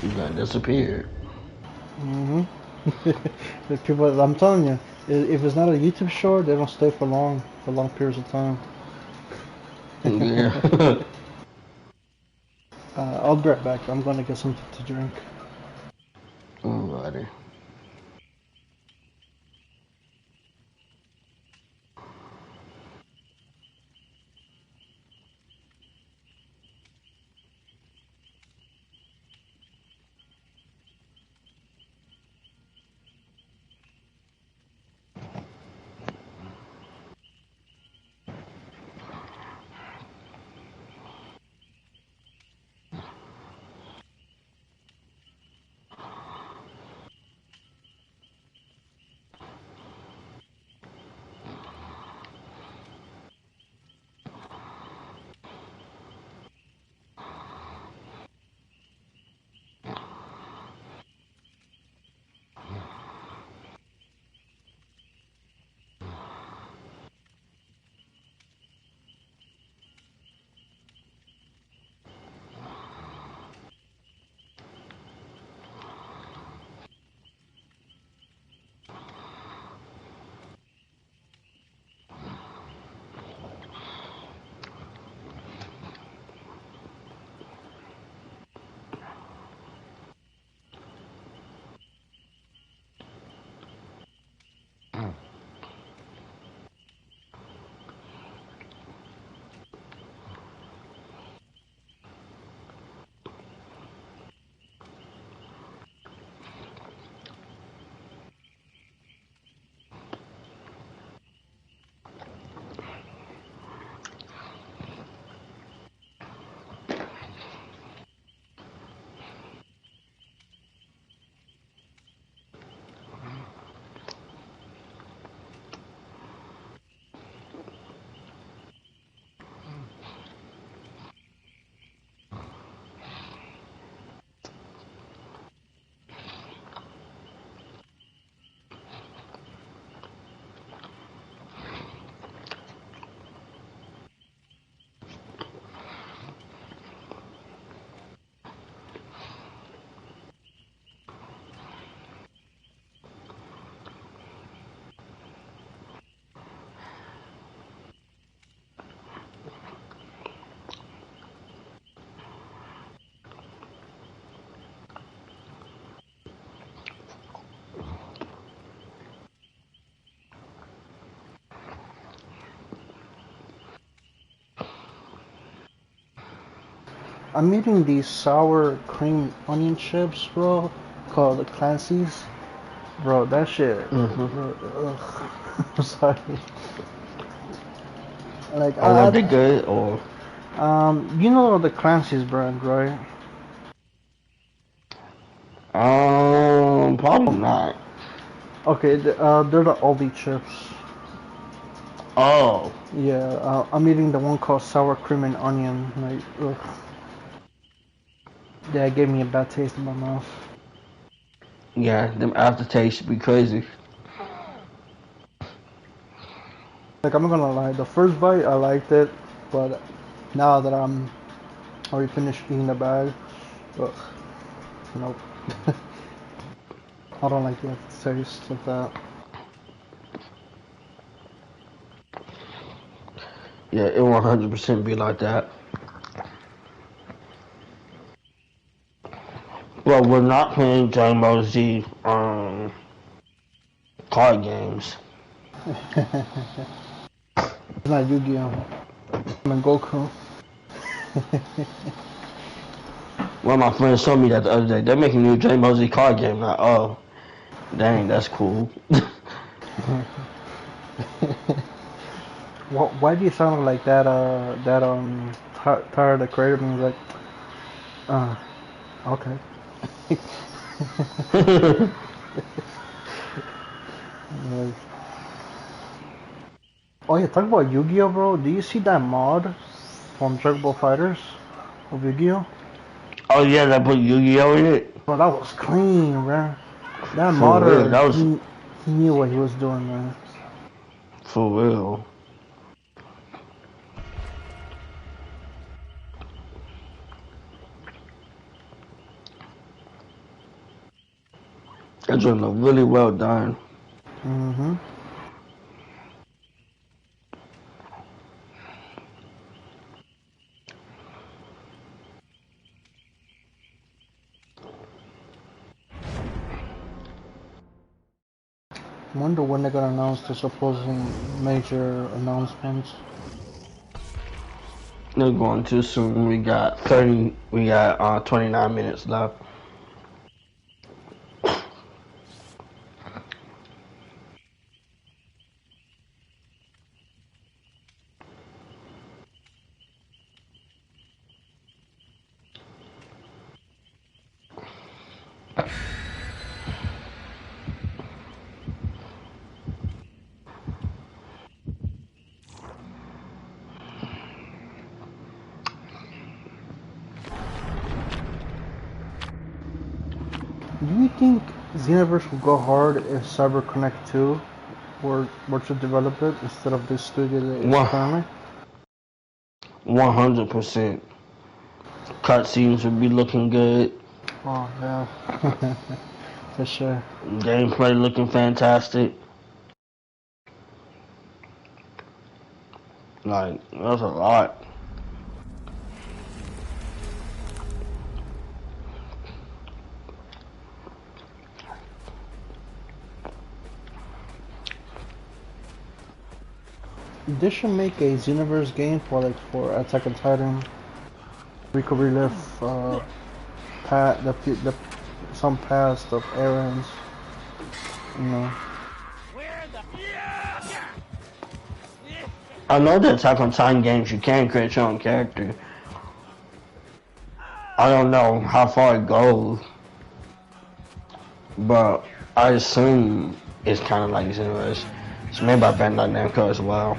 You got disappeared. The people, I'm telling you, if it's not a YouTube short, they don't stay for long periods of time. Yeah. I'll be right back. I'm gonna get something to drink. Alrighty. I'm eating these sour cream onion chips, bro, called the Clancy's. Bro, that shit. Bro, ugh. I'm sorry. Like, Are they good or? you know the Clancy's brand, right? Probably not. Okay, they're the Aldi chips. Oh, Yeah, I'm eating the one called sour cream and onion. Like, ugh. Yeah, it gave me a bad taste in my mouth. yeah, them aftertaste should be crazy. Like, I'm not gonna lie, the first bite I liked it, but now that I'm already finished eating the bag, ugh, nope. I don't like the taste of that. Yeah, it 100% be like that. Well, we're not playing Dragon Z card games. It's not Yu-Gi-Oh! I'm Goku. One of my friends told me that the other day. They're making a new Dragon Z card game. Like, oh, dang, that's cool. Why do you sound like that? Tyler the Creator being like, okay. Like, oh yeah, talk about Yu-Gi-Oh, bro. Do you see that mod from Dragon Ball Fighters of Yu-Gi-Oh? Oh yeah, that put Yu-Gi-Oh in it. Bro, that was clean, bro. That For real, modder, that was he knew what he was doing, man. for real. That joint look really well done. Mm-hmm. Wonder when they're gonna announce the supposed major announcements. They're going too soon. We got 29 minutes left. Do you think Xenoverse will go hard if CyberConnect 2 were to develop it instead of this studio that is currently? 100%. Cutscenes would be looking good. Oh yeah, for sure. Gameplay looking fantastic. Like, that's a lot. They should make a Xenoverse game for Attack on Titan. We could relive some past of errands, you know. I know that Attack on Titan games you can create your own character. I don't know how far it goes, but I assume it's kind of like Xenoverse. It's made by Bandai Namco as well.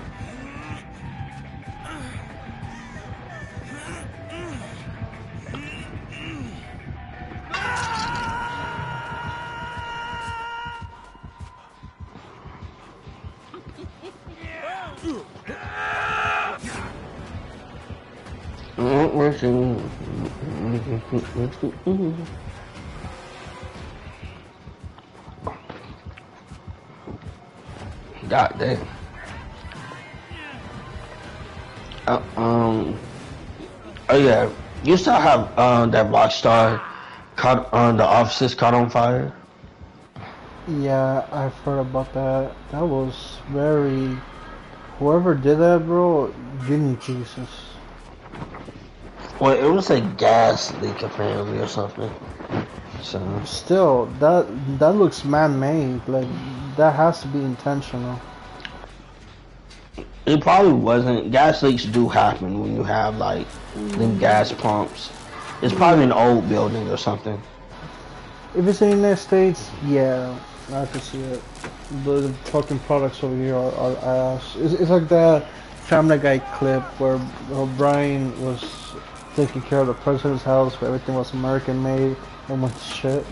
God damn. Oh yeah, you still have that Rockstar caught the offices caught on fire. Yeah, I've heard about that. That was very. Whoever did that, bro, give me Jesus. Well, it was a gas leak apparently or something. So Still, that looks man-made. Like that has to be intentional. it probably wasn't. Gas leaks do happen when you have like them gas pumps. It's probably an old building or something. If it's in the United States, yeah, I can see it. The fucking products over here are ass. It's like that Family Guy clip where Brian was taking care of the president's house, where everything was American made and went to shit.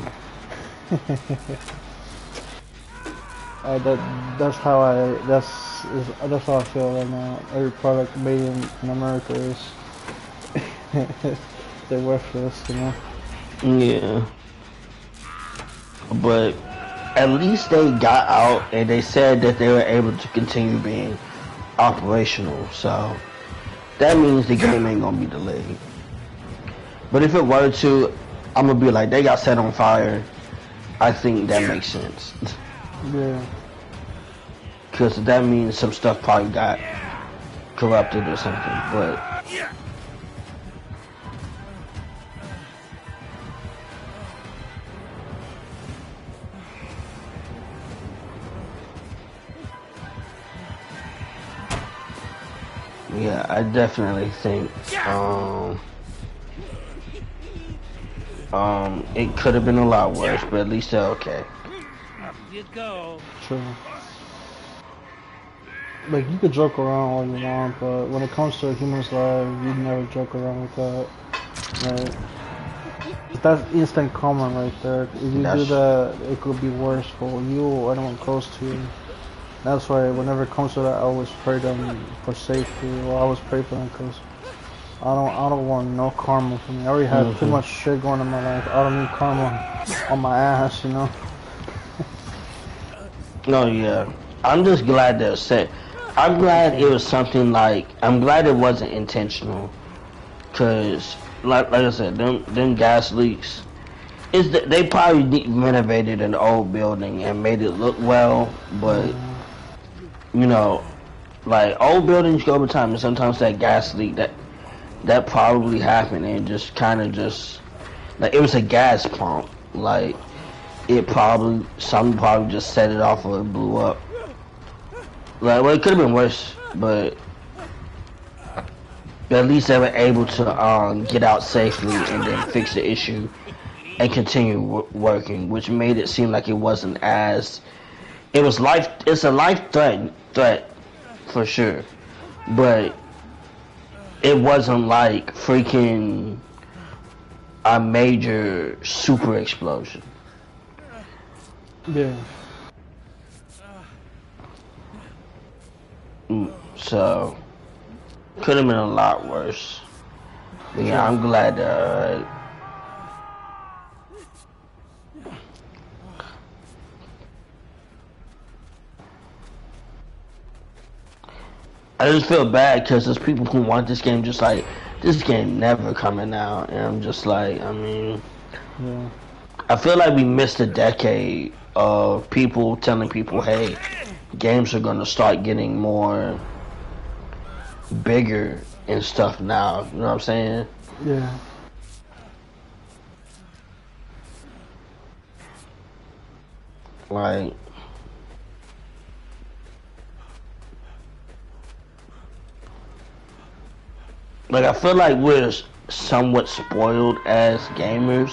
That's how I feel right now. Every product made in America is they're worthless, you know. Yeah. But at least they got out and they said that they were able to continue being operational. So that means the game ain't gonna be delayed. But if it were to, I'm gonna be like, they got set on fire. I think that makes sense. Yeah. Because that means some stuff probably got corrupted or something. But yeah, I definitely think it could have been a lot worse, but at least they're okay. You go. True. Like, you could joke around all you want, but when it comes to a human's life, you never joke around with that. Right? That's instant karma right there. If you do that, it could be worse for you or anyone close to you. That's why whenever it comes to that, I always pray them for safety, or I always pray for them because I don't want no karma for me. I already have too much shit going in my life. I don't need karma on my ass, you know? No, yeah. I'm just glad they're set. I'm glad it was something like, I'm glad it wasn't intentional. Cause, like I said, them gas leaks, they probably renovated an old building and made it look well, but, you know, like, old buildings go over time, and sometimes that gas leak, that probably happened, and just kind of just, like, it was a gas pump, like, something probably just set it off or it blew up. Like, well, it could have been worse, but at least they were able to get out safely and then fix the issue and continue working, which made it seem like it wasn't as, it's a life threat for sure, but it wasn't like freaking a major super explosion. Yeah. So could have been a lot worse. But yeah, I'm glad they're alright. I just feel bad because there's people who want this game just like, this game never coming out, and I'm just like, I mean, Yeah. I feel like we missed a decade of people telling people, hey, games are gonna start getting more bigger and stuff now, you know what I'm saying? Yeah. Like, I feel like we're somewhat spoiled as gamers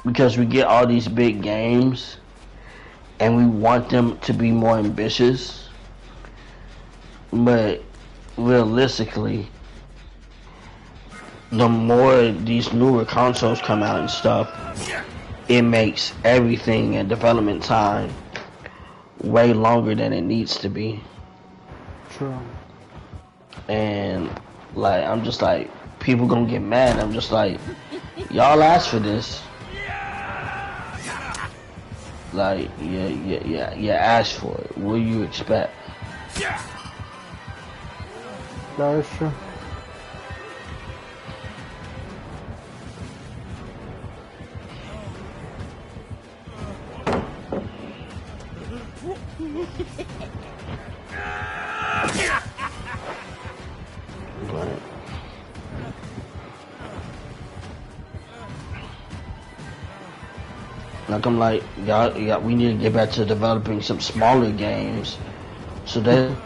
because we get all these big games and we want them to be more ambitious, but realistically, the more these newer consoles come out and stuff, it makes everything in development time way longer than it needs to be. True. And like, I'm just like, people gonna get mad. I'm just like, y'all asked for this. Like, yeah, asked for it. What do you expect? That is true. But Like I'm like, y'all, we need to get back to developing some smaller games, so that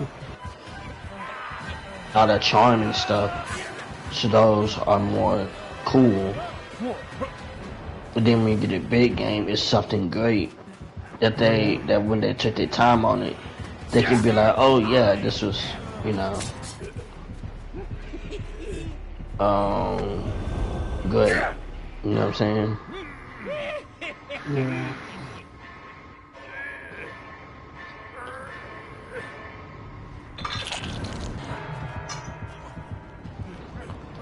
all that charming stuff, so those are more cool. But then when you get a big game, it's something great that that when they took their time on it, they can be like, oh yeah, this was, you know, good. You know what I'm saying? Yeah.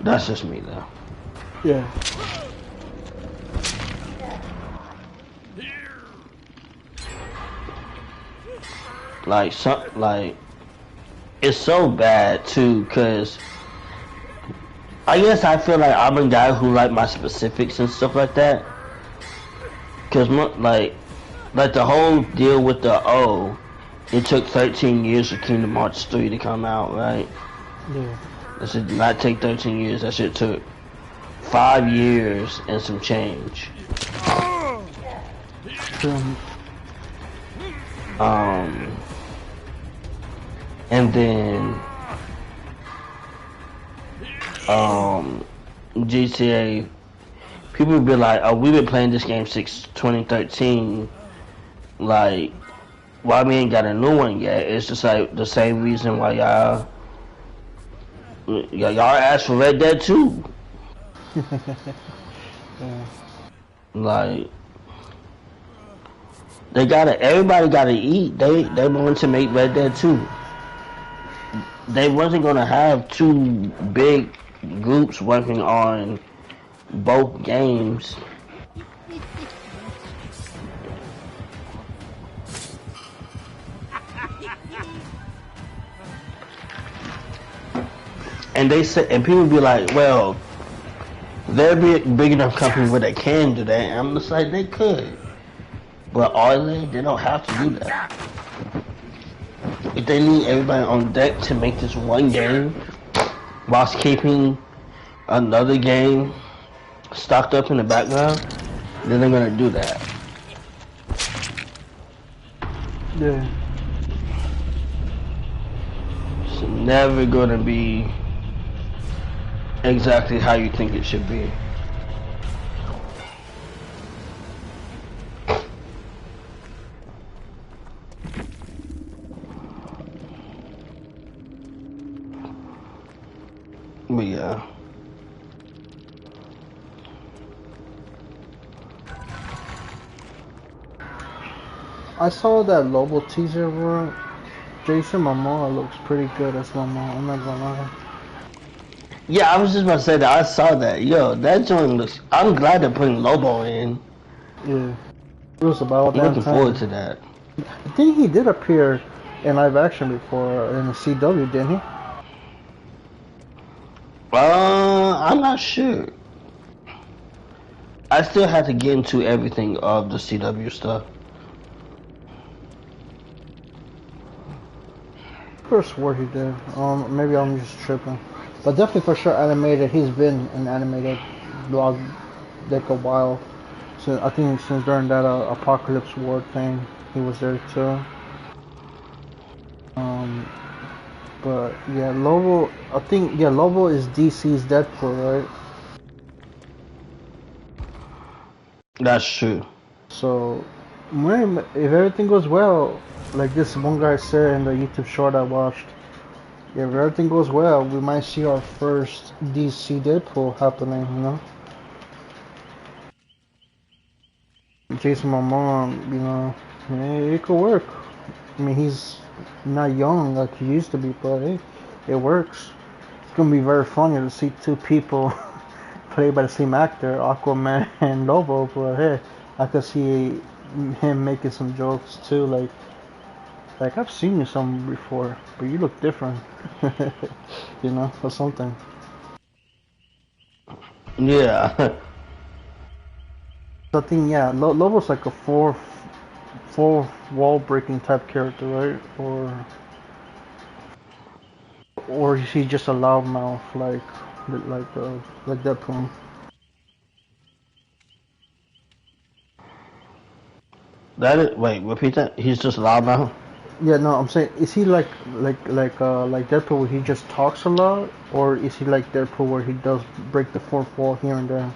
That's just me though. Yeah. Like it's so bad too, cause I guess I feel like I'm a guy who like my specifics and stuff like that. Cause like the whole deal with the it took 13 years for Kingdom Hearts 3 to come out, right? Yeah. That should not take 13 years. That shit took 5 years and some change. And then GTA, people would be like, oh, we've been playing this game since 2013, like, why we ain't got a new one yet? It's just like the same reason why y'all asked for Red Dead 2. Yeah. Like, everybody gotta eat. They wanted to make Red Dead 2. They wasn't gonna have two big groups working on both games. And they say, and people be like, well, they're big enough company where they can do that. And I'm just like, they could. But are they? They don't have to do that. If they need everybody on deck to make this one game, whilst keeping another game stocked up in the background, then they're gonna do that. Yeah. It's never gonna be exactly how you think it should be. But yeah. I saw that Lobo teaser where Jason Momoa looks pretty good as Momoa. I'm not gonna lie. Yeah, I was just about to say that. I saw that. Yo, that joint looks. I'm glad they're putting Lobo in. Yeah. It was about I'm that looking time. forward to that. I think he did appear in live action before in the CW, didn't he? I'm not sure. I still have to get into everything of the CW stuff. I could have swore he did. Maybe I'm just tripping. But definitely for sure animated. He's been an animated blog like a while. So I think since during that Apocalypse War thing, he was there too. But yeah, Lobo. I think Lobo is DC's Deadpool, right? That's true. So, if everything goes well, like this one guy said in the YouTube short I watched, if everything goes well, we might see our first DC Deadpool happening, you know? Jason Momoa, you know, it could work. I mean, he's not young like he used to be, but hey, it works. It's gonna be very funny to see two people played by the same actor, Aquaman and Lobo, but hey, I could see him making some jokes too, like I've seen you some before, but you look different, you know, or something. Yeah. So I think Lobo's like a fourth wall breaking type character, right? Or is he just a loudmouth like Deadpool? That is, wait, repeat that. He's just loud now. Yeah, no, I'm saying, is he like Deadpool where he just talks a lot, or is he like Deadpool where he does break the fourth wall here and there?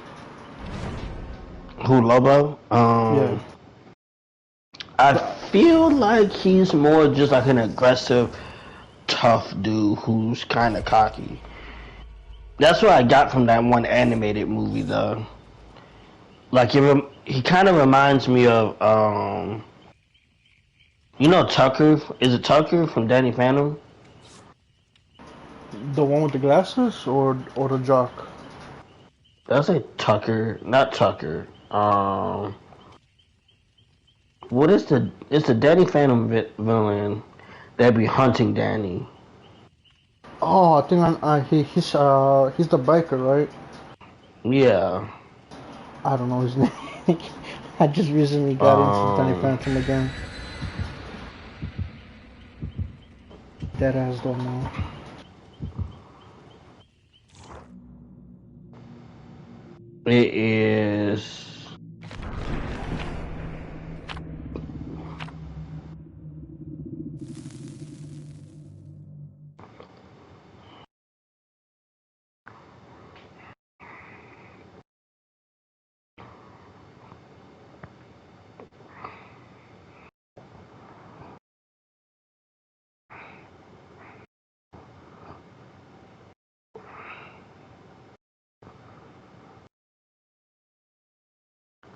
Who, Lobo? Yeah. I feel like he's more just like an aggressive, tough dude who's kind of cocky. That's what I got from that one animated movie, though. Like he kind of reminds me of you know Tucker? Is it Tucker from Danny Phantom? The one with the glasses, or the jock? Did I say Tucker? Not Tucker. What is the? It's the Danny Phantom villain that be hunting Danny. Oh, I think he's the biker, right? Yeah. I don't know his name. I just recently got into Danny Phantom again. Dead ass don't know. It is.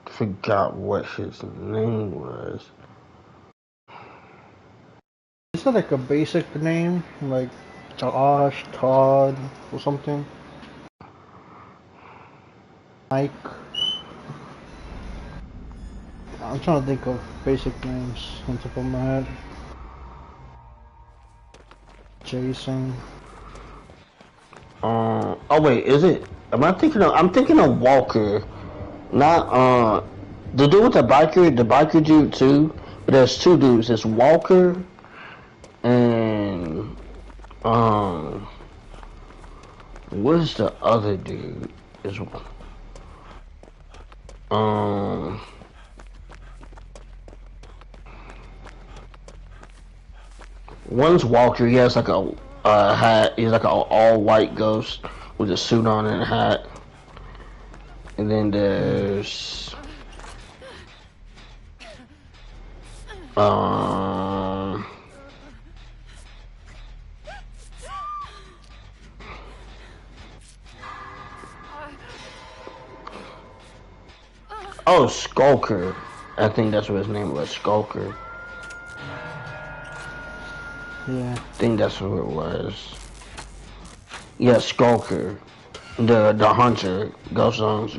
Forgot what his name was. Is that like a basic name, like Josh, Todd, or something? Mike. I'm trying to think of basic names on top of my head. Jason. Oh wait, is it? Am I thinking of? I'm thinking of Walker, not the dude with the biker dude too. But there's two dudes. There's Walker and what's the other dude? Is one's Walker. He has like a hat. He's like an all white ghost with a suit on and a hat. And then there's oh, Skulker. I think that's what his name was, Skulker. Yeah. I think that's what it was. Yeah, Skulker. The hunter. Ghost Zone's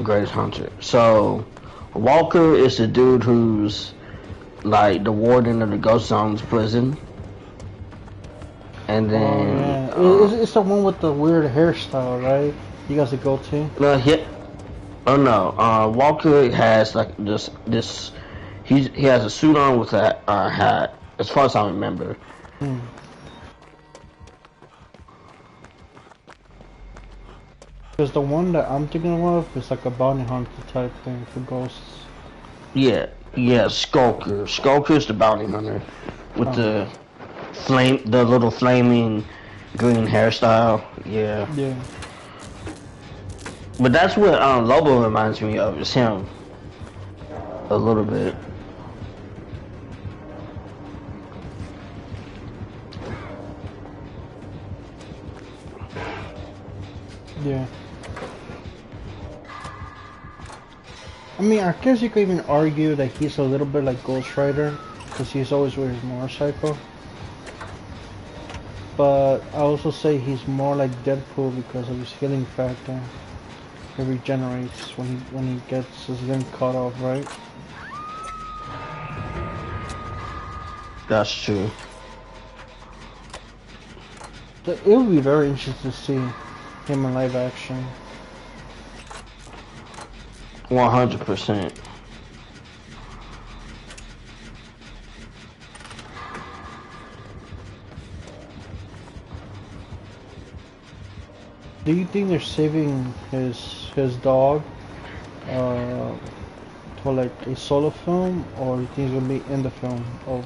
greatest hunter. So, Walker is the dude who's like the warden of the Ghost Zone's prison. And then... it's the one with the weird hairstyle, right? He got the goatee? Oh no, Walker has like this. He has a suit on with a hat, as far as I remember. Because the one that I'm thinking of is like a bounty hunter type thing for ghosts. Yeah, Skulker. Skulker's the bounty hunter with the little flaming green hairstyle. Yeah. Yeah. But that's what Lobo reminds me of. Is him. A little bit. Yeah. I mean, I guess you could even argue that he's a little bit like Ghost Rider, because he's always with his motorcycle. But I also say he's more like Deadpool because of his healing factor. He regenerates when he gets his limb cut off, right? That's true. So it would be very interesting to see him in live action. 100%. Do you think they're saving his dog to for like a solo film, or you think it's gonna be in the film of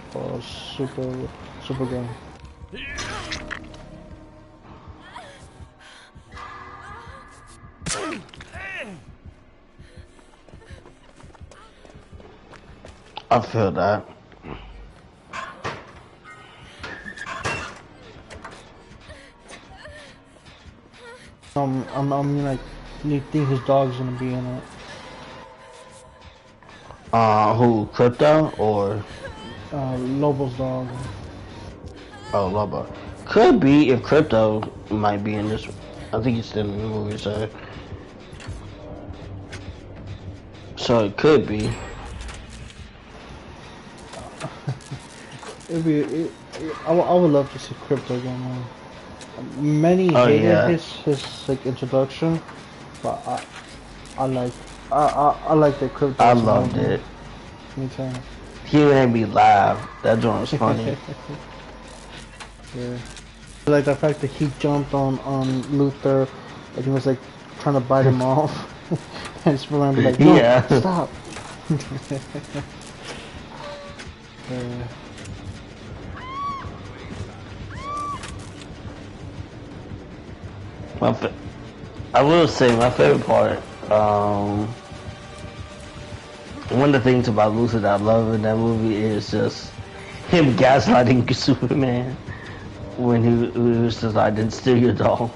Supergirl? I feel that. I mean, like, you think his dog's gonna be in it? Who? Crypto or? Lobo's dog. Oh, Lobo. Could be if Crypto might be in this. I think he's still in the movie, so it could be. I would love to see Crypto again, man. Many hated his like introduction, but I like the Crypto. I loved it. Me too. He made me laugh. That joint was funny. Yeah. Like the fact that he jumped on Luthor, and he was like trying to bite him off, and Superman was like, no, yeah. stop. I will say my favorite part. One of the things about Luthor that I love in that movie is just him gaslighting Superman when he was just like, "Didn't steal your doll."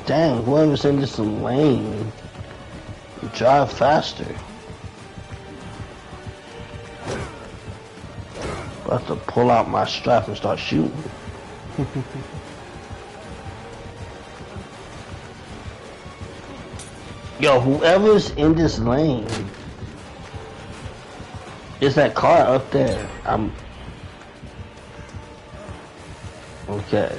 Dang, whoever's in this lane, drive faster. About to pull out my strap and start shooting. Yo, whoever's in this lane, is that car up there? Okay.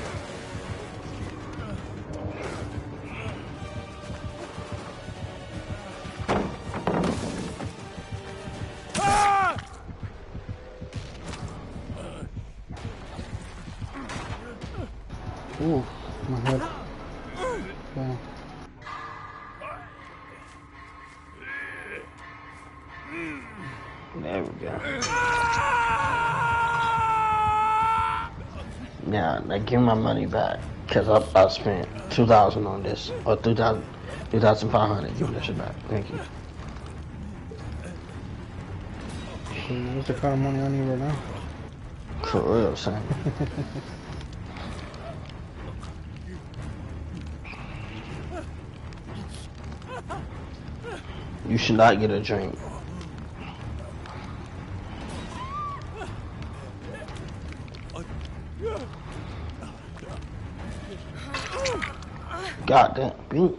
Ooh, my head. Yeah. There we go. Now give my money back, cause I spent 2,000 on this, or 2,500. Give me that shit back. Thank you. What's the kind of money I need right now? For real, son. You should not get a drink. God damn, beat.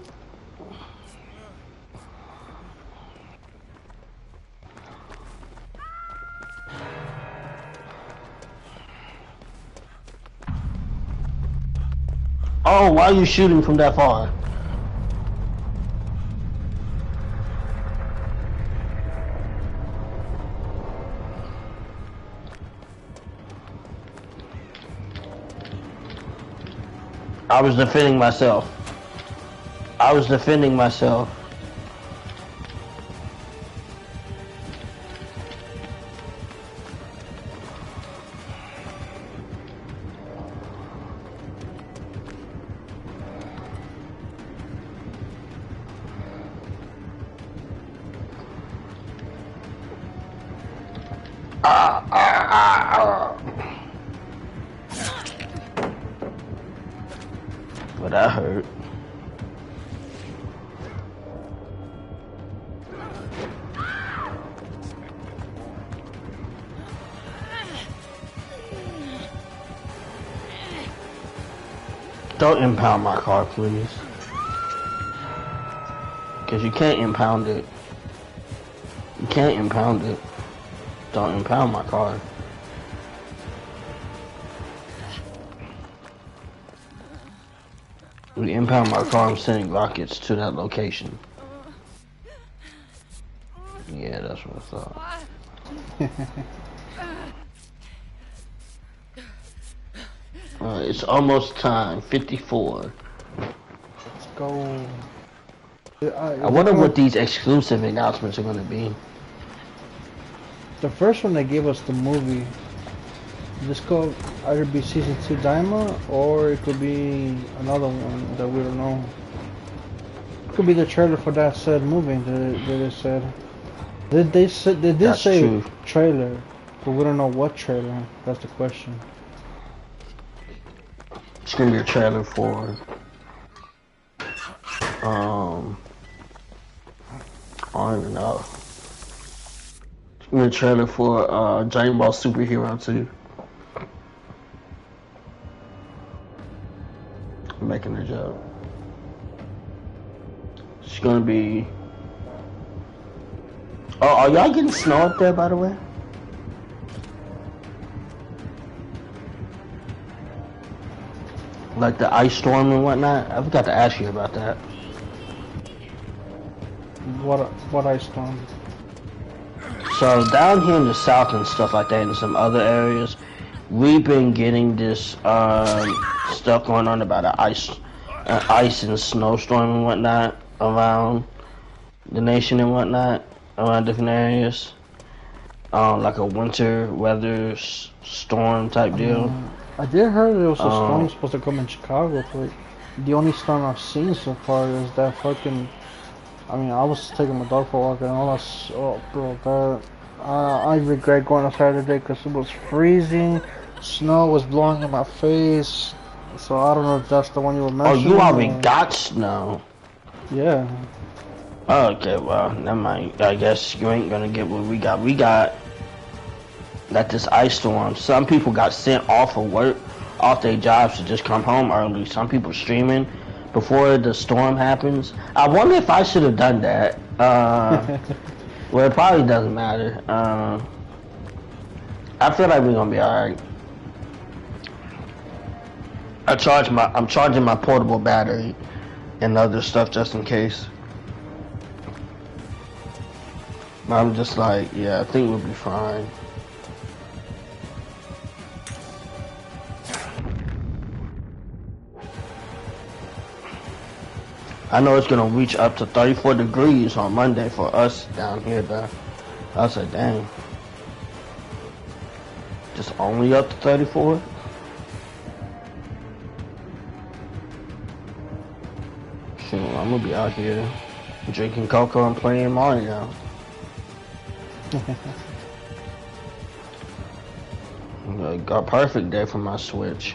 Oh, why are you shooting from that far? I was defending myself. I was defending myself. But that hurt. Don't impound my car, please. Because you can't impound it. You can't impound it. Don't impound my car. We impound my car. I'm sending rockets to that location. Yeah, that's what I thought. It's almost time. 54. Let's go. I wonder what these exclusive announcements are going to be. The first one they gave us the movie. This could either be season 2 Daima, or it could be another one that we don't know. It could be the trailer for that said movie that they said. They did say true. trailer, but we don't know what trailer. That's the question. It's going to be a trailer for I don't even know. It's going to be a trailer for Dragon Ball Superhero 2. I'm making a joke. It's gonna be. Oh, are y'all getting snow up there, by the way? Like the ice storm and whatnot? I forgot to ask you about that. What ice storm? So down here in the south and stuff like that, in some other areas, we've been getting this stuff going on about an ice and snowstorm and whatnot around the nation and whatnot, around different areas. Like a winter weather storm type deal. I did hear there was a storm supposed to come in Chicago, but the only storm I've seen so far is that fucking. I mean, I was taking my dog for a walk and all that. Oh, bro, that I regret going outside today because it was freezing. Snow was blowing in my face. So I don't know if that's the one you were mentioning. Oh, you already got snow. Yeah. Okay, well, never mind. I guess you ain't gonna get what we got. We got this ice storm. Some people got sent off of work, off their jobs to just come home early. Some people streaming before the storm happens. I wonder if I should have done that. Well, it probably doesn't matter. I feel like we're gonna be alright. I'm charging my portable battery and other stuff just in case. I'm just like, yeah, I think we'll be fine. I know it's gonna reach up to 34 degrees on Monday for us down here though. I was like, dang. Just only up to 34? Shoot, I'm gonna be out here drinking cocoa and playing Mario. A perfect day for my Switch.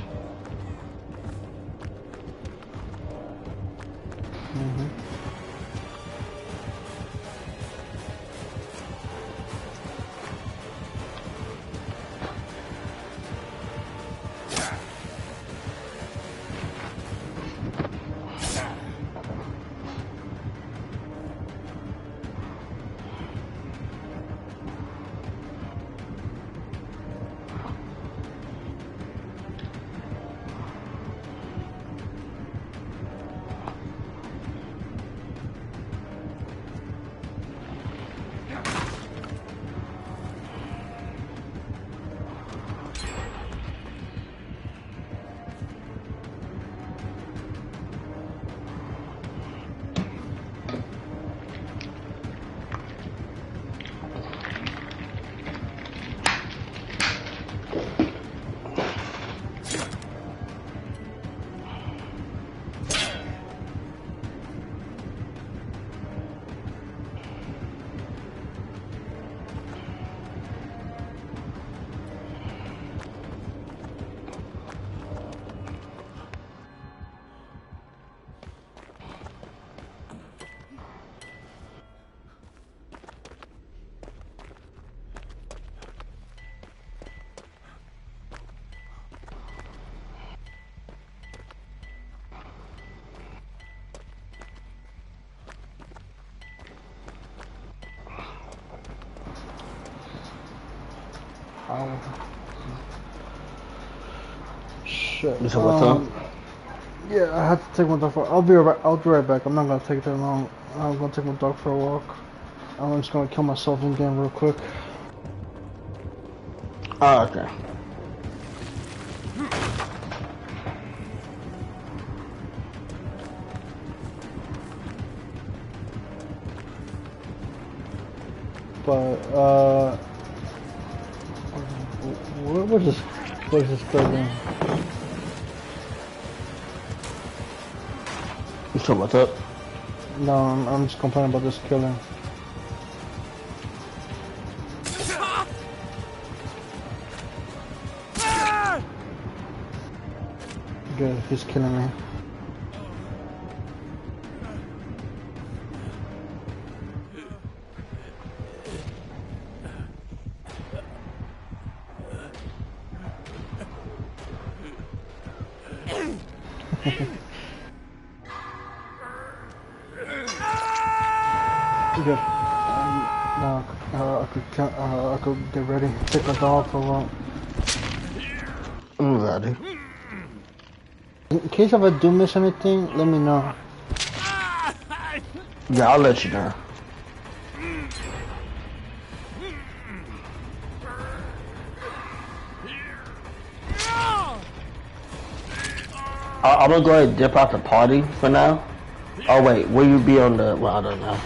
Shit. So what's up? Yeah, I have to take my dog for. I'll be right back. I'm not gonna take that long. I'm gonna take my dog for a walk. I'm just gonna kill myself in game real quick. Oh, okay. But where's this building? So what's up? No, I'm just complaining about this killing. Good, he's killing me. Good. Now I could get ready. Take my dog for a walk. I'm ready. In case if I do miss anything, let me know. Yeah, I'll let you know. I'm gonna go ahead and dip out the party for now. Oh wait, will you be on the? Well, I don't know.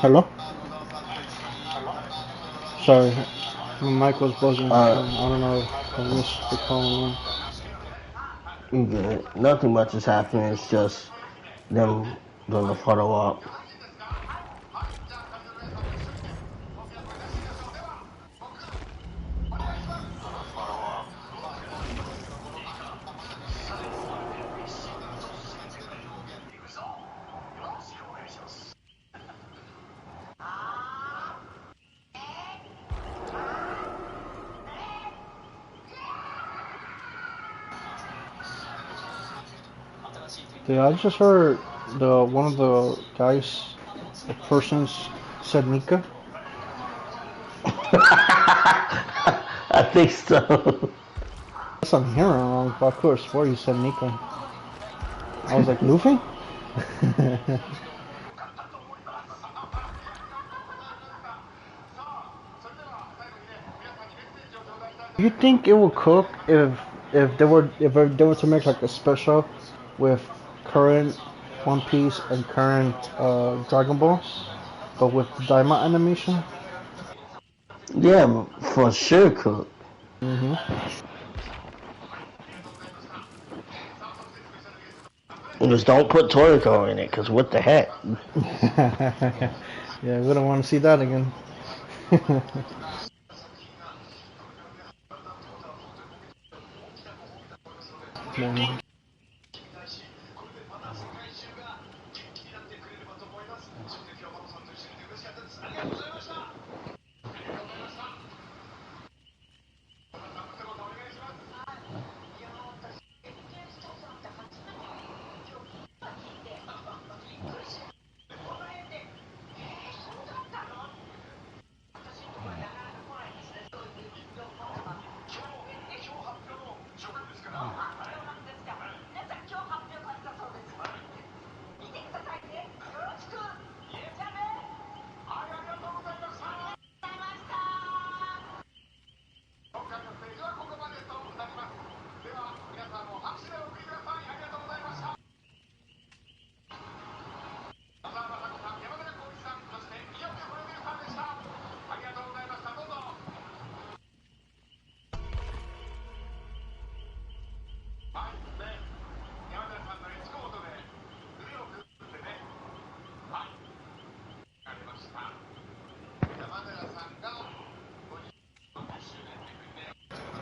Hello? Sorry, my mic was buzzing. I don't know if I missed the call. You good? Nothing much is happening. It's just them doing the photo op. Yeah, I just heard one of the guys, the persons said Nika. I think so. Unless I'm hearing wrong, but I could have swore you said Nika. I was like, Luffy? You think it would cook if they were to make like a special with current One Piece and current Dragon Balls, but with Daima animation? Yeah, for sure, cook. Mhm. Just don't put Toriko in it, cause what the heck? Yeah, we don't want to see that again. Morning.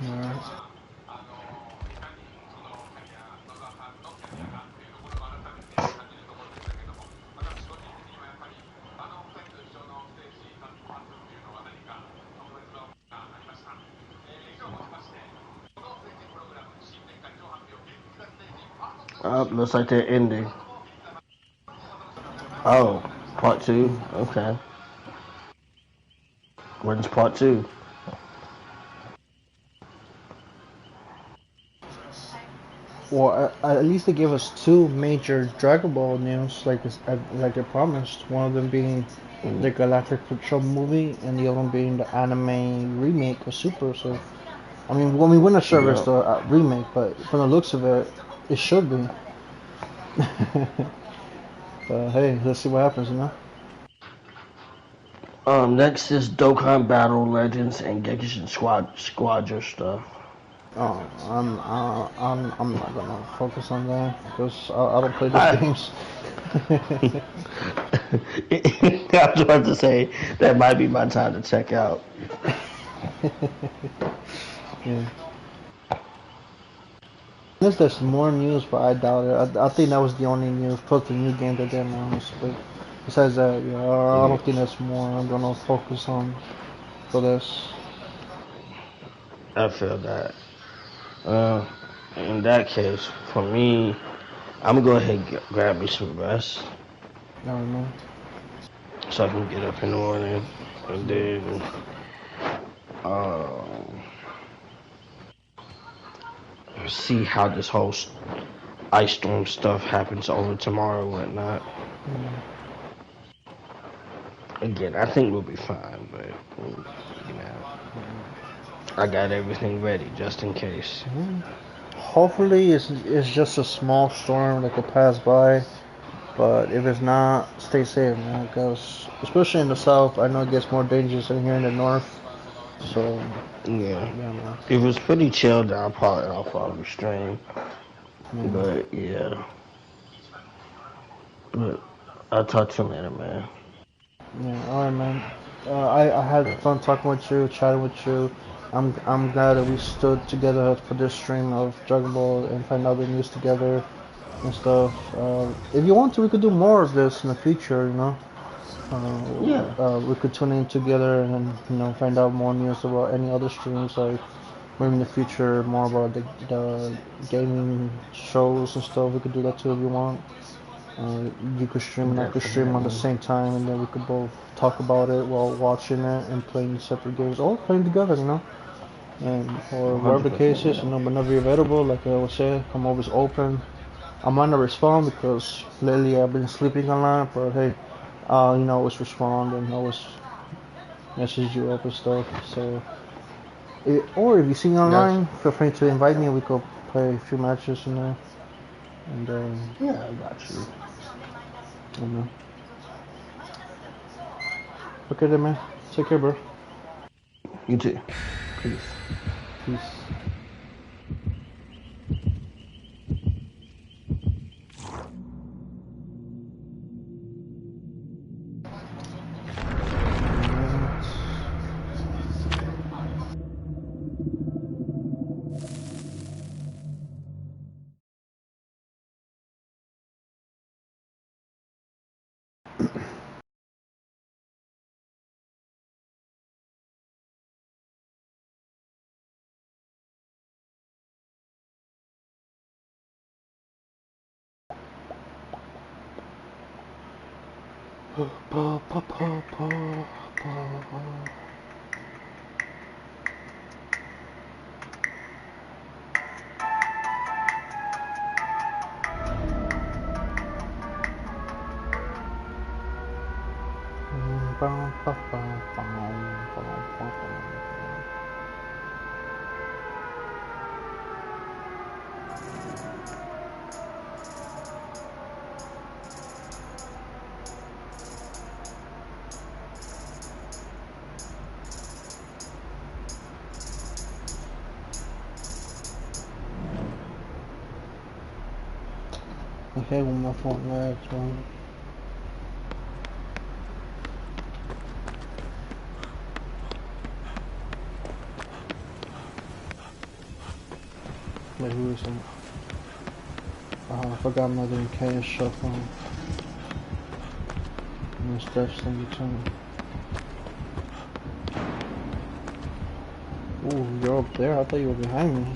Alright. Looks like they're ending. Oh, part 2? Okay. When's part 2? Well, at least they gave us two major Dragon Ball news, like they promised. One of them being the Galactic Patrol movie, and the other one being the anime remake of Super. So, I mean, when we win a service, the remake, but from the looks of it, it should be. But hey, let's see what happens, you know. Next is Dokkan Battle Legends and Gekishin Squadron stuff. Oh, I'm not gonna focus on that because I don't play those games. I was about to say that might be my time to check out. Yeah. Unless there's more news, but I doubt it. I think that was the only news, plus the new game that they announced. But besides that, yeah, I don't think there's more I'm gonna focus on for this. I feel that. In that case, for me, I'm gonna go ahead and grab me some rest I don't know. so I can get up in the morning and then um, see how this whole ice storm stuff happens over tomorrow and whatnot. Again, I think we'll be fine, but you know, I got everything ready just in case. Hopefully, it's just a small storm that could pass by. But if it's not, stay safe, man. Because especially in the south, I know it gets more dangerous than here in the north. So Yeah. yeah, man. If it's pretty chilled down, probably I'll follow the stream. Yeah. But yeah. But I'll talk to you later, man. Yeah, all right, man. I had fun talking with you, chatting with you. I'm glad that we stood together for this stream of Dragon Ball and find out the news together and stuff. If you want to, we could do more of this in the future. You know, Yeah. we could tune in together and then, find out more news about any other streams, like maybe in the future more about the gaming shows and stuff. We could do that too if you want. You could stream and I could stream on the Definitely. same time, and then we could both talk about it while watching it and playing separate games or playing together, And or whatever the case 100%, is, yeah. whenever you're available, like I always say, I'm always open. I might not respond because lately I've been sleeping a lot, but hey, always respond and always message you up and stuff. So, or if you see me That's, online, feel free to invite me. We could play a few matches, and yeah, I got you. you know. Okay then, man. Take care, bro. You too. Peace. Peace. I hate when my phone lags, man. Wait, who is it? Oh, I forgot I'm not doing cash shuffle. And steps in between. Ooh, you're up there? I thought you were behind me.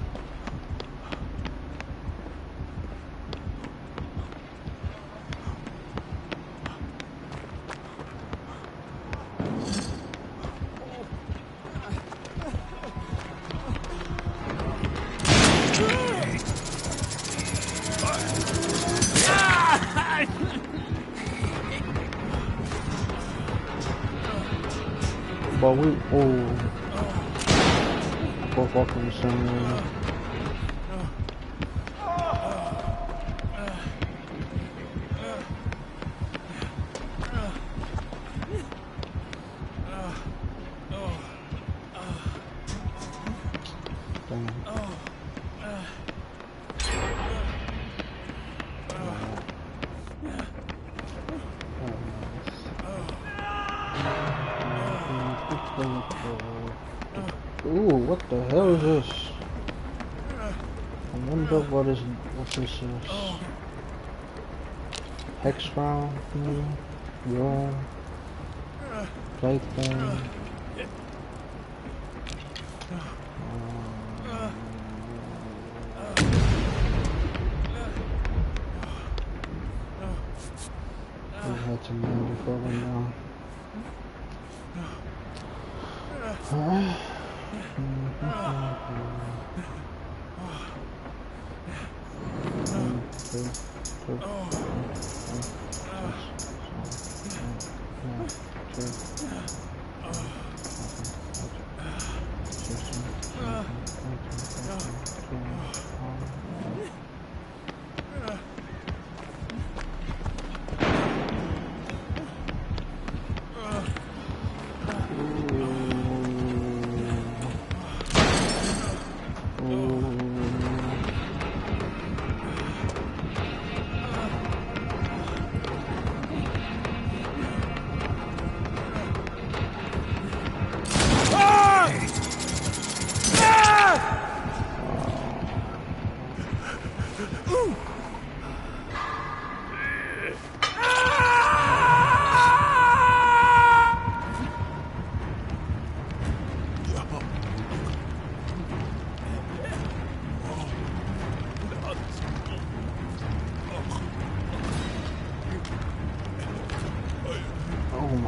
But we, both walking the same way. Ooh, what the hell is this? I wonder what this is. Hex round, roll, plaything. We had some money before right now. Alright.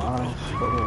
Nice. Cool.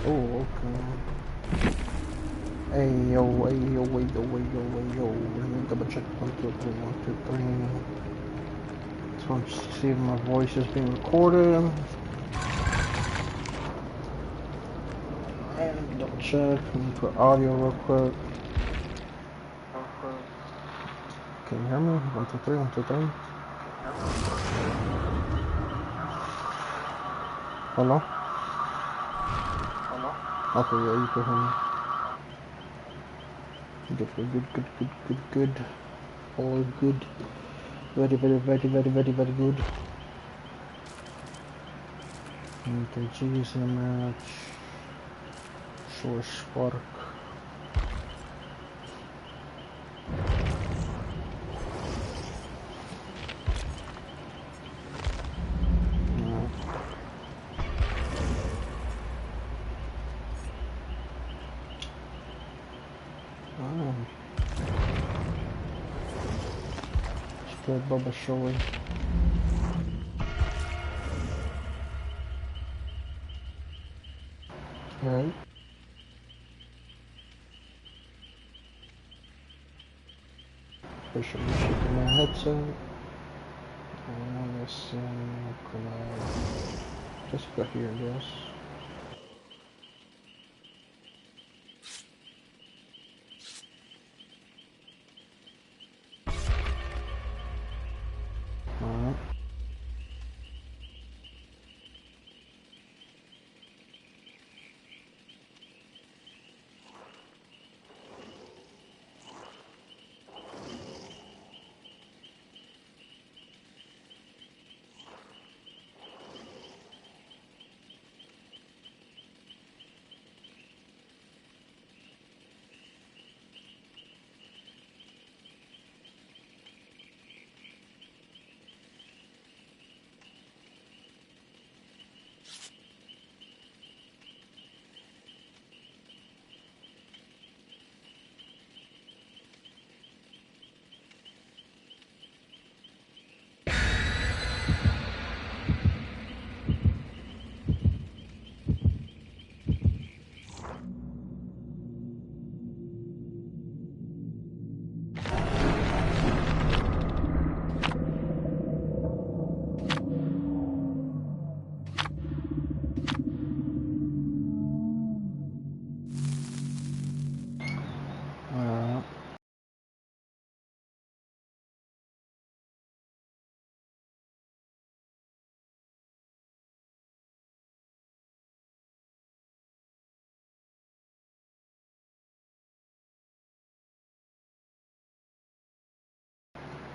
Oh, okay. Ayo, ayo, ayo, ayo, ayo. Let me double check. 1, 2, 3, 1, 2, 3. Just want to see if my voice is being recorded. And double check. Let me put audio real quick. Can you hear me? 1, 2, 3, 1, 2, 3. Hello? Okay, yeah, you can hear me. Good. All good. Very good. Okay, G's in a match. Sure spark. Spread Bubba Showy. Alright. Officially shipping my headset. And listen, just got here, yes. Alright.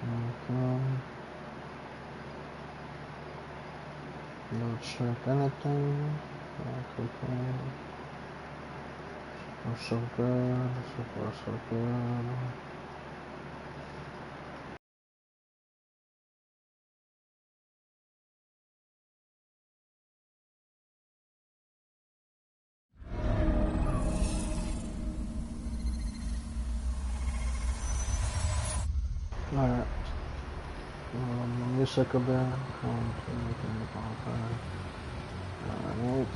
Okay. No check anything. Okay. So good. So far, so good. Alright. Music a bit. Alright.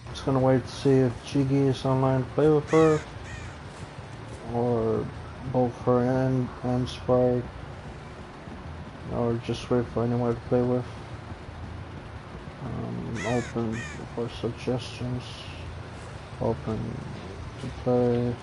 Just gonna wait to see if Chigi is online to play with her, or both her and Spark, or just wait for anyone to play with. Open for suggestions. Open to play.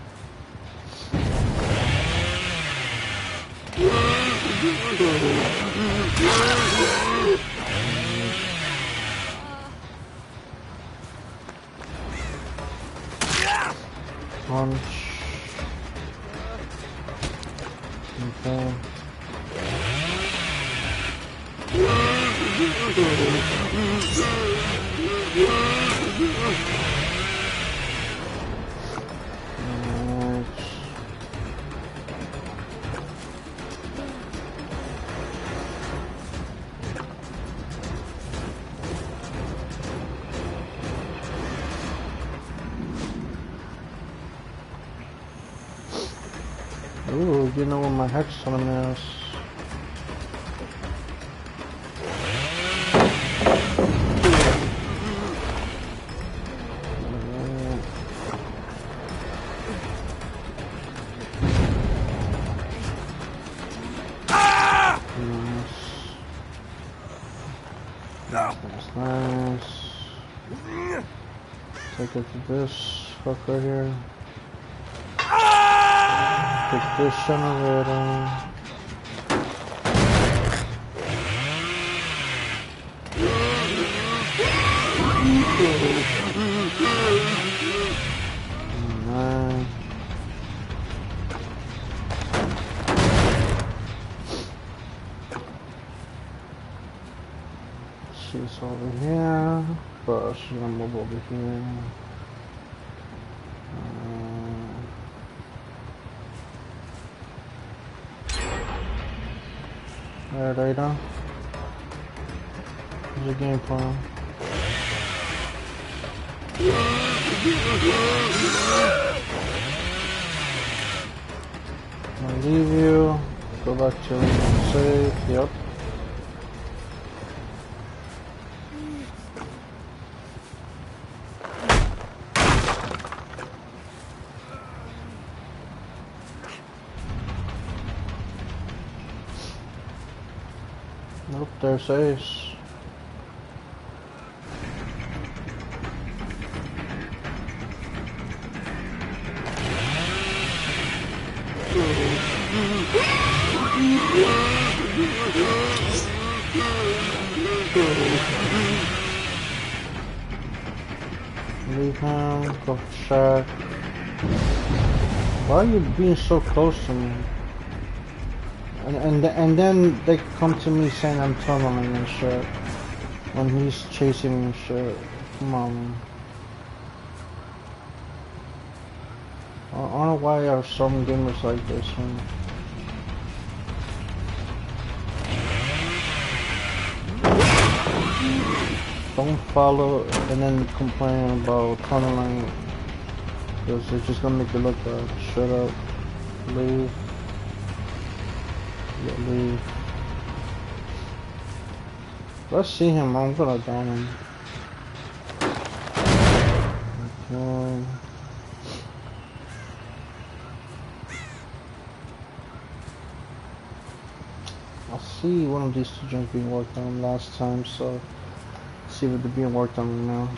Punch. Okay. Ooh, you know what my hexagon is. That's nice. Take it to this hook right here. Take this generator. Alright. She's over here, but she's gonna move over here. Alright, Ada. Here's the game plan. I'll leave you. Go back to save. Yep. Nope, there's Ace. Leave him, go for Shaq. Why are you being so close to me? And then they come to me saying I'm tunneling and shit when he's chasing me and shit. Come on. I don't know why are some gamers like this, man. Don't follow and then complain about tunneling, because it's just gonna make you look bad. Shut up. Leave. Yeah, leave. Let's see him. I'm gonna down him. Okay. I see one of these two gens being worked on last time, so let's see what they're being worked on now.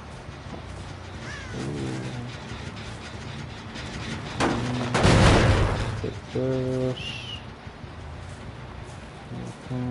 Take this. Okay.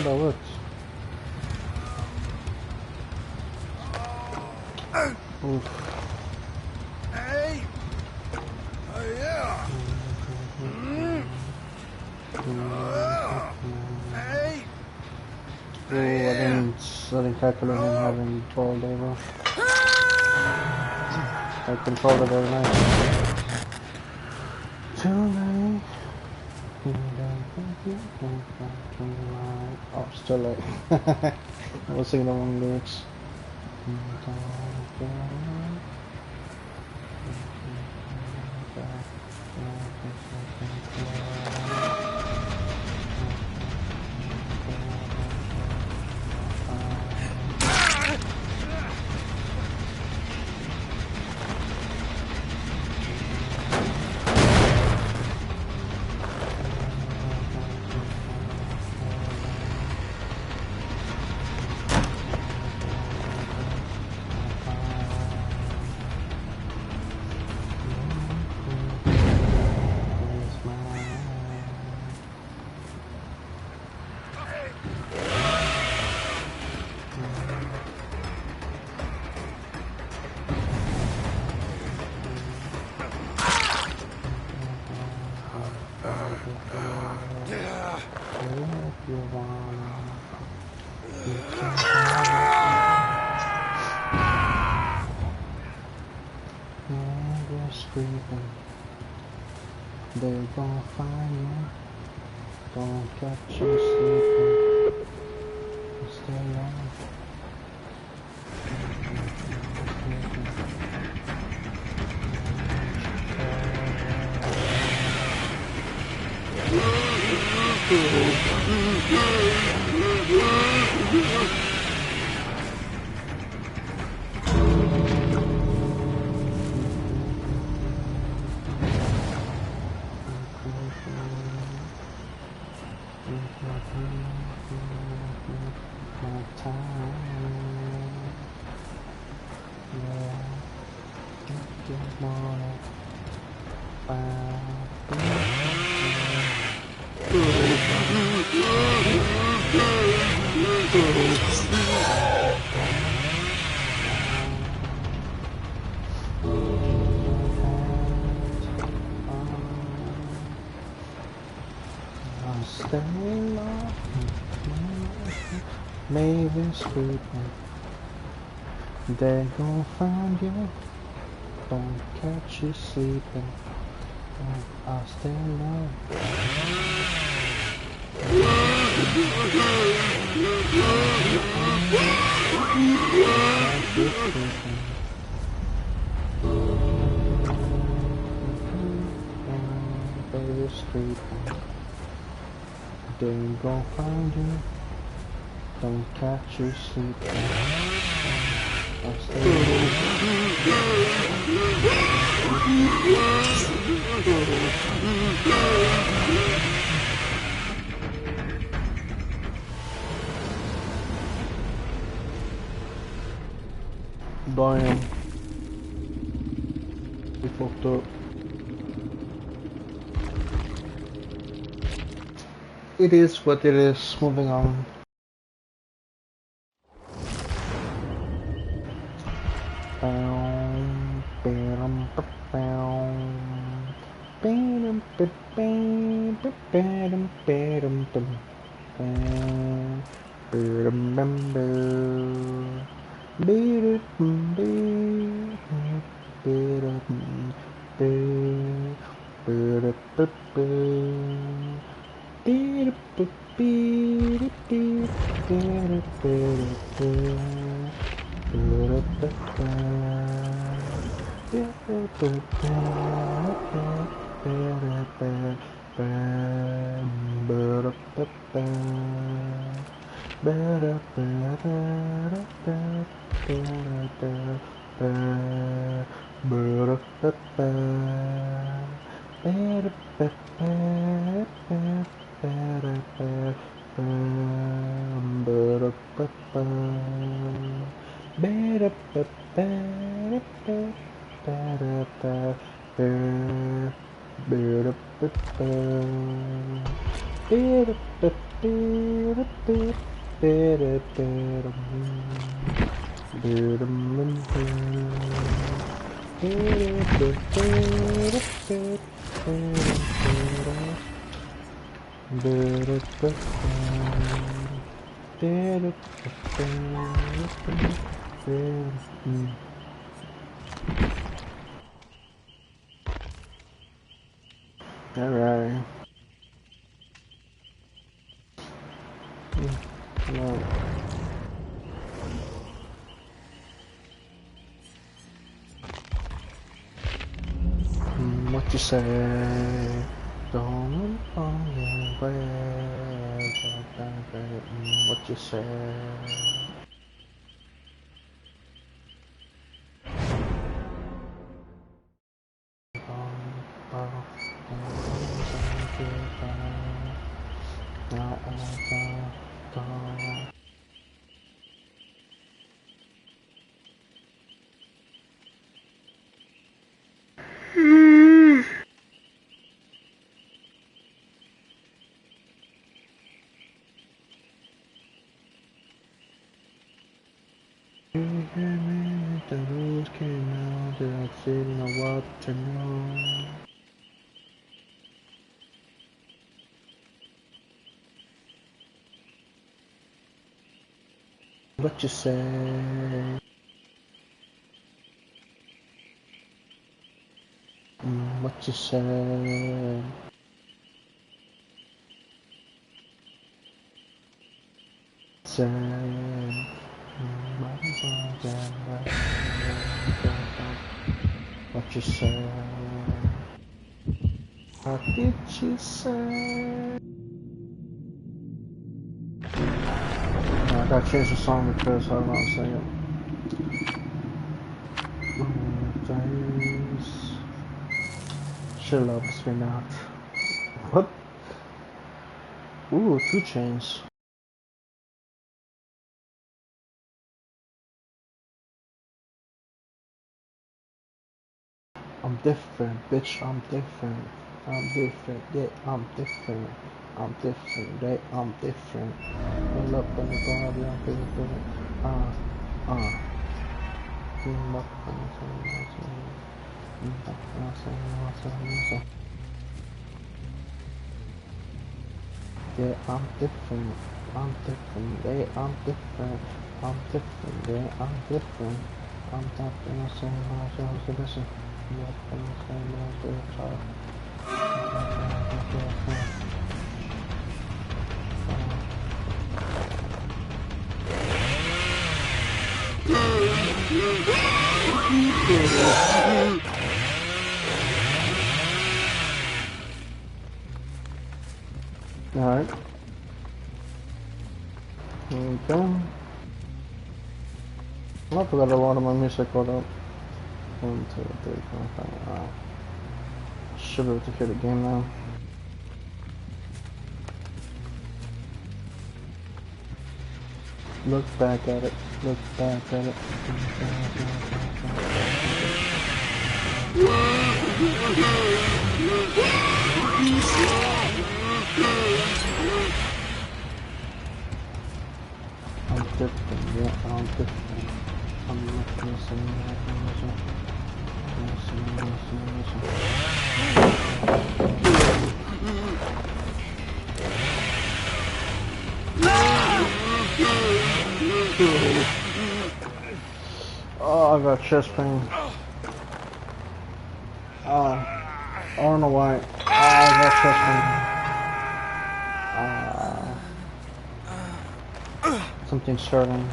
That works. Oof. Hey! Oh, yeah! Hey! Oh, I didn't calculate him having balled over. I controlled it very nice. Too late. Oh, still late. I was singing the wrong lyrics. They're gonna find you. Don't catch you sleeping. Stay alive. Staying up, maybe sleeping. They gon' find you, don't catch you sleeping. I'll stay alone. Baby sleeping. They ain't gon' find you, don't catch you sleeping. I'll stay Damn. We fucked up. It is what it is. Moving on. Alright. No. What you say? Don't on your way. What you say? The rules came out, I didn't know what to know. What you say? What you say? Say. What you say? What did you say? I gotta change the song because I don't know what I'm saying. Chill out, spin out. What? Ooh, 2 Chainz. I'm different, bitch, I'm different. I'm different, yeah, I'm different. I'm different, yeah, I'm different. Pull up on the body, I'm different. Pull up on the yeah, I'm different. I'm different, yeah, I'm different. I'm different, yeah, I'm different. I'm different, I'm saying myself to listen. Yeah, I'm saying myself Alright. Okay. I forgot a lot of my music hold up. 1, 2, 3, 4, 5. Alright. Should be able to hear the game now. Look back at it. Look back at it. I'm different, yeah, I'm different. I'm not gonna say that, I'm Oh, I got chest pain. I don't know why. I got chest pain. Something's starting.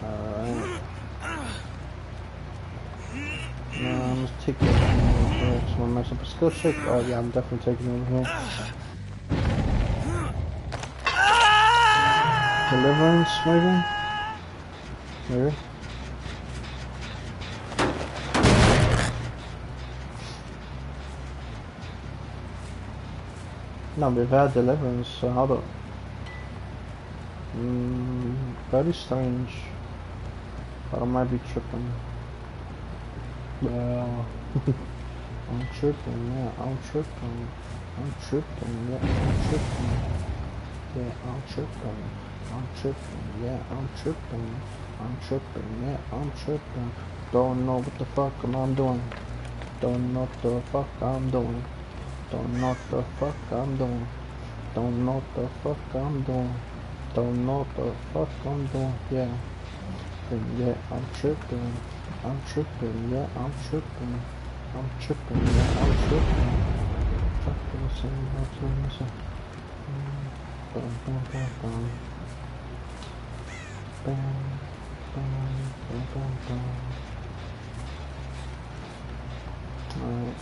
Alright. Now I'm just taking it over here. Just wanna mess up a skill check. Oh yeah, I'm definitely taking it over here. Deliverance, maybe? Maybe? No, we've had deliverance, so how about... very strange. But I might be tripping. Well... I'm tripping, yeah, I'm tripping. I'm tripping, yeah, I'm tripping. Yeah, I'm tripping. I'm tripping, yeah, I'm tripping. I'm tripping, yeah, I'm tripping. Don't know what the fuck I'm doing. Don't know what the fuck I'm doing. Don't know what the fuck I'm doing. Don't know what the fuck I'm doing. Don't know what the fuck I'm doing, yeah. Yeah, I'm tripping. I'm tripping, yeah, I'm tripping. I'm tripping, yeah, I'm tripping. Fucking sing, I'm singing. Bum, bum, bum, bum. Bum, bum, bum, bum, bum. Alright.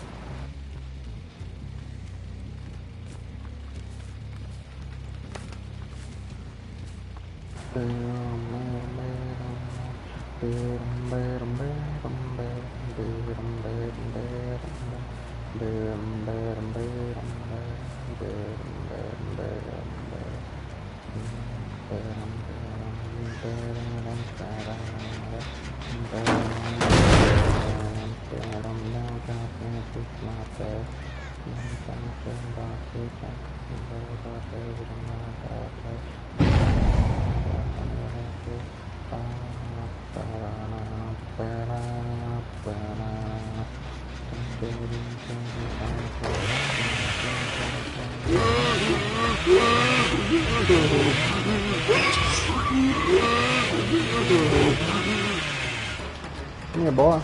Come here, boy.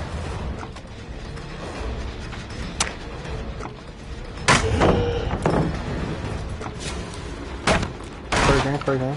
Pretty game.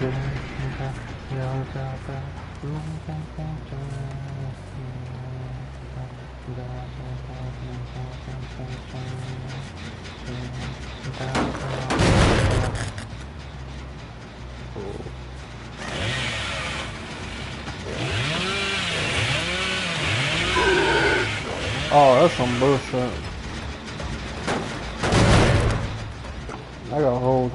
Oh, that's some bullshit. I got hold.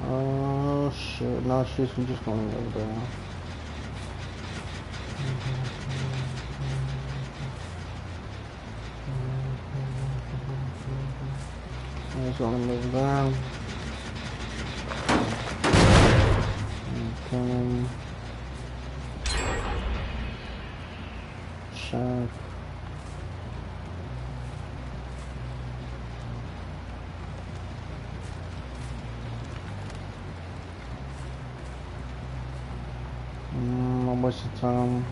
Oh shit, no, she's just going over there. He's gonna move down. Okay. Check. I'm wasting time.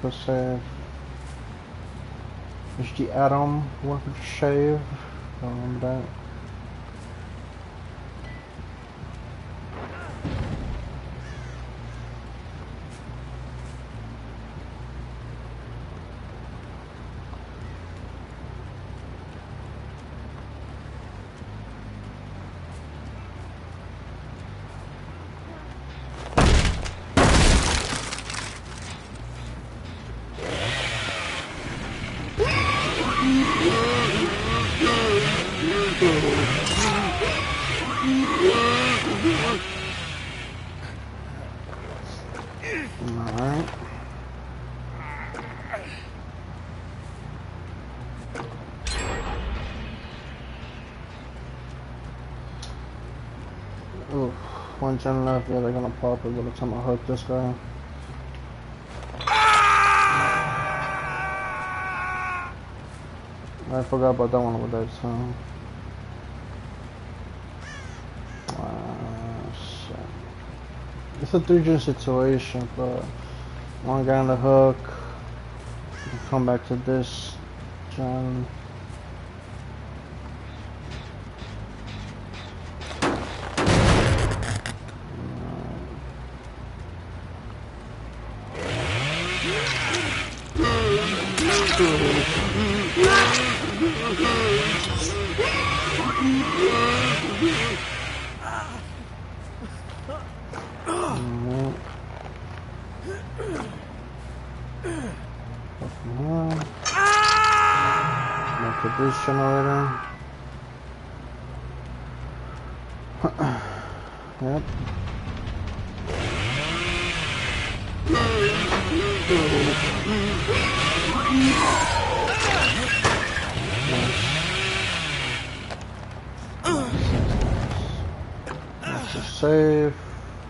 Per se is die Atom worth a shave on that. Alright. Oof, one gen left, yeah, they're gonna pop it by the time I hook this guy. I forgot about that one over there, so. Shit. It's a 3-gen situation, but one guy on the hook. Come back to this gen. This generator. Yep. That's a save.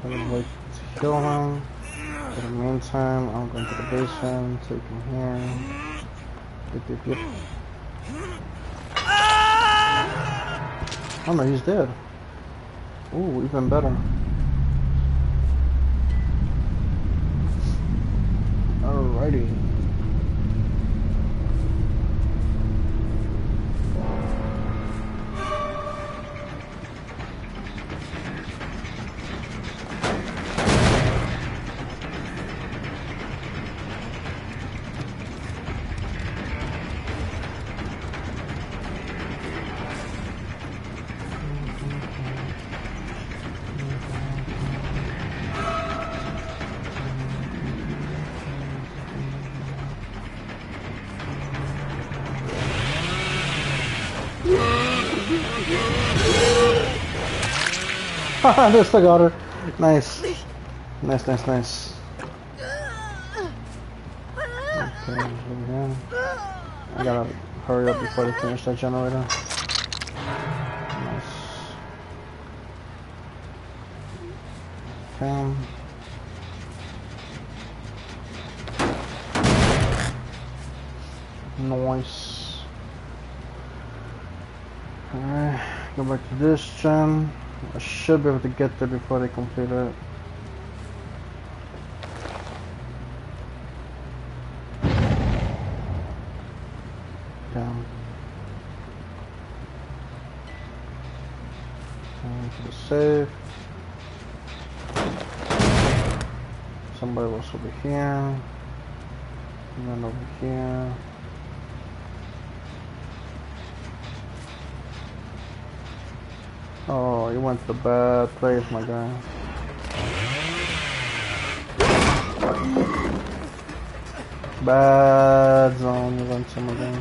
I'm gonna wait to kill him. In the meantime, I'm going to the basement, take him here. Yep. Oh no, he's dead. Ooh, even better. Alrighty. They still got her. Nice. Nice, nice, nice. Okay, over here. I gotta hurry up before they finish that generator. Nice. Okay. Nice. Alright, go back to this gen. I should be able to get there before they complete it. Down. To the safe. Somebody was over here. And then over here. Oh, you went to the bad place, my guy. Bad zone, you went to my guy.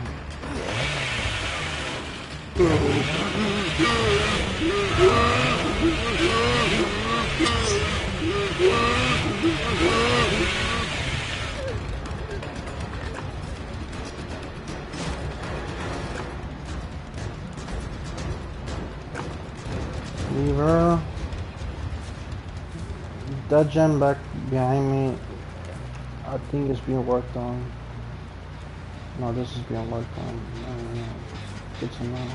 Lever. That gen back behind me, I think it's being worked on. No, this is being worked on. I don't know. Good to know.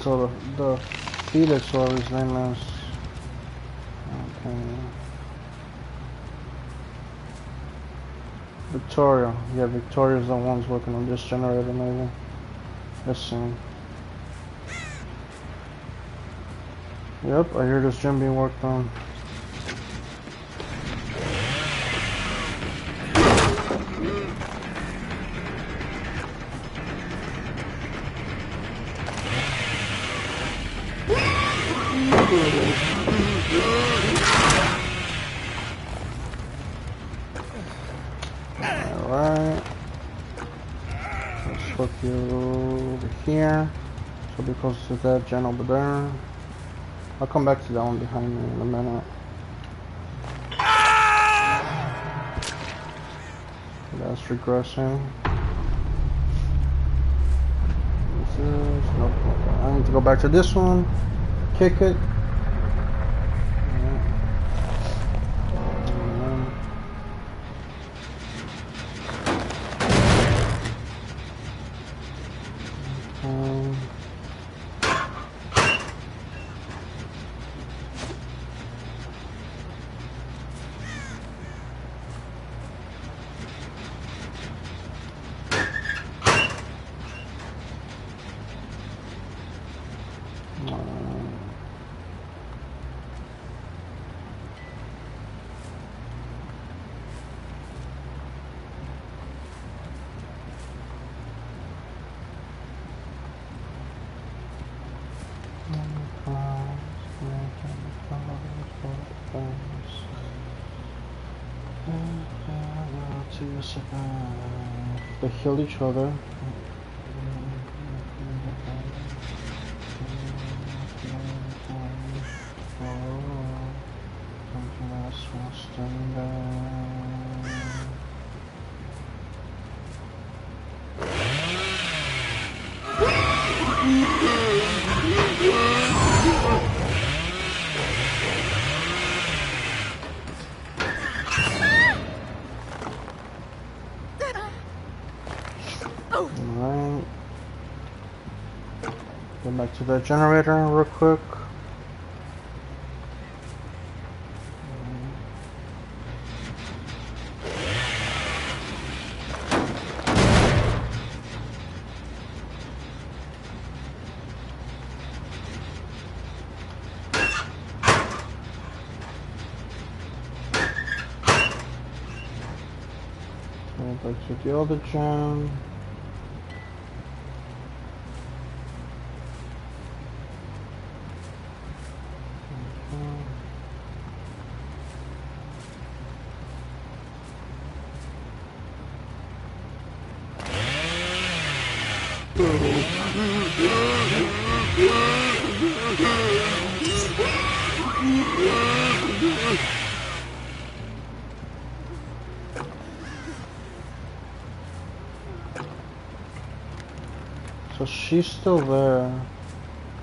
So the Felix, or his name is. Okay. Victoria. Yeah, Victoria's the one's working on this generator, maybe. Let's see. Yep, I hear this gen being worked on. Alright. Let's put you over here. So because of that gen over there. I'll come back to that one behind me in a minute. That's regressing. This is nope. Okay. I need to go back to this one. Kick it. They heal each other. Alright. Go back to the generator real quick. Go back to the other gen. So she's still there.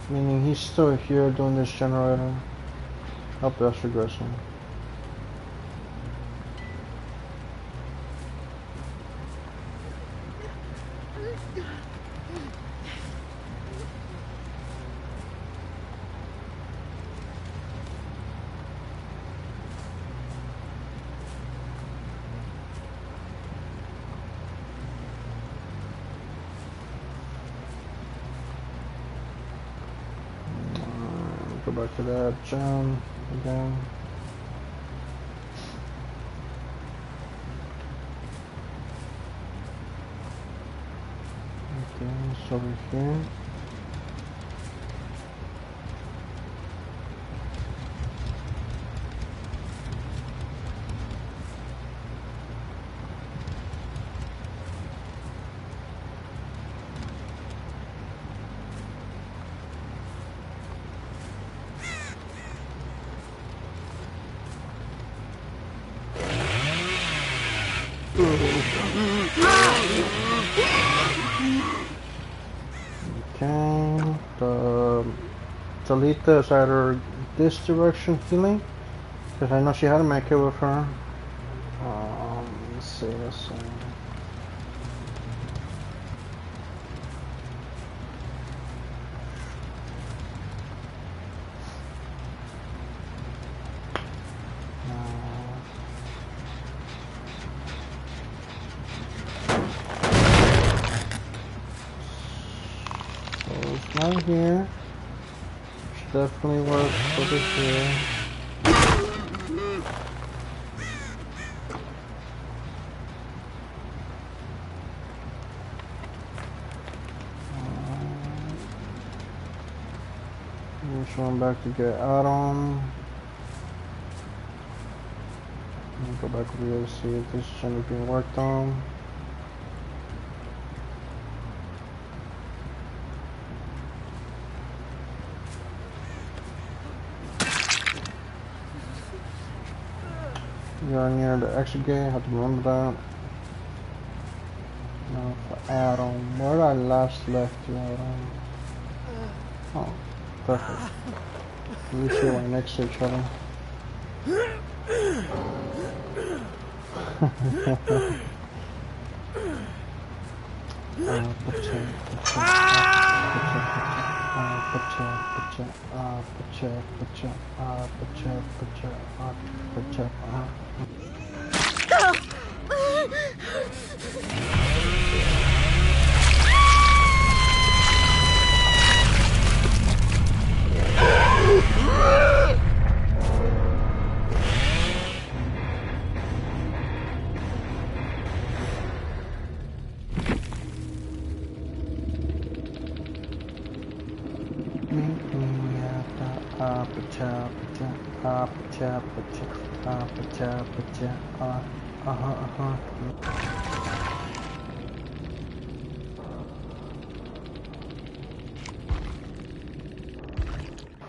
Meaning he's still here doing this generator. Oh, that's regressing. Go back to that gem again. Okay, it's over here. Okay, the Talita is either this direction healing, because I know she had a med kit with her. Let's see, let's see. Right here. Which definitely works over here. Just run back to get Adam. Go back over here to see if this is going to be worked on. You're near the exit gate, have to remember that. Now for Adam, where did I last left you, Adam? Oh, perfect. At least you're right next to each other.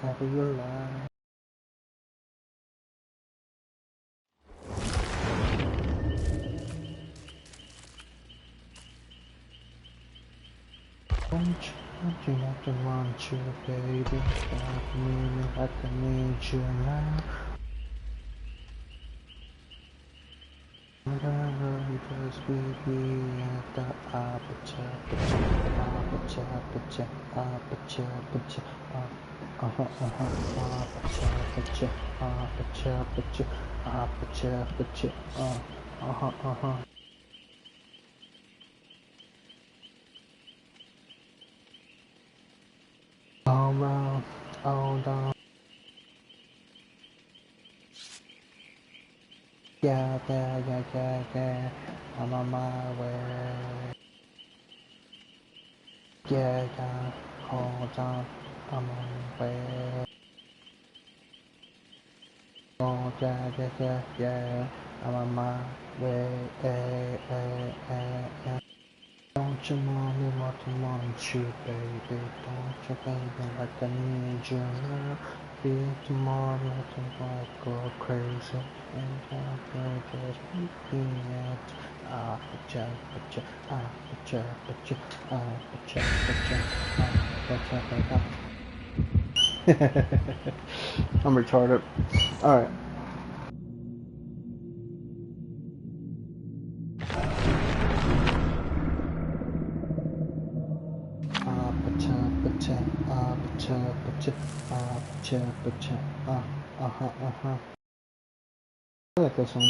Happy your life. You have to want you, baby. Stop me like I need you now. Because we be at the aperture, all round, all down. Yeah, I'm on my way. Yeah, hold on, I'm on my way. Oh, yeah, I'm on my way. Don't you want me what I want you, baby? Don't you, baby, like I need you now? Feel tomorrow, I go crazy, and I'm just looking at I'm retarded. Alright. I like this one.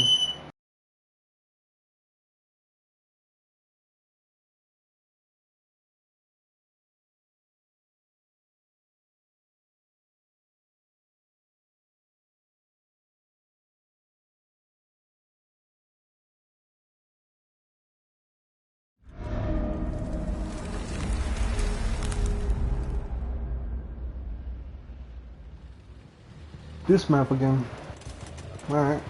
This map again. Alright.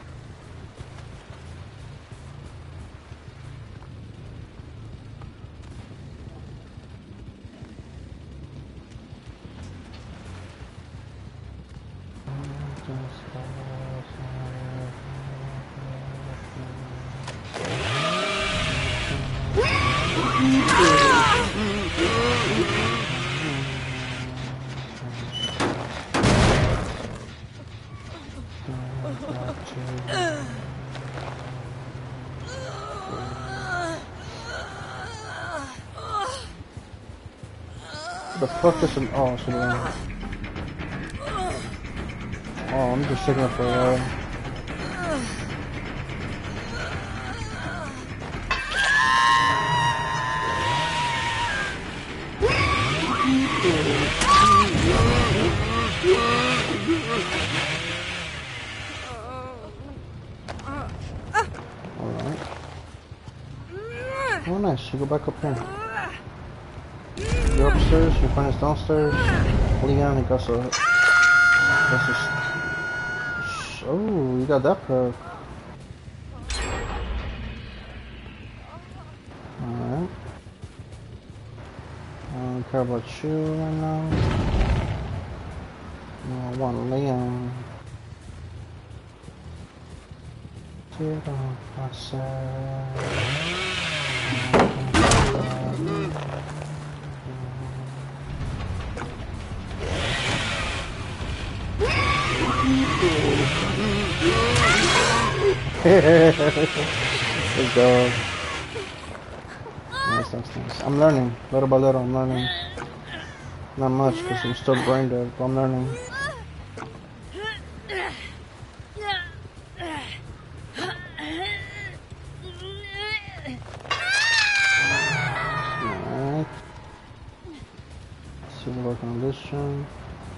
The fuck is an oh shit. Oh, I'm just sitting up for a while. Alright. Oh nice, you go back up here. You're upstairs, your friend is downstairs. Leon, he got a... Oh, you got that perk. Alright. I don't care about you right now. No, I want Leon. Get off my side. Good dog. Nice. I'm learning, little by little, I'm learning. Not much, because I'm still brain dead, but I'm learning. Alright. So we're working on this jump.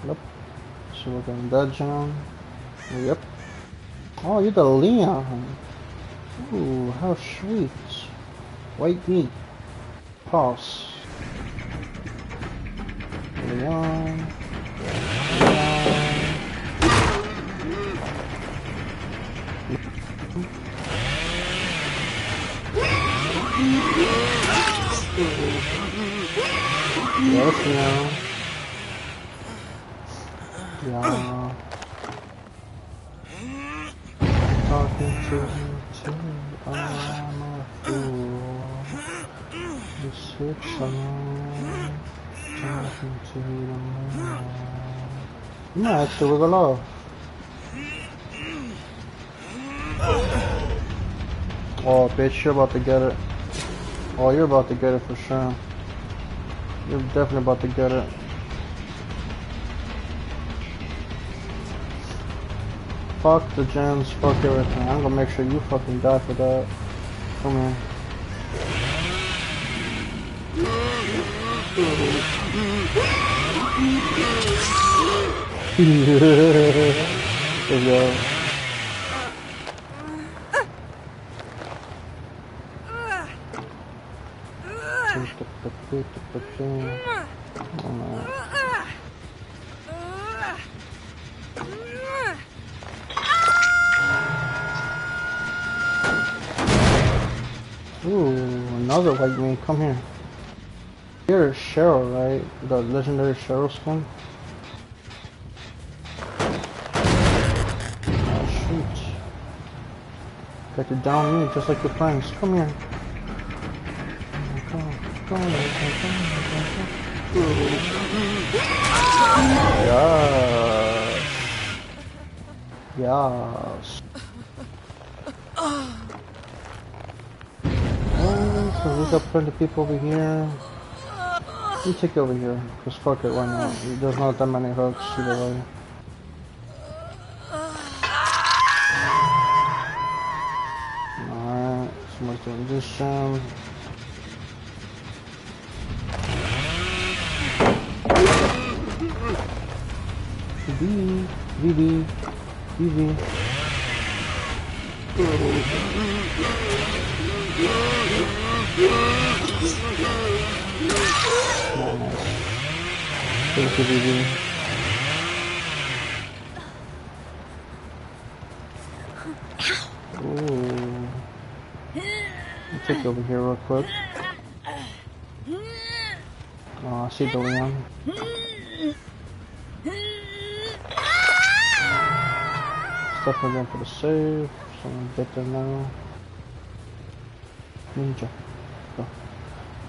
Yep. So we're working on that jump. Yep. Oh, you're the Leon. Ooh, how sweet. White meat. Pause. Leon. Yes, Leon. Yeah. Talking to you too, I'm a fool. You switch on, talking to the moon. You might actually wiggle off. Oh, bitch, you're about to get it. Oh, you're about to get it for sure. You're definitely about to get it. Fuck the gens, fuck everything. I'm gonna make sure you fucking die for that. Come here. There you go. Ooh, another white man, come here. You're Cheryl, right? The legendary Cheryl skin? Oh shoot. Got to down me just like your friends. Come here. Yes. So we got plenty of people over here. You take it over here, cause fuck it, why not? There's not that many hooks either way. Alright, someone's doing this jam. VV. Nice. Thank you, VV. Ooh. I'll take over here real quick. Oh, I see the Leon. Stuff again for the save. Someone get there now. Ninja. Go.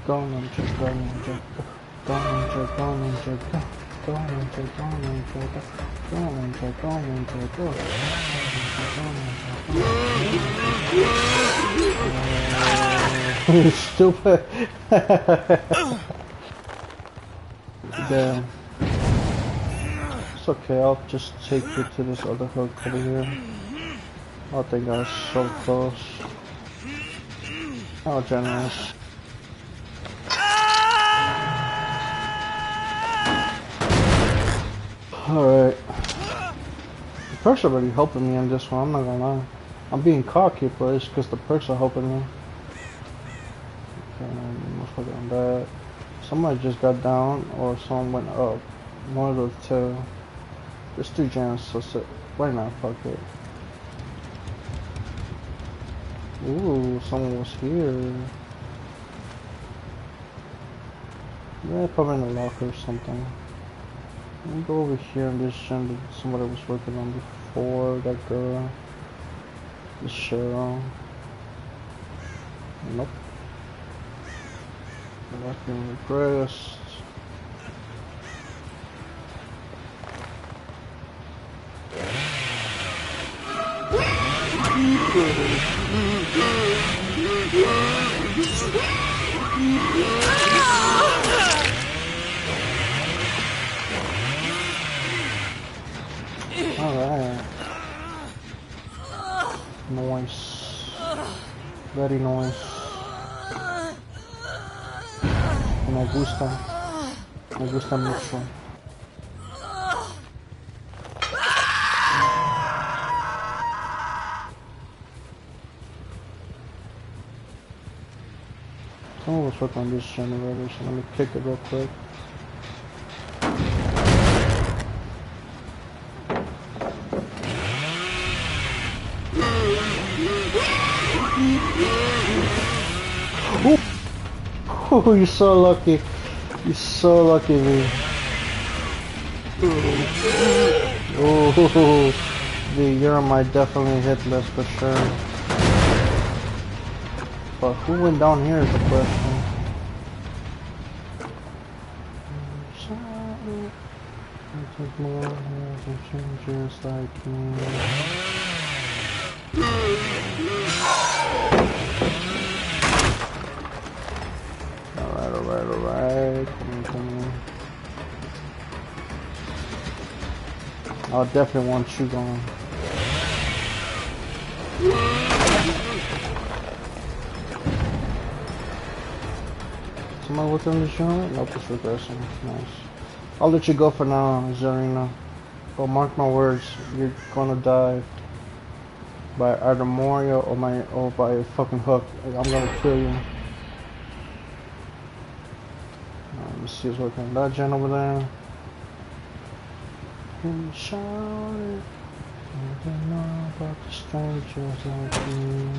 Go ninja, go ninja, go. Go ninja, go ninja, go. Go ninja, go ninja, go. Go ninja, go ninja, go. Stupid. Damn. It's okay, I'll just take you to this other hook over here. I think I was so close. How generous. Alright. The perks are really helping me in this one, I'm not gonna lie. I'm being cocky, but it's because the perks are helping me. Okay, most likely on that. Somebody just got down, or someone went up. One of those two. There's 2 gems, so why not? Fuck it. Ooh, someone was here. Yeah, probably in a locker or something. Let me go over here in this gem that somebody was working on before. That girl. This Cheryl. Nope. Locking request. Alright. Nice. Very nice. Me gusta mucho. Someone was working on this generator, so let me kick it real quick. Oh, you're so lucky. You're so lucky, V. Oh, V, you're on my definitely hit list for sure. But who went down here is the question. Take more and changes like me. Alright. Come on. I'll definitely want you going. Somebody within the genre? Nope, it's regressing. Nice. I'll let you go for now, Zarina. But mark my words, you're gonna die by either Moria or by a fucking hook. I'm gonna kill you. Let me see what's working on that gen over there. And shout it. I don't know about the strangers like me.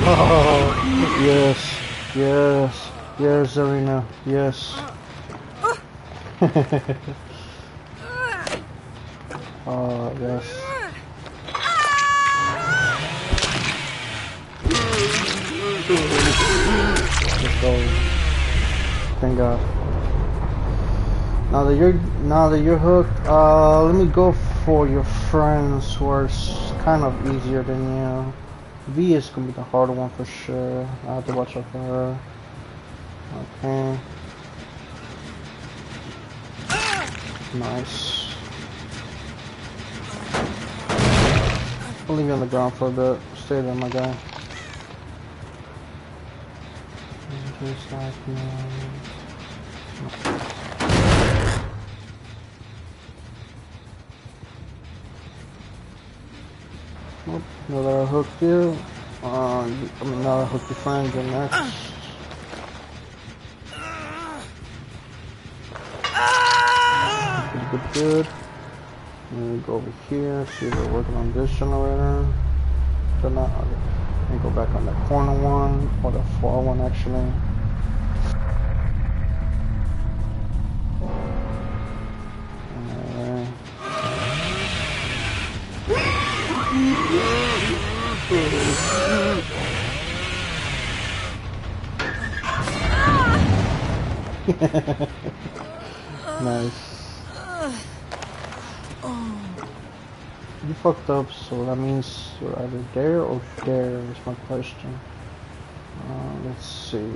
Oh, yes, Zarina, yes. Yes. Let's go. Thank God. Now that you're hooked, let me go for your friends who are kind of easier than you. V is gonna be the harder one for sure. I have to watch out for her. Okay. Nice. I'll leave you on the ground for a bit. Stay there, my guy. Just like me. Nope. Now that I hooked you, now I hooked your friend, you're next. Good. And we go over here, see if they're working on this generator. They're not. And go back on that corner one, or the far one actually. Nice. You fucked up, so that means you're either there or there is my question. Let's see,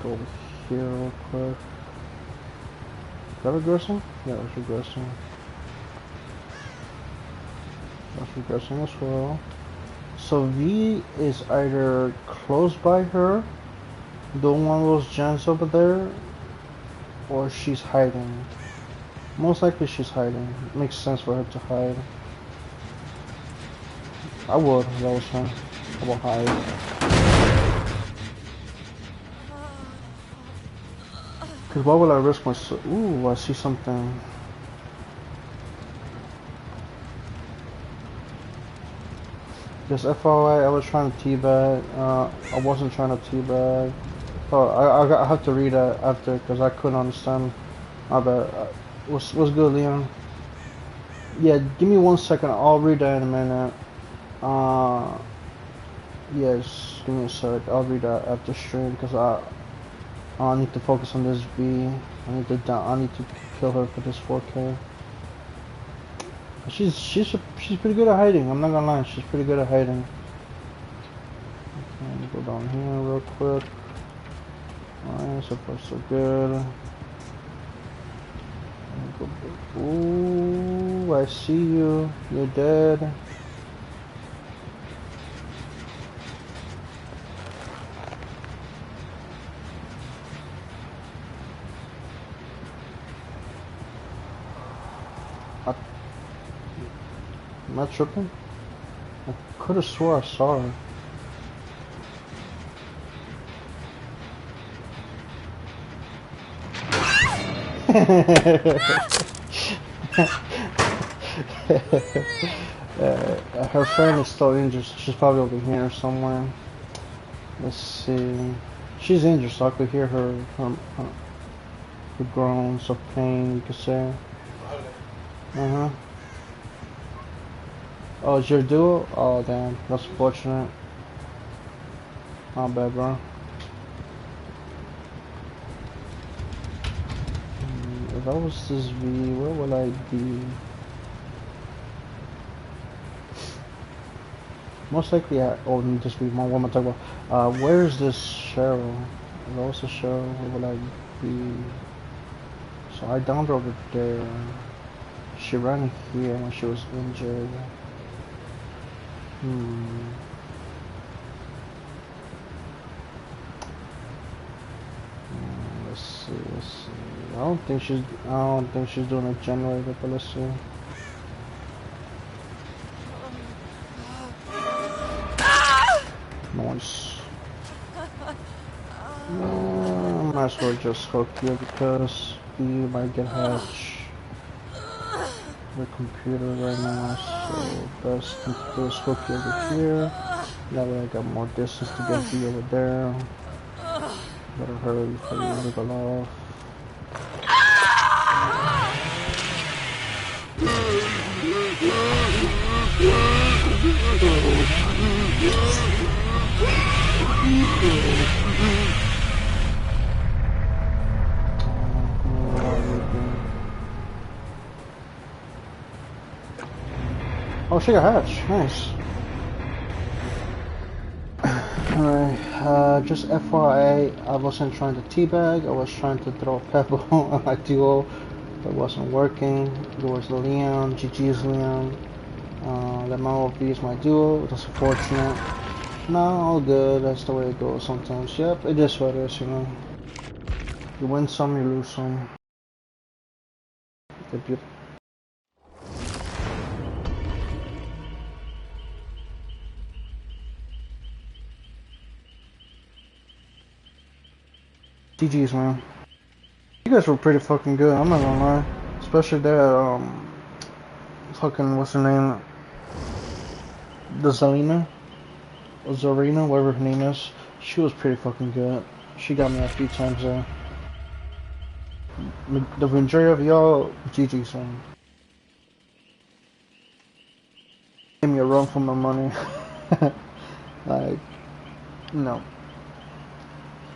go over here real quick. Is that regressing? Yeah, that's regressing. That's regressing as well. So V is either close by her, doing one of those gens over there, or she's hiding. Most likely she's hiding. It makes sense for her to hide. I would if I was her. I will hide. Because why would I risk myself? Ooh, I see something. Just FYI, I was trying to teabag. I wasn't trying to teabag. Oh, I have to read that after because I couldn't understand. My bad. What's good, Leon? Yeah, give me 1 second. I'll read that in a minute. Yes, give me a sec. I'll read that after stream because I need to focus on this V. I need to kill her for this 4K. She's pretty good at hiding. I'm not gonna lie. She's pretty good at hiding. Okay, let me go down here real quick. Alright, so far so good. Ooh, I see you. You're dead. Am I tripping? I could have swore I saw her. Her friend is still injured. She's probably over here somewhere. Let's see. She's injured, so I could hear her groans of pain, you could say. Uh-huh. Oh, it's your duo? Oh, damn. That's fortunate. Not bad, bro. If I was this V, where would I be? Most likely at, oh, just be one more talk about. Where's this Cheryl? If I was a Cheryl, where would I be? So I downed her over there. She ran here when she was injured. Let's see. I don't think she's doing a generator, but let's see. Nice. I might as well just hook you because you might get hacked. The computer right now, so best to do is hook you over here. That way I got more distance to get to you over there. Better hurry before you wiggle off. Oh, she got hatch. Nice. Alright, just FYI, I wasn't trying to teabag, I was trying to throw a pebble on my duo, but it wasn't working. It was Leon, GG's Leon. Let my V is my duo, it was unfortunate. No, all good, that's the way it goes sometimes. Yep, it is what it is, you know. You win some, you lose some. Yep. GG's, man. You guys were pretty fucking good, I'm not gonna lie. Especially that, fucking, what's her name? The Zelina? Or Zarina, whatever her name is. She was pretty fucking good. She got me a few times there. The majority of y'all, GG's, man. Gave me a run for my money. Like, no.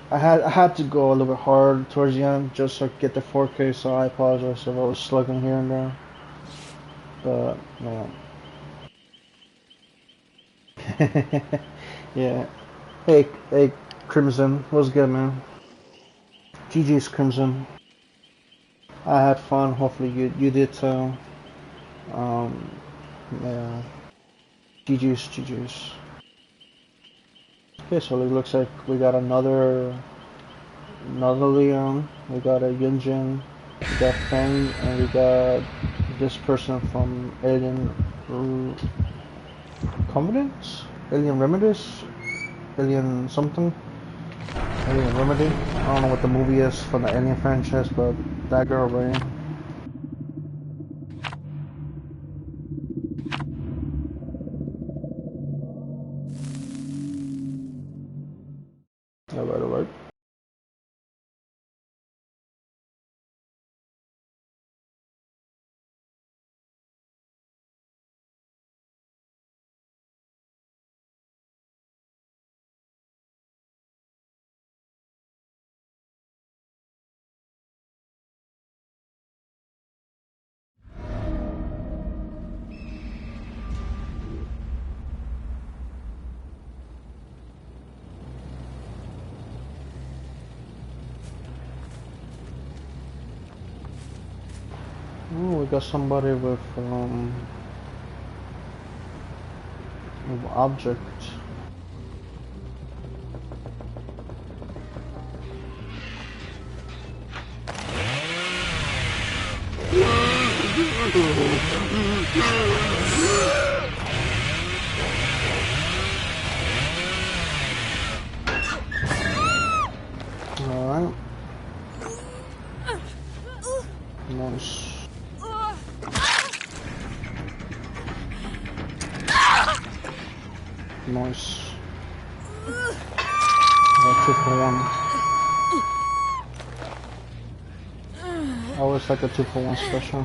I had to go a little bit hard towards the end just to get the 4K, so I apologize if I was slugging here and there. But, no. Yeah. Hey, Crimson. What's good, man? GG's, Crimson. I had fun. Hopefully you did too. Yeah. GG's. Okay, so it looks like we got another Leon. We got a Yunjin. We got Feng, and we got this person from Alien Covenants? Alien Remedies? Alien something? Alien Remedy? I don't know what the movie is from the Alien franchise, but that girl, right? Alright. Oh, we got somebody with object. Alright. Nice. Nice. That's 2 for 1. I always like a 2 for 1 special.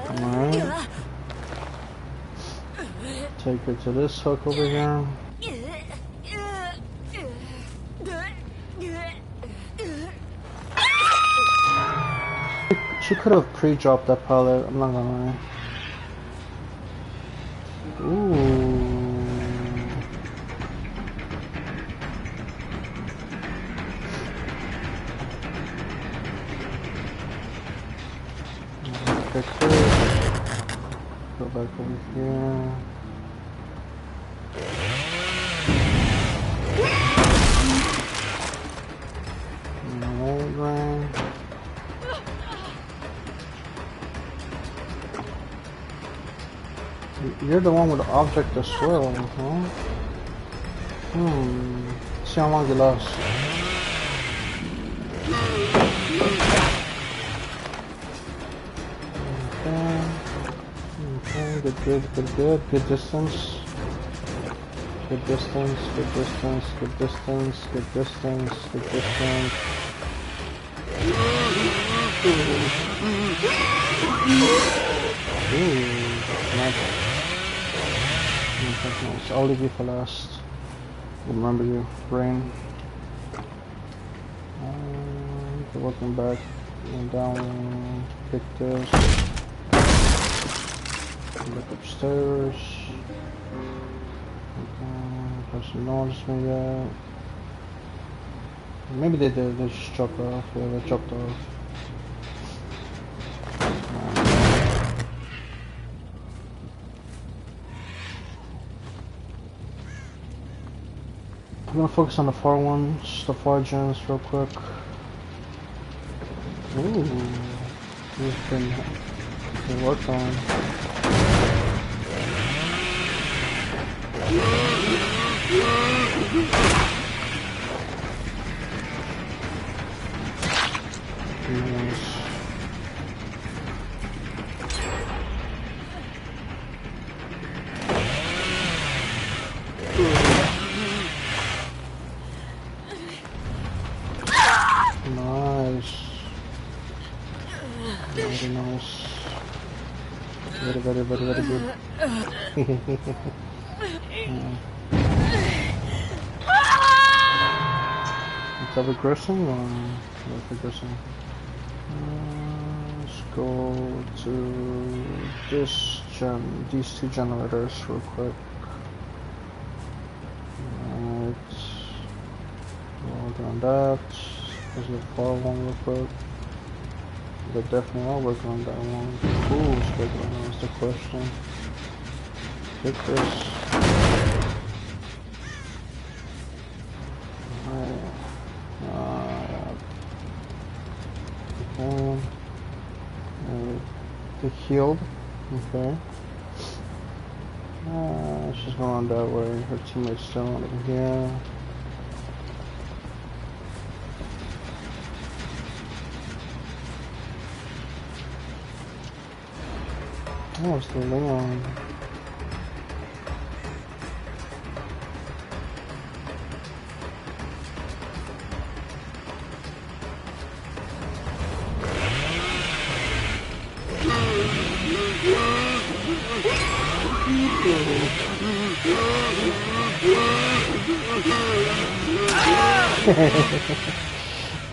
Alright. Take her to this hook over here. She could have pre-dropped that pallet, I'm not gonna lie. Ooh. Go back over here. Alright. You're the one with the object as well, huh? See how long you last. Okay, good distance. Good distance, good distance, good distance, good distance, good distance. Ooh, nice. Nice. I'll leave you for last. Remember you, Rain. Welcome back. And down. Pick this. Look upstairs. Person noticed me yet. Maybe they did. They just chopped off. Yeah, they chopped off. I'm gonna focus on the far ones, the far gens real quick. Ooh, this has been worked on. Nice. Very nice. Very good. Is that regressing or not regressing? Let's go to these two generators real quick. Alright. We'll on that. There's the far one real quick. They definitely are working on that one. Who's working on that is the question. Pick this. Okay. They healed. Okay. She's going that way. Her teammate's still over here. Oh, it's the Leon.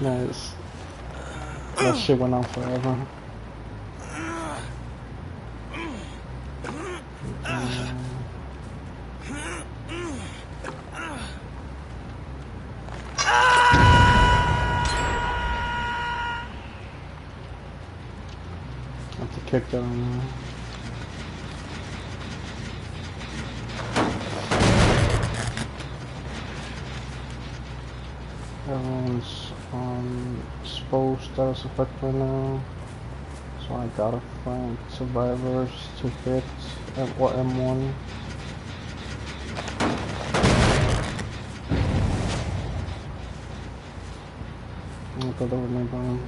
Nice. That shit went on forever. Have to kick that on now. Everyone's on exposed status effect right now, so I gotta find survivors to hit or M1. I'll go over my bomb.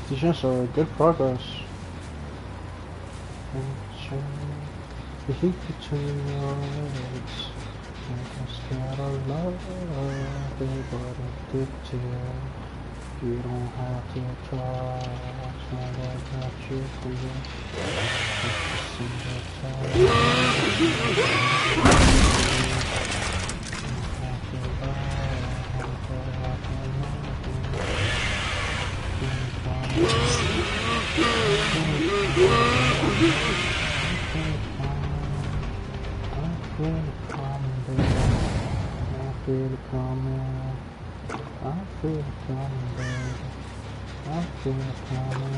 These just are good progress. The heat between your legs, like a scared of love, but addicted. You don't have to try, it's not about you for you. I feel it coming, I feel it coming, baby. I feel it coming,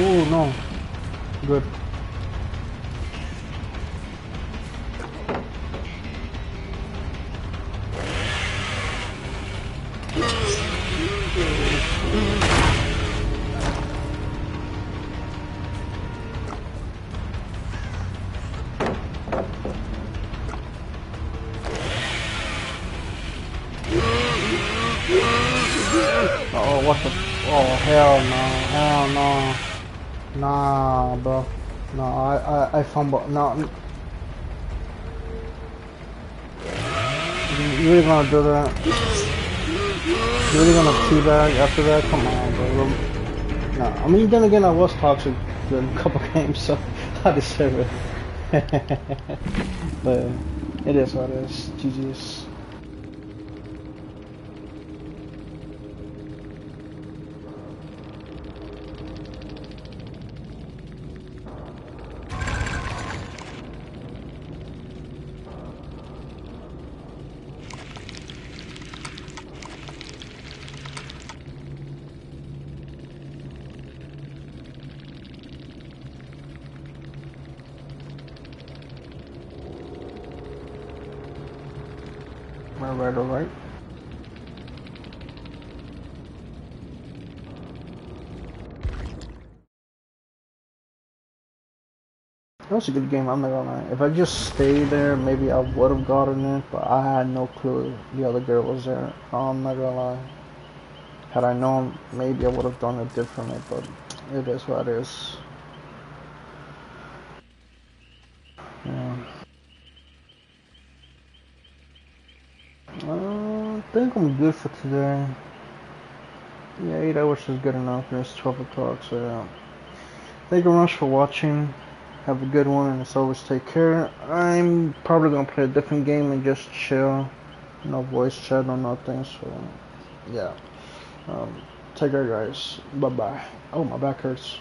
Oh no. Good. Oh, what the? Oh, hell no. Hell no. Nah, bro. No, I fumble. No. You really gonna do that? You really gonna teabag after that? Come on, bro. Nah, I mean, then again, I was toxic in a couple games, so I deserve it. But it is what it is. GG's. Alright. That was a good game, I'm not gonna lie. If I just stayed there, maybe I would have gotten it, but I had no clue the other girl was there. I'm not gonna lie. Had I known, maybe I would have done it differently, but it is what it is. Yeah. I think I'm good for today. Yeah, 8 hours is good enough. It's 12 o'clock, so yeah. Thank you very much for watching. Have a good one, and as always, take care. I'm probably gonna play a different game and just chill. No voice chat or nothing, so yeah. Take care, guys. Bye bye. Oh, my back hurts.